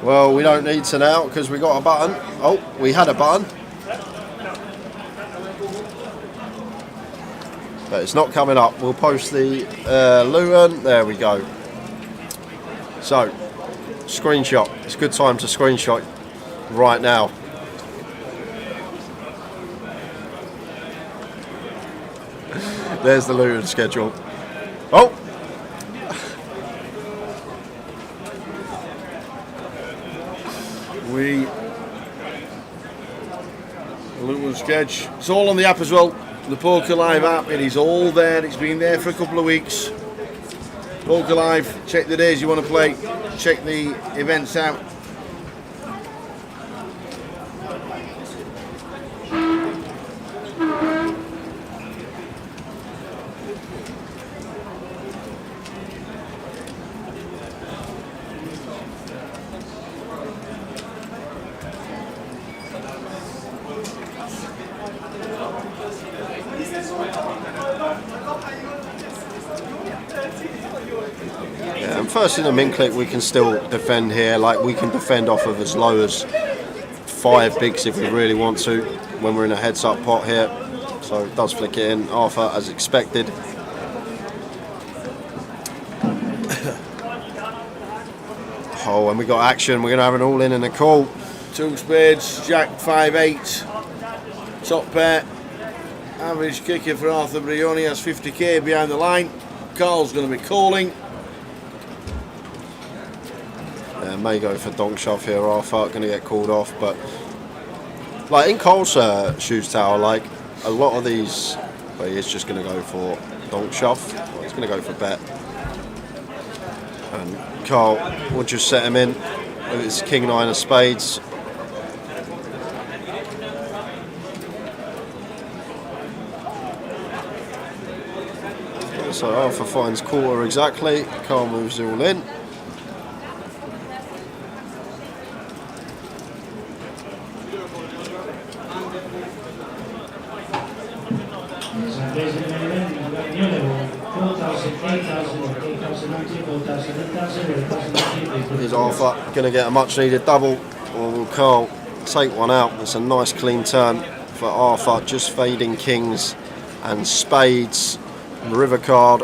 Well, we don't need to now because we got a button. Oh, we had a button. But it's not coming up. We'll post the Luton. There we go. So, screenshot. It's a good time to screenshot right now. There's the Luton schedule. Oh! Luton sketch. It's all on the app as well. The Poker Live app. It is all there. It's been there for a couple of weeks. Poker Live. Check the days you want to play. Check the events out. First in the min click, we can still defend here. Like, we can defend off of as low as 5 bigs if we really want to when we're in a heads up pot here. So it does flick it in. Arthur as expected. Oh, and we got action. We're going to have an all in and a call. 2 spades, Jack 5-8, top pair. Average kicker for Arthur Brioni has 50k behind the line. Carl's going to be calling. May go for donk shove here. Arthur going to get called off, but like in Cole's shoes tower, like a lot of these, but he is just going to go for donk shove. Well, he's going to go for bet, and Carl will just set him in with his king 9 of spades. So Arthur finds quarter exactly. Carl moves it all in. Is Arthur going to get a much needed double, or will Carl take one out? It's a nice clean turn for Arthur, just fading kings and spades. And the river card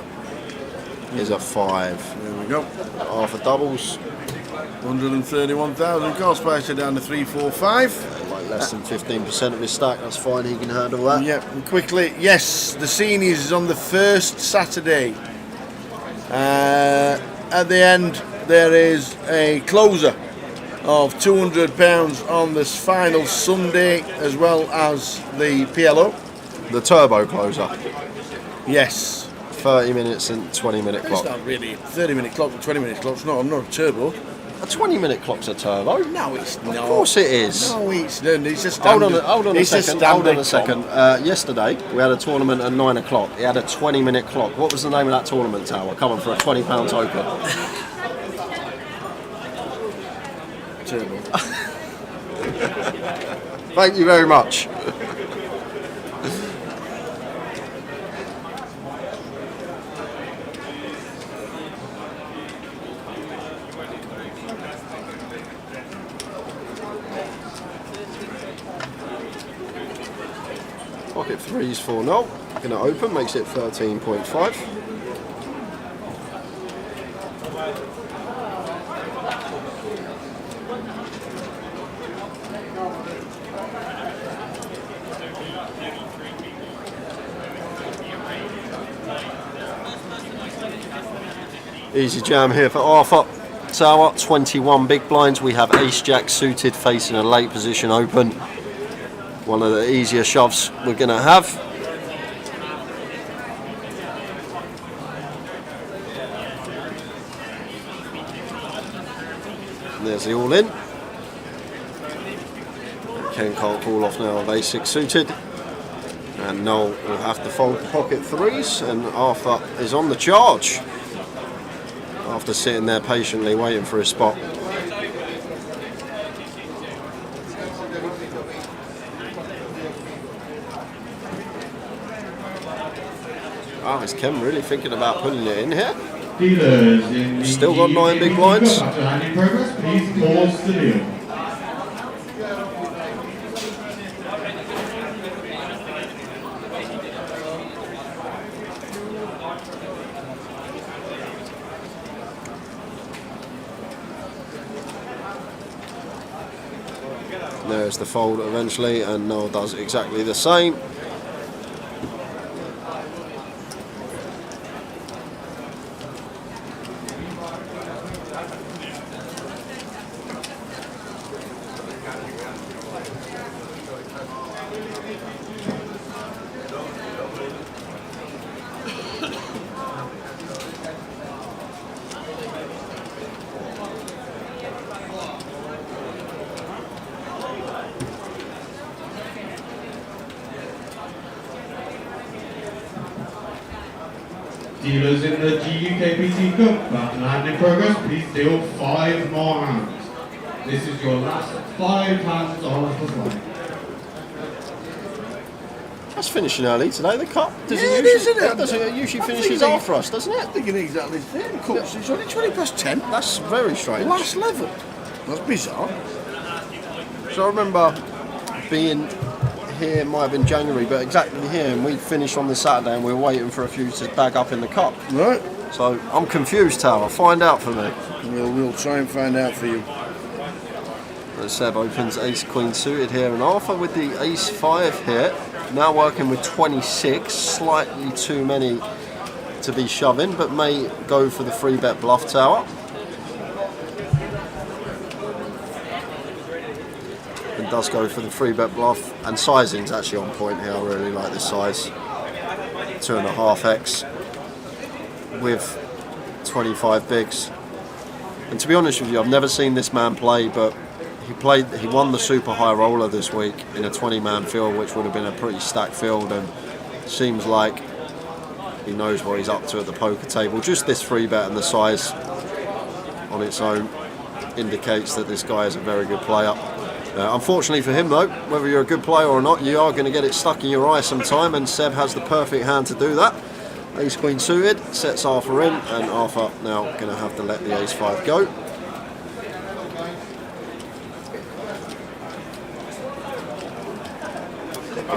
is a 5. There we go. Arthur doubles. 131,000. Carl Spicer down to 345. Like less than 15% of his stack. That's fine. He can handle that. Yep. And quickly, yes, the seniors is on the first Saturday. At the end, there is a closer of £200 on this final Sunday, as well as the PLO. The turbo closer. Yes. 30 minutes and 20-minute clock. It's not really 30-minute clock, 20-minute clock. I'm not a turbo. A 20-minute clock's a turbo. No, it's not. Of course it is. No, it's not. It's a Hold standard. on a it's second. Hold on a second. Yesterday we had a tournament at 9 o'clock. It had a 20-minute clock. What was the name of that tournament, Tower? Come on, for a £20 token. Turbo. Thank you very much. Pocket 3's 4-0. Going to open, makes it 13.5. Easy jam here for Arthur. Tower, 21 big blinds. We have ace-jack suited facing a late position open. One of the easier shoves we're going to have. And there's the all-in. Ken can't call off now of ace-6 suited. And Noel will have to fold the pocket 3s, and Arthur is on the charge after sitting there patiently waiting for his spot. Oh, is Ken really thinking about putting it in here? Dealers in Still got 9 big blinds. After hand in progress, please pause the deal. There's the fold eventually, and Noel does exactly the same. Dealers in the GUKPT Cup, after hand in progress, please deal 5 more hands. This is your last 5 hands of the play. That's finishing early today, the cup. Yeah, it is, isn't it? It usually I'm finishes thinking- after us, doesn't it? I'm thinking exactly the same. Cups, it's only 20 past 10. That's very strange. Last level. That's bizarre. So I remember being here, might have been January, but exactly here, and we finished on the Saturday and we were waiting for a few to bag up in the cup. Right. So I'm confused, Tower. Find out for me. We'll try and find out for you. Seb opens ace-queen suited here, and Arthur with the ace-5 here. Now working with 26, slightly too many to be shoving, but may go for the 3-bet bluff, Tower. And does go for the 3-bet bluff, and sizing's actually on point here. I really like this size. 2.5x with 25 bigs. And to be honest with you, I've never seen this man play, but he won the super high roller this week in a 20-man field, which would have been a pretty stacked field, and seems like he knows what he's up to at the poker table. Just this 3-bet and the size on its own indicates that this guy is a very good player. Unfortunately for him though, whether you're a good player or not, you are going to get it stuck in your eye sometime, and Seb has the perfect hand to do that. Ace-queen suited, sets Arthur in, and Arthur now going to have to let the ace-5 go.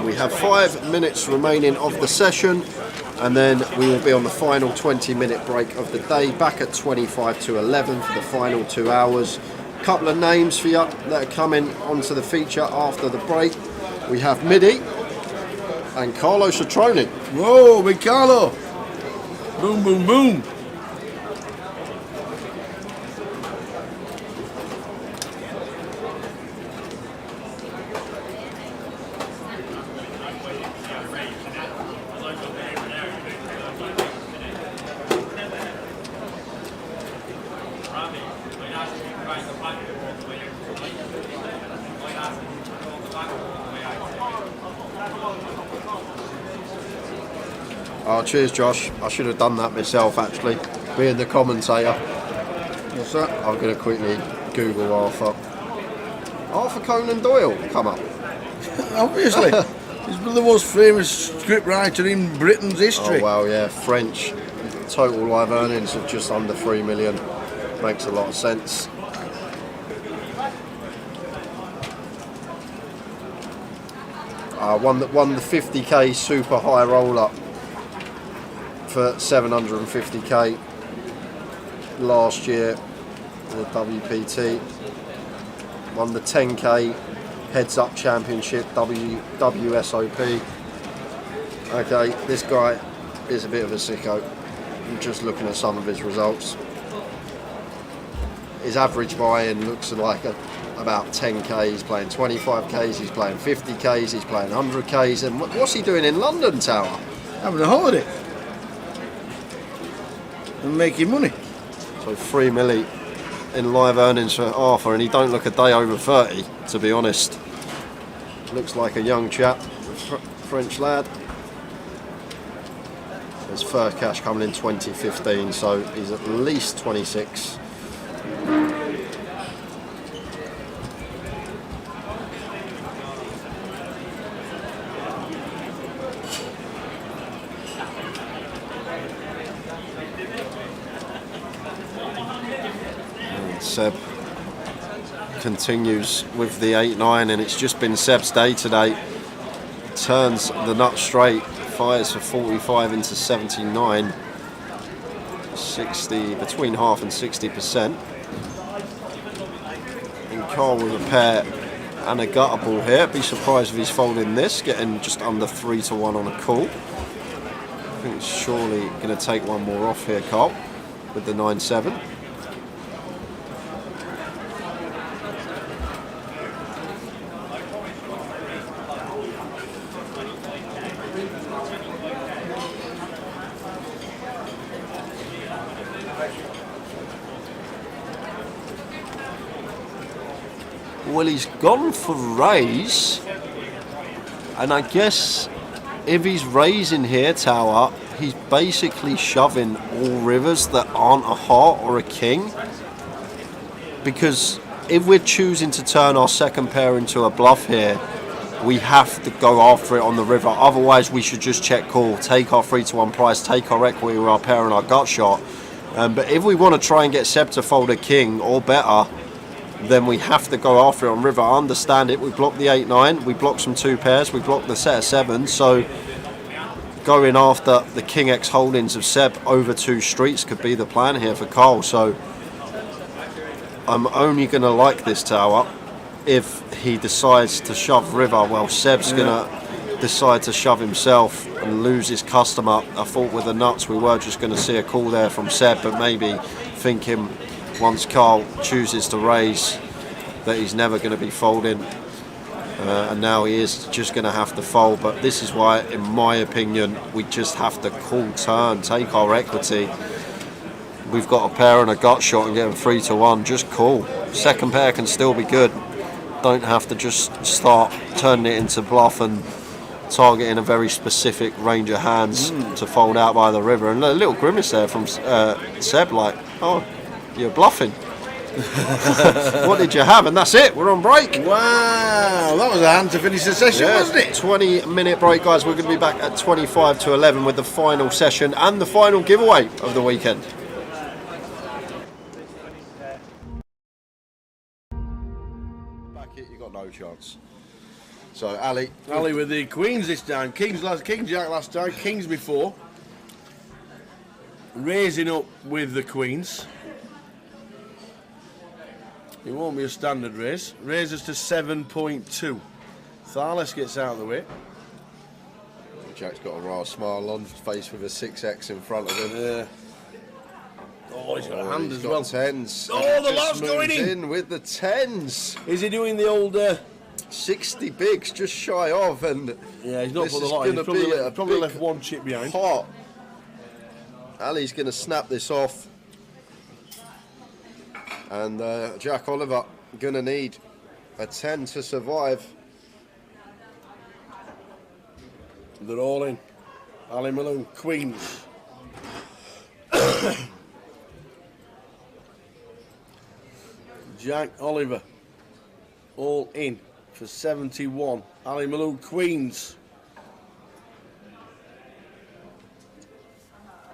We have 5 minutes remaining of the session, and then we will be on the final 20-minute break of the day, back at 25 to 11 for the final 2 hours. Couple of names for you that are coming onto the feature after the break. We have Midi and Carlo Citroni. Whoa, big Carlo. Boom, boom, boom. Oh, cheers, Josh. I should have done that myself, actually, being the commentator. What's that? I'm going to quickly Google Arthur. Arthur Conan Doyle come up. Obviously. He's the most famous scriptwriter in Britain's history. Oh, well, yeah. French. Total live earnings of just under 3 million. Makes a lot of sense. Won the 50k super high roll up for 750k last year, the WPT. Won the 10k heads up championship, WSOP. Okay, this guy is a bit of a sicko. I'm just looking at some of his results. His average buy-in looks like about 10k. He's playing 25k's, he's playing 50k's, he's playing 100k's. And what's he doing in London Tower? Having a holiday. And making money. So 3 milli in live earnings for Arthur, and he don't look a day over 30, to be honest. Looks like a young chap, French lad. His first cash coming in 2015, so he's at least 26. Seb continues with the 8-9, and it's just been Seb's day today. Turns the nut straight, fires for 45 into 79, 60, between half and 60%. And Carl with a pair and a gutter ball here. Be surprised if he's folding this, getting just under 3-1 on a call. I think he's surely going to take one more off here, Carl, with the 9-7. Well, he's gone for raise, and I guess if he's raising here, Tower, he's basically shoving all rivers that aren't a heart or a king, because if we're choosing to turn our second pair into a bluff here, we have to go after it on the river. Otherwise, we should just check call, take our 3-1 price, take our equity with our pair and our gut shot. But if we want to try and get Seb to fold a king or better, then we have to go after it on river. I understand it. We blocked the 8-9, we blocked some 2 pairs, we blocked the set of 7. So going after the King X holdings of Seb over 2 streets could be the plan here for Carl. So I'm only going to like this Tower if he decides to shove river. Well, Seb's going to decide to shove himself and lose his customer. I thought with the nuts we were just going to see a call there from Seb, but maybe thinking once Carl chooses to raise that he's never going to be folding, and now he is just going to have to fold. But this is why, in my opinion, we just have to call turn, take our equity. We've got a pair and a gut shot and get them 3-1, just call. Second pair can still be good. Don't have to just start turning it into bluff and targeting a very specific range of hands to fold out by the river. And a little grimace there from Seb, like, oh, you're bluffing. What did you have? And that's it, we're on break. Wow, that was a hand to finish the session, wasn't it? 20-minute break, guys. We're going to be back at 25 to 11 with the final session and the final giveaway of the weekend. Back it, you got no chance. So Ali with the queens this time. King Jack last time, kings before. Raising up with the queens. It won't be a standard raise. Raises to 7.2. Thales gets out of the way. Jack's got a rather smile on his face with a 6X in front of him. Yeah. Oh, he's got a hand as well. 10s. Oh, the lot's going in with the 10s. Is he doing the old 60 bigs, just shy of, and yeah, he's not put the lot in. He's probably left 1 chip behind. Pot. Ali's going to snap this off. And Jack Oliver gonna need a 10 to survive. They're all in. Ali Malone, Queens. Jack Oliver, all in for 71. Ali Malone, Queens.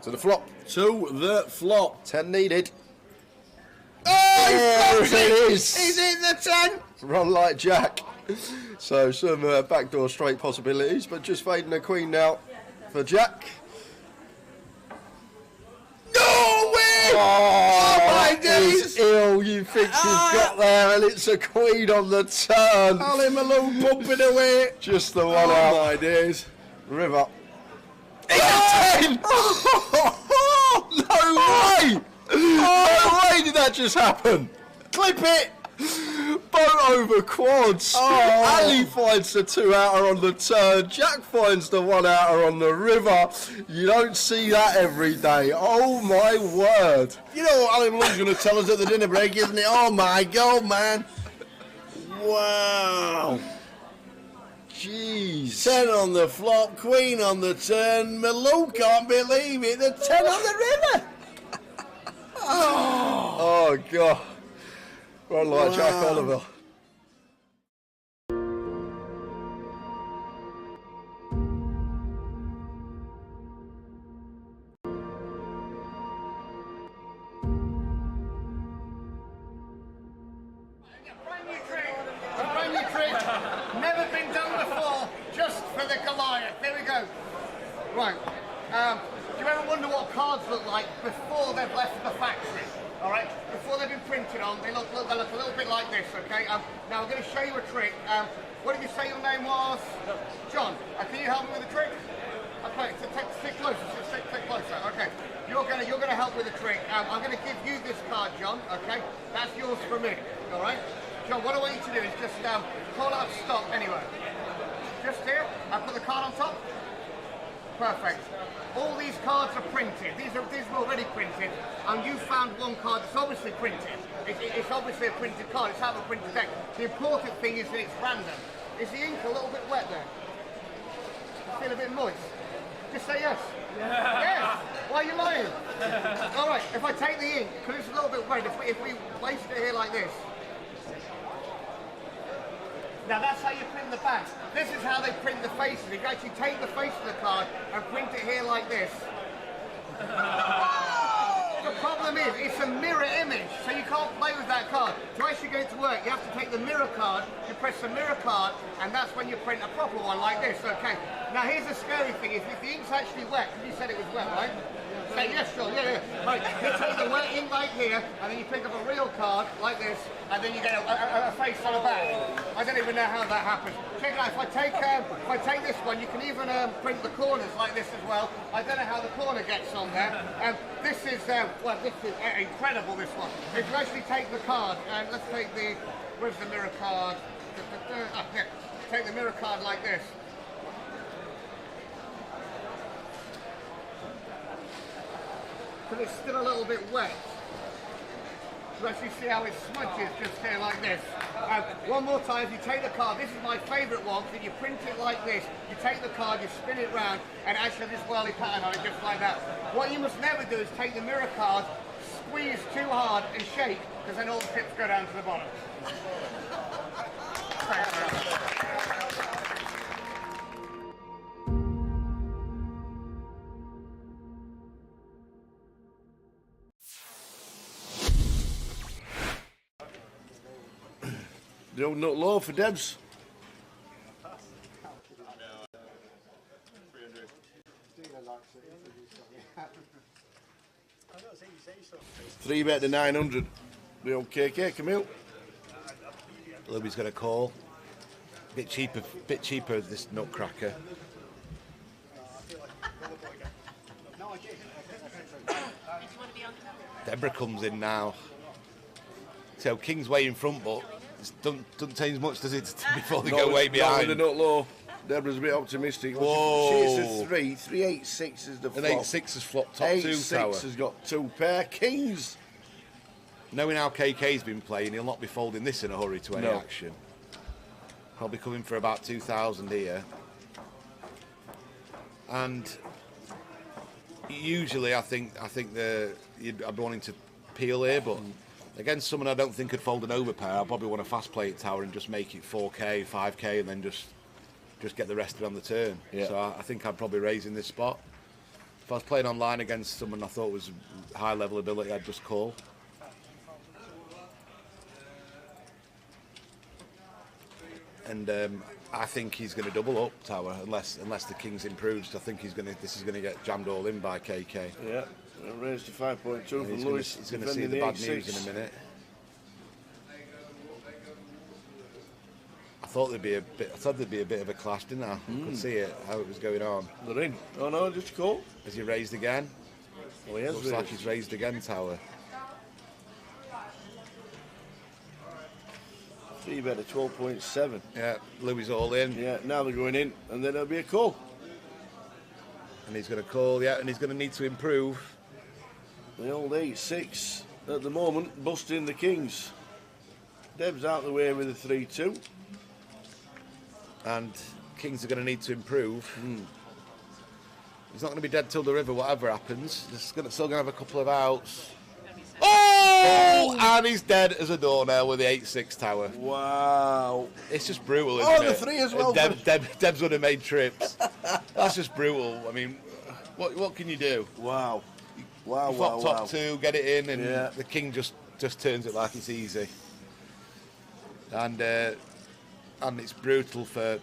To the flop. To the flop. 10 needed. Oh, There it is. He's in the 10. Run like Jack. So some backdoor straight possibilities, but just fading a queen now for Jack. No way! Oh, my that is days! ill. You think you've got there, and it's a queen on the turn. Ali Malone pumping away. Just the one Oh out. my days. River. No way! No way did that just happen. Clip it! Boat over quads. Oh. Ali finds the 2-outer on the turn. Jack finds the 1-outer on the river. You don't see that every day. Oh my word. You know what Ali Malone's going to tell us at the dinner break, isn't it? Oh my God, man. Wow. Jeez. 10 on the flop, queen on the turn. Malone can't believe it. The 10 on the river. Oh God. Run like Jack Oliver. A brand new trick, never been done before, just for the Goliath. There we go. Right. Do you ever wonder what cards look like before they've left the factory? All right. Before they've been printed on, they look a little bit like this. Okay. Now I'm going to show you a trick. What did you say your name was? John. Can you help me with the trick? Okay. So stick closer. Stick closer. Okay. You're gonna help with the trick. I'm going to give you this card, John. Okay. That's yours for me. All right. John, what I want you to do is just call out stop anywhere. Just here. I put the card on top. Perfect. All these cards are printed. These are already printed, and you found one card that's obviously printed. It's obviously a printed card. It's out of a printed deck. The important thing is that it's random. Is the ink a little bit wet there? You feel a bit moist? Just say yes. Yeah. Yes. Why are you lying? All right. If I take the ink, because it's a little bit wet, if we place it here like this. Now that's how you print the back. This is how they print the faces. You actually take the face of the card and print it here like this. The problem is, it's a mirror image, so you can't play with that card. To actually get it to work, you have to take the mirror card, you press the mirror card, and that's when you print a proper one like this, okay? Now here's the scary thing, is if the ink's actually wet, because you said it was wet, right? Say yes, John, yeah. Right, you take the wet ink like here, and then you pick up a real card, like this, and then you get a face on the back. I don't even know how that happens. Check it out, if I take this one, you can even print the corners like this as well. I don't know how the corner gets on there. This is incredible, this one. If you actually take the card, and let's take the, where's the mirror card? Here. Take the mirror card like this. But it's still a little bit wet. You actually see how it smudges just here like this. One more time, if you take the card, this is my favourite one, so you print it like this, you take the card, you spin it round, and actually this whirly pattern on it just like that. What you must never do is take the mirror card, squeeze too hard and shake, because then all the tips go down to the bottom. The old nut low for Debs. Three bet to 900. The old KK, Camille. Louis got a call. Bit cheaper this nutcracker. Deborah comes in now. So King's way in front, but it doesn't change much, does it, before they go way behind? Not with the nut low. Deborah's a bit optimistic. Whoa. She's a 3. 3-8-6 is the flop. An 8-6 has flopped top 8-6 two tower. has got two pair kings. knowing how KK's been playing, he'll not be folding this in a hurry to any action. Probably coming for about 2,000 here. And usually I think I'd be wanting to peel here, but against someone I don't think could fold an overpair, I'll probably want to fast play it tower and just make it 4k, 5k, and then just get the rest of it on the turn. Yeah. So I think I'd probably raise in this spot. If I was playing online against someone I thought was high level ability, I'd just call. And I think he's going to double up tower unless the king's improved. I think this is going to get jammed all in by KK. Yeah, raised to 5.2 from Lewis. He's going to see the bad news in a minute. I thought there'd be a bit of a clash, didn't I? I could see it, how it was going on. They're in. Oh no, just call. Has he raised again? Oh, he has. Looks like he's raised again, tower. 3-bet at 12.7. Yeah, Louis all in. Yeah, now they're going in, and then it'll be a call. And he's going to call, yeah, and he's going to need to improve. The old 8-6 at the moment, busting the kings. Deb's out the way with a 3-2. And kings are going to need to improve. He's not going to be dead till the river, whatever happens. He's still going to have a couple of outs. Oh! And he's dead as a doornail with the 8-6 tower. Wow. It's just brutal, isn't it? The 3 as well. Deb's would have made trips. That's just brutal. I mean, what can you do? Wow. Wow, You flop top wow. 2, get it in, and the king just turns it like it's easy. And it's brutal for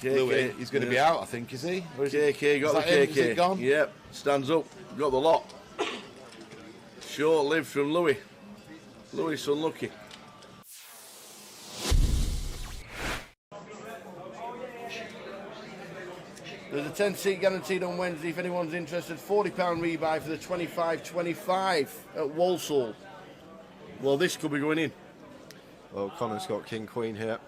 Louis. He's going to be out, I think, is he? Or is KK got the KK. KK. Is it gone? Yep, stands up. Got the lot. Short-lived from Louis. Louis unlucky. There's a 10-seat guaranteed on Wednesday if anyone's interested. £40 rebuy for the 25-25 at Walsall. Well, this could be going in. Well, Connor's got King Queen here.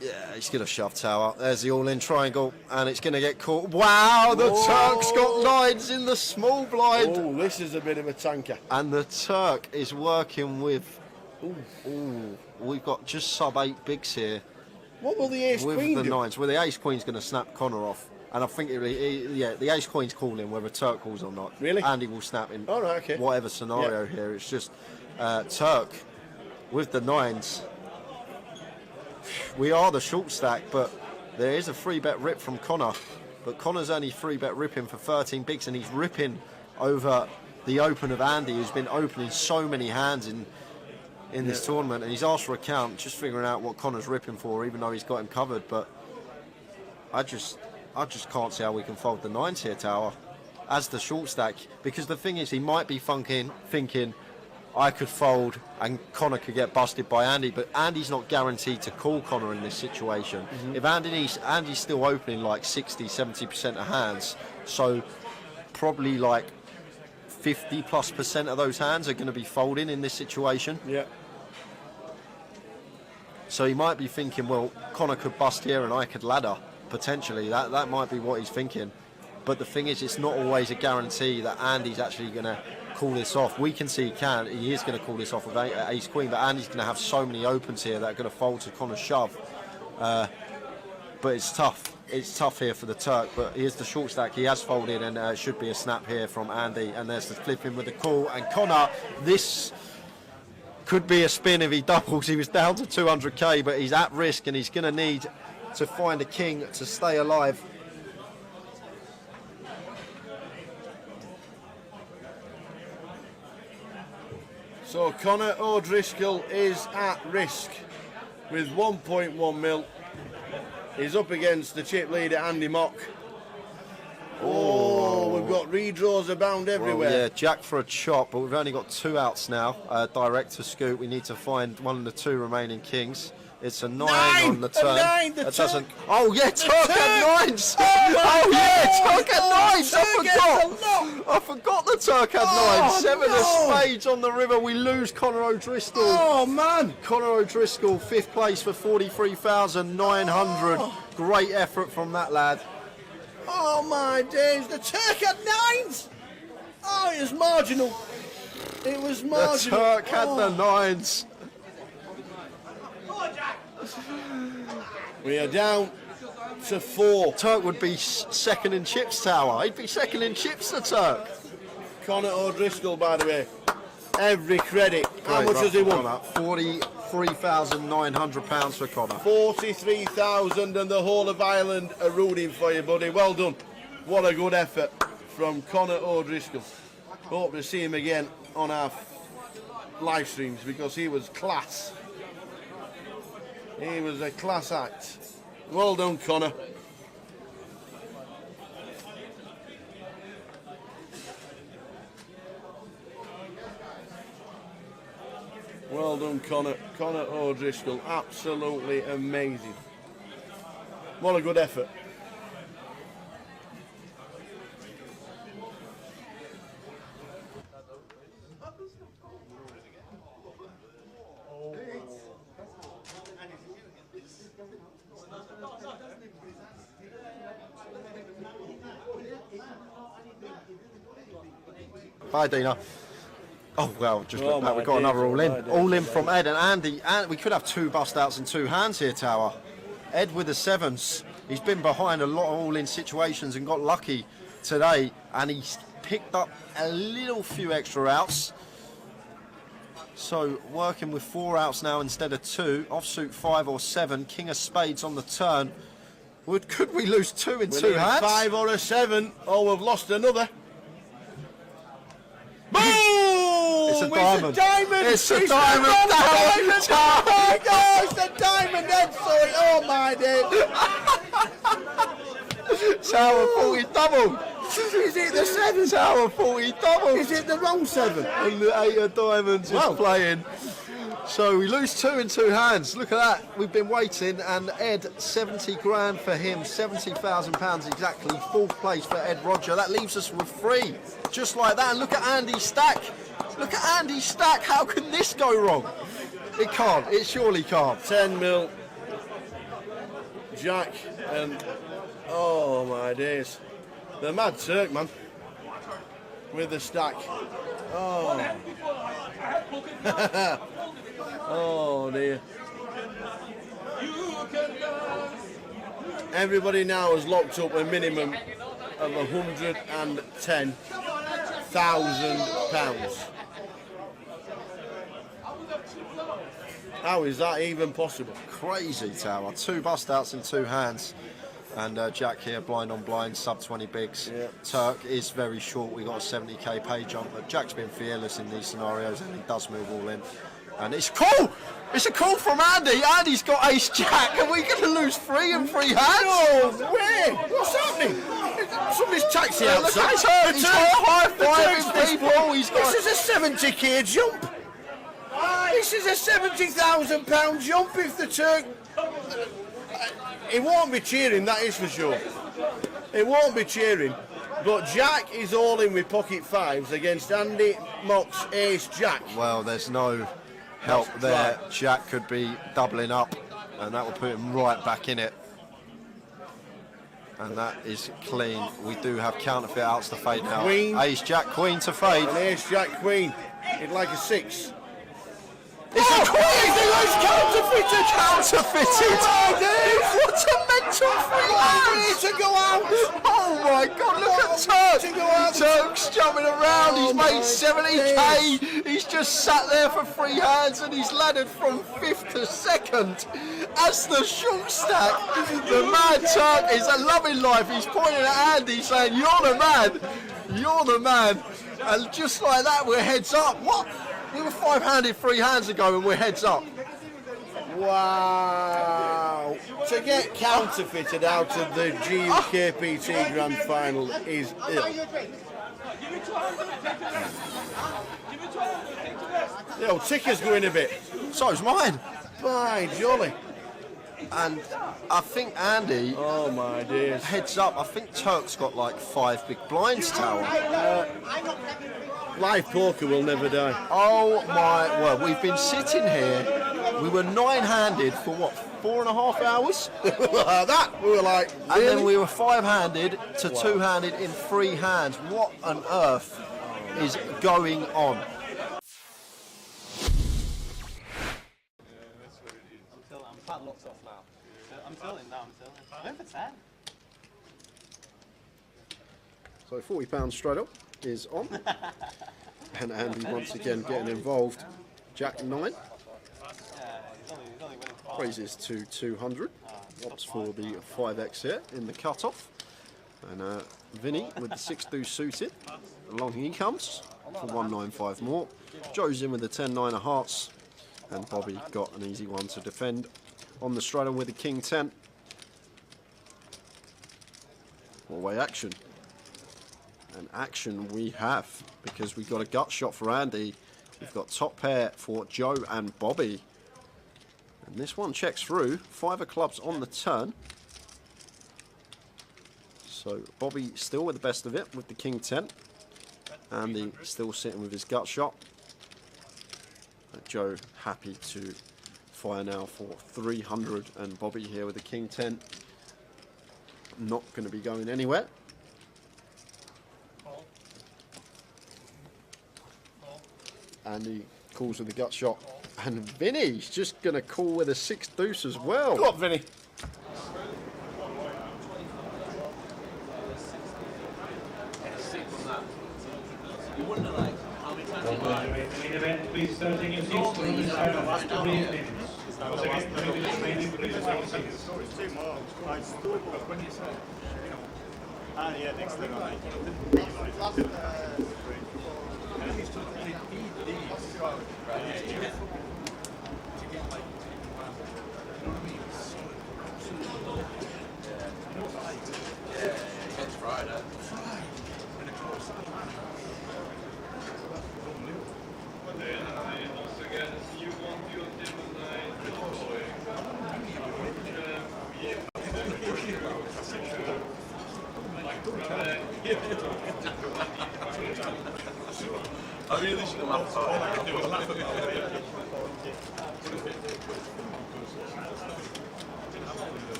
Yeah, he's going to shove tower. There's the all-in triangle, and it's going to get caught. Wow, the Turk's got lines in the small blind. Oh, this is a bit of a tanker. And the Turk is working with... Ooh, we've got just sub-8 bigs here. What will the ace-queen do? With the nines. Well, the ace-queen's going to snap Connor off. And I think, the ace-queen's calling whether Turk calls or not. Really? Andy will snap in okay. whatever scenario here. It's just Turk with the nines. We are the short stack, but there is a 3-bet rip from Connor. But Connor's only 3-bet ripping for 13 bigs, and he's ripping over the open of Andy, who's been opening so many hands in this tournament. And he's asked for a count, just figuring out what Connor's ripping for, even though he's got him covered. But I just can't see how we can fold the nines here, tower, as the short stack. Because the thing is, he might be thinking, I could fold and Connor could get busted by Andy, but Andy's not guaranteed to call Connor in this situation. If Andy's still opening like 60-70% of hands, so probably like 50+% of those hands are going to be folding in this situation. Yeah. So he might be thinking, well, Connor could bust here and I could ladder, potentially. That might be what he's thinking. But the thing is, it's not always a guarantee that Andy's actually going to call this off. We can see he is going to call this off with ace queen, but Andy's going to have so many opens here that are going to fold to Connor's shove. But it's tough. It's tough here for the Turk, but here's the short stack. He has folded, and it should be a snap here from Andy. And there's the flipping with the call. And Connor, this could be a spin if he doubles. He was down to 200k, but he's at risk, and he's going to need to find a king to stay alive. So Connor O'Driscoll is at risk with 1.1 mil. He's up against the chip leader Andy Mock. Oh, we've got redraws abound everywhere. Well, yeah, jack for a chop, but we've only got 2 outs now. Direct to scoop. We need to find one of the 2 remaining kings. It's a 9 on the turn. 9, the that Turk. doesn't. Oh yeah, Turk had 9s. Oh yeah, Turk had 9s. I forgot the Turk had 9s. 7 of spades on the river. We lose Connor O'Driscoll. Oh man, Connor O'Driscoll, 5th place for 43,900. Great effort from that lad. Oh my days, the Turk had 9s! Oh, it was marginal. It was The marginal. Turk had the 9s. We are down to 4. Turk would be second in chips, Tower. He'd be second in chips, the Turk. Connor O'Driscoll, by the way. Every credit. How Great much has he run won? for Connor. £43,900 for Connor. 43,000 and the whole of Ireland are rooting for you, buddy. Well done. What a good effort from Connor O'Driscoll. Hope to see him again on our live streams because he was class. He was a class act. Well done, Connor. Well done, Connor. Connor O'Driscoll. Absolutely amazing. What a good effort. Bye, Dina. Oh, well, just look back. my We've got another days, all in. my days. All in from Ed and Andy. And we could have 2 bust outs and 2 hands here, Tower. Ed with the 7s. He's been behind a lot of all in situations and got lucky today. And he's picked up a little few extra outs. So working with 4 outs now instead of 2. Offsuit 5 or 7. King of spades on the turn. Could we lose 2 in 2 hands? 5 or a 7. Oh, we've lost another. Boom! It's a diamond. It's a diamond. It's a diamond. Diamond. Oh, it's a diamond. Ed saw it. Oh my days. Tower 40 double. Is it the 7? Tower 40 double. Is it the wrong 7? And the 8 of diamonds is playing. So we lose 2 in 2 hands. Look at that. We've been waiting, and Ed, 70 grand for him, £70,000 exactly. 4th place for Ed Roger. That leaves us with 3, just like that. And look at Andy's stack. Look at Andy's stack. How can this go wrong? It can't. It surely can't. 10 mil. Jack and oh my days. The Mad Turk, man. With the stack. Oh. Oh dear. Everybody now has locked up a minimum of £110,000. How is that even possible? Crazy, Tower. 2 bust outs in 2 hands. And Jack here, blind on blind, sub 20 bigs. Yeah. Turk is very short. We got a 70k pay jump, but Jack's been fearless in these scenarios, and he does move all in. And it's cool. It's a call from Andy. Andy's got ace jack. Are we going to lose 3 in 3 hands? No way! What's happening? Somebody's taxi Look outside. at Turk. He's got high fiving people. He's got. This is a 70k jump. This is a £70,000 jump if the Turk. He won't be cheering, that is for sure. He won't be cheering. But Jack is all in with pocket 5s against Andy Mock's ace jack. Well, there's no help there. Jack could be doubling up, and that will put him right back in it. And that is clean. We do have counterfeit outs to fade now. Queen. Ace jack queen to fade. An ace jack queen. He'd like a 6. It's a queen! It's counterfeited! Counterfeited! What a mental free hand! To go out! Oh my god, look at Turk! Turk's jumping around, he's made 70k! He's just sat there for 3 hands and he's laddered from 5th to 2nd. As the short stack, the Mad Turk is loving life. He's pointing at Andy saying, "You're the man! You're the man!" And just like that, we're heads up. What? We were 5-handed 3 hands ago and we're heads up. Wow. To get counterfeited out of the GUKPT Grand Final is ill. Yo, ticker's going a bit. So's mine. By jolly. And I think Andy, oh my days, heads up. I think Turk's got like 5 big blinds, Tower. Live poker will never die. Oh my, well, we've been sitting here We were 9-handed for what, 4.5 hours? Like that, we were like, And really? then we were 5-handed to 2-handed in 3 hands. What on earth is going on? I'm padlocks off now. I'm tilting now, I'm going for 10. So £40 straight up is on. And Andy once again getting involved. Jack 9. He's only winning 5. Raises to 200. Opts for the 5x here in the cut-off. And Vinny with the 6-deuce suited. Along he comes for 195 more. Joe's in with the 10-9 of hearts. And Bobby got an easy one to defend on the straddle with the king 10. Four-way action. And action we have, because we've got a gut shot for Andy. We've got top pair for Joe and Bobby. And this one checks through. 5 of clubs on the turn. So Bobby still with the best of it with the king 10. Andy still sitting with his gut shot. Joe happy to fire now for 300, and Bobby here with the king 10. Not going to be going anywhere. Andy calls with the gut shot, and Vinny's just going to call with a 6-deuce as well. Go on, Vinny. Main event, please starting in 6 from the start of last 3 minutes. Once again, candidates may need to please take seats. Yeah, next thing on I really should have laughed at it.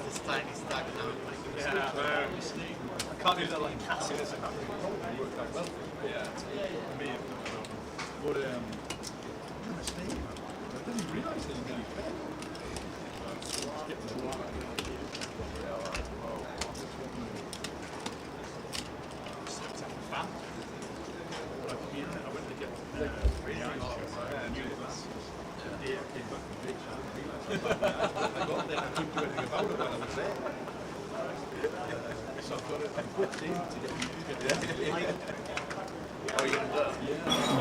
This tiny stack now. I can't do that like Cassie, this. Yeah. But, I didn't realise that he really fed.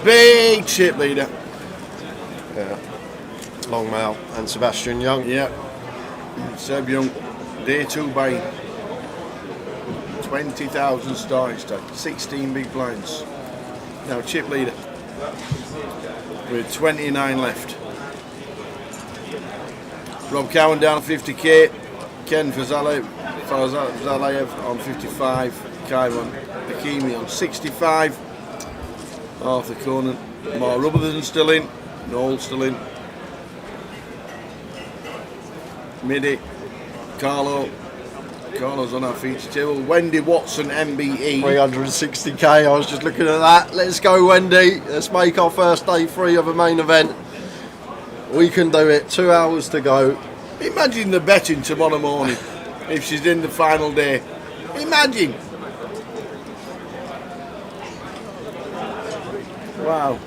Big chip leader. Yeah. Longmail and Sebastian Young. Yeah. Seb Young, day 2 buy 20,000 starting stake, 16 big blinds. Now chip leader with 29 left. Rob Cowan down 50k, Ken Fazalev on 55, Kaivan Hakimi on 65, Arthur Conan, Mark Rutherford still in, Noel still in, Midi, Carlo's on our feature table, Wendy Watson MBE. 360k, I was just looking at that. Let's go, Wendy. Let's make our first day free of a main event. We can do it. 2 hours to go. Imagine the betting tomorrow morning if she's in the final day. Imagine. Wow.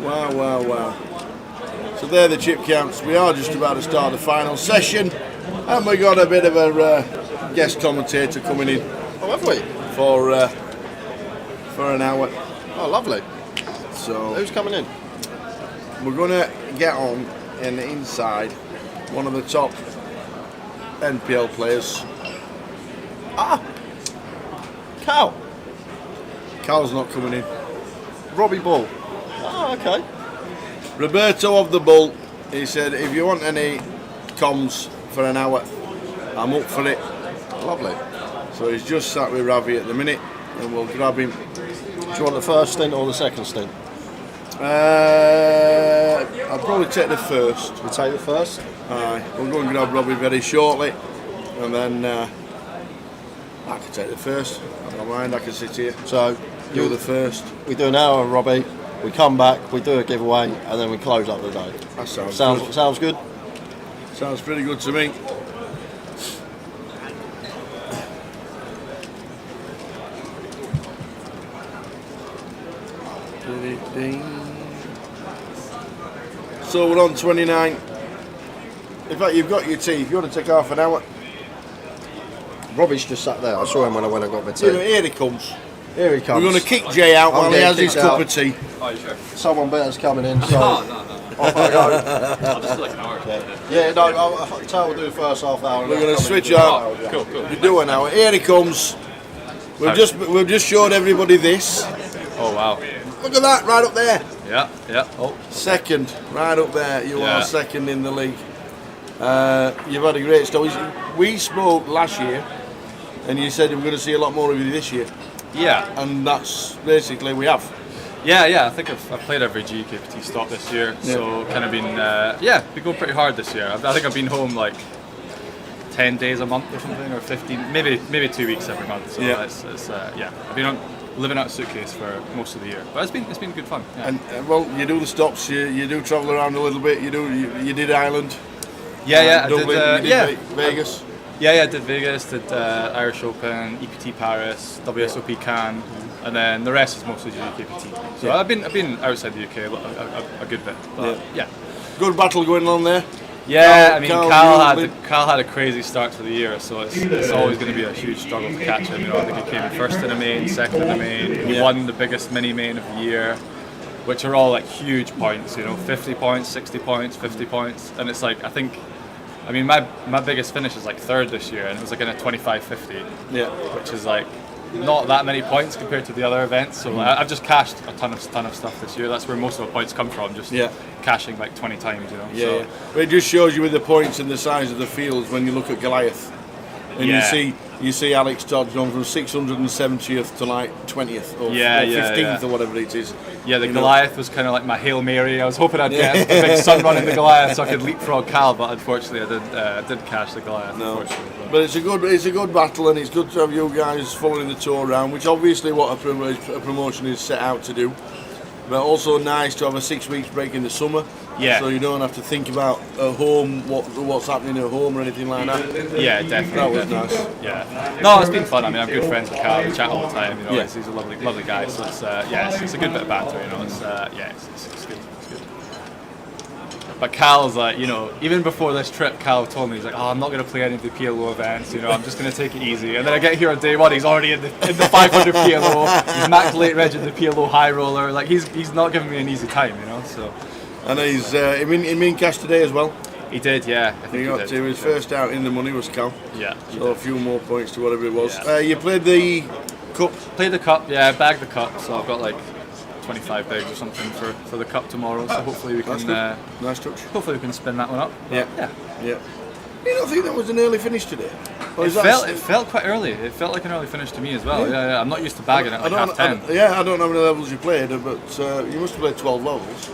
Wow, wow, wow. So there are the chip counts. We are just about to start the final session, and we got a bit of a guest commentator coming in. Oh, have we? For an hour. Oh, lovely. So who's coming in? We're gonna get on in the inside one of the top NPL players. Ah, Cal. Cal's not coming in. Robbie Bull. Oh, okay. Roberto of the Bull. He said, if you want any comms for an hour, I'm up for it. Lovely. So he's just sat with Ravi at the minute, and we'll grab him Do you want the first stint or the second stint? I'd probably take the first. You take the first? Aye, we'll go and grab Robbie very shortly, and then I can take the first. I don't mind, I can sit here. So Do the first. We do an hour, Robbie. We come back, we do a giveaway, and then we close up the day. That sounds good. Sounds good? Sounds pretty good to me. So we're on 29. In fact, you've got your tea. If you want to take half an hour. Robbie's just sat there. I saw him when I went and got my tea. Here he comes. Here he comes. We're going to kick Jay out I'm while he has his kicked cup out. of tea. Oh, you sure? Someone better's coming in, so... No. Off I go. I'll just do like an hour. Yeah, no, I'll tell we'll do the first half hour. and We're then going to come in switch and do out. the Cool. We do an hour. Here he comes. We've just showed everybody this. Oh, wow. Look at that, right up there. Yeah. Oh. Second, right up there. You Yeah. are second in the league. You've had a great story. We spoke last year, and you said we're going to see a lot more of you this year, Yeah. and that's basically we have. Yeah. I think I've played every GUKPT stop this year, so kind of been been going pretty hard this year. I think I've been home like 10 days a month or something, or 15, maybe 2 weeks every month. So Yeah. it's I've been living out a suitcase for most of the year, but it's been good fun. Yeah. And well, you do the stops. You do travel around a little bit. You did Ireland. I Dublin, did. you did Vegas. Yeah, I did Vegas, did Irish Open, EPT Paris, WSOP Cannes, and then the rest is mostly GUKPT. So I've been outside the UK a good bit. But yeah. Good battle going on there. Yeah, I mean, Carl Kyle had a crazy start to the year, so it's always going to be a huge struggle to catch him. You know, I think he came in first in the main, second in the main. He won the biggest mini main of the year, which are all like huge points. You know, 50 points, 60 points, 50 points, and it's like I mean, my biggest finish is like third this year, and it was like in a 25-50. Yeah. Which is like not that many points compared to the other events. So I've just cashed a ton of stuff this year. That's where most of the points come from. Just cashing like 20 times, you know. Yeah. But it just shows you with the points and the size of the fields when you look at Goliath, and you see Alex Todd gone from 670th to like 20th or 15th or whatever it is. Yeah, the Goliath was kind of like my Hail Mary. I was hoping I'd get a big sun run in the Goliath so I could leapfrog Cal, but unfortunately I did cash the Goliath. No. But it's a good battle, and it's good to have you guys following the tour around, which obviously what a promotion is set out to do. But also nice to have a 6 weeks break in the summer. Yeah. So you don't have to think about at home what's happening at home or anything like that. Yeah, definitely. That was nice. Yeah. No, it's been fun. I mean, I'm good friends with Cal. We chat all the time. You know, he's a lovely guy. So it's it's a good bit of banter. You know, it's good. It's good. But Cal's like, you know, even before this trip, Cal told me, he's like, oh, I'm not going to play any of the PLO events, you know, I'm just going to take it easy. And then I get here on day one, he's already in the 500 PLO, he's max late reg in the PLO high roller, like he's not giving me an easy time, you know, so. And he's in cash today as well. He did, yeah. I think he got to his first out in the money was Cal. Yeah. So a few more points to whatever it was. Yeah. You played the cup? Played the cup, yeah, bagged the cup, so I've got like 25 bigs or something for the cup tomorrow, so hopefully we can nice touch. Hopefully we can spin that one up. Yeah. You don't think that was an early finish today? It felt quite early. It felt like an early finish to me as well. Yeah. I'm not used to bagging it like half 10. I don't know how many levels you played, but you must have played 12 levels.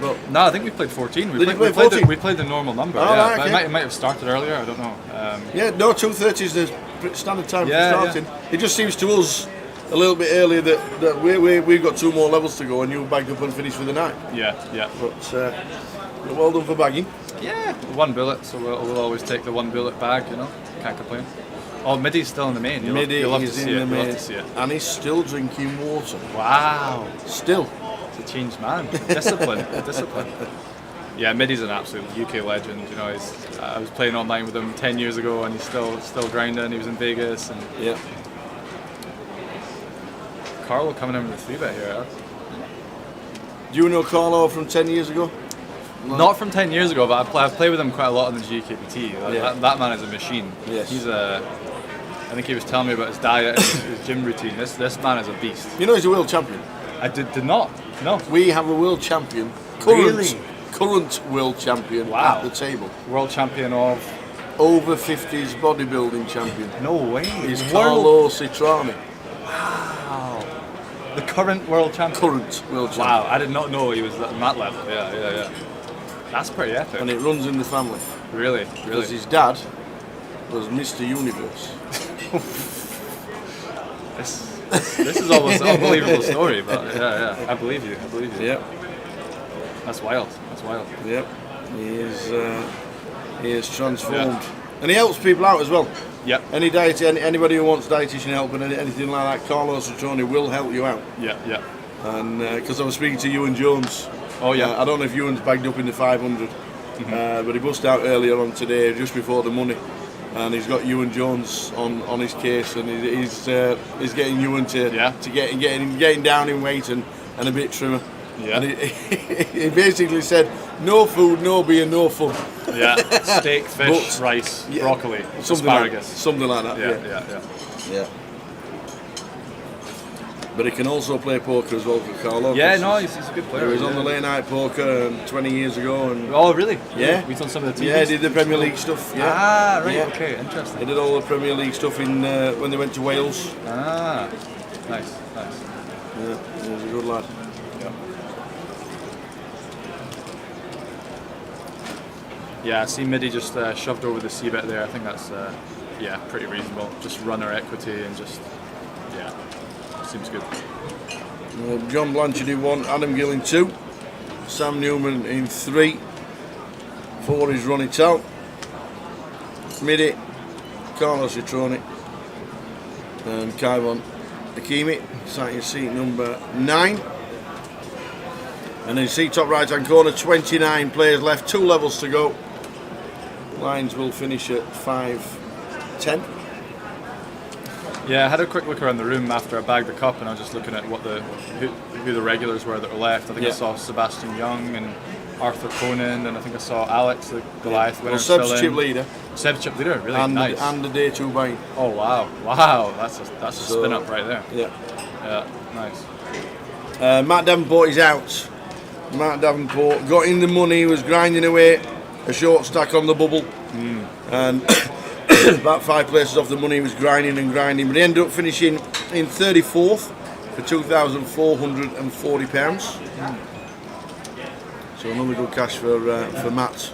But no, I think we played 14. We played the normal number. Right, but it might have started earlier. I don't know. 2:30 is the standard time for starting. It just seems to us a little bit earlier that we've got 2 more levels to go, and you bagged up and finished for the night. Yeah. But well done for bagging. Yeah, 1 bullet, so we'll always take the 1 bullet bag, you know. Can't complain. Oh, Middy's still in the main. You'll love to see it. And he's still drinking water. Wow. Still. It's a changed man. Discipline. Yeah, Middy's an absolute UK legend. You know, I was playing online with him 10 years ago, and he's still grinding. He was in Vegas, and Carlo coming in with the 3-bet here. Do you know Carlo from 10 years ago? No. Not from 10 years ago, but I've played with him quite a lot in the GUKPT. That man is a machine. Yes. I think he was telling me about his diet and his gym routine. This man is a beast. You know he's a world champion? I did not. No. We have a world champion. Current world champion at the table. World champion of? Over 50s bodybuilding champion. No way. He's Carlo Citrani. Wow. The current world champion. Current world champion. Wow, I did not know he was on that level. Yeah. That's pretty epic. And it runs in the family. Really? Because his dad was Mr. Universe. This is almost an unbelievable story, but yeah, I believe you. Yep. That's wild. Yep. He is transformed. And he helps people out as well. Yep. Anybody who wants dietitian help and anything like that, Carlos Citroni will help you out. Yeah. And because I was speaking to Ewan Jones. Oh yeah. I don't know if Ewan's bagged up in the 500, but he bust out earlier on today, just before the money. And he's got Ewan Jones on his case, and he's getting Ewan to getting down in weight and a bit trimmer. Yeah. And he basically said, no food, no beer, no fun. Yeah. Steak, fish, rice, broccoli, asparagus. Something like that. Yeah. But he can also play poker as well for Carlo. Yeah, no, he's a good player. He was on the late night poker 20 years ago. And oh, really? Yeah. We've done some of the TVs? Yeah, he did the Premier League stuff. Yeah. Ah, right, Yeah. okay, interesting. He did all the Premier League stuff when they went to Wales. Ah, nice. Yeah, he was a good lad. Yeah, I see Midi just shoved over the C-bet there. I think that's, pretty reasonable. Just runner equity and just, seems good. John Blanchard in 1, Adam Gill in 2, Sam Newman in 3, 4 is Ronnie Tal, Midi, Carlos Citroni, and Kaivon Akimi, sat in seat number 9. And then see top right hand corner, 29 players left, 2 levels to go. Lines will finish at 5:10. Yeah, I had a quick look around the room after I bagged the cup, and I was just looking at who the regulars were that were left. I think I saw Sebastian Young and Arthur Conan, and I think I saw Alex, the Goliath winner. Seb's chip leader. Seb's chip leader, really and nice. And the day 2 buying. Oh wow, that's a spin up right there. Yeah, nice. Matt Davenport is out. Matt Davenport got in the money, was grinding away a short stack on the bubble, and about 5 places off the money, he was grinding, but he ended up finishing in 34th for £2,440. So another good cash for Matt.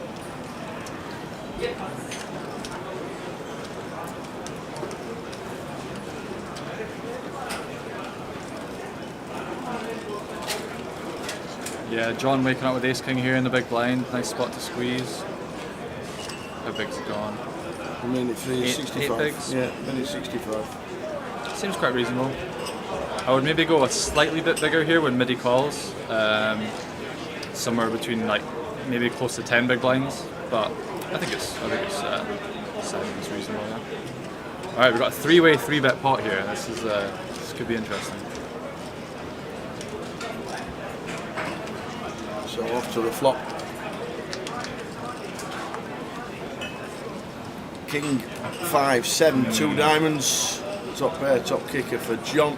Yeah, John waking up with Ace King here in the big blind. Nice spot to squeeze. How big's it gone? I mean, it's 65. 8 bigs? Yeah, then it's 65. Seems quite reasonable. I would maybe go a slightly bit bigger here when Midi calls. Somewhere between like maybe close to 10 big blinds, but I think it's reasonable. Yeah. All right, we've got a 3-way 3-bet pot here. This could be interesting. So off to the flop. King 5-7, 2 diamonds. Top pair, top kicker for John.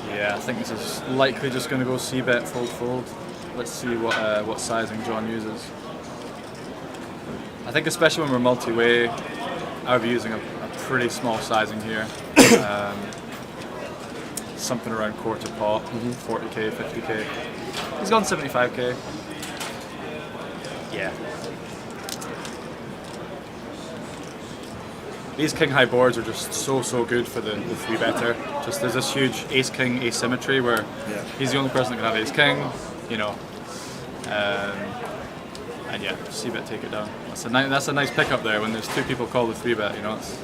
Yeah, I think this is likely just going to go C-bet, fold. Let's see what sizing John uses. I think especially when we're multi-way, I'll be using a pretty small sizing here. Something around quarter pot, 40k, 50k. He's gone 75k. Yeah. Ace King high boards are just so good for the 3-better. Just there's this huge Ace King asymmetry where he's the only person that can have Ace King, you know. And yeah, C-bet take it down. That's a nice pickup there when there's 2 people call the 3-bet, you know. It's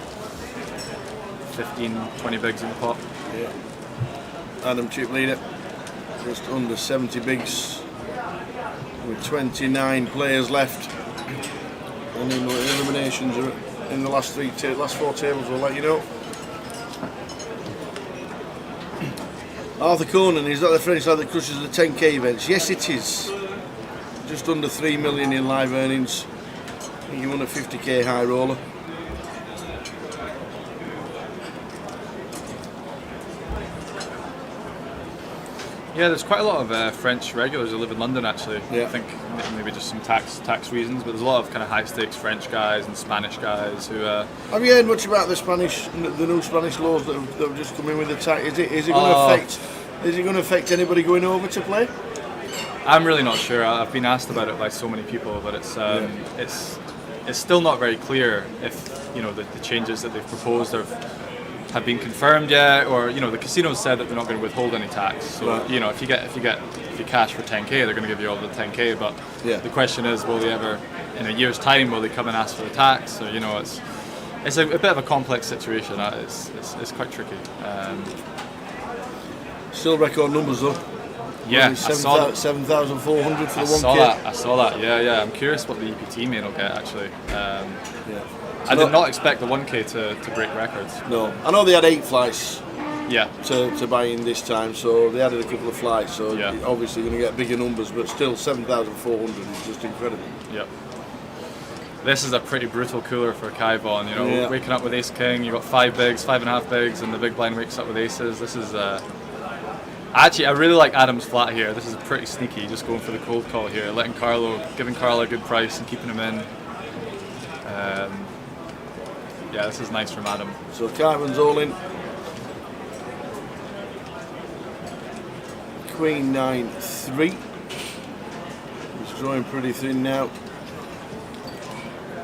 15, 20 bigs in the pot. Yeah. Adam chip leader, just under 70 bigs with 29 players left. And then the eliminations are in the last 4 tables, we'll let you know. Arthur Conan, is that the French lad that crushes the 10k events? Yes, it is. Just under 3 million in live earnings. I think he won a 50k high roller. Yeah, there's quite a lot of French regulars who live in London actually. Yeah. I think maybe just some tax reasons, but there's a lot of kind of high stakes French guys and Spanish guys who. Have you heard much about the new Spanish laws that have just come in with the tax? Is it going to affect? Is it going to affect anybody going over to play? I'm really not sure. I've been asked about it by so many people, but it's still not very clear if the changes that they've proposed have been confirmed yet, or the casinos said that they're not going to withhold any tax. So Right. if you cash for 10k, they're going to give you all the 10k. But Yeah. the question is, will they ever, in a year's time, will they come and ask for the tax? Or it's a bit of a complex situation. It's quite tricky. Still record numbers though. Yeah, I saw that. 7,400 for I the 1K. saw that. I saw that. Yeah. I'm curious what the EPT main will get actually. I did not expect the 1K to break records. No, I know they had 8 flights. Yeah. To buy in this time, so they added a couple of flights. So Yeah. you're obviously going to get bigger numbers, but still 7,400 is just incredible. Yep. This is a pretty brutal cooler for Kaivon. Yeah. Waking up with Ace King, you got 5 bigs, 5.5 bigs, and the big blind wakes up with aces. This is actually, I really like Adam's flat here. This is pretty sneaky, just going for the cold call here, giving Carlo a good price and keeping him in. Yeah, this is nice from Adam. So Kaivon's all in. Queen 9-3. He's drawing pretty thin now.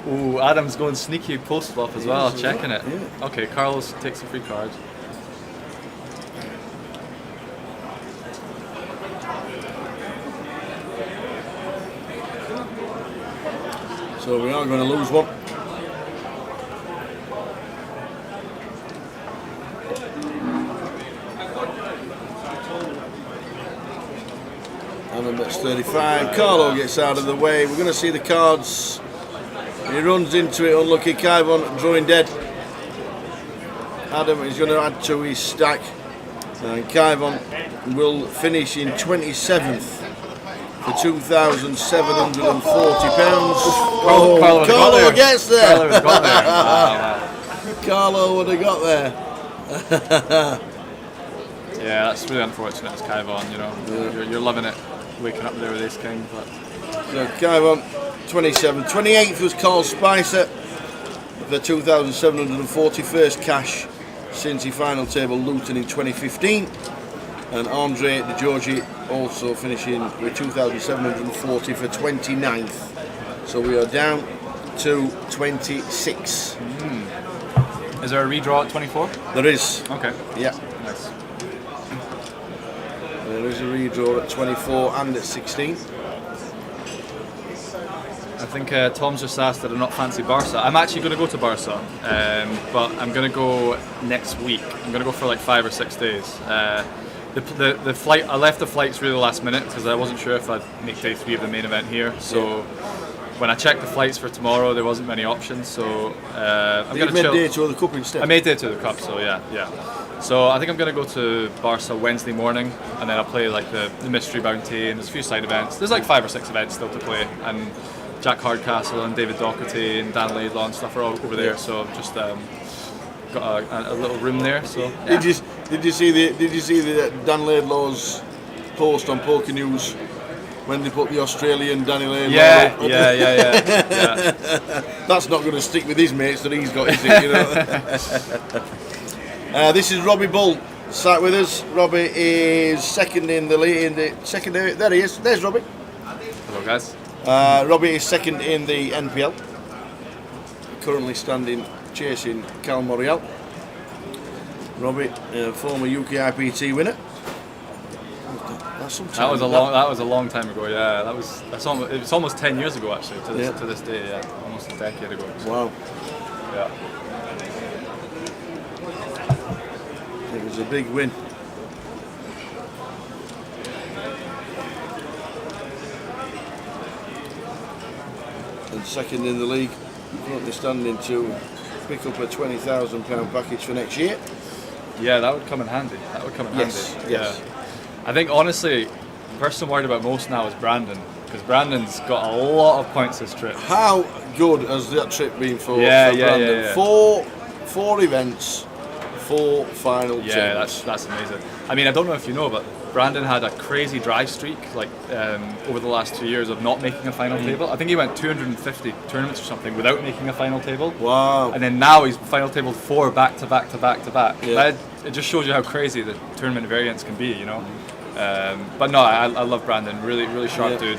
Ooh, Adam's going sneaky post flop as well, Yes, checking it. yeah. Okay, Carlos takes a free card. So we are going to lose one. Adam bets 35. Carlo gets out of the way. We're going to see the cards. He runs into it. Unlucky. Kaivon drawing dead. Adam is going to add to his stack. And Kaivon will finish in 27th for £2,740. Oh, Carlo gets there. Carlo got there. Wow. Carlo would have got there. Yeah, that's really unfortunate as Kaivon, You're loving it, waking up there with Ace King. But So Kaivon, 27. 28th was Carl Spicer for 2,740. First cash since he final table Luton in 2015. And Andre De Giorgi also finishing with 2,740 for 29th. So we are down to 26. Is there a redraw at 24? There is. Okay. Yeah. Nice. There is a redraw at 24 and at 16. I think Tom's just asked that I not fancy Barca. I'm actually going to go to Barca, but I'm going to go next week. I'm going to go for like 5 or 6 days. The flight, I left the flights really last minute because I wasn't sure if I'd make day 3 of the main event here. So when I checked the flights for tomorrow, there wasn't many options. So I'm going to chill. You made day 2 of the cup instead. I made day 2 of the cup, so yeah. So I think I'm going to go to Barca Wednesday morning, and then I'll play like the mystery bounty and there's a few side events. There's like 5 or 6 events still to play, and Jack Hardcastle and David Doherty and Dan Laidlaw and stuff are all over there. So I've just got a little room there. So yeah. Did you see the Dan Laidlaw's post on Poker News when they put the Australian Danny Laidlaw? Yeah. That's not going to stick with his mates that he's got, is it? This is Robbie Bull sat with us. Robbie is second in the lead. There he is. There's Robbie. Hello guys. Robbie is second in the NPL. Currently chasing Cal Morial. Robbie, former GUKPT winner. That was a long time ago. Yeah, it's almost 10 years ago actually. To this day, yeah, almost a decade ago. So. Wow. Yeah. It was a big win. And second in the league, currently standing to pick up a £20,000 package for next year. Yeah, that would come in handy. Yes. Yeah. I think honestly, the person I'm worried about most now is Brandon, because Brandon's got a lot of points this trip. How good has that trip been for Brandon? Yeah. Four events, 4 final tables. Yeah, that's amazing. I mean, I don't know if you know, but Brandon had a crazy dry streak, like over the last 2 years of not making a final table. I think he went 250 tournaments or something without making a final table. Wow. And then now he's final tabled 4 back to back to back to back. Yeah. It just shows you how crazy the tournament variance can be, you know. But no, I love Brandon. Really, really sharp dude.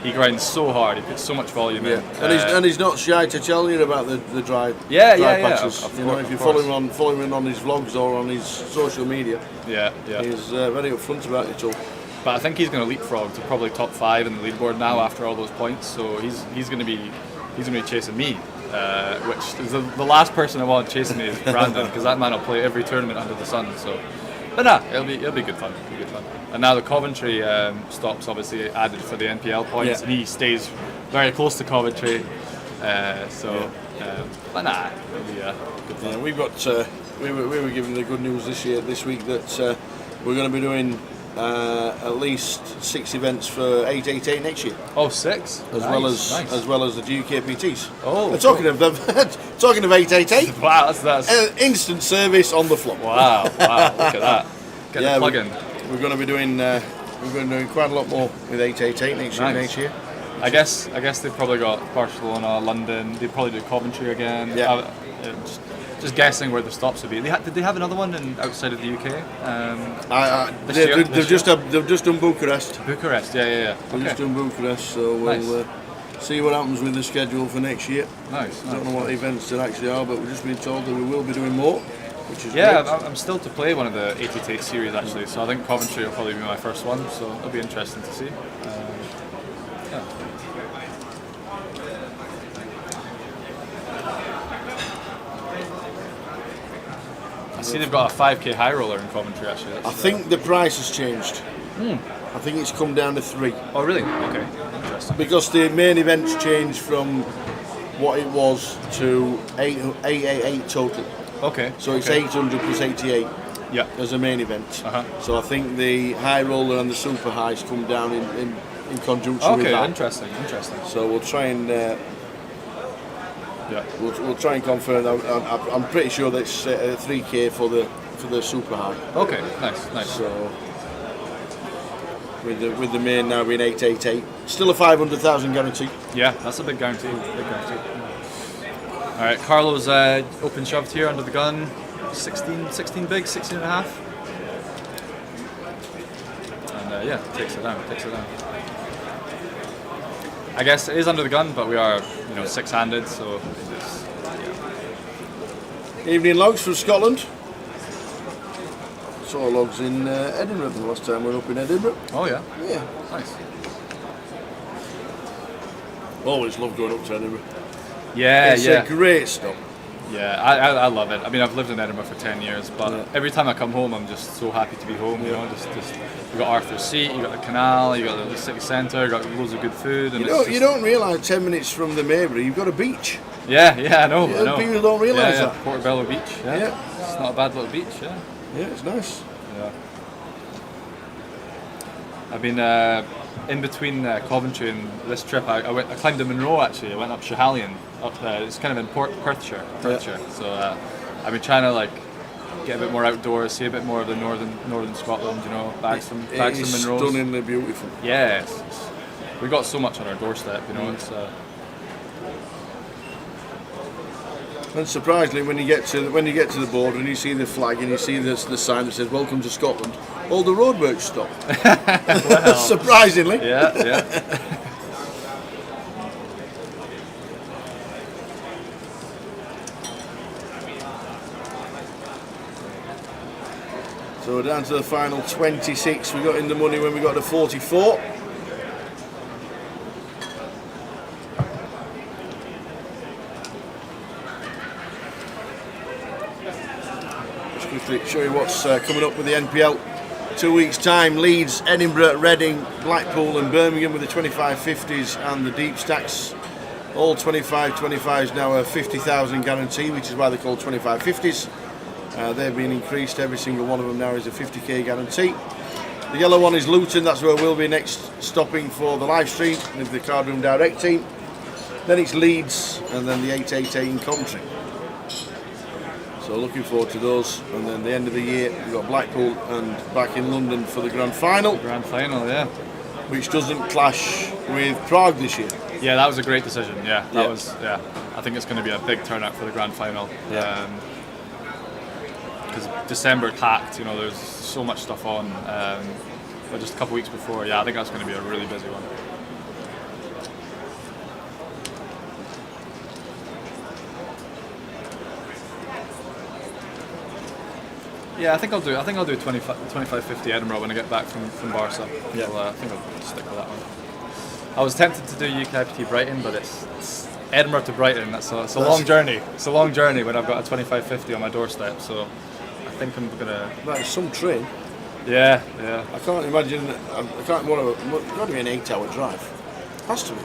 He grinds so hard. He puts so much volume in. And he's not shy to tell you about the dry. Patches. Of you know, if you follow him on his vlogs or on his social media. Yeah. He's very upfront about it all. But I think he's going to leapfrog to probably top 5 in the leaderboard now after all those points. So he's going to be chasing me, which is the last person I want chasing me is Brandon, because that man will play every tournament under the sun. So, but nah, it'll be good fun. And now the Coventry stops obviously added for the NPL points, and he stays very close to Coventry. But nah, it'll be good fun. Yeah, we've got. We were given the good news this week that we're going to be doing at least 6 events for 888 next year. Oh, 6? As well as the GUKPTs. Oh, talking of 888. Wow, that's instant service on the flop. Wow, look at that. Get the plug in. We're going to be doing quite a lot more with 888 next year. I guess they've probably got Barcelona, London. They probably do Coventry again. Yeah. Just guessing where the stops would be. Did they have another one outside of the UK? They've just done Bucharest. Bucharest, yeah. They've just done Bucharest, so we'll see what happens with the schedule for next year. Nice. I don't know what events there actually are, but we've just been told that we will be doing more, which is great. I'm still to play one of the 888 series actually, so I think Coventry will probably be my first one, so it'll be interesting to see. I see they've got a 5k high roller in Coventry actually. I think the price has changed. I think it's come down to 3. Oh really? Okay, interesting. Because the main events changed from what it was to 888 total. Okay. So it's 800 plus 88 as a main event. So I think the high roller and the super highs come down in conjunction with that. Okay, interesting. So we'll try and we'll try and confirm that. I'm pretty sure that's 3k for the super high. Okay, nice. So with the main now being 888, still a 500,000 guarantee. Yeah, that's a big guarantee. All right, Carlo's open shoved here under the gun. 16 big, 16 and a half. And takes it down. I guess it is under the gun, but we are, 6-handed, so Evening logs from Scotland. Saw logs in Edinburgh the last time we were up in Edinburgh. Oh yeah? Yeah. Nice. Always love going up to Edinburgh. Yeah, it's a great stop. Yeah, I love it. I mean, I've lived in Edinburgh for 10 years, but every time I come home, I'm just so happy to be home. You know, just you got Arthur's Seat, you got the canal, you got the city centre, you got loads of good food. And you don't realise 10 minutes from the Maybury, you've got a beach. Yeah, I know. People don't realise that. Portobello Beach. Yeah, it's not a bad little beach. Yeah, it's nice. Yeah. I've been in between Coventry and this trip. I climbed the Munro actually. I went up Schiehallion. It's kind of in Perthshire. So I've been trying to get a bit more outdoors, see a bit more of the northern Scotland. Bags from Munros. It's stunningly beautiful. Yeah, we've got so much on our doorstep. It's. And surprisingly, when you get to the border and you see the flag and you see the sign that says "Welcome to Scotland," all the roadworks stop. Well, surprisingly. Yeah. So we're down to the final 26. We got in the money when we got to 44. Just quickly show you what's coming up with the NPL. 2 weeks time, Leeds, Edinburgh, Reading, Blackpool and Birmingham with the 25/50s and the deep stacks. All 25/25s now a 50,000 guarantee, which is why they're called 25/50s. They've been increased, every single one of them now is a 50k guarantee. The yellow one is Luton, that's where we'll be next stopping for the live stream with the Card Room Direct team. Then it's Leeds and then the 888 in Coventry. So looking forward to those. And then the end of the year, we've got Blackpool and back in London for the grand final. Grand final, yeah. Which doesn't clash with Prague this year. Yeah, that was a great decision. Yeah, that Yeah. was. Yeah, I think it's going to be a big turnout for the grand final. Yeah. Because December packed. You know, there's so much stuff on. But just a couple weeks before, yeah, I think that's going to be a really busy one. Yeah, I think I'll do 25-50 Edinburgh when I get back from Barca. I think I'll stick with that one. I was tempted to do UKPT Brighton, but it's Edinburgh to Brighton. It's a long journey. It's a long journey when I've got a 25-50 on my doorstep. So I think I'm gonna. That is some train. Yeah. I can't imagine. I can't. It's got to be an 8-hour drive. Has to be.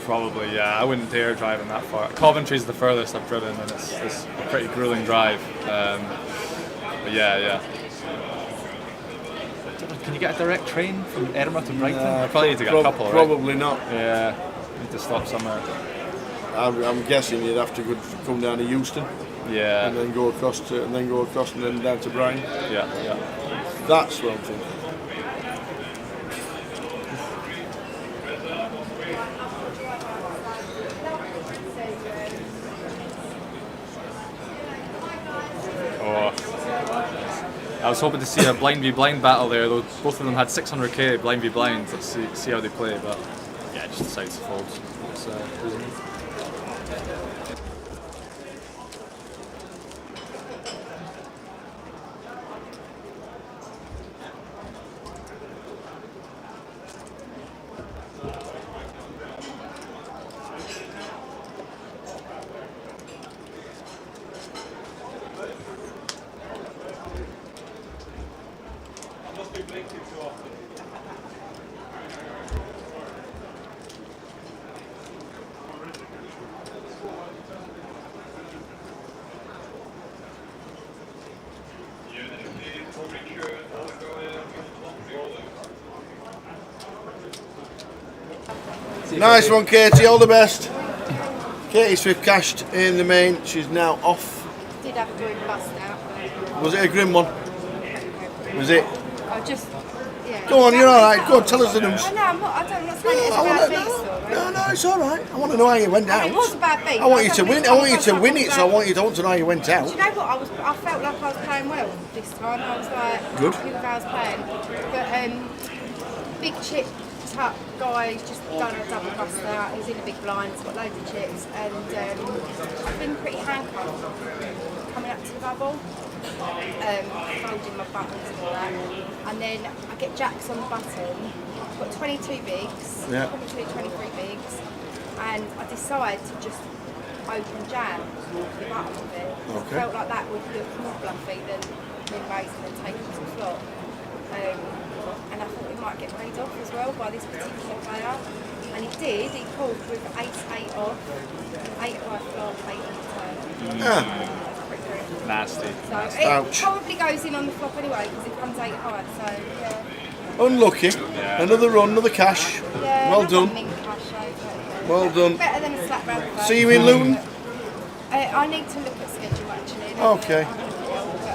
Probably, yeah. I wouldn't dare driving that far. Coventry's the furthest I've driven, and it's a pretty grueling drive. But yeah. Can you get a direct train from Edinburgh to Brighton? I probably need to get a couple, right? Probably not. Yeah, need to stop somewhere. I'm guessing you'd have to come down to Euston. Yeah. And then go across and then down to Brighton. Yeah. That's what I'm thinking. I was hoping to see a blind v blind battle there, though both of them had 600k blind v blind. Let's see how they play, but yeah, just decides to fold. It's, Nice one, Katie. All the best. Katie Swift cashed in the main. She's now off. Did have to do a bust out. Was it a grim one? Was it? I just, yeah. Go on, you're all right. Go on, tell us the news. No, I'm not saying it's a bad beat story. No, it's all right. I want to know how you went out. It was a bad beat. I want you to win. I want you to win it, so I want you to know how you went out. Do you know what? I felt like I was playing well this time. I was like, Good. Who I was playing. But big chip tuck guy, he's just done a double bust out. He's in a big blind, he's got loads of chips, and I've been pretty handcuffed coming up to the bubble. Folding my buttons and all that. And then I get jacks on the button. I've got 22 bigs, 22, 23 bigs, and I decide to just open jam the button of it. Okay. I felt like that would look more bluffy than raising and taking to the flop. And I thought we might get paid off as well by this particular player. And he did, he called with 8-8 off, 8 by flop, 8 on the turn. Nasty. So it probably goes in on the flop anyway because it comes 8 high, so yeah. Unlucky. Yeah. Another run, another cash. Yeah, Well done. Cash, Well done. Better than a slap round the face. See you in Luton? I need to look at schedule actually. Okay.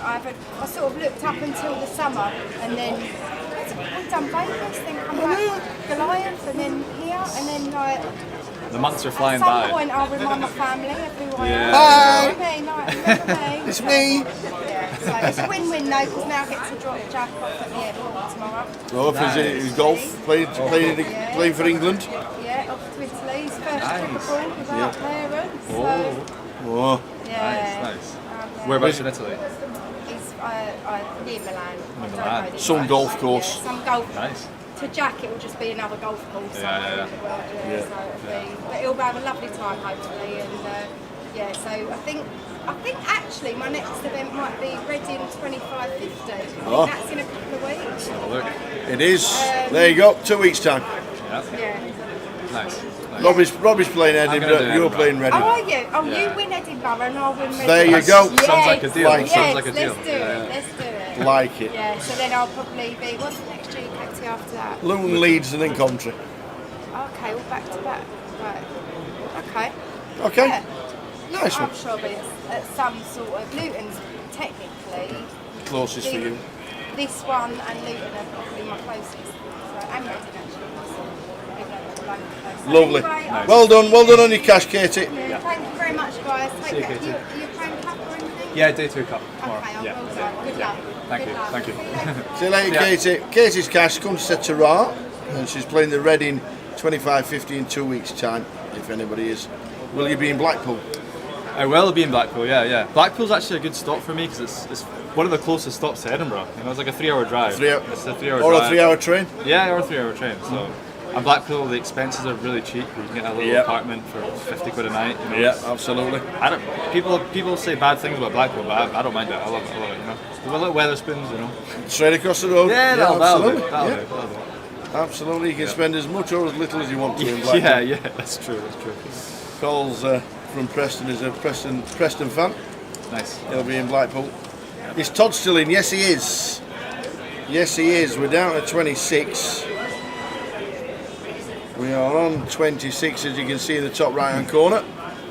I sort of looked up until the summer and then we've done Vegas, then come back Goliath and then here and then like the months are flying at some by. point I'll remind my family of who I am. Hi. Remember me. It's me. Yeah, so it's a win-win though because now I get to drop Jack off at the airport tomorrow. Oh, if he's golf, playing for England. Yeah, off to Italy. His first trip abroad without parents. So, Oh. yeah. Nice. Whereabouts in Italy? He's near Milan. I don't Milan. know the Some exact- golf course. Yeah, some golf. Nice. To Jack, it will just be another golf course somewhere in the world. Yeah. So it'll be, but he'll have a lovely time hopefully, and so I think actually my next event might be Reading 25-50. Oh. That's in a couple of weeks. Look. It is. There you go. 2 weeks time. Yeah. Nice. Robbie's playing Edinburgh. do You're Edinburgh. playing Reading. Oh, are you? Oh, Yeah. you win Edinburgh and I'll win Reading. There you go. Sounds like a deal. Like Sounds like a deal. Let's do it. Let's do it. Like it. Yeah. So then I'll probably be. What's the next GUKPT after that? Luton, Leeds, and then Coventry. Okay, all back to back. Right. Okay. Okay. Yeah. Nice one. pub shop is at some sort of Luton's technically Closest for you. this one and Luton are probably my closest. So, and Reading actually. So Lovely. anyway, Nice. Well done on your cash, Katie. yeah, thank you very much, guys. See Take you, care. Katie. You playing cup or anything? Yeah, day 2 cup tomorrow. Okay, yeah. well done. Good luck. Thank Good you. luck. Thank you. See you later, Yeah. Katie. Katie's cash comes to Terra, and she's playing the Reading 25-50 in 2 weeks' time, if anybody is. Will you be in Blackpool? I will be in Blackpool, yeah. Blackpool's actually a good stop for me because it's one of the closest stops to Edinburgh. You know, it's like a 3-hour drive. It's a 3-hour or drive. a 3-hour train? Yeah, or a 3-hour train. So, and Blackpool, the expenses are really cheap. You can get a little apartment for 50 quid a night. You know, Yeah, absolutely. I don't. People say bad things about Blackpool, but I don't mind it. I love it. You know, the little Weatherspoons. You know, Straight across the road. Yeah, that'll absolutely. do. That'll Yeah. do. Absolutely, you can spend as much or as little as you want to in Blackpool. Yeah, that's true. Cole's from Preston is a Preston fan. Nice. He'll be in Blackpool. Is Todd still in? Yes, he is. Yes, he is. We're down to 26. We are on 26, as you can see in the top right-hand corner.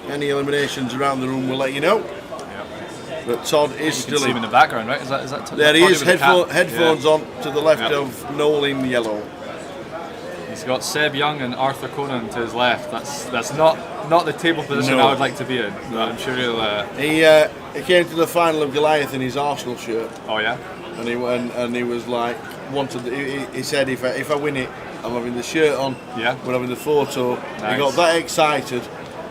Any eliminations around the room will let you know. But Todd is You still can see in. him in the background, right? Is that There he Toddy is, with the cap? headphones Yeah. on to the left Yep. of Noel in yellow. He's got Seb Young and Arthur Conan to his left. That's not the table position No. I would like to be in. But I'm sure he'll. He came to the final of Goliath in his Arsenal shirt. Oh yeah. And he was like he said if I win it, I'm having the shirt on. Yeah. We're having the photo. Nice. He got that excited.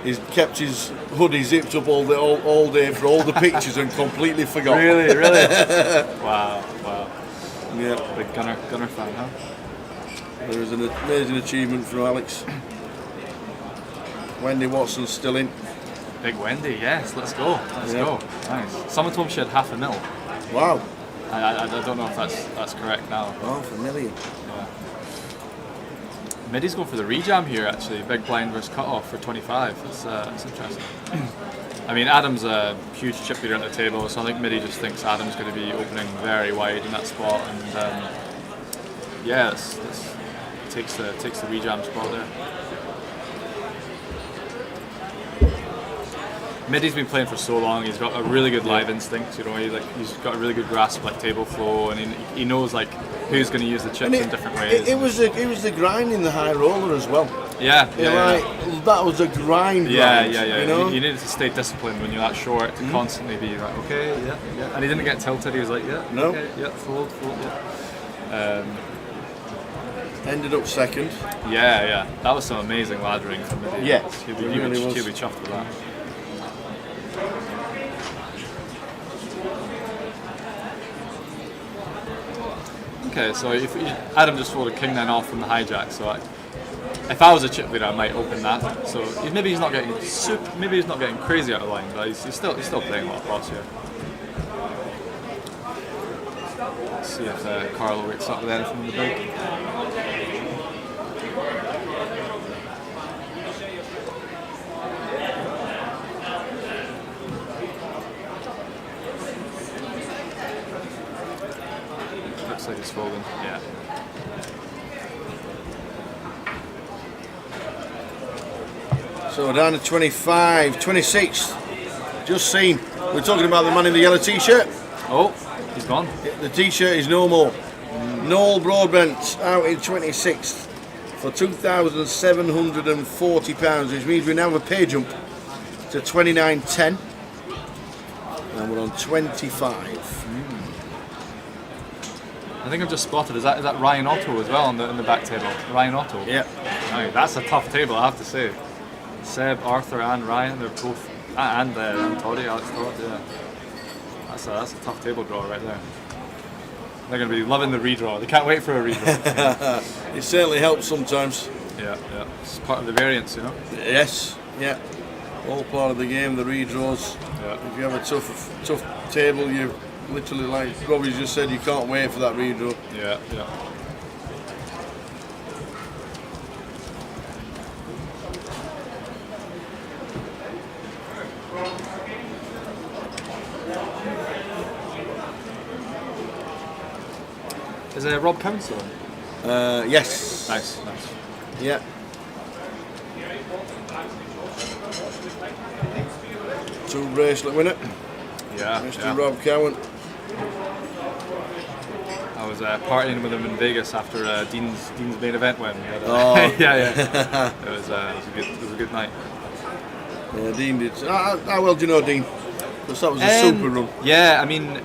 He's kept his hoodie zipped up all day for all the pictures and completely forgot. Really. Wow. Yeah. Big Gunner fan, huh? There is an amazing achievement from Alex. Wendy Watson's still in. Big Wendy, yes. Let's go. Let's go. Nice. Someone told me she had $500,000. Wow. I don't know if that's correct now. $500,000. Yeah. Middy's going for the rejam here actually. Big blind versus cutoff for 25. That's interesting. I mean, Adam's a huge chip leader at the table, so I think Middy just thinks Adam's going to be opening very wide in that spot, and yeah, this takes the rejam spot there. Middy's been playing for so long. He's got a really good live instinct. You know, he's got a really good grasp of like table flow, and he knows like who's going to use the chips in different ways. It was the grind in the high roller as well. Yeah. That was a grind. Yeah. You know? You needed to stay disciplined when you're that short to constantly be like, okay, yeah. And he didn't get tilted. He was like, No. Okay, fold, yeah. Ended up second. Yeah. That was some amazing laddering from Middy. Yeah, He'll it really was. be chuffed with that. Okay, so if Adam just folded king then off from the hijack, so if I was a chip leader, I might open that. So maybe he's not getting crazy out of line, but he's still playing a lot of pots here. Let's see if Carlo wakes up with anything in the big. Looks like he's folding, yeah. So we're down to 25, 26. Just seen. We're talking about the man in the yellow t-shirt. Oh, he's gone. The t-shirt is no more. Noel Broadbent out in 26th for £2,740, which means we now have a pay jump to 29.10. And we're on 25. I think I've just spotted. Is that Ryan Otto as well in the back table? Ryan Otto. Yeah. Right, that's a tough table, I have to say. Seb, Arthur, and Ryan, they're both, and Toddy, Alex Todd. Yeah. That's a tough table draw right there. They're going to be loving the redraw. They can't wait for a redraw. It certainly helps sometimes. Yeah. It's part of the variance, you know. Yes. Yeah. All part of the game. The redraws. Yeah. If you have a tough table, you literally, like Robbie just said, you can't wait for that redraw. Yeah. Is it Rob Council? Yes. Nice. Yeah. 2 bracelet winner. Yeah, Mr. yeah. Rob Cowan. I was partying with him in Vegas after Dean's main event win. Oh. yeah. It was a good night. Yeah, Dean did. How well do you know Dean? Because that was a super run. Yeah, I mean,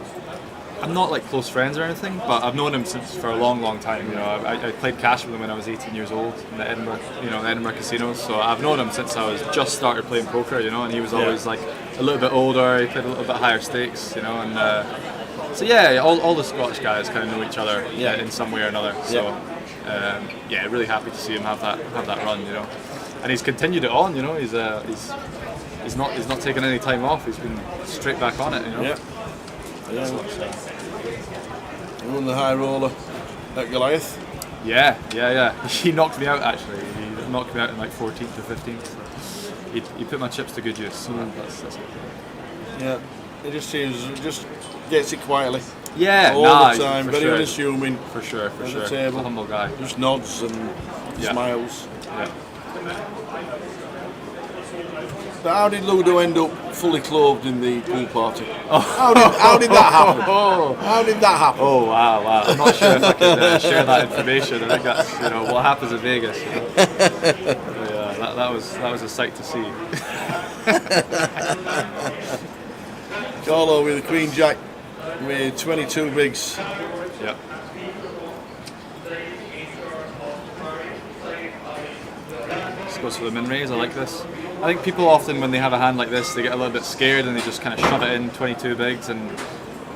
I'm not like close friends or anything, but I've known him for a long time. You know, I played cash with him when I was 18 years old in the Edinburgh, the Edinburgh casinos. So I've known him since I was just started playing poker. You know, and he was always like a little bit older. He played a little bit higher stakes. You know, and so yeah, all the Scottish guys kind of know each other in some way or another. So really happy to see him have that run. You know, and he's continued it on. You know, he's not taken any time off. He's been straight back on it. You know. Yeah. He won the high roller at Goliath. Yeah. He knocked me out actually. He knocked me out in like 14th or 15th. So he put my chips to good use. So that's good. Yeah. He just gets it quietly. Yeah, all the time. Very sure. unassuming. For sure. The He's table. a humble guy. Just nods and smiles. Yeah. But how did Ludo end up fully clothed in the pool party? Oh. How did that happen? How did that happen? Oh wow! I'm not sure if I can share that information. I think that's what happens in Vegas. That was a sight to see. Carlo with the Queen Jack with 22 bigs. Yep. This goes for the min raise. I like this. I think people often, when they have a hand like this, they get a little bit scared and they just kind of shove it in 22 bigs, and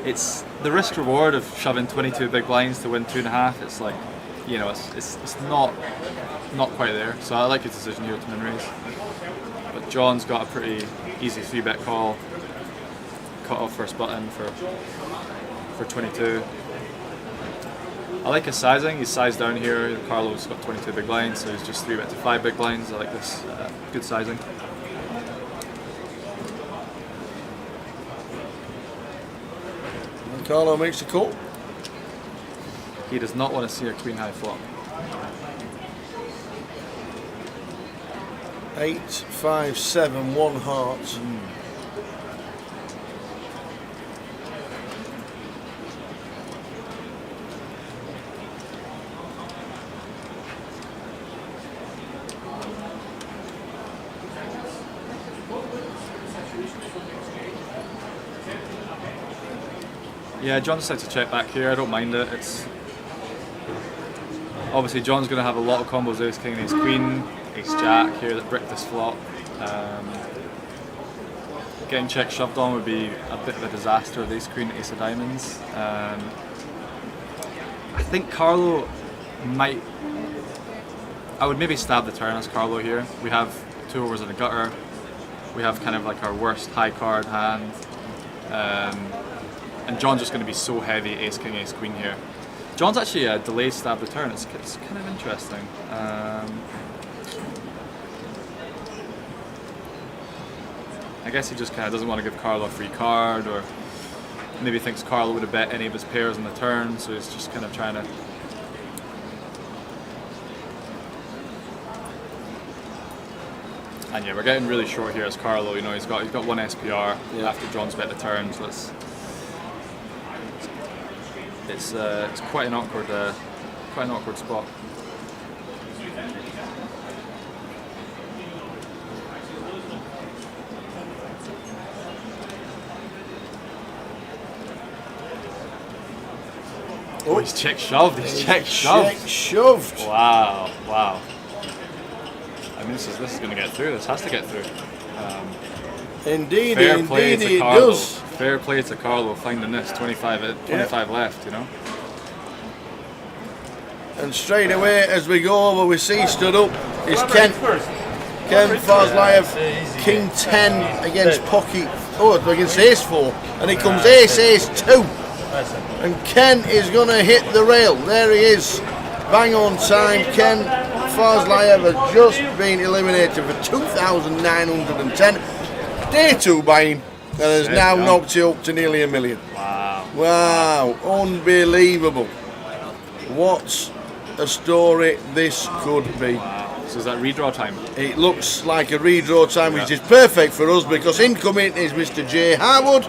it's the risk reward of shoving 22 big blinds to win 2.5. It's like, it's not quite there. So I like his decision here to min raise. But John's got a pretty easy 3-bet call. Cut off first button for 22. I like his sizing. He's sized down here. Carlo's got 22 big blinds, so he's just 3-bet to 5 big blinds. I like this. Good sizing. And Carlo makes the call. He does not want to see a queen high flop. 8, 5, 7, 1 heart. Yeah, John decided to check back here. I don't mind it. It's obviously John's going to have a lot of combos: ace king, ace queen, ace jack here that brick this flop. Getting check shoved on would be a bit of a disaster with ace queen, ace of diamonds. I think Carlo might. I would maybe stab the turn as Carlo here. We have 2 overs and a gutter. We have kind of like our worst high card hand. And John's just going to be so heavy ace king, ace queen here. John's actually a delayed stab the turn. It's kind of interesting. I guess he just kind of doesn't want to give Carlo a free card, or maybe thinks Carlo would have bet any of his pairs on the turn, so he's just kind of trying to. And yeah, we're getting really short here as Carlo. He's got 1 SPR after John's bet the turn, so it's quite an awkward spot. Oh, he's check shoved. He's check shoved. Check shoved. Wow. I mean, this is going to get through. This has to get through. Indeed, fair play indeed to it Carlo. does. Fair play to Carlo finding this 25 left. And straight away as we go over, we see stood up is Ken. Ken Farzlayev, King 10 against Pocket. Oh, against Ace 4, and it comes Ace 2. And Ken is going to hit the rail. There he is, bang on time. Ken Farzlayev has just been eliminated for 2,910. Day 2 buying, and has now knocked you up to nearly $1 million. Wow, unbelievable. What a story this could be. So is that redraw time? It looks like a redraw time, which is perfect for us because incoming is Mr. J. Harwood.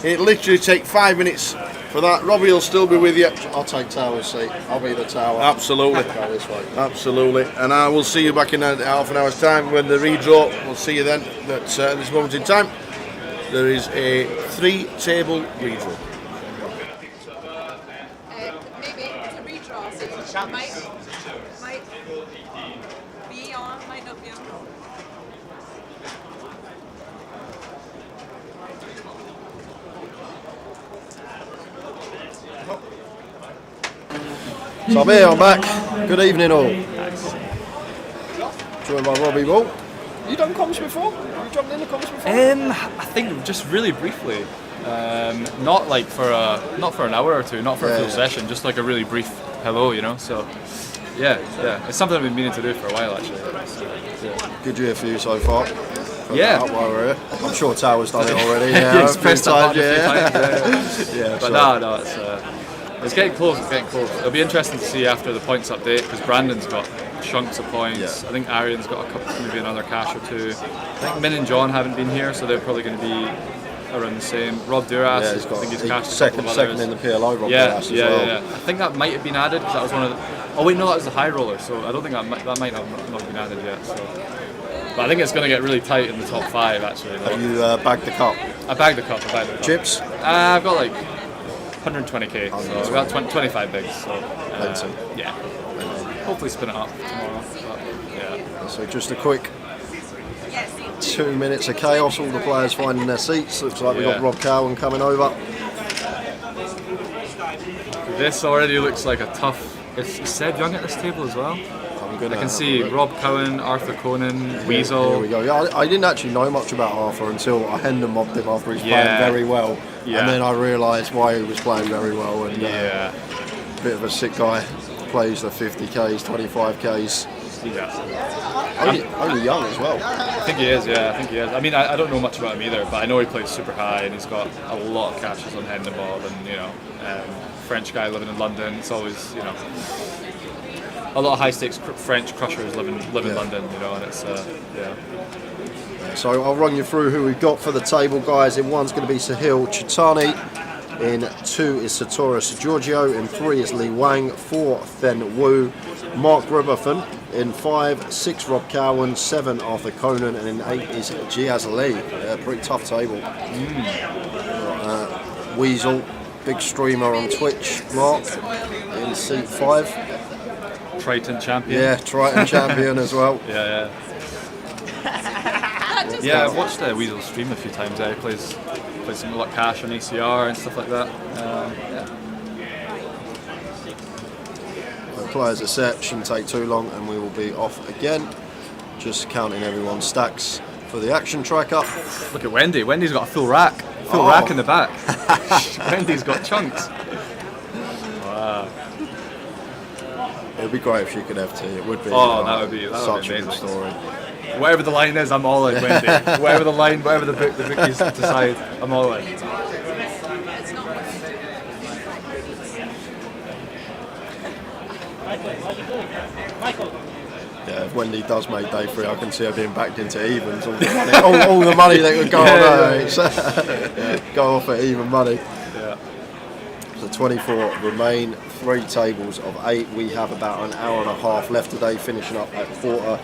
It literally takes 5 minutes for that. Robbie will still be with you. I'll take tower's seat. I'll be the tower. Absolutely. Go this way. Absolutely. And I will see you back in half an hour's time when the redraw. We'll see you then. But at this moment in time, there is a 3-table redraw. Maybe it's a redraw, so might be on, might not be on. So I'm here, I'm back. Good evening all. Joined by Robbie Wall. You done comms before? You jumped in the comms before? I think just really briefly. Not like for an hour or two, not for a full session, just like a really brief hello, you know. So yeah, it's something I've been meaning to do for a while actually. So, yeah. Good year for you so far. Yeah. While we're here. I'm sure Tower's done it already. Yeah, he's pressed that button a few times. Yeah, but no, it's getting close. It's getting close. It'll be interesting to see after the points update because Brandon's got chunks of points. Yeah. I think Arian's got a couple, maybe another cash or two. I think Min and John haven't been here, so they're probably going to be around the same. Rob Duras, yeah, he's got, I think he's cashed second in the PLO. Rob Duras as well. Yeah. I think that might have been added because that was one of the. Oh wait, no, that was the high roller. So I don't think that might have not been added yet. So. But I think it's going to get really tight in the top 5 actually. Have you bagged the cup? I bagged the cup. Chips? I've got like 120k, so I've got 25 bigs. So yeah, hopefully spin it up tomorrow. But, yeah. So just a quick 2 minutes of chaos. All the players finding their seats. Looks like we've got Rob Cowan coming over. This already looks like a tough. Is Seb Young at this table as well? I can see Rob Cowan, Arthur Conan, Weasel. Here we go. Yeah, I didn't actually know much about Arthur until I Hendon mobbed him after he's playing very well. Yeah. And then I realised why he was playing very well. And bit of a sick guy. Plays the 50Ks, 25Ks. Only young as well. I think he is, I mean, I don't know much about him either, but I know he plays super high and he's got a lot of cashes on Hendon Mob and, you know, French guy living in London. It's always, you know, a lot of high stakes French crushers live in London, you know, and it's So I'll run you through who we've got for the table, guys. In 1's going to be Sahil Chitani. In 2 is Satoru Giorgio. In 3 is Li Wang. 4 Fen Wu. Mark Ribberthan. In 5, 6 Rob Cowan. 7 Arthur Conan. And in 8 is Giaz Lee. Pretty tough table. Weasel, big streamer on Twitch. Mark in seat 5. Triton champion. Yeah, Triton champion as well. Yeah. Yeah, I've watched Weasel stream a few times. He plays some lot of cash on ACR and stuff like that. The players are set, shouldn't take too long, and we will be off again. Just counting everyone's stacks for the action tracker. Look at Wendy. Wendy's got a full rack. Rack in the back. Wendy's got chunks. Wow. It would be great if she could FT. It would be. That would be such amazing. a good story. Whatever the line is, I'm all in, Wendy. Whatever the line, whatever the bookies decide, I'm all in. Yeah, if Wendy does make day 3, I can see her being backed into evens. All the money that would go on her. Go off at even money. Yeah. So 24 remain, 3 tables of 8. We have about an hour and a half left today, finishing up at 1:45.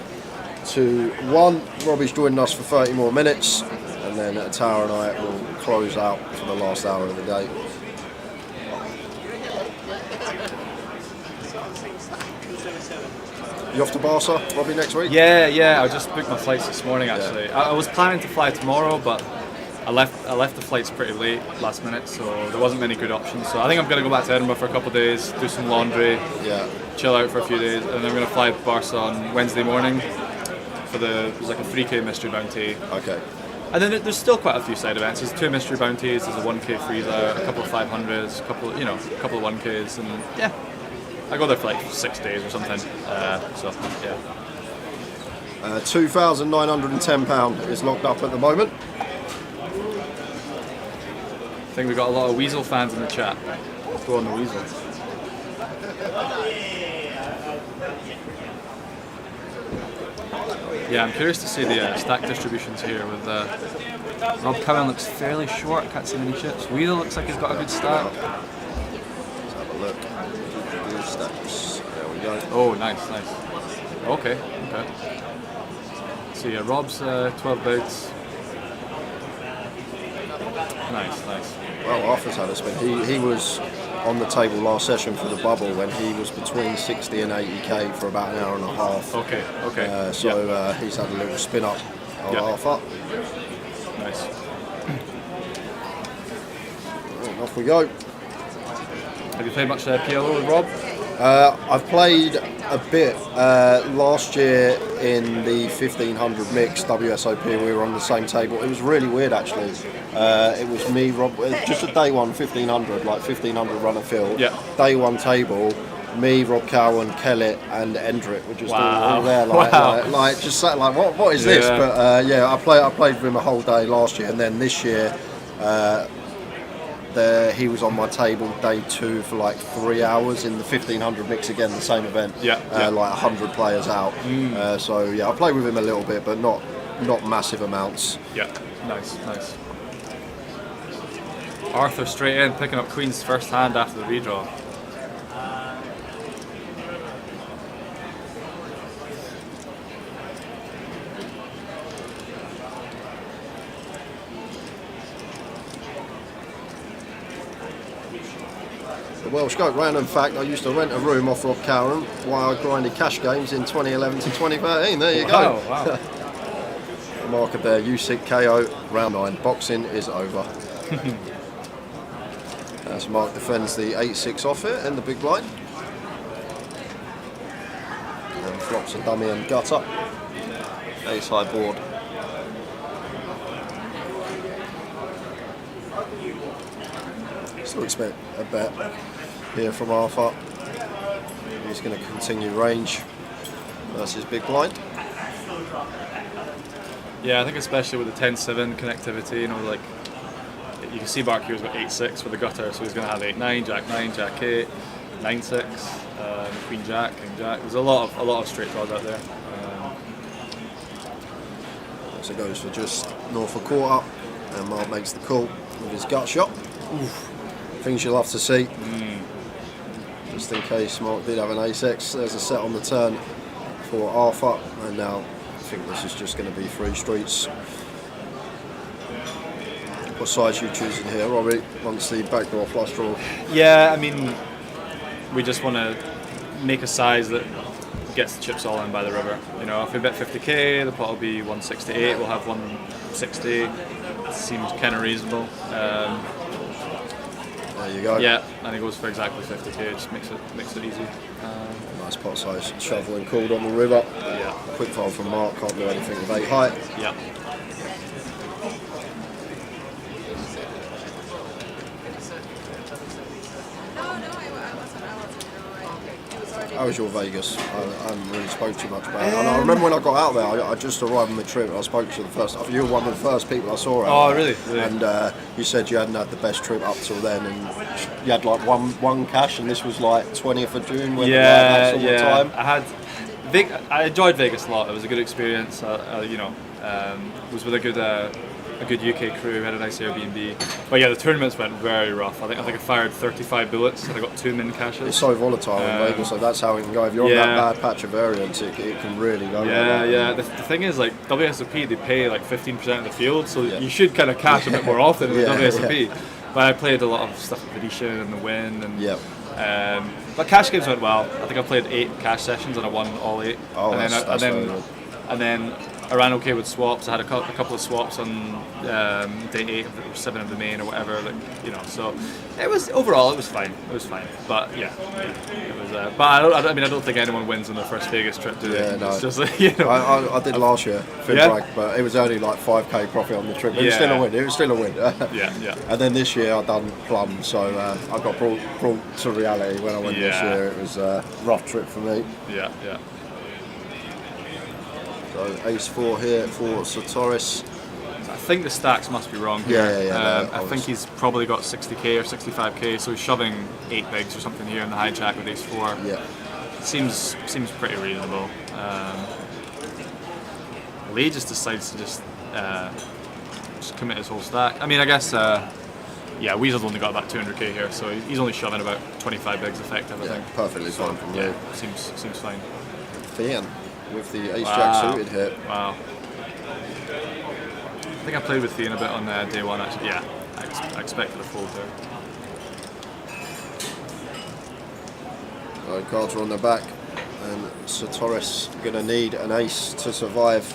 Robbie's joining us for 30 more minutes, and then Tower and I will close out for the last hour of the day. You off to Barca, Robbie, next week? Yeah. I just booked my flights this morning actually. I was planning to fly tomorrow, but I left the flights pretty late last minute, so there wasn't many good options. So I think I'm going to go back to Edinburgh for a couple of days, do some laundry, chill out for a few days, and then I'm going to fly to Barca on Wednesday morning for there's like a 3K mystery bounty. Okay. And then there's still quite a few side events. There's 2 mystery bounties, there's a 1K freezer, a couple of 500s, a couple of 1Ks, and yeah. I go there for like 6 days or something. So yeah. £2,910 is locked up at the moment. I think we've got a lot of Weasel fans in the chat. Let's go on the Weasel. Yeah, I'm curious to see the stack distributions here. With Rob Cowan looks fairly short. Can't see many chips. Wheeler looks like he's got a good stack. Let's have a look. Stacks. There we go. Oh, nice. Okay. So yeah, Rob's 12 bigs. Nice. Well, Arthur's had a spin. He was on the table last session for the bubble when he was between 60 and 80k for about an hour and a half. Okay. He's had a little spin up on Arthur. Nice. And off we go. Have you played much PLO with Rob? I've played a bit last year in the 1500 mix WSOP. We were on the same table. It was really weird actually. It was me, Rob, just a day one 1500, like 1500 runner field. Yeah. Day one table. Me, Rob Cowan, Kellett, and Endrick were just Wow. all there, like just sat like, what is this? But I played with him a whole day last year, and then this year. He was on my table day 2 for like 3 hours in the 1500 mix again, the same event. Like 100 players out. I played with him a little bit, but not massive amounts. Yeah, nice. Arthur straight in, picking up Queen's first hand after the redraw. Welsh Goat, random fact, I used to rent a room off Rob Cowan while I grinded cash games in 2011 to 2013. There you go. Wow. Marker there, U6 KO, round 9. Boxing is over. As Mark defends the 8-6 off it in the big blind. And flops a dummy and gutter. Ace high board. Still expect a bet here from Arthur. He's going to continue range versus big blind. Yeah, I think especially with the 10-7 connectivity, you know, like you can see Mark here's got 8-6 with the gutter, so he's going to have 8-9, Jack-9, Jack-8, 9-6, Queen Jack, King Jack. There's a lot of straight draws out there. So goes for just north of quarter, and Mark makes the call with his gut shot. Oof. Things you'll have to see. Just in case Mark did have an ace-X, there's a set on the turn for Arthur, and now I think this is just going to be 3 streets. What size are you choosing here, Robbie, once the backdoor flush draw? Yeah, I mean, we just want to make a size that gets the chips all in by the river. You know, if we bet 50k, the pot will be 168, we'll have 160. Seems kind of reasonable. There you go. Yeah, and he goes for exactly 50k, just makes it easy. Nice pot size, shovel and called on the river. Yeah. Quick fold from Mark, can't do anything with 8 height. Yeah. How was your Vegas? I haven't really spoke too much about it. And I remember when I got out there, I just arrived on the trip and I spoke to you the first. You were one of the first people I saw out there. Really? And you said you hadn't had the best trip up till then, and you had like one cash, and this was like 20th of June. When that sort of time. I enjoyed Vegas a lot. It was a good experience. Was with a good UK crew. Had a nice Airbnb. But yeah, the tournaments went very rough. I think I fired 35 bullets and I got 2 min cashes. It's so volatile in Vegas, so that's how it can go. If you're on that bad patch of variance, it can really go. The thing is, like WSOP, they pay like 15% of the field, so you should kind of cash a bit more often in the WSOP. But I played a lot of stuff with Venetian and the Win, and but cash games went well. I think I played 8 cash sessions and I won all 8. Oh, and then I ran okay with swaps. I had a couple of swaps on day 8 of 7 of the main or whatever. So it was overall it was fine. But it was. But I don't think anyone wins on their first Vegas trip, do they? Yeah, no. It's just I did last year, brag, but it was only like 5k profit on the trip. It was still a win. It was still a win. Yeah. And then this year I done plum, so I got brought to reality when I went this year. It was a rough trip for me. Yeah. So ace-4 here for Sartoris. I think the stacks must be wrong here. I think he's probably got 60k or 65k, so he's shoving 8 bigs or something here in the hijack with ace-4. 4. Yeah. Seems pretty reasonable. Lee just decides to just commit his whole stack. I mean, I guess, yeah, Weasel's only got about 200k here, so he's only shoving about 25 bigs effective, I think. Perfectly fine from you. Seems fine. Fian with the ace-jack suited hit. Wow. I think I played with Fian a bit on day one, actually. Yeah, I expected a fold there. Cards are on the back, and Satoris going to need an ace to survive.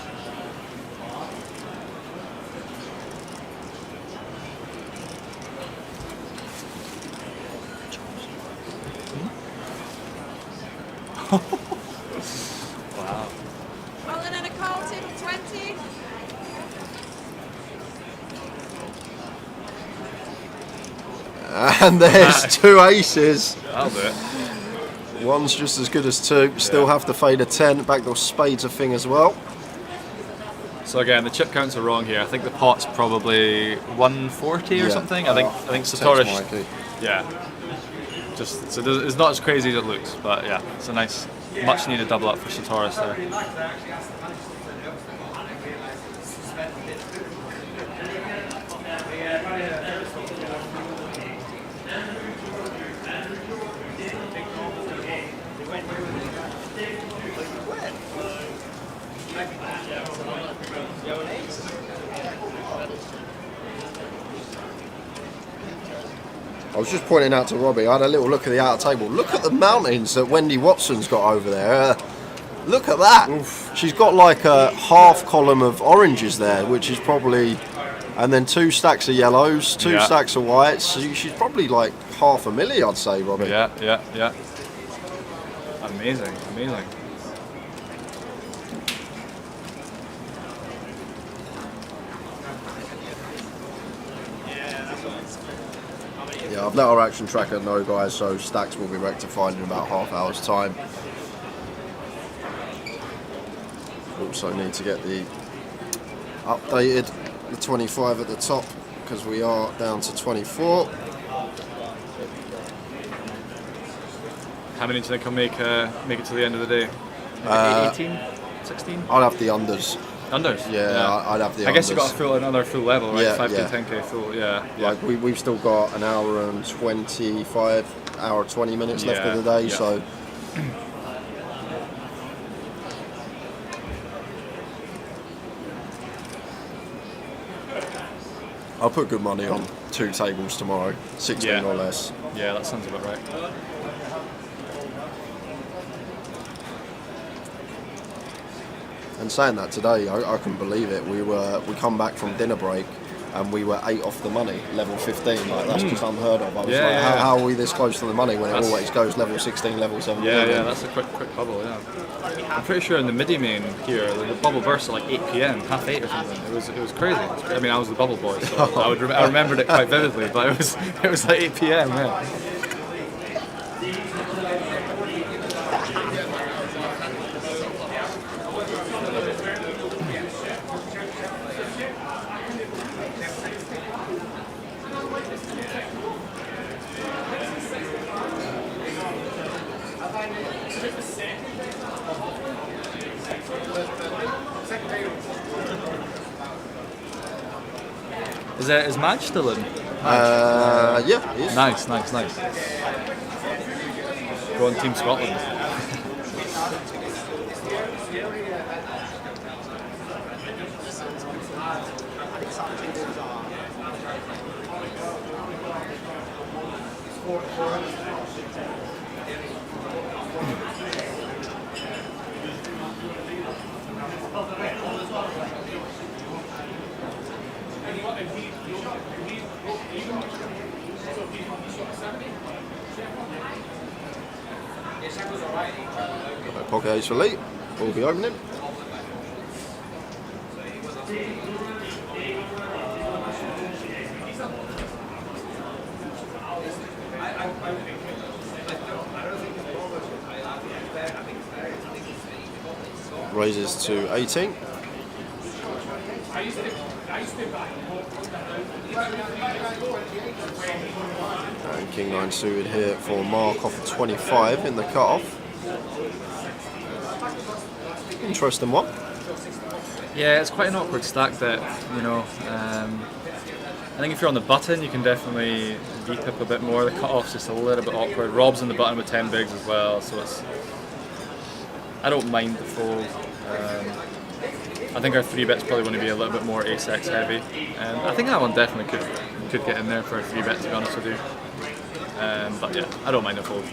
Wow. Rolling in a call, table 20. And there's two aces. That'll do it. One's just as good as two. Still have to fade a 10. Backdoor spades a thing as well. So again, the chip counts are wrong here. I think the pot's probably 140 or something. I think Satoris. Yeah. Just so it's not as crazy as it looks, but yeah, it's a nice, much needed double up for Satoris there. I was just pointing out to Robbie, I had a little look at the outer table. Look at the mountains that Wendy Watson's got over there. Look at that. Oof. She's got like a half column of oranges there, which is probably, and then 2 stacks of yellows, 2 stacks of whites. So she's probably like half a milli, I'd say, Robbie. Yeah. Amazing. Yeah, I've let our action tracker know, guys, so stacks will be rectified in about half hour's time. Also need to get the updated, the 25 at the top, because we are down to 24. How many do you think will make it to the end of the day? 18? 16? I'll have the unders. Unders? Yeah, I'd have the unders. I guess you've got another full level, right? Yeah, 5 to 10k full, yeah. Like we've still got an hour and 20 minutes left of the day, so. I'll put good money on 2 tables tomorrow, 16 or less. Yeah, that sounds about right. And saying that today, I couldn't believe it. We come back from dinner break and we were 8 off the money, level 15. Like that's just unheard of. I was how are we this close to the money when it always goes level 16, level 17? Yeah, that's a quick bubble. Yeah, I'm pretty sure in the midi main here, the bubble burst at like 8 p.m., half 8 or something. It was crazy. I mean, I was the bubble boy, so I remembered it quite vividly. But it was like 8 p.m. Yeah. Is Madge still in? Yeah, he is. Nice. Go on Team Scotland. Pocket ace for Lee. We'll be opening. Raises to 18. And King 9 suited here for Mark off of 25 in the cut-off. Interesting one. Yeah, it's quite an awkward stack depth, you know. I think if you're on the button, you can definitely deep up a bit more. The cut-off's just a little bit awkward. Rob's on the button with 10 bigs as well, so it's. I don't mind the fold. I think our 3-bet's probably going to be a little bit more ace-x heavy. I think that one definitely could get in there for a 3-bet, to be honest with you. But yeah, I don't mind the fold.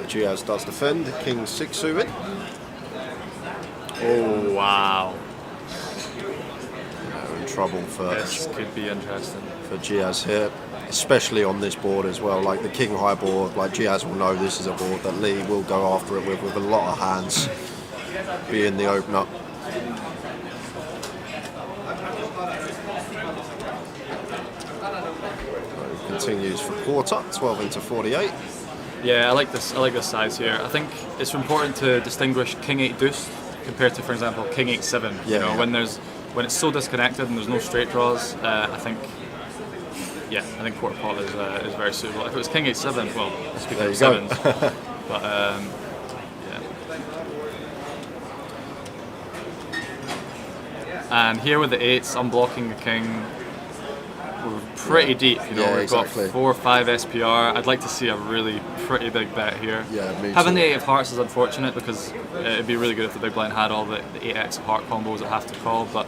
Giaz does defend, king 6 suited. Oh wow! We're in trouble for. This could be interesting for Giaz here, especially on this board as well. Like the king high board, like Giaz will know this is a board that Lee will go after it with a lot of hands. Being the opener. Continues for quarter, 12 into 48. Yeah, I like this. I like this size here. I think it's important to distinguish king 8 deuce compared to, for example, king 8 7. Yeah, you know, yeah. when it's so disconnected and there's no straight draws. I think quarter pot is very suitable. If it was king 8 7, well, speaking of sevens, but yeah. And here with the 8s, unblocking the king. We're pretty deep, you know. We've got 4 or 5 SPR. I'd like to see a really pretty big bet here. Yeah, me Having too. the 8 of hearts is unfortunate because it'd be really good if the big blind had all the 8x of heart combos that have to call, but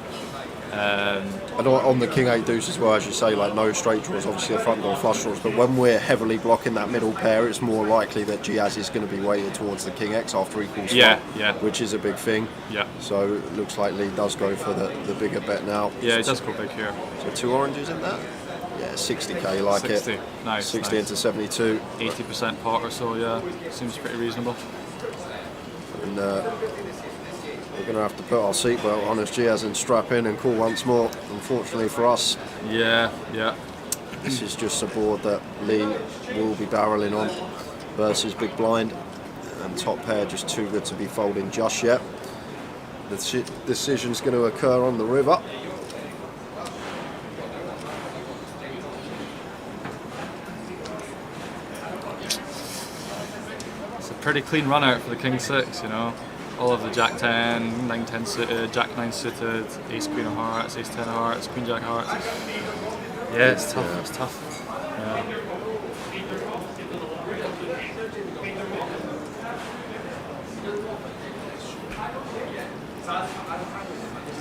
and on the king 8 deuce as well, as you say, like no straight draws, obviously the front door flush draws, but when we're heavily blocking that middle pair, it's more likely that Giaz is going to be weighted towards the king X after equals yeah, flop, yeah, which is a big thing. Yeah. So it looks like Lee does go for the bigger bet now. Yeah, he does go big here. So 2 oranges in that? Yeah, 60k like 60. it. Nice. 60 into 72. 80% pot or so, yeah. Seems pretty reasonable. And we're going to have to put our seatbelt on as Giaz and strap in and call once more, unfortunately for us. Yeah, yeah. This is just a board that Lee will be barreling on versus big blind. And top pair just too good to be folding just yet. The decision's going to occur on the river. It's a pretty clean run out for the king 6, you know. All of the jack 10, 9 10 suited, jack 9 suited, ace queen of hearts, ace 10 of hearts, queen jack of hearts. Yeah, it's tough. Yeah. It's tough. Yeah.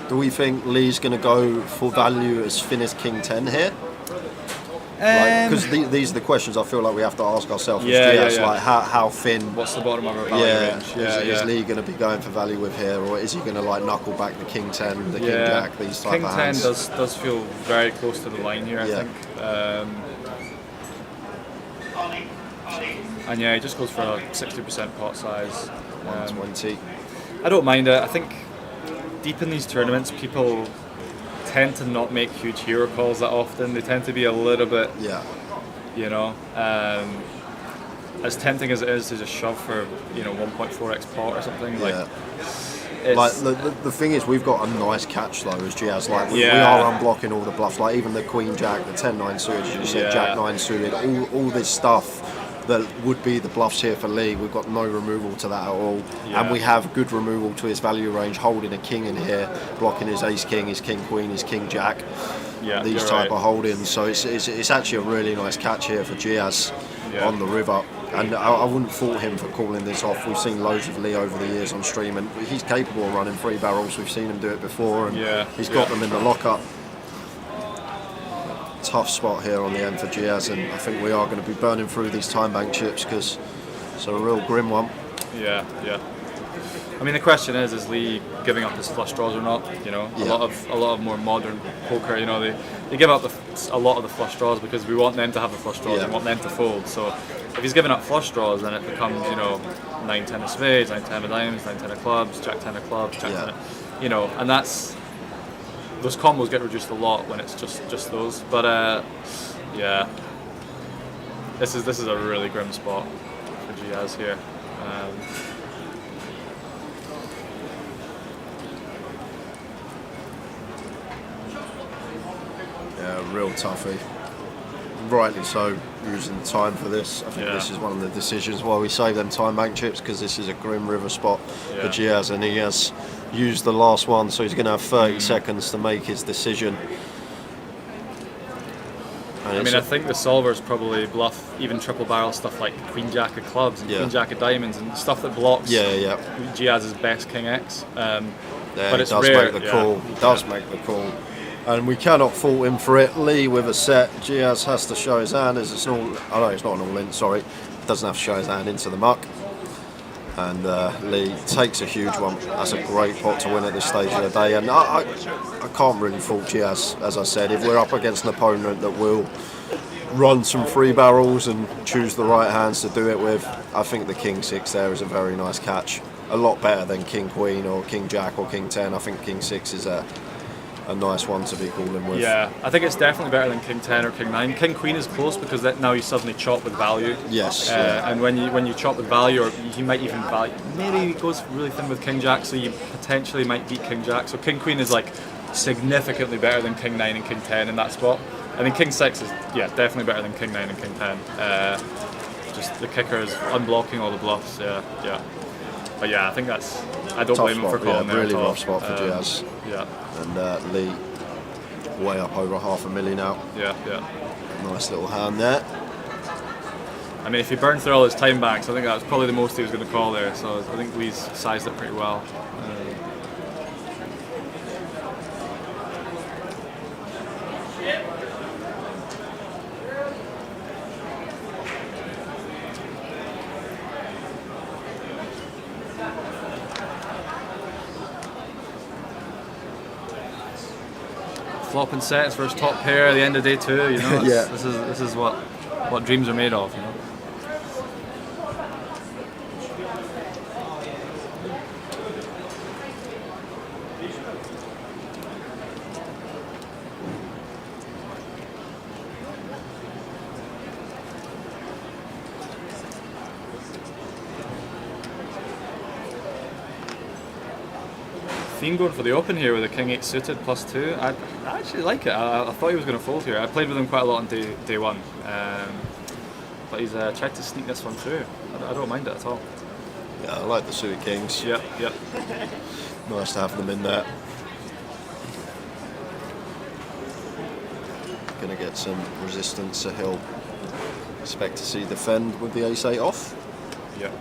Do we think Lee's going to go for value as thin as king 10 here? Because these are the questions I feel like we have to ask ourselves. Yeah. Like how thin? What's the bottom of our value range? Is Lee going to be going for value with here, or is he going to like knuckle back the king 10, the king jack, these type king of 10 hands? does feel very close to the line here, I think. And yeah, he just goes for a 60% pot size. 120. I don't mind it. I think deep in these tournaments, people tend to not make huge hero calls that often. They tend to be a little bit, you know, as tempting as it is to just shove for, you know, 1.4x pot or something. Like, the thing is, we've got a nice catch though as Giaz. Like we are unblocking all the bluffs. Like even the queen jack, the 10-9 suited, as you said, jack 9 suited, all this stuff that would be the bluffs here for Lee. We've got no removal to that at all, and we have good removal to his value range, holding a king in here, blocking his ace king, his king queen, his king jack, these type of holdings. So it's actually a really nice catch here for Giaz on the river, and I wouldn't fault him for calling this off. We've seen loads of Lee over the years on stream, and he's capable of running 3 barrels. We've seen him do it before, and he's got them in the lockup. Tough spot here on the end for Giaz, and I think we are going to be burning through these time bank chips because it's a real grim one. Yeah. I mean, the question is Lee giving up his flush draws or not? You know, a lot of more modern poker, you know, they give up a lot of the flush draws because we want them to have the flush draws, we want them to fold. So if he's giving up flush draws, then it becomes, you know, 9 10 of spades, 9 10 of diamonds, 9 10 of clubs, jack 10 of clubs, jack 10 of, you know, and that's. Those combos get reduced a lot when it's just those, but yeah, this is a really grim spot for Giaz here. Yeah, real toughie. rightly so, using the time for this. I think this is one of the decisions why we save them time bank chips, because this is a Grim River spot for Giaz, and he has used the last one, so he's going to have 30 seconds to make his decision. And I mean, I think the solvers probably bluff even triple barrel stuff like Queen Jack of clubs and Queen Jack of diamonds and stuff that blocks Giaz's best King X. But it's does rare. make the call. He does make the call. And we cannot fault him for it. Lee with a set. Giaz has to show his hand as it's an all. Oh no, it's not an all-in. Sorry, doesn't have to show his hand into the muck. And Lee takes a huge one. That's a great pot to win at this stage of the day. And I can't really fault Giaz. As I said, if we're up against an opponent that will run some free barrels and choose the right hands to do it with, I think the King 6 there is a very nice catch. A lot better than King Queen or King Jack or King 10. I think King 6 is a nice one to be calling with. Yeah, I think it's definitely better than King 10 or King 9. King Queen is close because now you suddenly chop with value. Yes. And when you chop with value, or you might even value, maybe it goes really thin with King Jack, so you potentially might beat King Jack. So King Queen is like significantly better than King 9 and King 10 in that spot. I think King 6 is definitely better than King 9 and King 10. Just the kicker is unblocking all the bluffs. Yeah. But I think that's. I don't Tough blame him spot, for calling there. really rough spot for Giaz. Yeah. And Lee way up over $500,000 now. Yeah. Nice little hand there. I mean, if he burned through all his time banks, I think that was probably the most he was going to call there. So I think Lee's sized it pretty well. Flop and sets versus top pair at the end of day 2, you know. This is what dreams are made of, you know. Fiend going for the open here with a King 8 suited +2. I actually like it. I thought he was going to fold here. I played with him quite a lot on day 1. But he's tried to sneak this one through. I don't mind it at all. Yeah, I like the suited Kings. Yep. Nice to have them in there. Going to get some resistance, so he'll expect to see defend with the ace 8 off. Yep.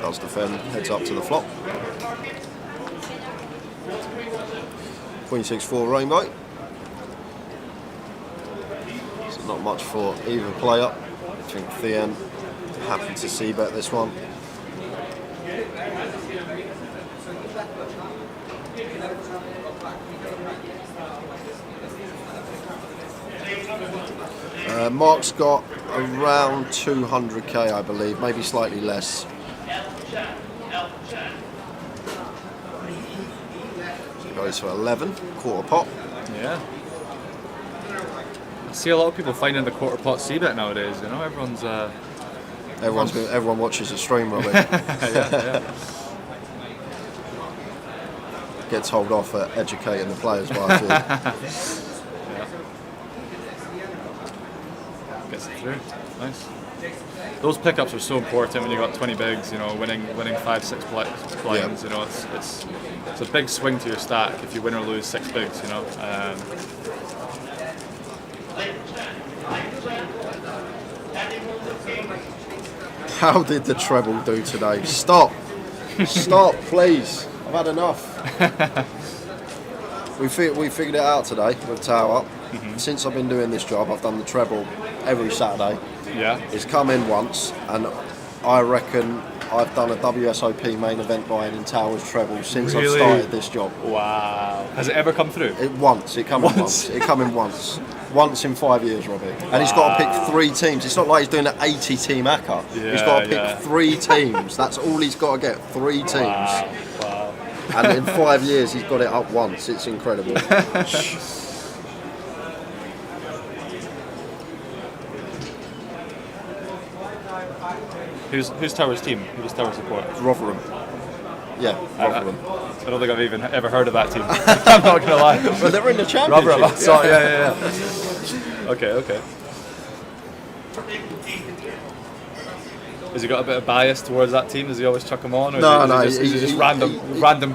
Does defend, heads up to the flop. Queen 6-4 rainbow. So not much for either player. I think Thean happy to see bet this one. Mark's got around 200k, I believe, maybe slightly less. So goes for 11, quarter pot. Yeah. I see a lot of people finding the quarter pot c-bet nowadays, you know, Everyone watches the stream, Robbie. yeah. Gets hold off at educating the players, but I feel. Gets it through. Nice. Those pickups are so important when you got 20 bigs, you know, winning 5-6 blinds, you know, it's a big swing to your stack if you win or lose 6 bigs, you know. How did the treble do today? Stop, please. I've had enough. We figured it out today with tower. Since I've been doing this job, I've done the treble every Saturday. Yeah. It's come in once, and I reckon I've done a WSOP main event buying in Towers treble since I've started this job. Wow. Has it ever come through? It come in once. Once in 5 years, Robbie. And he's got to pick 3 teams. It's not like he's doing an 80-team ACCA. He's got to pick 3 teams. That's all he's got to get, 3 teams. Wow. And in 5 years, he's got it up once. It's incredible. Who's Tower's team? Who does Tower support? Rotherham. Yeah, Rotherham. I don't think I've even ever heard of that team. I'm not gonna lie. Well, they're in the championship. Rotherham. Sorry, yeah. Okay. Has he got a bit of bias towards that team? Does he always chuck them on? Or No, is it just random?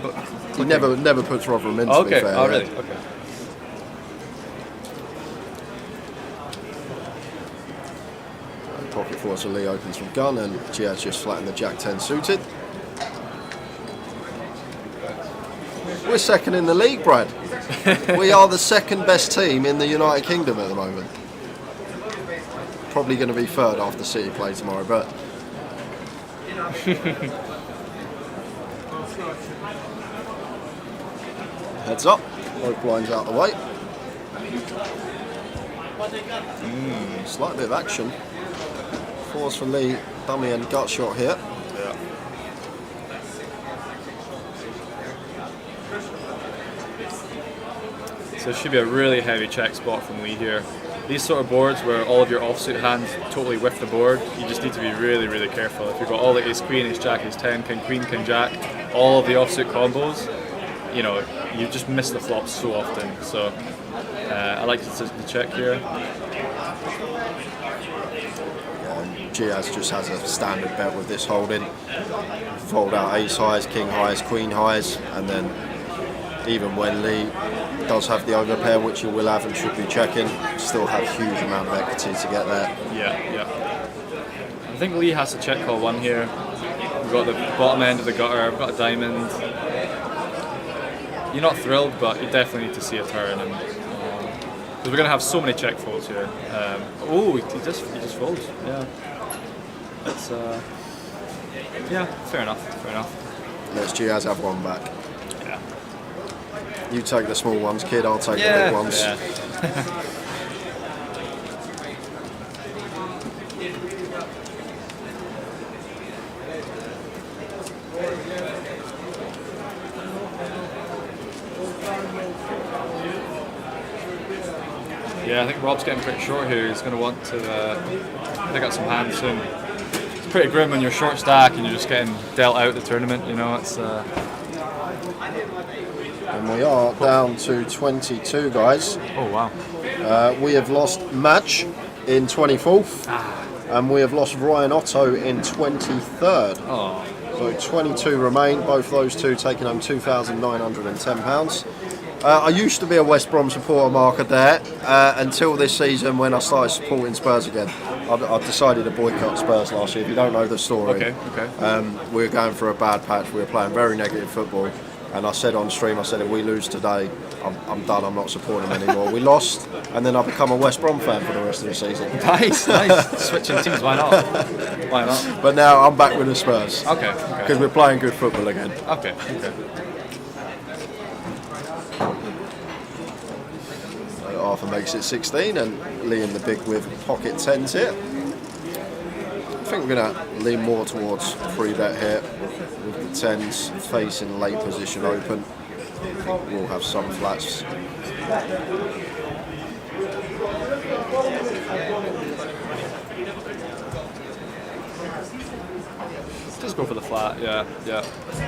He never puts Rotherham in. Okay. To be fair, Oh, really? Okay. Pocket force of Lee opens from gun, and Giaz just flattened the Jack 10 suited. We're second in the league, Brad. We are the second best team in the United Kingdom at the moment. Probably going to be third after City play tomorrow, but heads up, both blinds out the way. Slight bit of action. Fours for Lee, dummy and gut shot here. Yeah. So it should be a really heavy check spot from Lee here. These sort of boards where all of your offsuit hands totally whiff the board, you just need to be really, really careful. If you've got all the ace queen, ace jack, ace 10, king queen, king jack, all of the offsuit combos, you know, you just miss the flops so often. So I like to check here. Giaz just has a standard bet with this holding. Fold out ace highs, king highs, queen highs, and then even when Lee does have the overpair, which he will have and should be checking, still have huge amount of equity to get there. Yeah. I think Lee has to check call one here. We've got the bottom end of the gutter, I've got a diamond. You're not thrilled, but you definitely need to see a turn, and because we're going to have so many check folds here. Oh, he just folds. Yeah. That's yeah, fair enough. Let's Giaz have one back. Yeah. You take the small ones, kid. I'll take the big ones. Yeah. Yeah, I think Rob's getting pretty short here. He's going to want to pick up some hands soon. It's pretty grim when you're short stack and you're just getting dealt out the tournament, you know. It's And we are down to 22, guys. Oh, wow. We have lost Madge in 24th, and we have lost Ryan Otto in 23rd. Oh. So 22 remain, both those two taking home £2,910. I used to be a West Brom supporter, Mark, there, until this season when I started supporting Spurs again. I decided to boycott Spurs last year, if you don't know the story. Okay. We were going for a bad patch, we were playing very negative football, and I said on stream, I said if we lose today, I'm done, I'm not supporting them anymore. We lost, and then I become a West Brom fan for the rest of the season. Nice. Switching teams, why not? But now I'm back with the Spurs. Okay. Because we're playing good football again. Okay. Arthur makes it 16, and Lee in the big with pocket 10s here. I think we're going to lean more towards free bet here with the 10s facing late position open. I think we'll have some flats. Just go for the flat, yeah.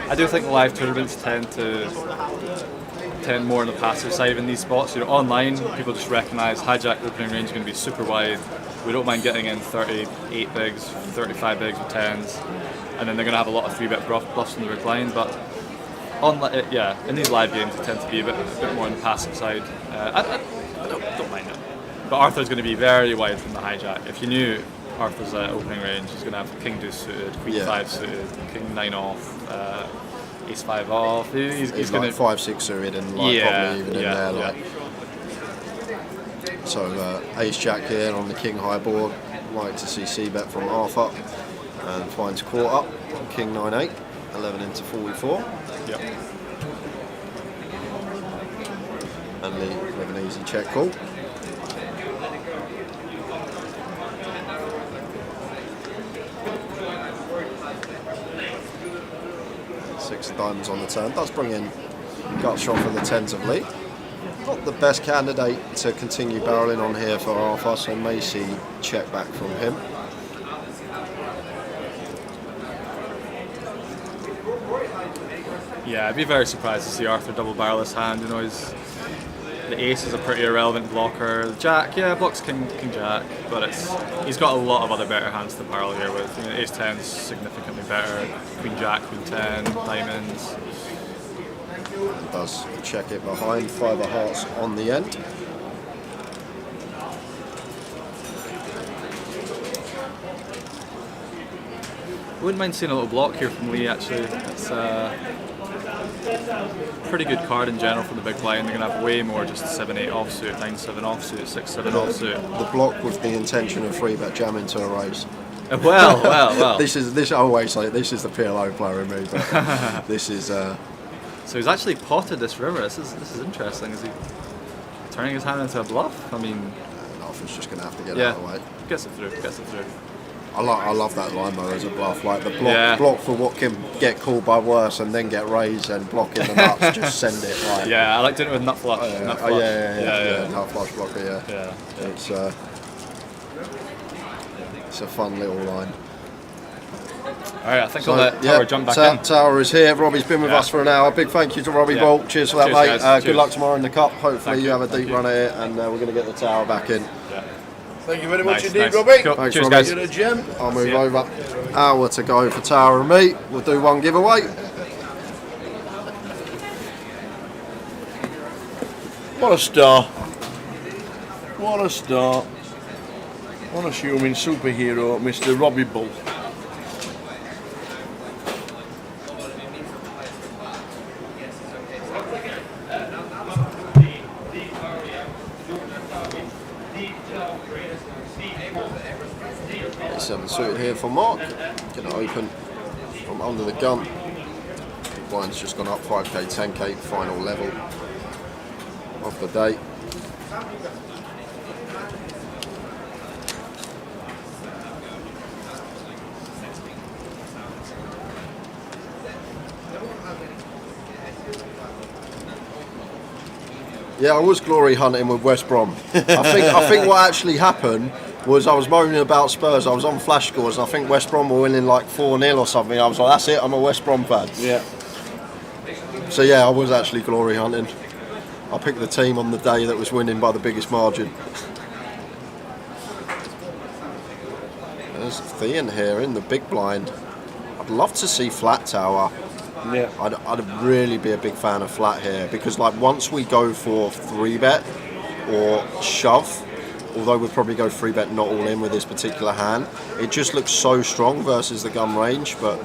I do think live tournaments tend more on the passive side in these spots. You know, online, people just recognise hijack opening range is going to be super wide. We don't mind getting in 38 bigs, 35 bigs with 10s, and then they're going to have a lot of 3-bet bluffs in the recline. But in these live games, it tends to be a bit more on the passive side. I don't mind it. But Arthur's going to be very wide from the hijack. If you knew Arthur's opening range, he's going to have King Deuce suited, Queen 5 suited, King 9 off. Ace 5 off. He's going like 5-6 suited and probably even in there. So Ace Jack here on the King High board. Like to see C-bet from Arthur, and finds caught up. King 9-8, 11 into 44. Yep. And Lee with an easy check call. of diamonds on the turn. Does bring in gut shot for the tens of Lee. Not the best candidate to continue barreling on here for Arthur, so may see check back from him. Yeah, I'd be very surprised to see Arthur double barrel this hand. You know, the ace is a pretty irrelevant blocker. The jack, yeah, blocks king jack, but he's got a lot of other better hands to barrel here with. You know, ace 10 is significantly better. Queen jack, queen 10, diamonds. Does check it behind, 5 of hearts on the end. I wouldn't mind seeing a little block here from Lee actually. It's pretty good card in general for the big blind. They're going to have way more just 7-8 offsuit, 9-7 offsuit, 6-7 offsuit. The block with the intention of 3-bet jamming to a raise. Well. This I always say this is the PLO player in me, but this is. So he's actually potted this river. This is interesting. Is he turning his hand into a bluff? I mean, Arthur's just going to have to get out of the way. Gets it through. I love that line though as a bluff, like the block for what can get called by worse and then get raised and blocking the nuts, just send it right. Yeah, I like doing it with nut flush. Nut flush blocker, yeah. It's a fun little line. Alright, I think I'll let Tower jump back in. Tower is here. Robbie's been with us for an hour. Big thank you to Robbie Bolt. Cheers for that, mate. Good luck tomorrow in the cup. Hopefully you have a deep run at it, and we're going to get the Tower back in. Thank you very much indeed, Robbie. Cool. Thanks, Cheers, Robbie. guys. You're a gem. I'll move over. Hour to go for Tower and me. We'll do one giveaway. What a star. What a star. Unassuming superhero, Mr. Robbie Bull. Seven suited here for Mark. Going to open from under the gun. Blind's just gone up 5k, 10k, final level of the day. Yeah, I was glory hunting with West Brom. I think what actually happened was I was moaning about Spurs. I was on flash scores, and I think West Brom were winning like 4-0 or something. I was like, that's it, I'm a West Brom fan. Yeah. So yeah, I was actually glory hunting. I picked the team on the day that was winning by the biggest margin. There's Thean here in the big blind. I'd love to see flat Tower. Yeah. I'd really be a big fan of flat here, because like once we go for 3-bet or shove, although we'd probably go 3-bet not all in with this particular hand, it just looks so strong versus the gun range, but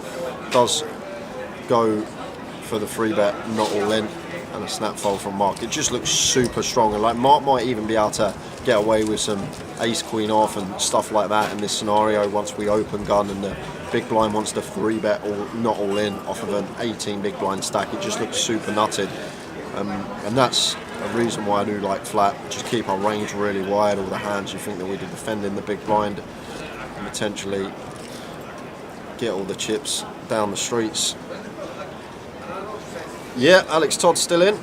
does go for the 3-bet not all in and a snap fold from Mark. It just looks super strong, and like Mark might even be able to get away with some ace queen off and stuff like that in this scenario once we open gun and the big blind wants to 3-bet or not all in off of an 18 big blind stack. It just looks super nutted, and that's a reason why I do like flat. Just keep our range really wide, all the hands you think that we'd be defending the big blind, and potentially get all the chips down the streets. Yeah, Alex Todd's still in.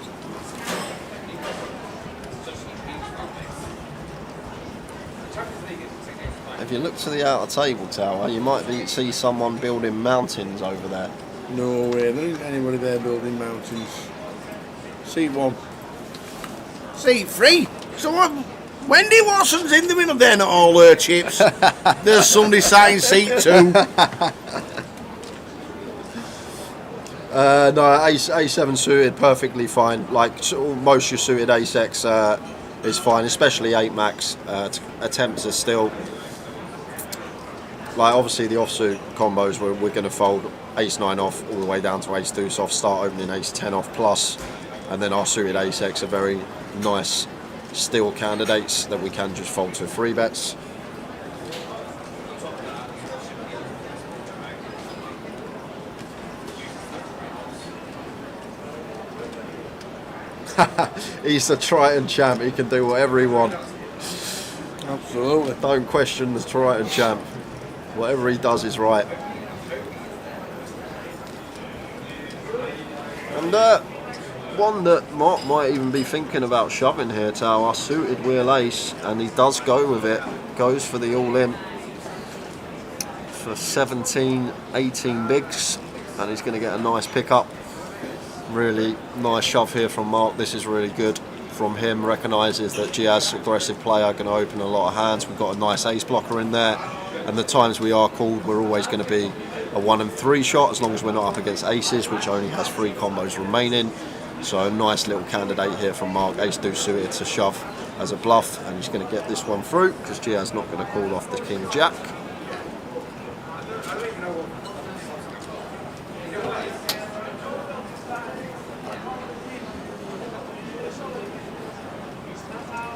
If you look to the outer table tower, you might see someone building mountains over there. No way, there isn't anybody there building mountains. Seat 1. Seat 3? So what? Wendy Watson's in the middle there, not all her chips. There's somebody sat in seat 2. No, A7 suited perfectly fine. Like most your suited Ace X is fine, especially 8 max. Attempts are still, like obviously the offsuit combos we're going to fold Ace 9 off all the way down to Ace Deuce off, start opening Ace 10 off plus, and then our suited Ace X are very nice still candidates that we can just fold to 3-bets. He's the Triton champ, he can do whatever he wants. Absolutely. Don't question the Triton champ. Whatever he does is right. And one that Mark might even be thinking about shoving here, Tower, suited wheel ace, and he does go with it, goes for the all-in for 17, 18 bigs, and he's going to get a nice pickup. Really nice shove here from Mark. This is really good from him. Recognises that Giaz, aggressive player, going to open a lot of hands. We've got a nice ace blocker in there, and the times we are called, we're always going to be a 1 and 3 shot, as long as we're not up against aces, which only has 3 combos remaining. So a nice little candidate here from Mark. Ace deuce suited to shove as a bluff, and he's going to get this one through because Giaz not going to call off the king jack.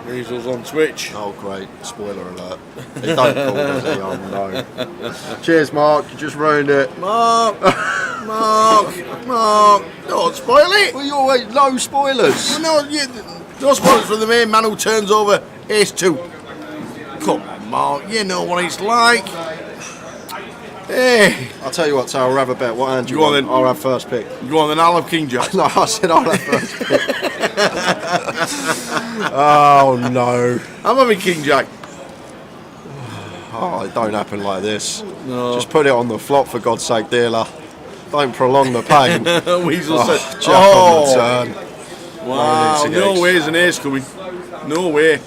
Weasel's on Twitch. Oh great, spoiler alert. He don't call, does he? Oh no. Cheers Mark, you just ruined it. Mark! Mark! Don't spoil it! Well, you always no spoilers. Well, no spoilers for the main man who turns over ace 2. Come on, Mark, you know what it's like. Hey! I'll tell you what, I'll have a bet. What hand do you Go on want? then. I'll have first pick. Go on then, I'll have king jack. No, I said I'll have first pick. Oh no. I'm having king jack. Oh, it don't happen like this. No. Just put it on the flop for God's sake, dealer. Don't prolong the pain. Weasel said, Jack on the turn. Wow, no way is an ace coming. No way.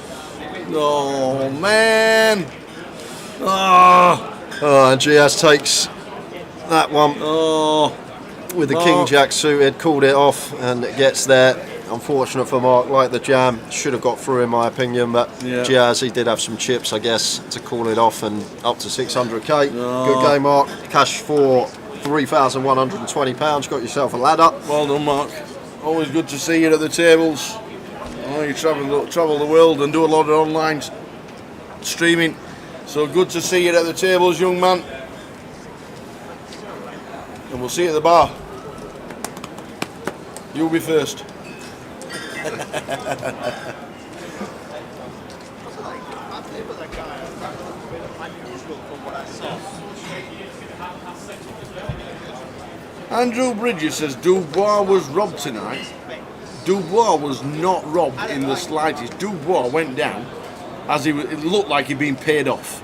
Oh, man. And Giaz takes that one with the king jack suited, called it off, and it gets there. Unfortunate for Mark, like the jam, should have got through in my opinion, but Giaz, he did have some chips, I guess, to call it off, and up to 600k. Good game, Mark. Cash for £3,120. Got yourself a ladder. Well done, Mark. Always good to see you at the tables. Oh, you travel the world and do a lot of online streaming. So good to see you at the tables, young man. And we'll see you at the bar. You'll be first. Andrew Bridges says Dubois was robbed tonight. Dubois was not robbed in the slightest. Dubois went down as it looked like he'd been paid off.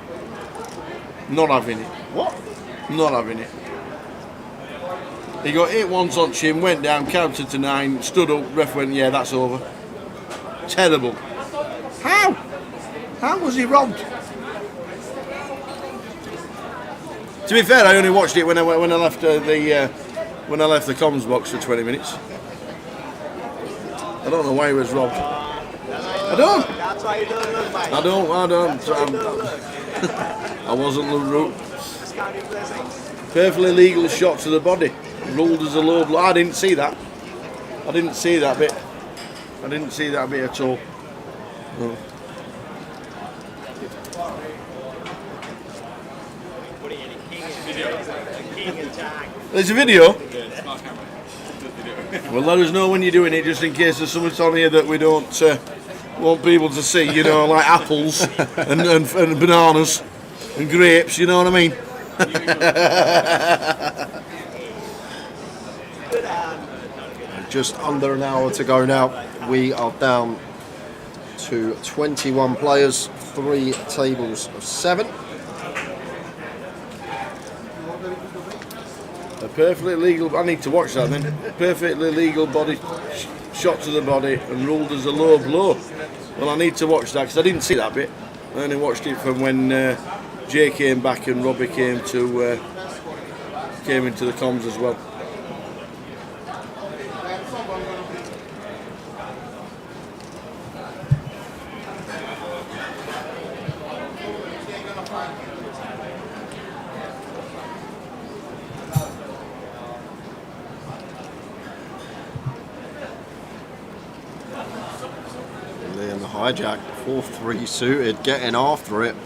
Not having it. What? Not having it. He got hit once on chin, went down, counted to 9, stood up, ref went, yeah, that's over. Terrible. How? How was he robbed? To be fair, I only watched it when I left when I left the comms box for 20 minutes. I don't know why he was robbed. I don't. I wasn't the root. Perfectly legal shot to the body. Ruled as a low blow. I didn't see that. I didn't see that bit. I didn't see that bit at all. No. There's a video? Well, let us know when you're doing it, just in case there's something on here that we don't want people to see, you know, like apples and bananas and grapes, you know what I mean? Just under an hour to go now. We are down to 21 players, 3 tables of 7. A perfectly legal, I need to watch that then. Perfectly legal body shot to the body and ruled as a low blow. Well, I need to watch that because I didn't see that bit. I only watched it from when Jay came back and Robbie came into the comms as well. And the hijack, 4-3 suited, getting after it.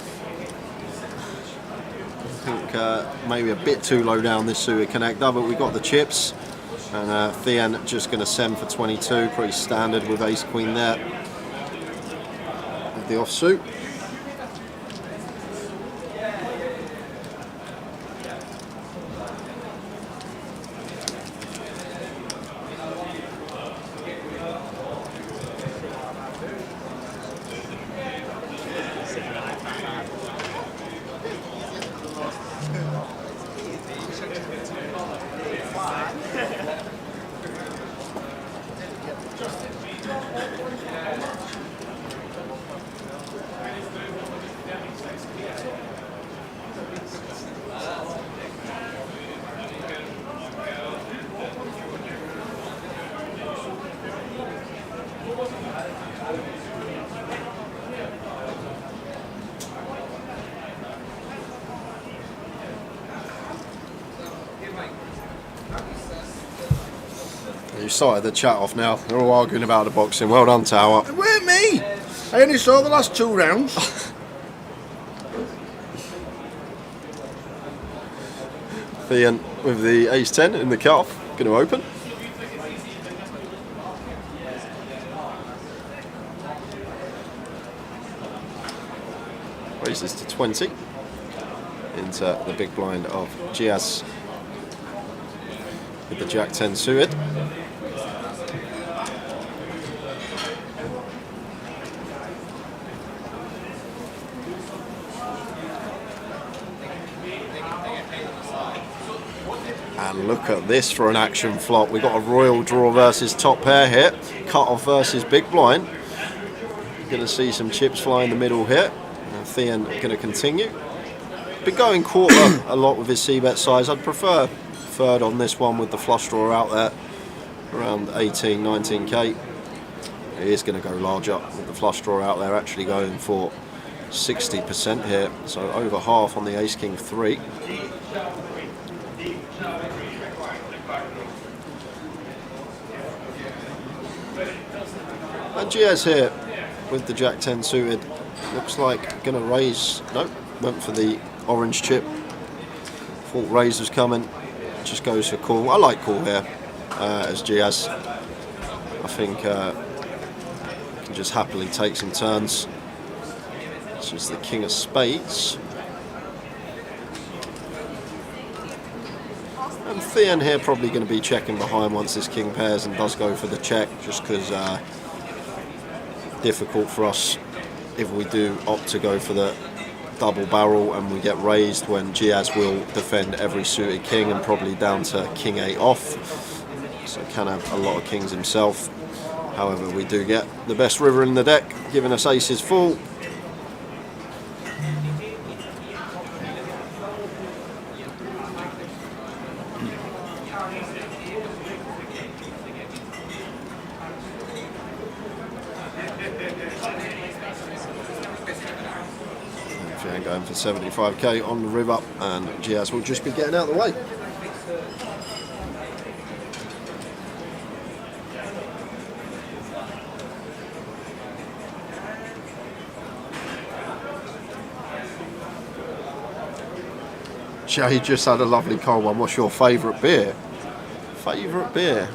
I think maybe a bit too low down this suited connector, but we got the chips. And Thean just going to send for 22, pretty standard with ace queen there. With the offsuit. You started the chat off now. They're all arguing about the boxing. Well done, Tower. It weren't me. I only saw the last 2 rounds. Thean with the ace-10 in the cut-off. Going to open. Raises to 20 into the big blind of Giaz with the Jack-10 suited. And look at this for an action flop. We've got a royal draw versus top pair here. Cut off versus big blind. Going to see some chips fly in the middle here. And Thean going to continue. Been going quarter a lot with his c-bet size. I'd prefer third on this one with the flush draw out there. Around 18, 19k. He is going to go larger with the flush draw out there. Actually going for 60% here. So over half on the ace-king 3. And Giaz here with the Jack-10 suited. Looks like going to raise. Nope, went for the orange chip. Thought raise was coming. Just goes for call. I like call here as Giaz. I think can just happily take some turns. This is the king of spades. And Thean here probably going to be checking behind once this king pairs and does go for the check, just because difficult for us if we do opt to go for the double barrel and we get raised, when Giaz will defend every suited king and probably down to king 8 off, so can have a lot of kings himself. However, we do get the best river in the deck, giving us aces full. Going for 75k on the river, and Giaz will just be getting out of the way. Jay just had a lovely cold one. What's your favourite beer? Favourite beer?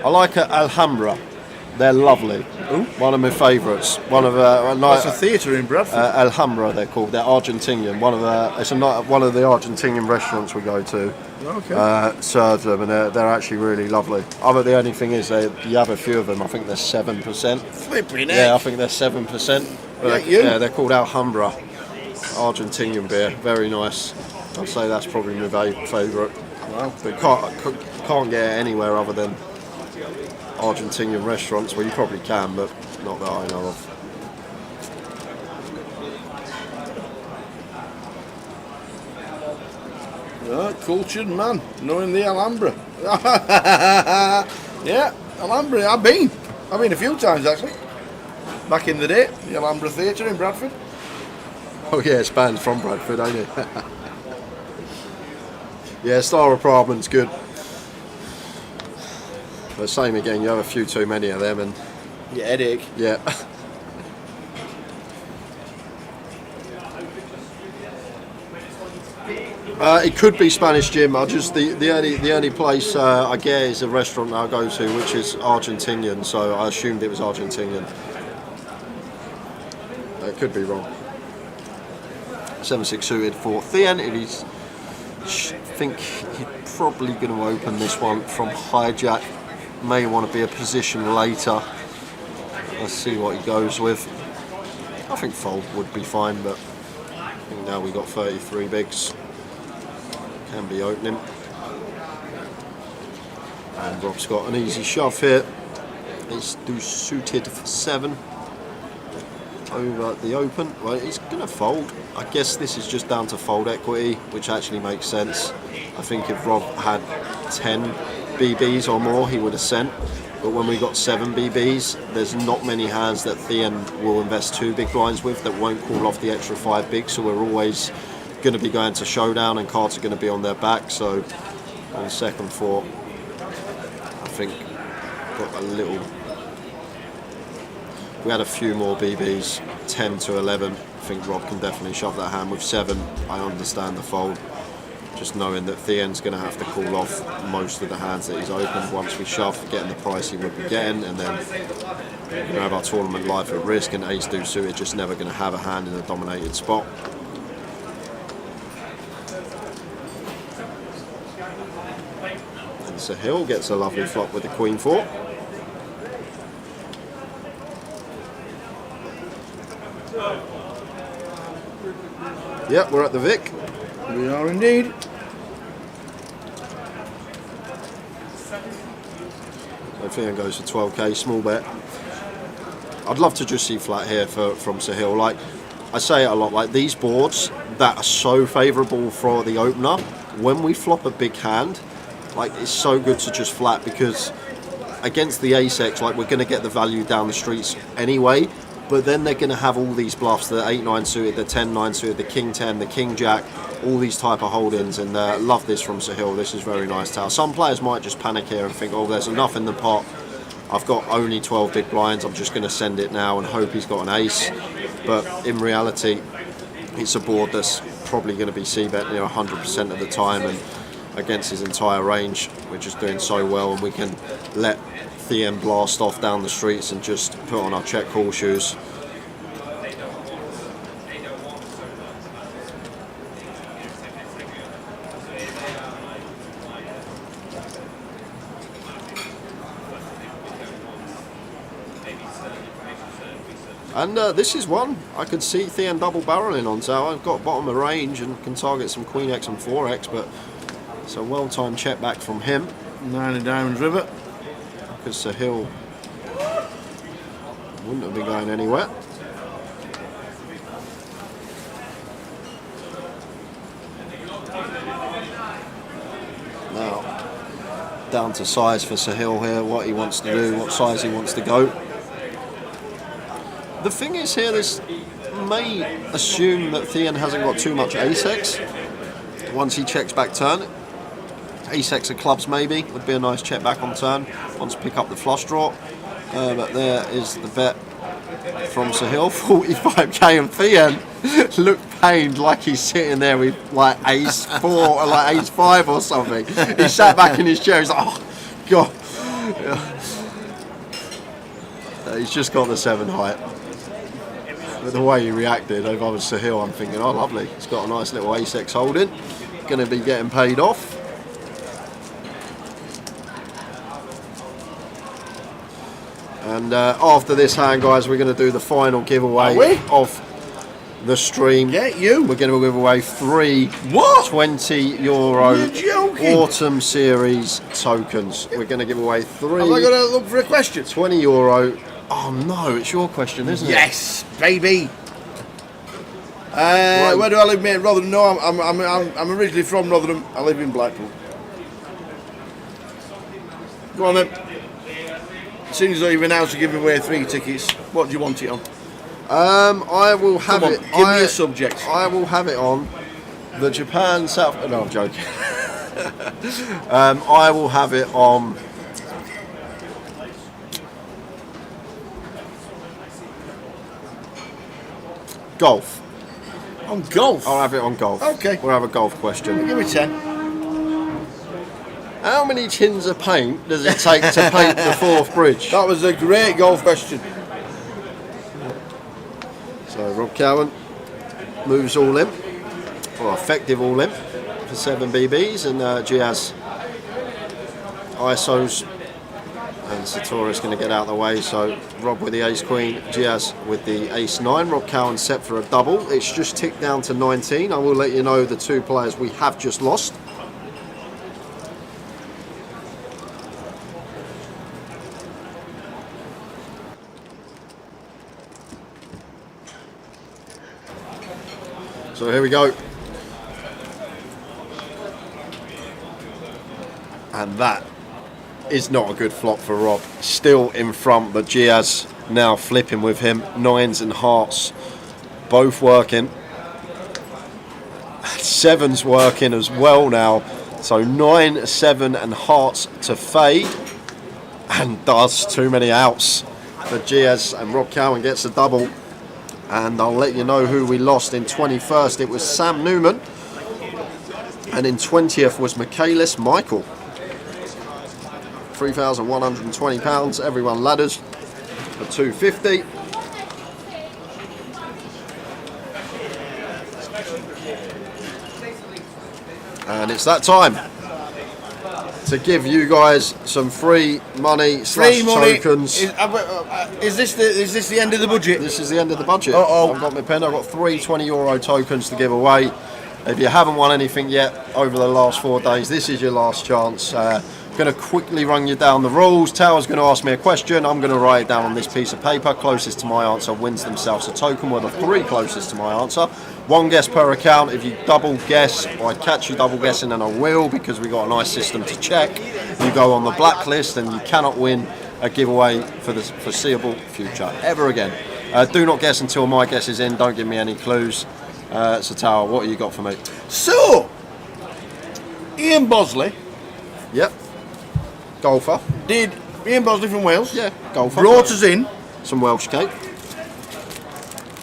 I like Alhambra. They're lovely. Ooh. One of my favourites. One of that's a theatre in Bradford. Alhambra, they're called. They're Argentinian. One of the Argentinian restaurants we go to. Okay. Serves them, and they're actually really lovely. The only thing is, you have a few of them. I think they're 7%. Flipping it. Yeah, I think they're 7%. Yeah, they're called Alhambra. Argentinian beer. Very nice. I'd say that's probably my favourite. Wow. But can't get it anywhere other than Argentinian restaurants. Well, you probably can, but not that I know of. Right, cultured man, knowing the Alhambra. Yeah, Alhambra, I've been a few times actually. Back in the day, the Alhambra Theatre in Bradford. Oh yeah, it's banned from Bradford, ain't it? Yeah, Star Apartment's good. But same again, you have a few too many of them and your headache. Yeah. It could be Spanish Gym. The only place I get is a restaurant I go to, which is Argentinian. So I assumed it was Argentinian. It could be wrong. 7-6 suited for Thean. He's think he's probably going to open this one from hijack. May want to be a position later. Let's see what he goes with. I think fold would be fine, but I think now we got 33 bigs. Can be opening. And Rob's got an easy shove here. He's suited for 7 over the open. Well, he's going to fold. I guess this is just down to fold equity, which actually makes sense. I think if Rob had 10 BBs or more, he would have sent. But when we got 7 BBs, there's not many hands that Thean will invest 2 big blinds with that won't call off the extra 5 big. So we're always going to be going to showdown, and cards are going to be on their back. So on second thought, I think got a little. We had a few more BBs, 10 to 11. I think Rob can definitely shove that hand with 7. I understand the fold. Just knowing that Thean's going to have to call off most of the hands that he's opened once we shove, getting the price he would be getting, and then you know, have our tournament life at risk, and ace deuce suited just never going to have a hand in a dominated spot. And Sahil gets a lovely flop with the queen 4. Yep, we're at the Vic. We are indeed. So Thean goes for 12k, small bet. I'd love to just see flat here from Sahil. Like, I say it a lot, like these boards that are so favourable for the opener, when we flop a big hand, like it's so good to just flat, because against the ace-X, like we're going to get the value down the streets anyway. But then they're going to have all these bluffs, the 8-9 suited, the 10-9 suited, the king-10, the king-jack, all these type of hold-ins, and love this from Sahil. This is very nice towel. Some players might just panic here and think, oh, there's enough in the pot. I've got only 12 big blinds. I'm just going to send it now and hope he's got an ace. But in reality, it's a board that's probably going to be c-bet 100% of the time, and against his entire range, we're just doing so well, and we can let Thean blast off down the streets and just put on our check call shoes. And this is one I could see Thean double barreling on, so I've got bottom of range and can target some Queen X and 4X, but it's a well-timed check back from him. 9 of diamonds river. Because Sahil wouldn't have been going anywhere. Now, down to size for Sahil here, what he wants to do, what size he wants to go. The thing is here, this may assume that Thean hasn't got too much ace-X once he checks back turn. Ace-X of clubs maybe would be a nice check back on turn once pick up the flush draw. But there is the bet from Sahil, 45k, and Thean looked pained like he's sitting there with like ace 4 or like ace 5 or something. He sat back in his chair, he's like, oh god. He's just got the 7 height. But the way he reacted, if I was Sahil, I'm thinking, oh lovely, he's got a nice little ace-X holding, going to be getting paid off. And after this hand, guys, we're going to do the final giveaway of the stream. Get you. We're going to give away 3 €20 Autumn Series tokens. We're going to give away 3. Have I got to look for a question? €20. Oh no, it's your question, isn't it? Yes, baby. Right. Where do I live, mate? Rotherham. No, I'm originally from Rotherham. I live in Blackpool. Go on then. As soon as I even out to give away 3 tickets, what do you want it on? I will have it. Give me a subject. I will have it on the Japan South. No, I'm joking. I will have it on. Golf. On golf? I'll have it on golf. Okay. We'll have a golf question. Give me 10. How many tins of paint does it take to paint the 4th bridge? That was a great golf question. So Rob Cowan moves all in, or effective all in, for 7 BBs, and Giaz ISOs, and Satora's going to get out of the way. So Rob with the ace queen, Giaz with the ace 9. Rob Cowan set for a double. It's just ticked down to 19. I will let you know the 2 players we have just lost. So here we go. And that is not a good flop for Rob. Still in front, but Giaz now flipping with him. 9s and hearts both working. 7's working as well now. So 9, 7 and hearts to fade. And does too many outs for Giaz, and Rob Cowan gets a double. And I'll let you know who we lost in 21st. It was Sam Newman. And in 20th was Michaelis Michael. £3,120. Everyone ladders for 250. And it's that time to give you guys some free money / tokens. Is this the end of the budget? This is the end of the budget. Uh-oh. I've got my pen. I've got 3 €20 tokens to give away. If you haven't won anything yet over the last 4 days, this is your last chance. I'm going to quickly run you down the rules. Tower's going to ask me a question. I'm going to write it down on this piece of paper. Closest to my answer wins themselves a token. We're the 3 closest to my answer. 1 guess per account. If you double guess, I catch you double guessing, and I will, because we've got a nice system to check. You go on the blacklist and you cannot win a giveaway for the foreseeable future ever again. Do not guess until my guess is in. Don't give me any clues. So Tower, what have you got for me? So, Ian Bosley. Yep. Golfer. Ian Bosley from Wales. Yeah, golfer. Brought us in some Welsh cake.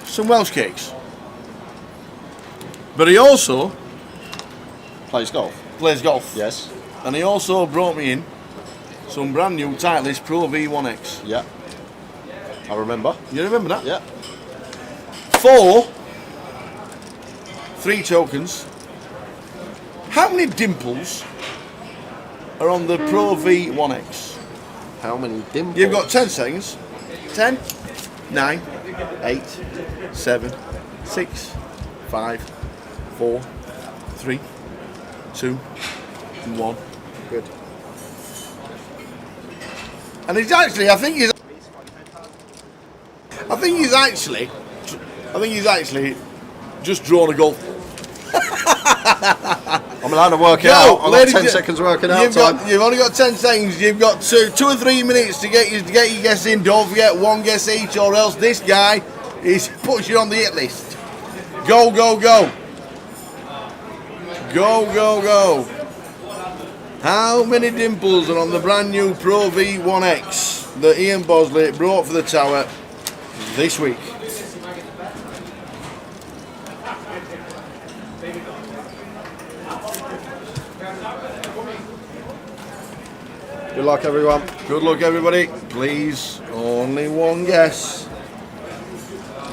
Some Welsh cakes. But he also plays golf. Plays golf. Yes. And he also brought me in some brand new Titleist Pro V1X. Yeah. I remember. You remember that? Yeah. 3 tokens. How many dimples are on the Pro V1X? How many dimples? You've got 10 seconds. 10, 9, 8, 7, 6, 5, 4, 3, 2, 1. Good. And he's actually, I think he's actually just drawn a golf. I'm allowed to work it out. I've got 10 seconds working out time. You've only got 10 seconds. You've got 2 or 3 minutes to get your guess in. Don't forget 1 guess each, or else this guy puts you on the hit list. Go, go, go. Go, go, go. How many dimples are on the brand new Pro V1X that Ian Bosley brought for the Tower this week? Good luck, everyone. Good luck, everybody. Please, only 1 guess.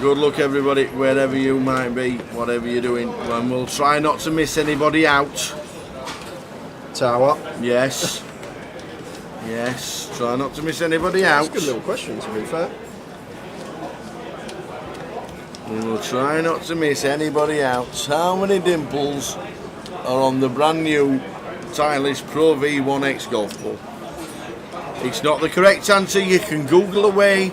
Good luck, everybody, wherever you might be, whatever you're doing. And we'll try not to miss anybody out. Tower. Yes. Yes. Try not to miss anybody out. That's a good little question, to be fair. We will try not to miss anybody out. How many dimples are on the brand new Titleist Pro V1X golf ball? It's not the correct answer. You can Google away.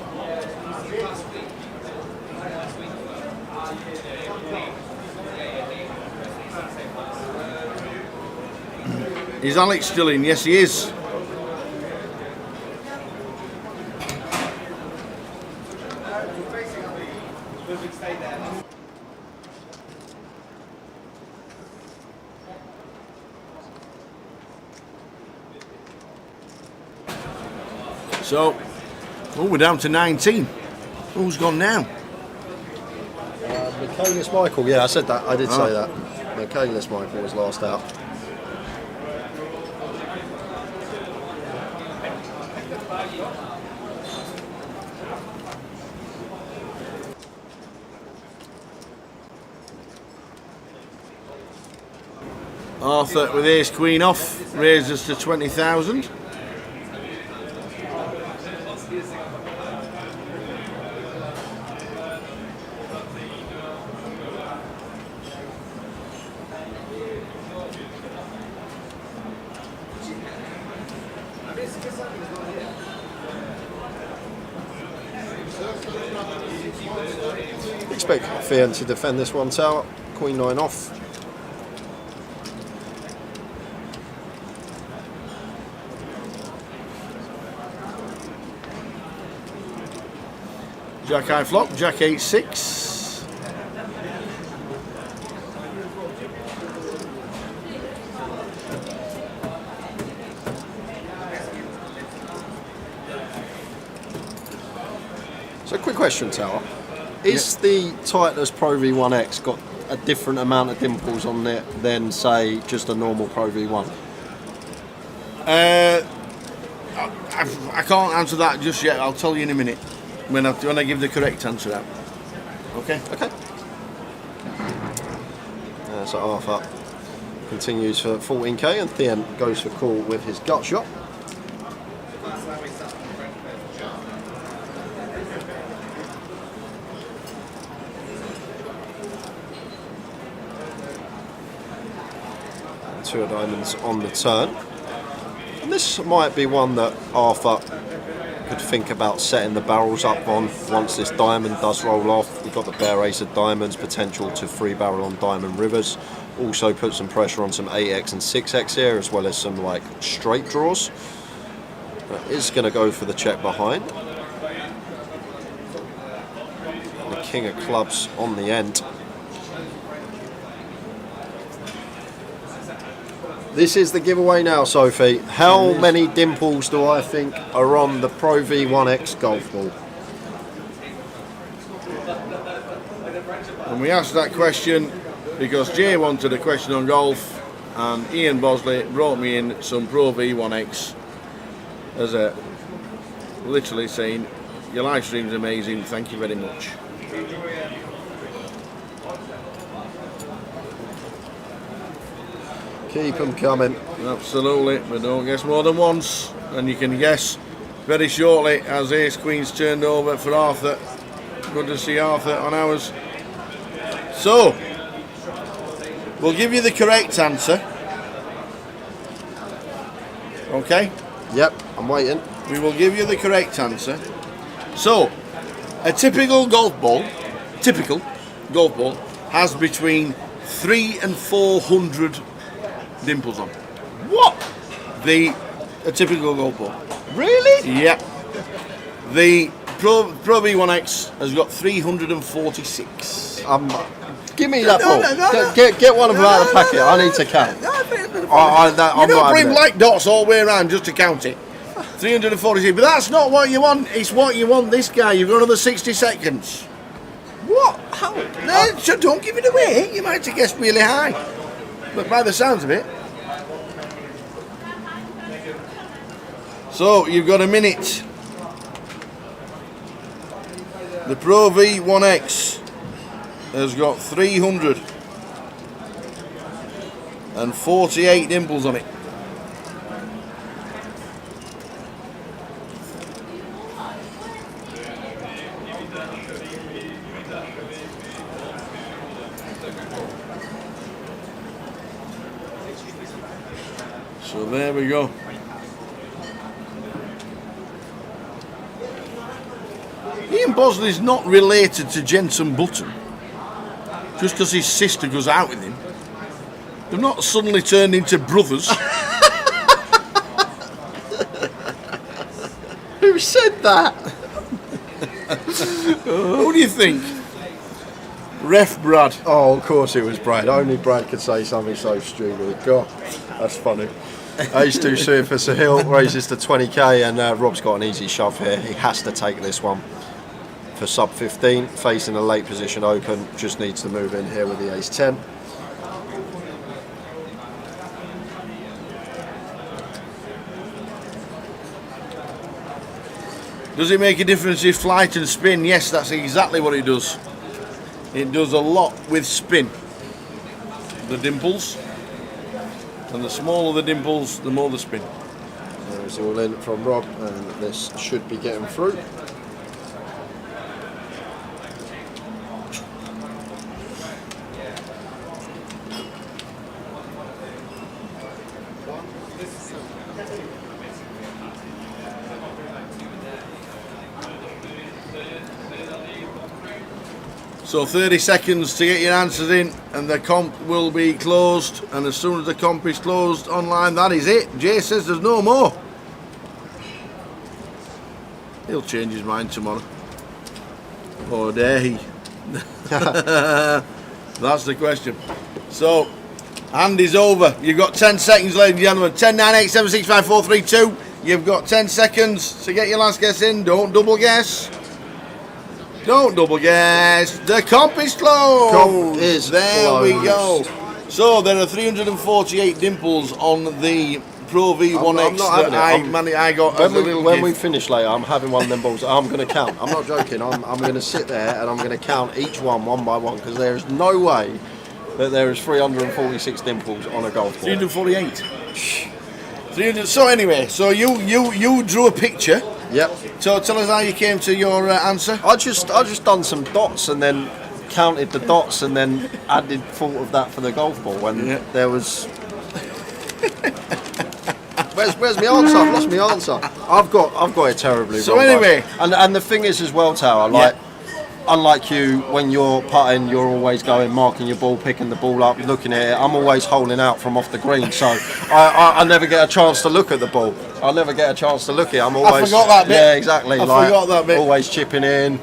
Is Alex still in? Yes, he is. So, we're down to 19. Who's gone now? Michaelis Michael. Yeah, I said that. I did say that. Michaelis Michael was last out. Arthur with ace queen off raises to 20,000. Expect Fian to defend this one, Tower. Queen 9 off. Jack high flop, Jack 8-6. So, quick question, Tower. Is the Titleist Pro V1X got a different amount of dimples on it than, say, just a normal Pro V1? I can't answer that just yet. I'll tell you in a minute when I give the correct answer out. Okay? Okay. So Arthur continues for 14k and Thean goes for call with his gut shot. And 2 of diamonds on the turn. And this might be one that Arthur could think about setting the barrels up on once this diamond does roll off. We've got the bare ace of diamonds, potential to 3-barrel on diamond rivers. Also put some pressure on some 8x and 6x here, as well as some like straight draws. Is going to go for the check behind. And the king of clubs on the end. This is the giveaway now, Sophie. How many dimples do I think are on the Pro V1X golf ball? And we asked that question because Jay wanted a question on golf, and Ian Bosley brought me in some Pro V1X as a literally saying, your live stream's amazing, thank you very much. Keep them coming. Absolutely, but don't guess more than once. And you can guess very shortly as Ace Queen's turned over for Arthur. Good to see Arthur on ours. So, we'll give you the correct answer. Okay? Yep, I'm waiting. We will give you the correct answer. So, a typical golf ball has between 300 and 400 dimples on. What? A typical golf ball. Really? Yeah. The Pro V1X has got 346. Give me that ball. Get one of them out of the packet. I need to count. You don't bring black dots all the way around just to count it. 346. But that's not what you want. It's what you want this guy. You've got another 60 seconds. What? How? No, so don't give it away. You might have guessed really high. But by the sounds of it. So, you've got a minute. The Pro V1X has got 348 dimples on it. So there we go. Ian Bosley's not related to Jensen Button just because his sister goes out with him. They've not suddenly turned into brothers. Who said that? Who do you think? Ref Brad. Oh, of course it was Brad. Only Brad could say something so stupid. God, that's funny. Ace 2 suited for Sahil, raises to 20k, and Rob's got an easy shove here. He has to take this one for sub 15, facing a late position open. Just needs to move in here with the Ace 10. Does it make a difference if flight and spin? Yes, that's exactly what it does. It does a lot with spin. The dimples. And the smaller the dimples, the more the spin. There's all in from Rob, and this should be getting through. So 30 seconds to get your answers in, and the comp will be closed. And as soon as the comp is closed online, that is it. Jay says there's no more. He'll change his mind tomorrow. Or dare he? That's the question. So, hand is over. You've got 10 seconds, ladies and gentlemen. 10, 9, 8, 7, 6, 5, 4, 3, 2. You've got 10 seconds to get your last guess in. Don't double guess. Don't double guess. The comp is closed. Comp is there closed. we go. So there are 348 dimples on the Pro V1X that I got as a little when gift. we finish later, I'm having one of them balls. I'm going to count. I'm not joking. I'm going to sit there and I'm going to count each one by one, because there is no way that there is 346 dimples on a golf ball. 348. 300. So anyway, so you drew a picture. Yep. So tell us how you came to your answer. I just done some dots and then counted the dots and then thought of that for the golf ball, and there was. Where's my answer? I've lost my answer. I've got it terribly So wrong. anyway, and the thing is as well, Tower, like. Unlike you, when you're putting, you're always going, marking your ball, picking the ball up, looking at it. I'm always holding out from off the green, so I never get a chance to look at the ball. I never get a chance to look at it. I'm always. I forgot that bit. Yeah, exactly. I forgot that bit. Always chipping in.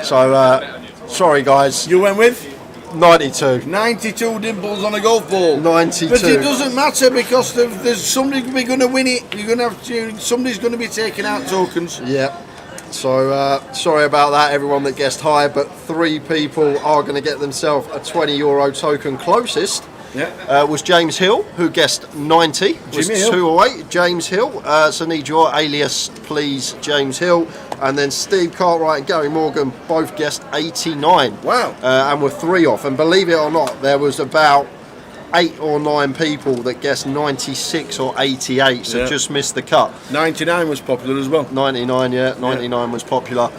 So, sorry guys. You went with? 92. 92 dimples on a golf ball. 92. But it doesn't matter, because there's somebody going to win it. You're going to have to. Somebody's going to be taking out tokens. Yeah. So, sorry about that, everyone that guessed high, but 3 people are going to get themselves a €20 token. Closest was James Hill, who guessed 90, was Jimmy Hill. 2 away. James Hill, so need your alias, please, James Hill. And then Steve Cartwright and Gary Morgan both guessed 89. Wow. And were 3 off. And believe it or not, there was about 8 or 9 people that guessed 96 or 88, so just missed the cut. 99 was popular as well. 99, yeah, 99 was popular.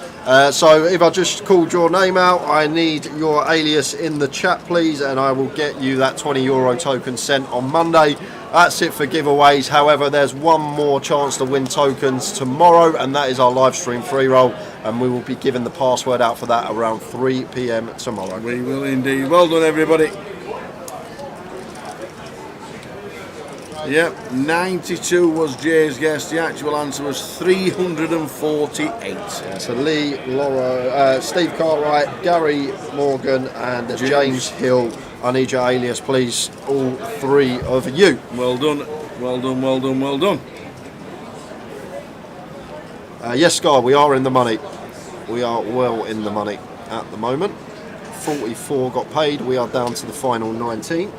So if I just called your name out, I need your alias in the chat, please, and I will get you that €20 token sent on Monday. That's it for giveaways. However, there's one more chance to win tokens tomorrow, and that is our live stream free roll, and we will be giving the password out for that around 3 p.m. tomorrow. We will indeed. Well done, everybody. Yep, 92 was Jay's guess. The actual answer was 348. So Lee, Laura, Steve Cartwright, Gary Morgan, and James Hill. I need your alias, please, all 3 of you. Well done, well done, well done, well done. Yes, Scar, we are in the money. We are well in the money at the moment. 44 got paid. We are down to the final 19.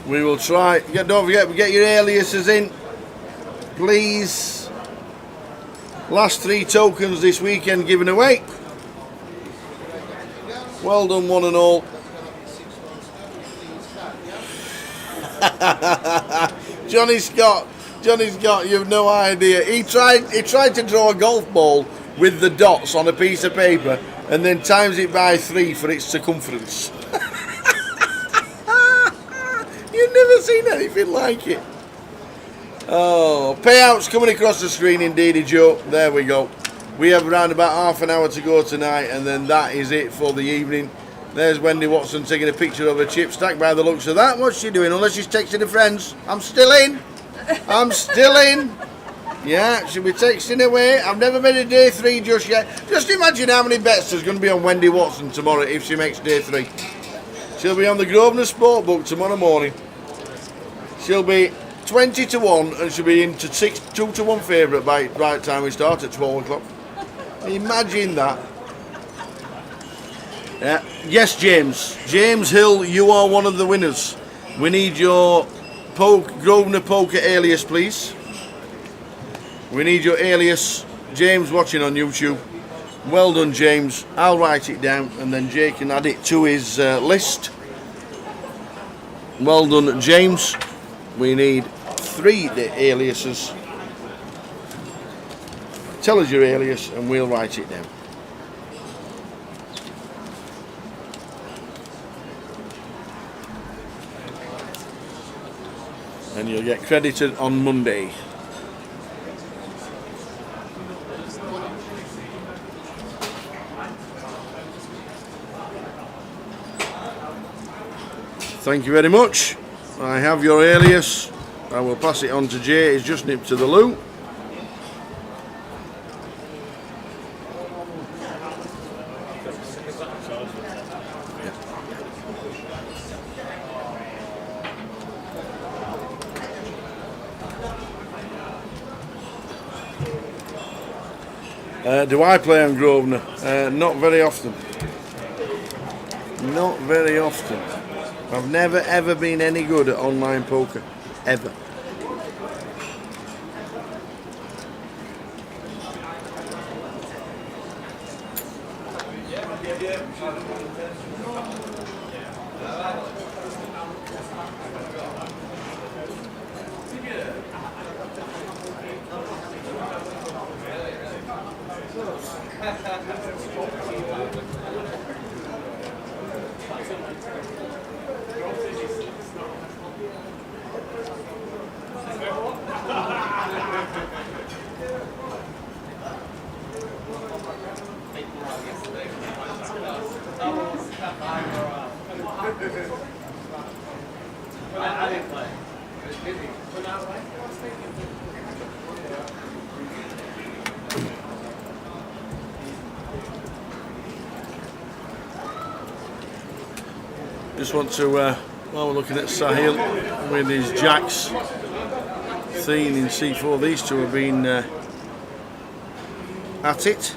We will try. Don't forget, get your aliases in, please. Last 3 tokens this weekend given away. Well done, one and all. Johnny Scott, you've no idea. He tried to draw a golf ball with the dots on a piece of paper and then times it by 3 for its circumference. You've never seen anything like it. Oh, payouts coming across the screen indeed, Joe. There we go. We have around about half an hour to go tonight, and then that is it for the evening. There's Wendy Watson taking a picture of a chip stack by the looks of that. What's she doing? Unless she's texting her friends. I'm still in. I'm still in. Yeah, she'll be texting away. I've never made a day 3 just yet. Just imagine how many bets there's going to be on Wendy Watson tomorrow if she makes day 3. She'll be on the Grosvenor Sportbook tomorrow morning. She'll be 20 to 1 and she'll be into 2 to 1 favourite by the time we start at 12 o'clock. Imagine that. Yeah. Yes, James. James Hill, you are one of the winners. We need your Grosvenor Poker alias, please. We need your alias. James watching on YouTube. Well done, James. I'll write it down and then Jay can add it to his list. Well done, James. We need 3 aliases. Tell us your alias and we'll write it down. and you'll get credited on Monday. Thank you very much. I have your alias. I will pass it on to Jay. He's just nipped to the loo. Do I play on Grosvenor? Not very often. Not very often. I've never ever been any good at online poker. Ever. Just want to, while we're looking at Sahil with his jacks, Thien in C4, these two have been at it.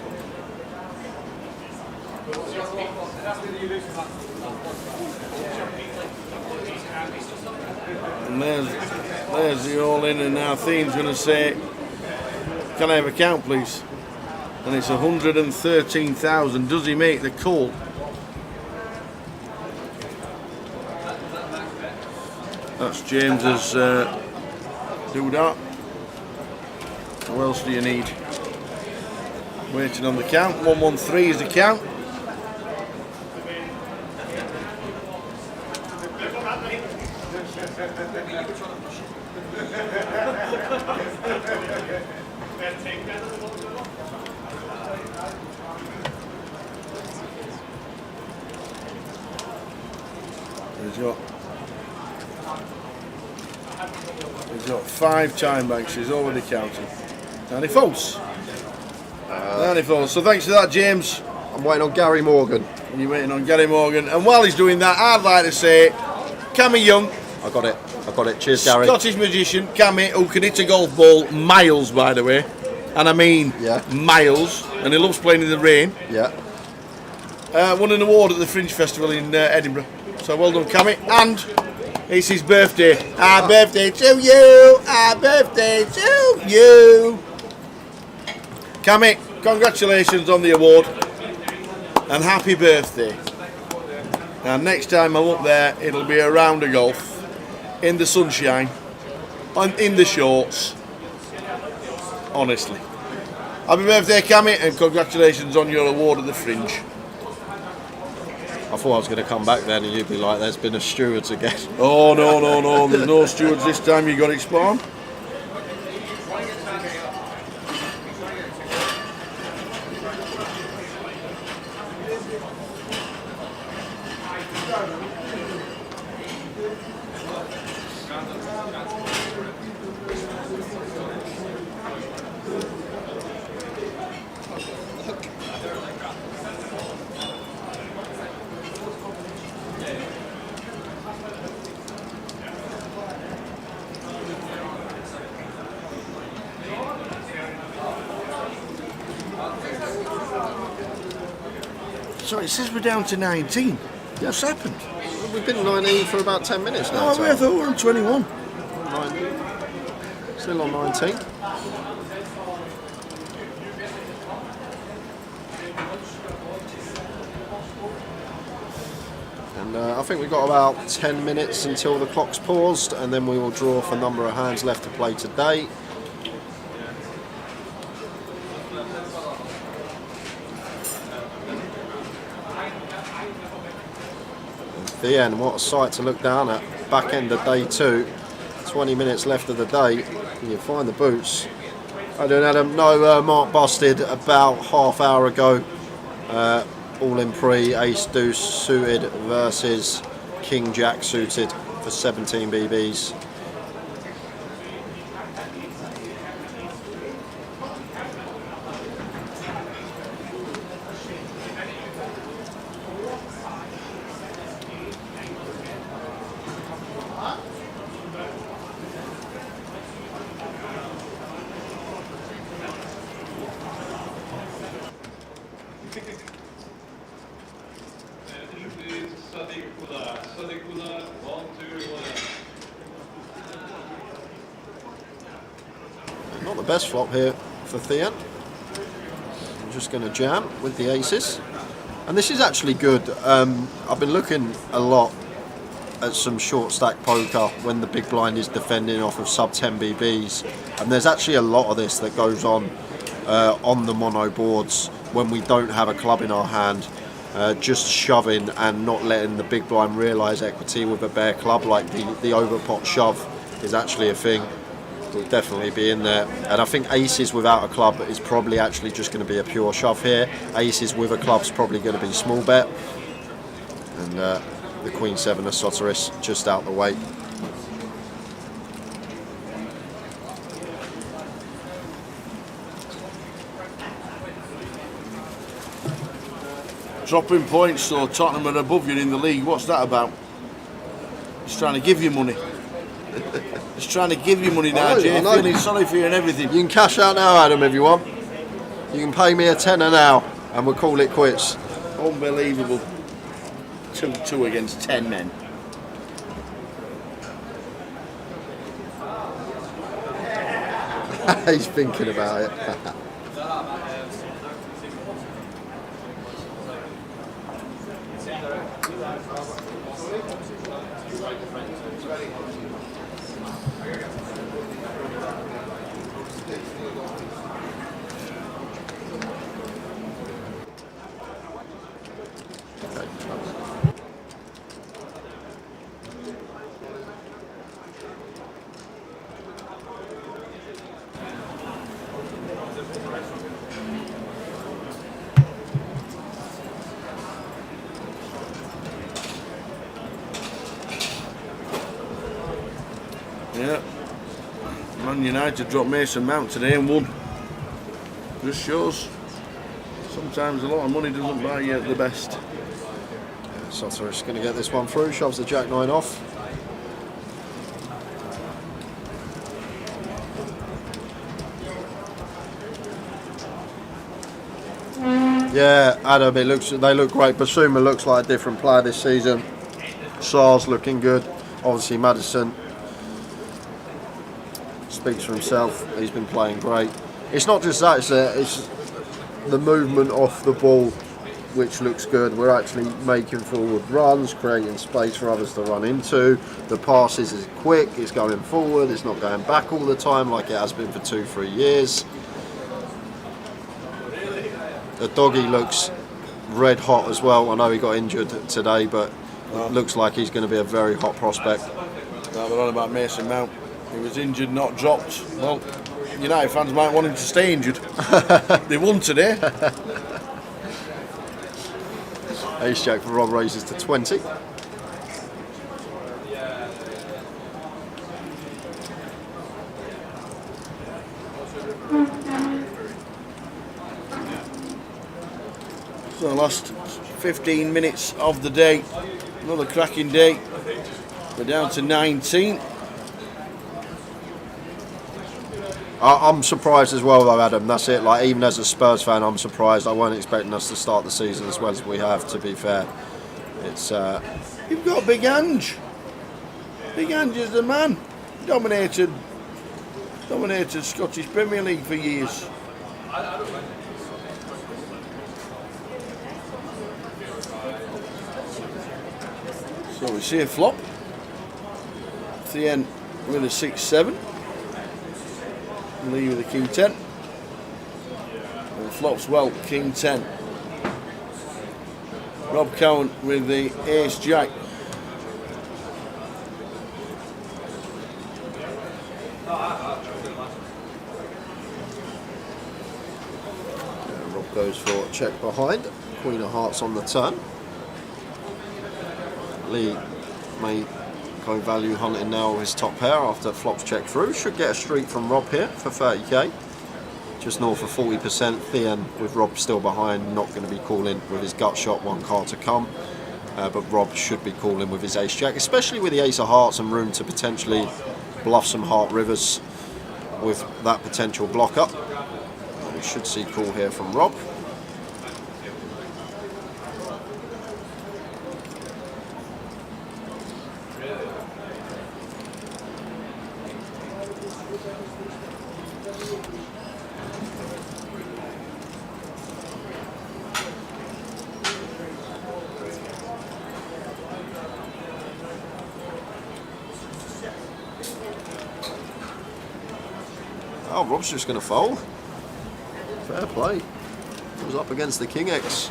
And there's the all in, and now Thien's going to say, can I have a count please? And it's 113,000. Does he make the call? That's James's do that. What else do you need? Waiting on the count. 113 is the count. He's got 5 time banks. He's already counting. 90 false. 90 false. So thanks for that, James. I'm waiting on Gary Morgan. You're waiting on Gary Morgan. And while he's doing that, I'd like to say, Cammy Young. I got it. I got it. Cheers, Gary. Scottish magician, Cammy, who can hit a golf ball miles, by the way. And I mean miles. And he loves playing in the rain. Yeah. Won an award at the Fringe Festival in Edinburgh. So well done, Cammy. And it's his birthday. Happy birthday to you. Happy birthday to you. Cammy, congratulations on the award. And happy birthday. Now next time I'm up there, it'll be a round of golf. In the sunshine. In the shorts. Honestly. Happy birthday, Cammy, and congratulations on your award at the Fringe. I thought I was going to come back then and you'd be like, there's been a stewards again. Oh, no, no, no. There's no stewards this time. You got it spot on. So it says we're down to 19. What's happened? We've been 19 for about 10 minutes now. Oh, I thought we were on 21. 19. Still on 19. And I think we've got about 10 minutes until the clock's paused, and then we will draw for number of hands left to play today. The end, what a sight to look down at. Back end of day 2. It's 20 minutes left of the day. You find the boots. I don't Adam. No, mark busted about half hour ago. All in pre, ace deuce suited versus king jack suited for 17 BBs. Not the best flop here for Thean. I'm just going to jam with the aces. And this is actually good. I've been looking a lot at some short stack poker when the big blind is defending off of sub 10 BBs. And there's actually a lot of this that goes on the mono boards when we don't have a club in our hand. Just shoving and not letting the big blind realise equity with a bare club, like the overpot shove is actually a thing. Will definitely be in there, and I think aces without a club is probably actually just going to be a pure shove here. Aces with a club is probably going to be small bet, and the queen seven of Soteris just out the way. Dropping points, so Tottenham are above you in the league. What's that about? Just trying to give you money. Just trying to give you money now, Jay. Feeling sorry for you and everything. You can cash out now, Adam, if you want. You can pay me a tenner now, and we'll call it quits. Unbelievable. 2-2 against 10 men. He's thinking about it. Yeah. Man United dropped Mason Mount today and won. Just shows sometimes a lot of money doesn't buy you the best. Soteris going to get this one through, shoves the jack nine off. Yeah, Adam, they look great. Basuma looks like a different player this season. Sar's looking good. Obviously Madison speaks for himself. He's been playing great. It's not just that, it's the movement off the ball which looks good. We're actually making forward runs, creating space for others to run into. The passes is quick, it's going forward, it's not going back all the time like it has been for 2-3 years. The doggy looks red hot as well. I know he got injured today, but looks like he's going to be a very hot prospect. No, we're on about Mason Mount. He was injured, not dropped. Well, United fans might want him to stay injured. They won today. Ace jack for Rob raises to 20. So the last 15 minutes of the day, another cracking day. We're down to 19. I'm surprised as well though, Adam. That's it. Like, even as a Spurs fan, I'm surprised. I weren't expecting us to start the season as well as we have, to be fair. It's You've got Big Ange. Big Ange is the man. Dominated Scottish Premier League for years. So we see a flop. Thien with a 6-7. Lee with a King 10. And flops well, King 10. Rob Cowan with the Ace Jack. goes for check behind. Queen of Hearts on the turn. Lee may go value hunting now with his top pair after flops check through. Should get a streak from Rob here for 30k. Just north of 40%. Thean with Rob still behind, not going to be calling with his gut shot, one card to come. But Rob should be calling with his ace jack, especially with the ace of hearts and room to potentially bluff some heart rivers with that potential block up. We should see call here from Rob. Oh, Rob's just going to fold. Fair play. Was up against the King X.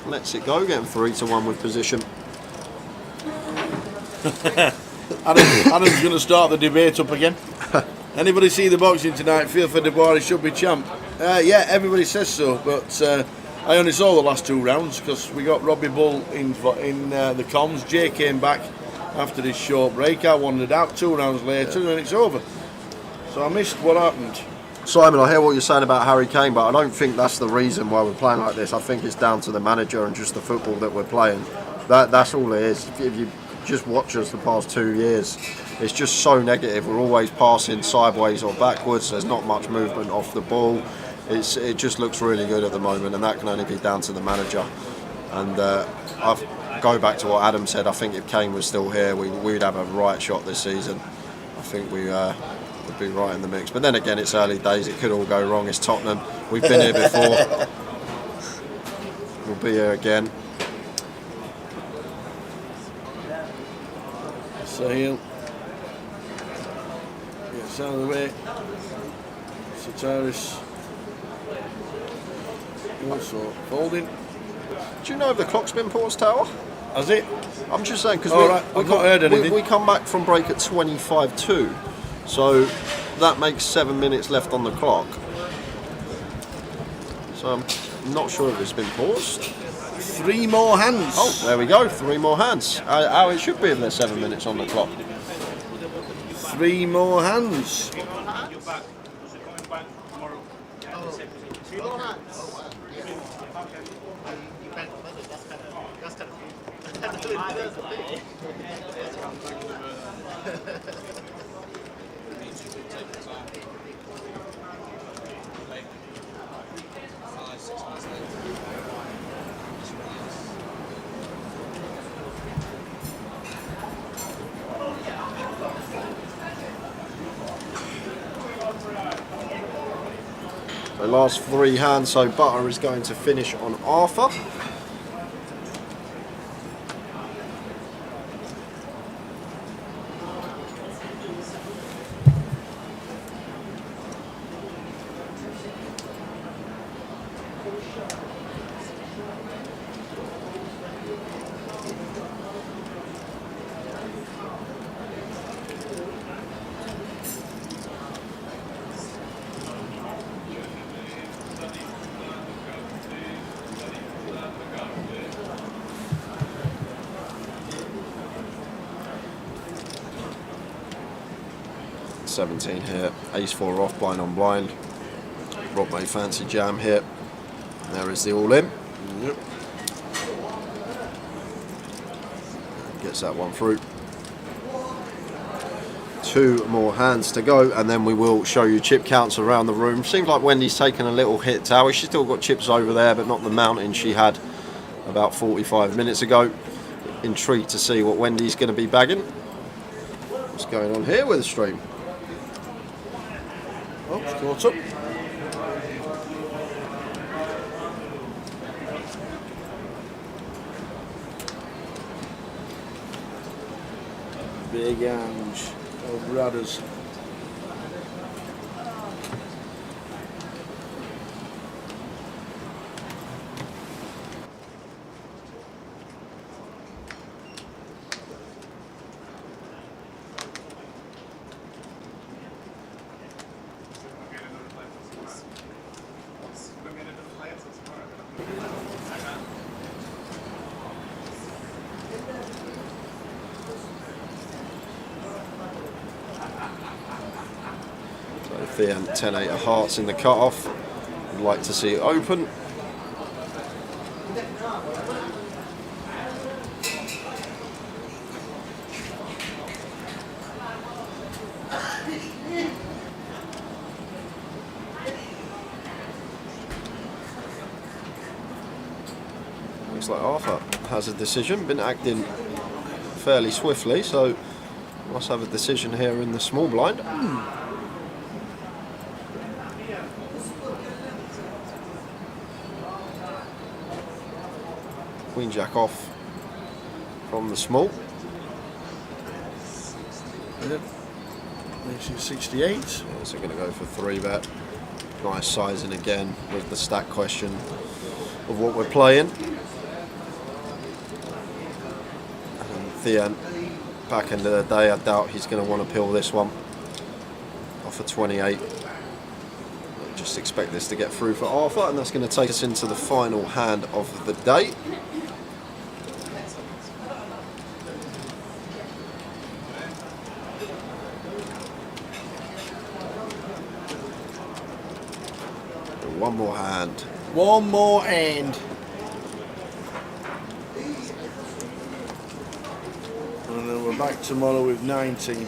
Lets it go, getting 3-1 with position. Adam's going to start the debate up again. Anybody see the boxing tonight? Feel for Dubois, he should be champ. Yeah, everybody says so, but I only saw the last 2 rounds because we got Robbie Bull in the comms. Jay came back after his short break. I wandered out 2 rounds later and it's over. So I missed what happened. Simon, I hear what you're saying about Harry Kane, but I don't think that's the reason why we're playing like this. I think it's down to the manager and just the football that we're playing. That's all it is. If you just watch us the past 2 years, it's just so negative. We're always passing sideways or backwards. There's not much movement off the ball. It just looks really good at the moment, and that can only be down to the manager. And I go back to what Adam said. I think if Kane was still here, we'd have a right shot this season. I think we would be right in the mix. But then again, it's early days. It could all go wrong. It's Tottenham. We've been here before. We'll be here again. Sahil gets out of the way. Sataris also folding. Do you know if the clock's been paused, Tower? Has it? I'm just saying because I've not heard anything. We come back from break at 25-2, so that makes 7 minutes left on the clock. So I'm not sure if it's been paused. 3 more hands. Oh, there we go. 3 more hands. How it should be if there's 7 minutes on the clock. 3 more hands. The last 3 hands, so Butter is going to finish on Arthur. $17 here, ace-4 off, blind on blind. Rob may fancy jam here. There is the all-in. Yep. Gets that one through. 2 more hands to go, and then we will show you chip counts around the room. Seems like Wendy's taken a little hit, Tower. She's still got chips over there, but not the mountain she had about 45 minutes ago. Intrigued to see what Wendy's going to be bagging. What's going on here with the stream? Oh, it's caught up. Big Ange of Radders. Thean 10-8 of hearts in the cut-off. Would like to see it open. Looks like Arthur has a decision, been acting fairly swiftly, so must have a decision here in the small blind. Queen Jack off from the small. Yep. 68. So going to go for 3-bet. Nice sizing again with the stack question of what we're playing. And Thean, back end of the day, I doubt he's going to want to pill this one. Off a 28. Just expect this to get through for Arthur, and that's going to take us into the final hand of the day. One more hand. One more hand. And then we're back tomorrow with 19.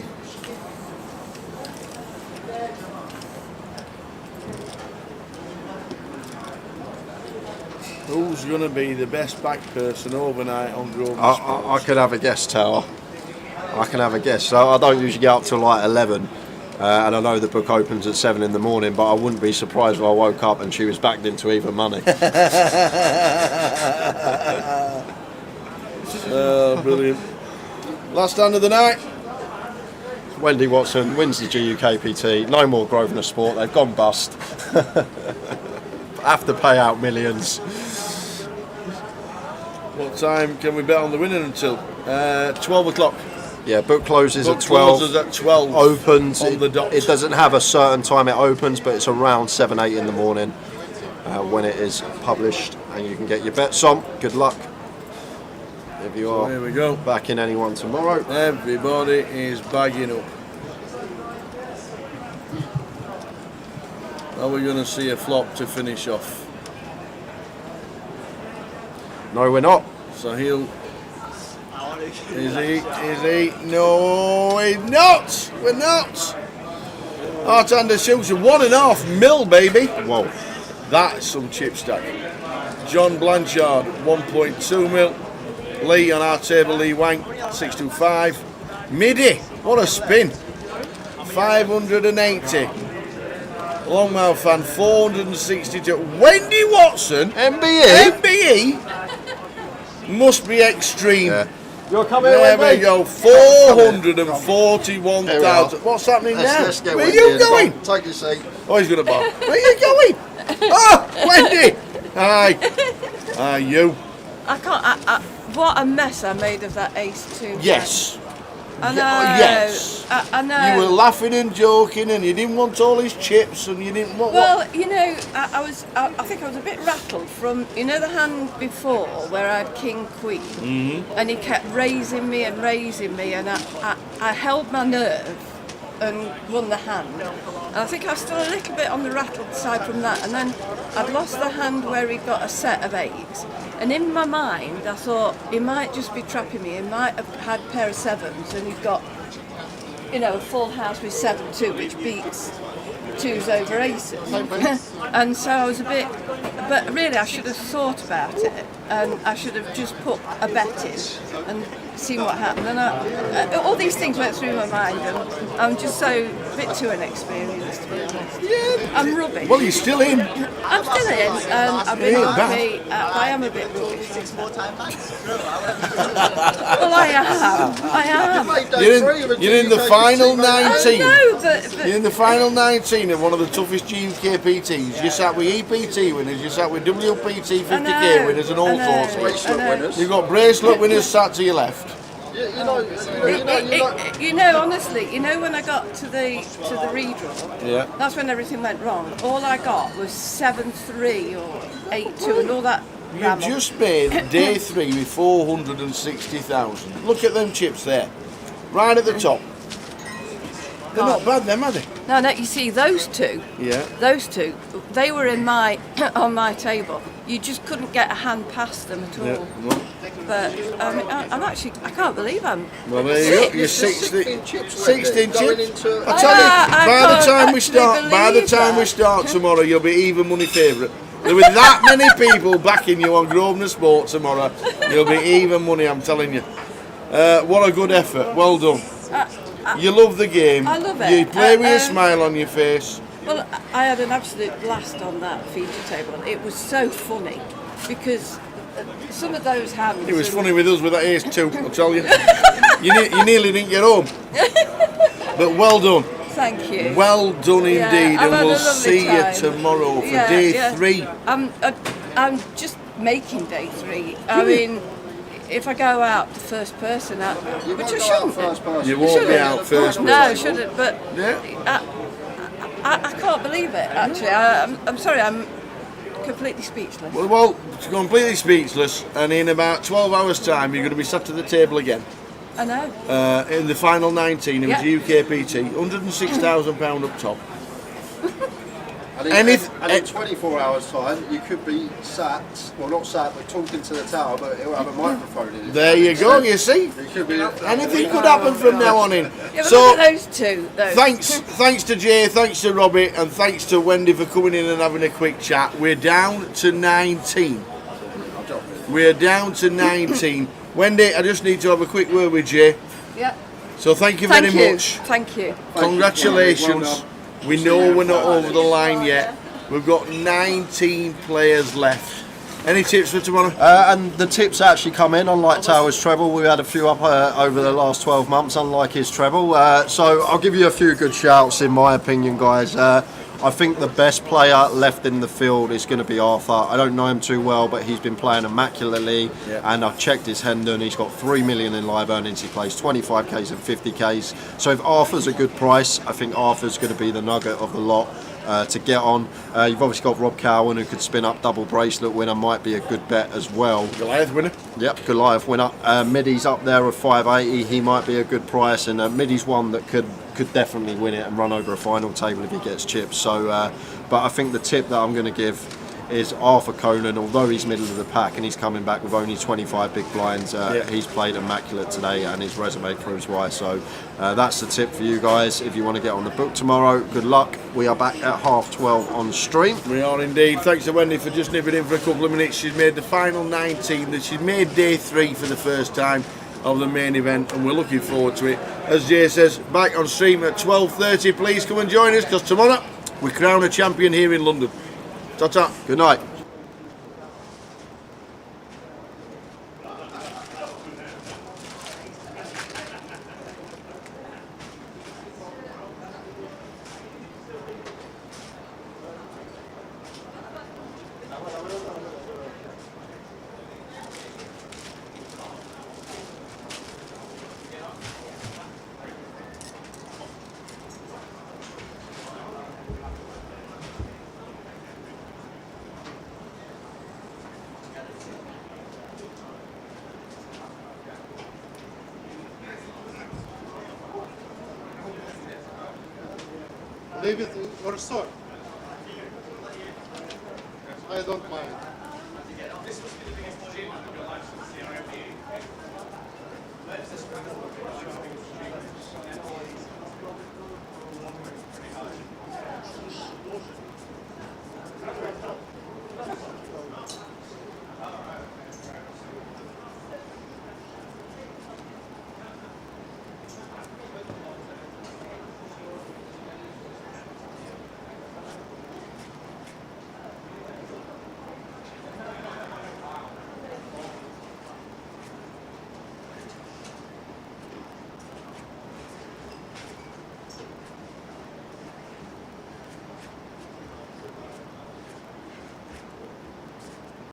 Who's going to be the best back person overnight on Grosvenor Sports? I could have a guess, Tower. I can have a guess. So I don't usually get up till like 11. And I know the book opens at 7 in the morning, but I wouldn't be surprised if I woke up and she was backed into even money. Oh, brilliant. Last hand of the night. Wendy Watson wins the GUKPT. No more Grosvenor Sport. They've gone bust. Have to pay out millions. What time can we bet on the winner until? 12 o'clock. Yeah, book closes Book at 12. closes at 12. Opens on the dot. It doesn't have a certain time it opens, but it's around 7-8 in the morning when it is published, and you can get your bets on. Good luck. If you are There we go. backing anyone tomorrow. Everybody is bagging up. Are we going to see a flop to finish off? No, we're not. So he'll. Is he? No, he's not. We're not. Artander shoots a 1.5 mil, baby. Whoa. That's some chip stack. John Blanchard, 1.2 mil. Lee on our table, Lee Wang, 625. Midi, what a spin. 580. Longmouth fan, 462. Wendy Watson, MBE must be extreme. Yeah. You're coming There Wendy. we go, 441,000. What's happening now? Let's get Where are Wendy you in. going? Take your seat. Oh, he's going to bar. Where are you going? Oh, Wendy. Hi. Hi, you. I can't. What a mess I made of that ace-2. Yes. I know. Yes. I know. You were laughing and joking, and you didn't want all his chips, and you didn't want. Well, you know, I think I was a bit rattled from, you know, the hand before where I had King Queen, and he kept raising me, and I held my nerve and won the hand. And I think I was still a little bit on the rattled side from that, and then I'd lost the hand where he got a set of 8s. And in my mind, I thought he might just be trapping me. He might have had a pair of 7s, and he's got, you know, a full house with 7-2, which beats 2s over aces. And so I was a bit, but really I should have thought about it, and I should have just put a bet in and seen what happened. And all these things went through my mind, and I'm just so a bit too inexperienced, to be honest. Yeah. I'm rubbish. Well, you're still in. I'm still in, and I've been happy. I am a bit rubbish. Well, I am. You're in the final 19. I know, but You're in the final 19 of one of the toughest GUKPTs. You sat with EPT winners, you sat with WPT 50k winners, and all sorts of winners. You've got bracelet winners sat to your left. You know, honestly, you know, when I got to the redraw, Yeah. that's when everything went wrong. All I got was 7-3 or 8-2 and all that. You've just made day 3 with 460,000. Look at them chips there, right at the top. They're not bad, them, are they? No, you see those two. Yeah. Those two, they were in my on my table. You just couldn't get a hand past them at all. Yeah, no. But I'm actually, I can't believe I'm. Well, there you go. You're 16 chips. 16 chips. I tell you, by the time we start tomorrow, you'll be even money favourite. With that many people backing you on Grosvenor Sport tomorrow, you'll be even money. I'm telling you. What a good effort. Well done. You love the game. I love it. You play with a smile on your face. Well, I had an absolute blast on that feature table. It was so funny because some of those hands. It was funny with us with that ace too, I'll tell you. You nearly didn't get home. But well done. Thank you. Well done indeed, and we'll see time. you tomorrow for day 3. I'm just making day 3. I mean, if I go out the first person, which I shouldn't. You won't be out first person. No, I shouldn't. But I can't believe it. Actually, I'm sorry. I'm completely speechless. Well, completely speechless, and in about 12 hours' time, you're going to be sat at the table again. I know. In the final 19, it was GUKPT, £106,000 up top. And in 24 hours' time, you could be sat, well not sat, but talking to the tower, but it'll have a microphone in it. There you go, you see. Anything could happen from now on in. Yeah, but look at those two, though. Thanks to Jay, thanks to Robbie, and thanks to Wendy for coming in and having a quick chat. We're down to 19. We're down to 19. Wendy, I just need to have a quick word with Jay. Yeah. So thank you very much. Thank you. Congratulations. We know we're not over the line yet. We've got 19 players left. Any tips for tomorrow? And the tips actually come in, unlike Tower's treble. We had a few up over the last 12 months, unlike his treble. So I'll give you a few good shouts, in my opinion, guys. I think the best player left in the field is going to be Arthur. I don't know him too well, but he's been playing immaculately. Yeah. And I've checked his Hendon. He's got 3 million in live earnings. He plays 25Ks and 50Ks. So if Arthur's a good price, I think Arthur's going to be the nugget of the lot to get on. You've obviously got Rob Cowan, who could spin up double bracelet winner, might be a good bet as well. Goliath winner? Yep, Goliath winner. Middy's up there at 580. He might be a good price, and Middy's one that could definitely win it and run over a final table if he gets chips. So, but I think the tip that I'm going to give is Arthur Conan. Although he's middle of the pack and he's coming back with only 25 big blinds, he's played immaculate today and his resume proves why. So that's the tip for you guys. If you want to get on the book tomorrow, good luck. We are back at 12:30 on stream. We are indeed. Thanks to Wendy for just nipping in for a couple of minutes. She's made the final 19. She's made day 3 for the first time of the main event, and we're looking forward to it. As Jay says, back on stream at 12:30. Please come and join us, because tomorrow we crown a champion here in London. Ta-ta. Good night. Leave it or sort. I don't mind.